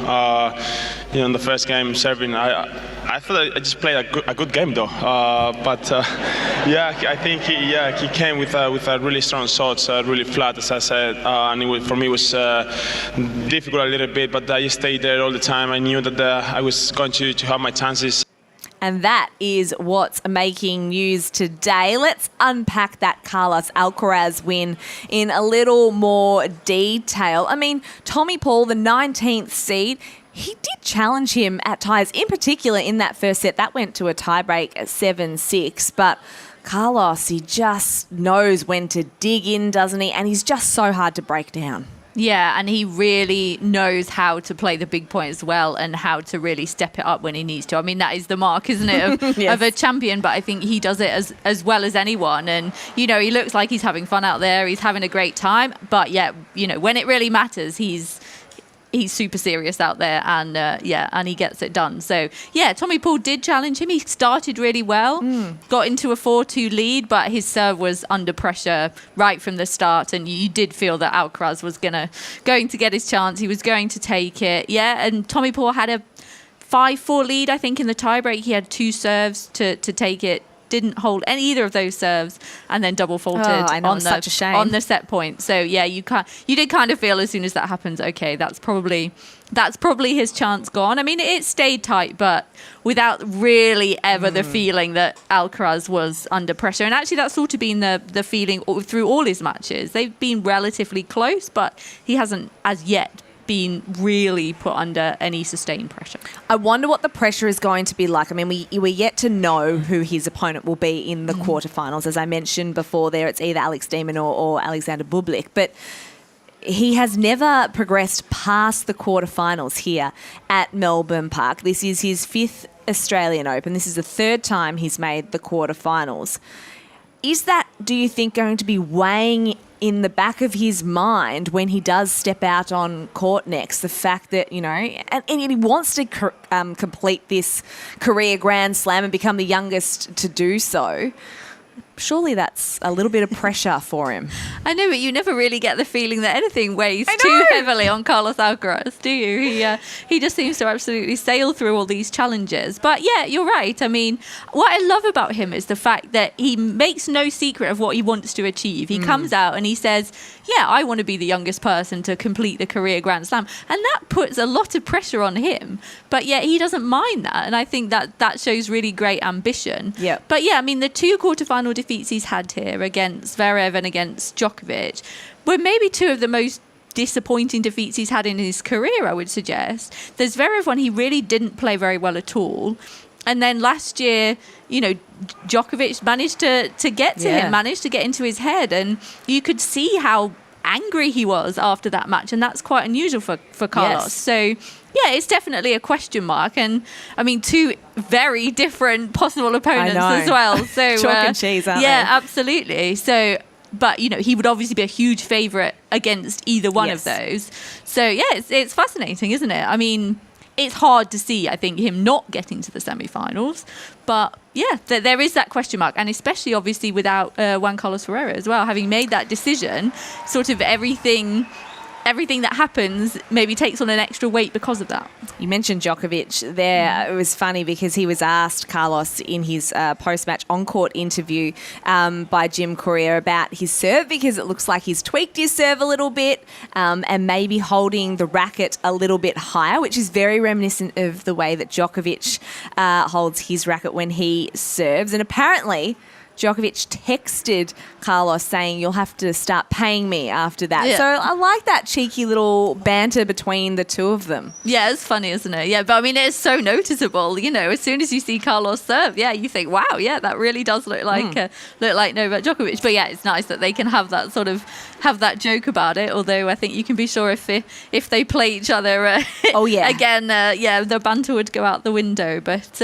In the first game, serving, I thought I just played a good game though. I think he came with a really strong shots, really flat, as I said, and for me it was difficult a little bit, but I stayed there all the time. I knew that I was going to have my chances. And that is what's making news today. Let's unpack that Carlos Alcaraz win in a little more detail. I mean, Tommy Paul, the 19th seed, he did challenge him at ties, in particular in that first set. That went to a tiebreak at 7-6. But Carlos, he just knows when to dig in, doesn't he? And he's just so hard to break down. Yeah, and he really knows how to play the big points well and how to really step it up when he needs to. I mean, that is the mark, isn't it, of, Yes. of a champion, but I think he does it as well as anyone. And, he looks like he's having fun out there. He's having a great time. But, yeah, when it really matters, he's super serious out there and he gets it done. So, yeah, Tommy Paul did challenge him. He started really well, got into a 4-2 lead, but his serve was under pressure right from the start, and you did feel that Alcaraz was going to get his chance. He was going to take it. Yeah, and Tommy Paul had a 5-4 lead, I think, in the tiebreak. He had 2 serves to take it. Didn't hold either of those serves and then double faulted on such a shame. On the set point. So yeah, you did kind of feel as soon as that happens, okay, that's probably his chance gone. I mean, it stayed tight, but without really ever the feeling that Alcaraz was under pressure. And actually that's sort of been the feeling through all his matches. They've been relatively close, but he hasn't as yet been really put under any sustained pressure. I wonder what the pressure is going to be like. I mean, we're yet to know who his opponent will be in the quarterfinals. As I mentioned before there, it's either Alex de Minaur or Alexander Bublik. But he has never progressed past the quarterfinals here at Melbourne Park. This is his 5th Australian Open. This is the 3rd time he's made the quarterfinals. Is that, do you think, going to be weighing in the back of his mind when he does step out on court next? The fact that, and he wants to complete this career Grand Slam and become the youngest to do so. surely that's a little bit of pressure for him. I know, but you never really get the feeling that anything weighs too heavily on Carlos Alcaraz, do you? He just seems to absolutely sail through all these challenges. But yeah, you're right. I mean, what I love about him is the fact that he makes no secret of what he wants to achieve. He comes out and he says, yeah, I want to be the youngest person to complete the career Grand Slam. And that puts a lot of pressure on him. But yet he doesn't mind that. And I think that shows really great ambition. Yeah. But yeah, I mean, the 2 quarterfinal defeats he's had here against Zverev and against Djokovic were maybe 2 of the most disappointing defeats he's had in his career, I would suggest. The Zverev one, he really didn't play very well at all. And then last year, you know, Djokovic managed to get to him, managed to get into his head. And you could see how angry he was after that match. And that's quite unusual for Carlos. Yes. So, yeah, it's definitely a question mark. And, I mean, 2 very different possible opponents as well. So Chalk and cheese, aren't they? Yeah, absolutely. So, but, you know, he would obviously be a huge favourite against either one of those. So, yeah, it's fascinating, isn't it? I mean, it's hard to see, I think, him not getting to the semi-finals. But, yeah, there is that question mark. And especially, obviously, without Juan Carlos Ferrero as well, having made that decision, sort of everything that happens maybe takes on an extra weight because of that. You mentioned Djokovic there. It was funny because he was asked, Carlos, in his post-match on-court interview by Jim Courier about his serve, because it looks like he's tweaked his serve a little bit and maybe holding the racket a little bit higher, which is very reminiscent of the way that Djokovic holds his racket when he serves. And apparently Djokovic texted Carlos saying, you'll have to start paying me after that. Yeah. So I like that cheeky little banter between the 2 of them. Yeah, it's funny, isn't it? Yeah, but I mean, it's so noticeable. You know, as soon as you see Carlos serve, yeah, you think, wow, yeah, that really does look like Novak Djokovic. But yeah, it's nice that they can have that joke about it. Although I think you can be sure if they play each other, again, the banter would go out the window. But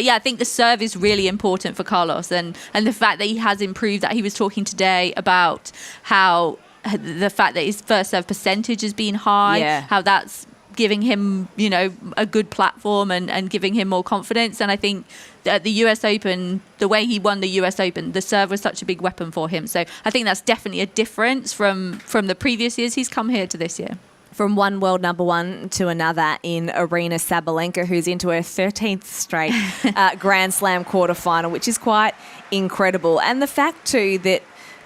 yeah, I think the serve is really important for Carlos, and the fact that he has improved. That he was talking today about how the fact that his first serve percentage has been high, how that's giving him, you know, a good platform and giving him more confidence. And I think at the US Open, the way he won the US Open, the serve was such a big weapon for him. So I think that's definitely a difference from the previous years he's come here to this year. From one world number 1 to another in Arena Sabalenka, who's into her 13th straight Grand Slam quarterfinal, which is quite incredible. And the fact, too, that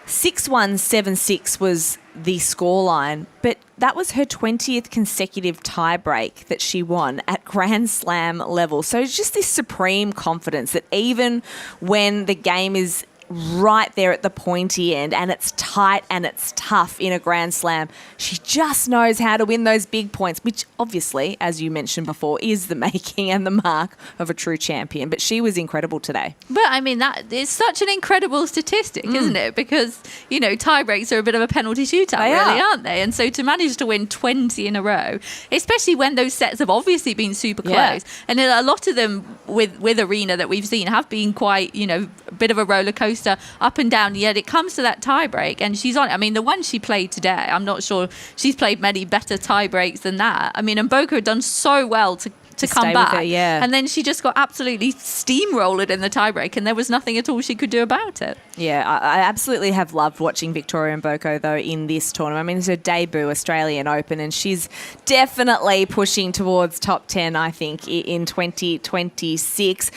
6-1, 7-6 was the scoreline, but that was her 20th consecutive tiebreak that she won at Grand Slam level. So it's just this supreme confidence that even when the game is right there at the pointy end and it's tight and it's tough in a Grand Slam, she just knows how to win those big points, which obviously, as you mentioned before, is the making and the mark of a true champion. But she was incredible today. But I mean, that is such an incredible statistic, isn't it? Because, you know, tie breaks are a bit of a penalty shootout, aren't they? And so to manage to win 20 in a row, especially when those sets have obviously been super close, and a lot of them with Arena that we've seen have been quite, you know, a bit of a roller coaster up and down, yet it comes to that tie break and she's on it. I mean, the one she played today, I'm not sure she's played many better tie breaks than that. I mean, and Mboka had done so well to come back, her, and then she just got absolutely steamrolled in the tiebreak, and there was nothing at all she could do about it. Yeah, I absolutely have loved watching Victoria Mboka though in this tournament. I mean, it's her debut Australian Open, and she's definitely pushing towards top 10, I think, in 2026.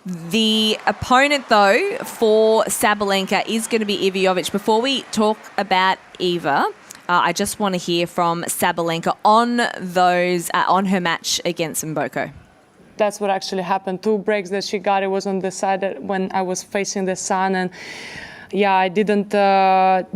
The opponent, though, for Sabalenka is going to be Iva Jovic. Before we talk about Iva, I just want to hear from Sabalenka on her match against Mboka. That's what actually happened. 2 breaks that she got, it was on the side when I was facing the sun, and yeah, I didn't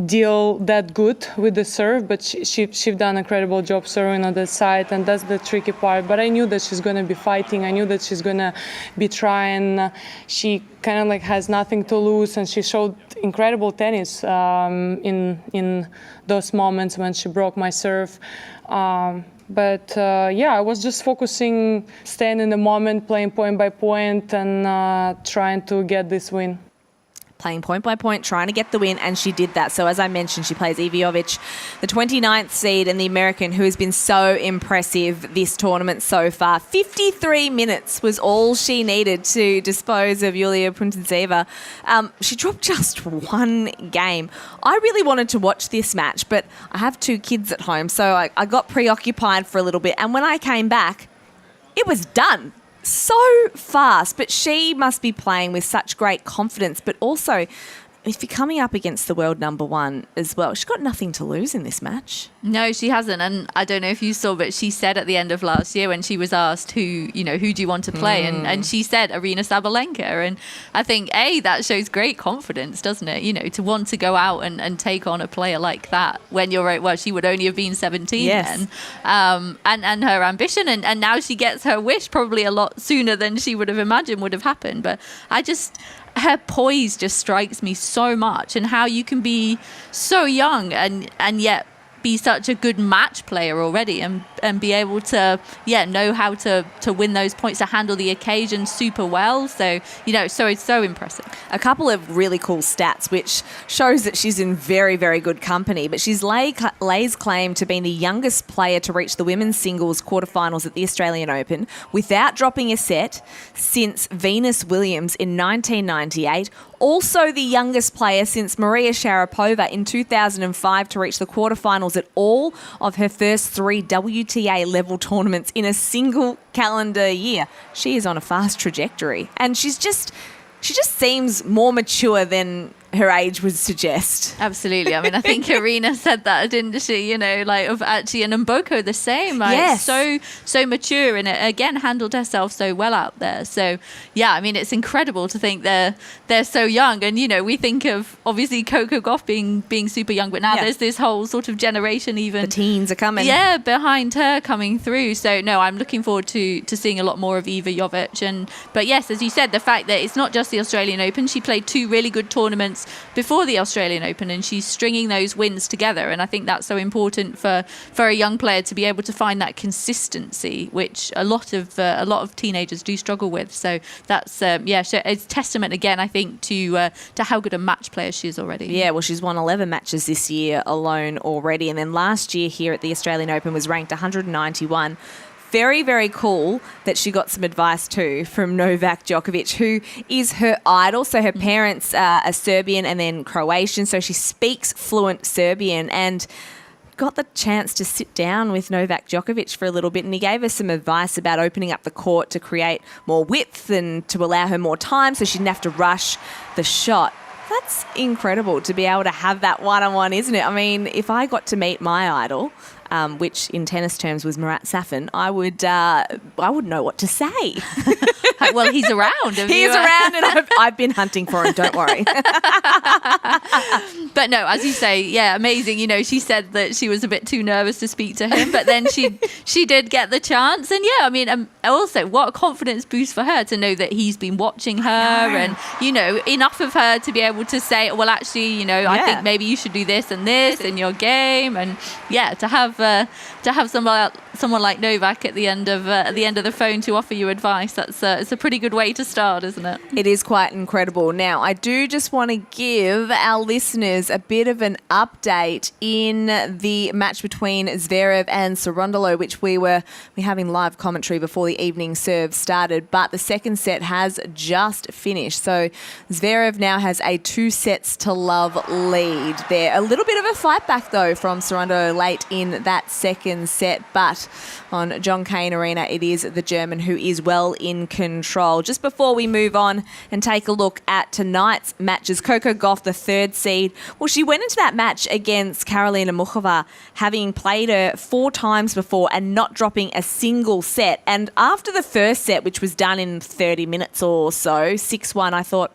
deal that good with the serve, but she done an incredible job serving on the side, and that's the tricky part. But I knew that she's going to be fighting. I knew that she's going to be trying. She kind of like has nothing to lose, and she showed incredible tennis in those moments when she broke my serve. But I was just focusing, staying in the moment, playing point by point, and trying to get this win. playing point by point, trying to get the win, and she did that. So as I mentioned, she plays Iviovic, the 29th seed, and the American who has been so impressive this tournament so far. 53 minutes was all she needed to dispose of Yulia Putintseva. She dropped just one game. I really wanted to watch this match, but I have 2 kids at home, so I got preoccupied for a little bit. And when I came back, it was done. So fast, but she must be playing with such great confidence. But also, if you're coming up against the world number 1 as well, she's got nothing to lose in this match. No, she hasn't. And I don't know if you saw, but she said at the end of last year when she was asked who do you want to play? And she said Arina Sabalenka. And I think, that shows great confidence, doesn't it? To want to go out and take on a player like that when you're, she would only have been 17 then. And her ambition. And now she gets her wish probably a lot sooner than she would have imagined would have happened. But her poise just strikes me so much, and how you can be so young and yet be such a good match player already and be able to know how to win those points, to handle the occasion super well. So so it's so impressive. A couple of really cool stats which shows that she's in very, very good company, but she's lays claim to being the youngest player to reach the women's singles quarterfinals at the Australian Open without dropping a set since Venus Williams in 1998. Also the youngest player since Maria Sharapova in 2005 to reach the quarterfinals at all of her first 3 WTA level tournaments in a single calendar year. She is on a fast trajectory, and she just seems more mature than her age would suggest. Absolutely. I mean, I think Arina said that, didn't she? Of Archie and Mboko the same. Yes. So mature, and again handled herself so well out there. So I mean, it's incredible to think they're so young. And we think of obviously Coco Gauff being super young, but now there's this whole sort of generation, even the teens are coming. Yeah, behind her coming through. So no, I'm looking forward to seeing a lot more of Iva Jovic. But yes, as you said, the fact that it's not just the Australian Open. She played 2 really good tournaments before the Australian Open, and she's stringing those wins together, and I think that's so important for a young player to be able to find that consistency, which a lot of teenagers do struggle with. So that's it's testament again, I think, to how good a match player she is already. Yeah, well, she's won 11 matches this year alone already, and then last year here at the Australian Open was ranked 191. Very, very cool that she got some advice too from Novak Djokovic, who is her idol. So her parents are Serbian and then Croatian, so she speaks fluent Serbian, and got the chance to sit down with Novak Djokovic for a little bit, and he gave her some advice about opening up the court to create more width and to allow her more time so she didn't have to rush the shot. That's incredible to be able to have that one-on-one, isn't it? I mean, if I got to meet my idol, which in tennis terms was Murat Safin, I would know what to say. Well, he's around. He is around, and I've been hunting for him, don't worry. But no, as you say, amazing. She said that she was a bit too nervous to speak to him, but then she did get the chance. And I mean, also, what a confidence boost for her to know that he's been watching her, and, enough of her to be able to say, well, actually, I think maybe you should do this and this in your game. And to have someone like Novak at the end of the phone to offer you advice, it's a pretty good way to start, isn't it? It is quite incredible. Now, I do just want to give our listeners a bit of an update in the match between Zverev and Cerundolo, which we're having live commentary before the evening serve started, but the second set has just finished. So Zverev now has a 2-0 lead there. A little bit of a fight back though from Cerundolo late in that second set, but on John Cain Arena, it is the German who is well in control. Just before we move on and take a look at tonight's matches, Coco Gauff, the 3rd seed, well, she went into that match against Karolina Muchova having played her 4 times before and not dropping a single set. And after the first set, which was done in 30 minutes or so, 6-1, I thought,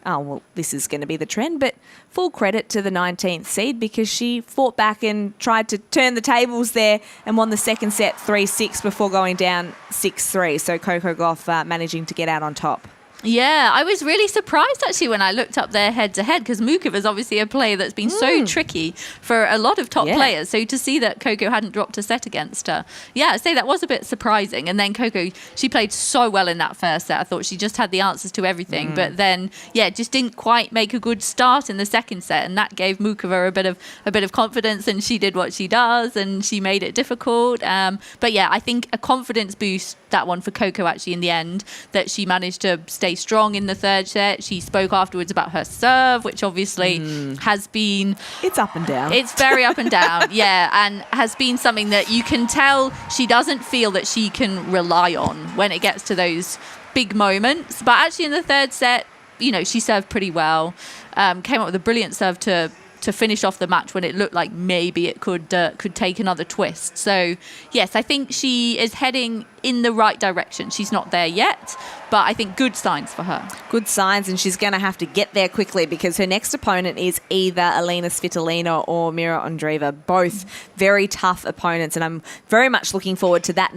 oh, well, this is going to be the trend. But full credit to the 19th seed, because she fought back and tried to turn the tables there and won the second set 3-6 before going down 6-3. So Coco Gauff managing to get out on top. Yeah, I was really surprised actually when I looked up their head-to-head, because Mukova's obviously a player that's been so tricky for a lot of top players. So to see that Coco hadn't dropped a set against her, I'd say that was a bit surprising. And then Coco, she played so well in that first set. I thought she just had the answers to everything. But then, just didn't quite make a good start in the second set, and that gave Mukova a bit of confidence, and she did what she does, and she made it difficult. But yeah, I think a confidence boost, that one for Coco actually in the end, that she managed to stay strong in the third set. She spoke afterwards about her serve, which obviously has been... It's up and down. It's very up and down, and has been something that you can tell she doesn't feel that she can rely on when it gets to those big moments. But actually in the third set, she served pretty well. Came up with a brilliant serve to finish off the match when it looked like maybe it could take another twist. So, yes, I think she is heading in the right direction. She's not there yet, but I think good signs for her. Good signs, and she's going to have to get there quickly because her next opponent is either Elena Svitolina or Mira Andreeva, both very tough opponents, and I'm very much looking forward to that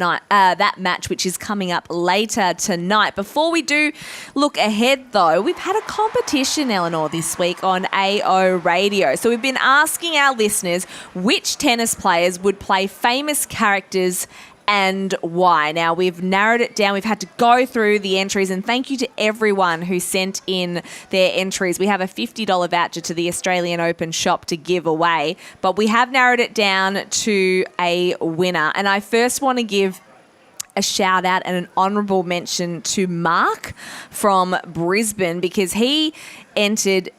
match, which is coming up later tonight. Before we do look ahead, though, we've had a competition, Eleanor, this week on AO Radio. So we've been asking our listeners which tennis players would play famous characters and why. Now, we've narrowed it down. We've had to go through the entries, and thank you to everyone who sent in their entries. We have a $50 voucher to the Australian Open shop to give away, but we have narrowed it down to a winner. And I first want to give a shout out and an honourable mention to Mark from Brisbane, because he entered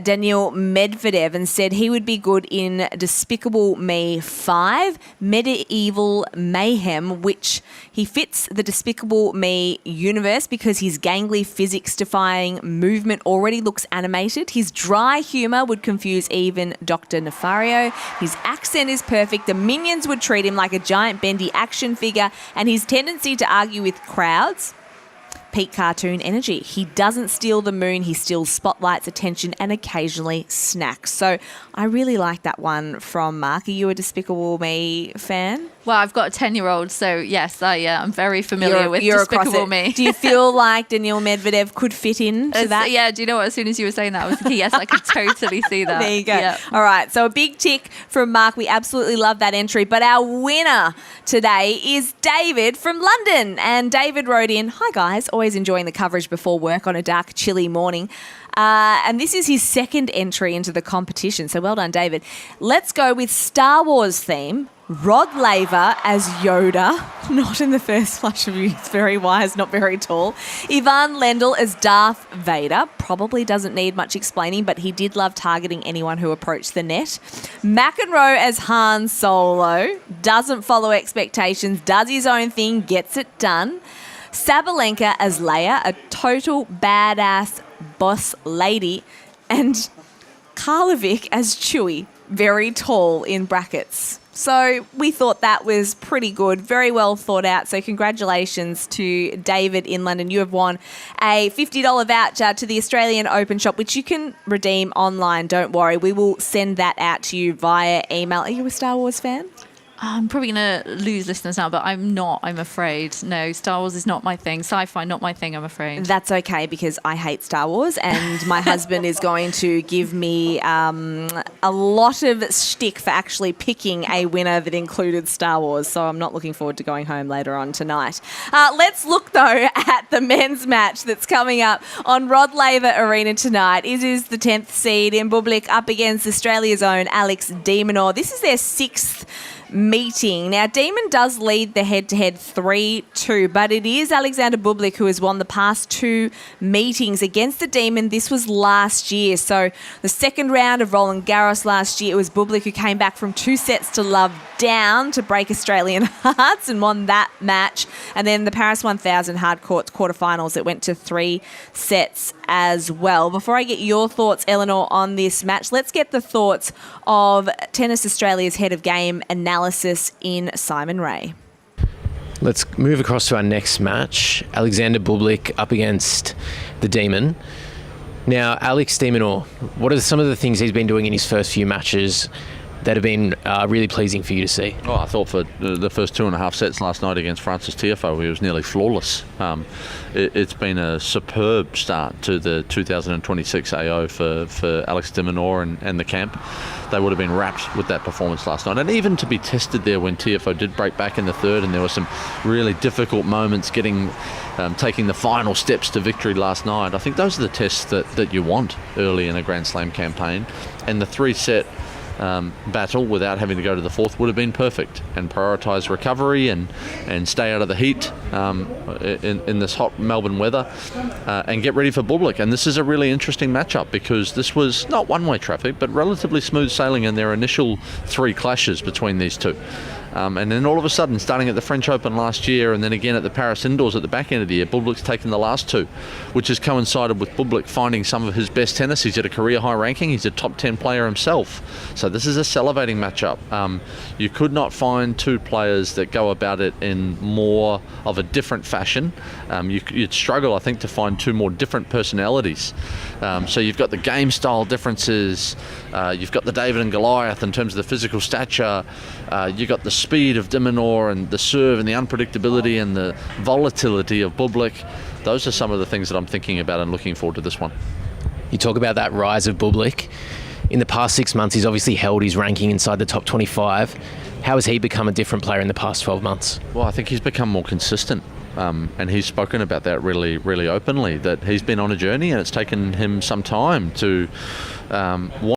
Daniil Medvedev and said he would be good in Despicable Me 5, Medieval Mayhem, which he fits the Despicable Me universe because his gangly physics-defying movement already looks animated. His dry humour would confuse even Dr. Nefario. His accent is perfect. The minions would treat him like a giant bendy action figure, and his tendency to argue with crowds, peak cartoon energy. He doesn't steal the moon, he steals spotlights, attention, and occasionally snacks. So I really like that one from Mark. Are you a Despicable Me fan? Well, I've got a 10-year-old, so yes, I'm very familiar with Despicable Me. Do you feel like Daniil Medvedev could fit into that? Yeah, do you know what? As soon as you were saying that, I was thinking, yes, I could totally see that. There you go. Yep. All right, so a big tick from Mark. We absolutely love that entry. But our winner today is David from London. And David wrote in, "Hi guys, always enjoying the coverage before work on a dark, chilly morning." And this is his second entry into the competition, so well done, David. Let's go with Star Wars theme. Rod Laver as Yoda, not in the first flush of youth, very wise, not very tall. Ivan Lendl as Darth Vader, probably doesn't need much explaining, but he did love targeting anyone who approached the net. McEnroe as Han Solo, doesn't follow expectations, does his own thing, gets it done. Sabalenka as Leia, a total badass boss lady. And Karlovic as Chewie, very tall in brackets. So we thought that was pretty good, very well thought out. So congratulations to David in London. You have won a $50 voucher to the Australian Open shop, which you can redeem online. Don't worry, we will send that out to you via email. Are you a Star Wars fan? I'm probably going to lose listeners now, but I'm not, I'm afraid. No, Star Wars is not my thing. Sci-fi, not my thing, I'm afraid. That's okay, because I hate Star Wars, and my husband is going to give me a lot of shtick for actually picking a winner that included Star Wars, so I'm not looking forward to going home later on tonight. Let's look, though, at the men's match that's coming up on Rod Laver Arena tonight. It is the 10th seed in Bublik up against Australia's own Alex de Minaur. This is their 6th meeting. Now, Demon does lead the head-to-head 3-2, but it is Alexander Bublik who has won the past 2 meetings against the Demon. This was last year. So the second round of Roland Garros last year, it was Bublik who came back from 2 sets to love down to break Australian hearts and won that match. And then the Paris 1000 hard court quarterfinals, it went to 3 sets as well. Before I get your thoughts, Eleanor, on this match, let's get the thoughts of Tennis Australia's head of game analysis in Simon Ray. Let's move across to our next match. Alexander Bublik up against the Demon. Now, Alex de Minaur, what are some of the things he's been doing in his first few matches? that have been really pleasing for you to see? Oh, I thought for the first 2.5 sets last night against Francis Tiafoe, he was nearly flawless. It's been a superb start to the 2026 AO for Alex de Minaur and the camp. They would have been wrapped with that performance last night. And even to be tested there when Tiafoe did break back in the third, and there were some really difficult moments taking the final steps to victory last night. I think those are the tests that you want early in a Grand Slam campaign. And the 3-set battle without having to go to the fourth would have been perfect, and prioritise recovery and stay out of the heat in this hot Melbourne weather, and get ready for Bublik. And this is a really interesting matchup because this was not one-way traffic but relatively smooth sailing in their initial 3 clashes between these two. And then all of a sudden, starting at the French Open last year and then again at the Paris Indoors at the back end of the year, Bublik's taken the last 2, which has coincided with Bublik finding some of his best tennis. He's at a career high ranking. He's a top 10 player himself. So this is a salivating matchup. You could not find 2 players that go about it in more of a different fashion. You'd struggle, I think, to find 2 more different personalities. So you've got the game style differences. You've got the David and Goliath in terms of the physical stature. You've got the speed of de Minaur and the serve and the unpredictability and the volatility of Bublik. Those are some of the things that I'm thinking about and looking forward to this one. You talk about that rise of Bublik. In the past 6 months, he's obviously held his ranking inside the top 25. How has he become a different player in the past 12 months? Well, I think he's become more consistent. And he's spoken about that really, really openly, that he's been on a journey and it's taken him some time to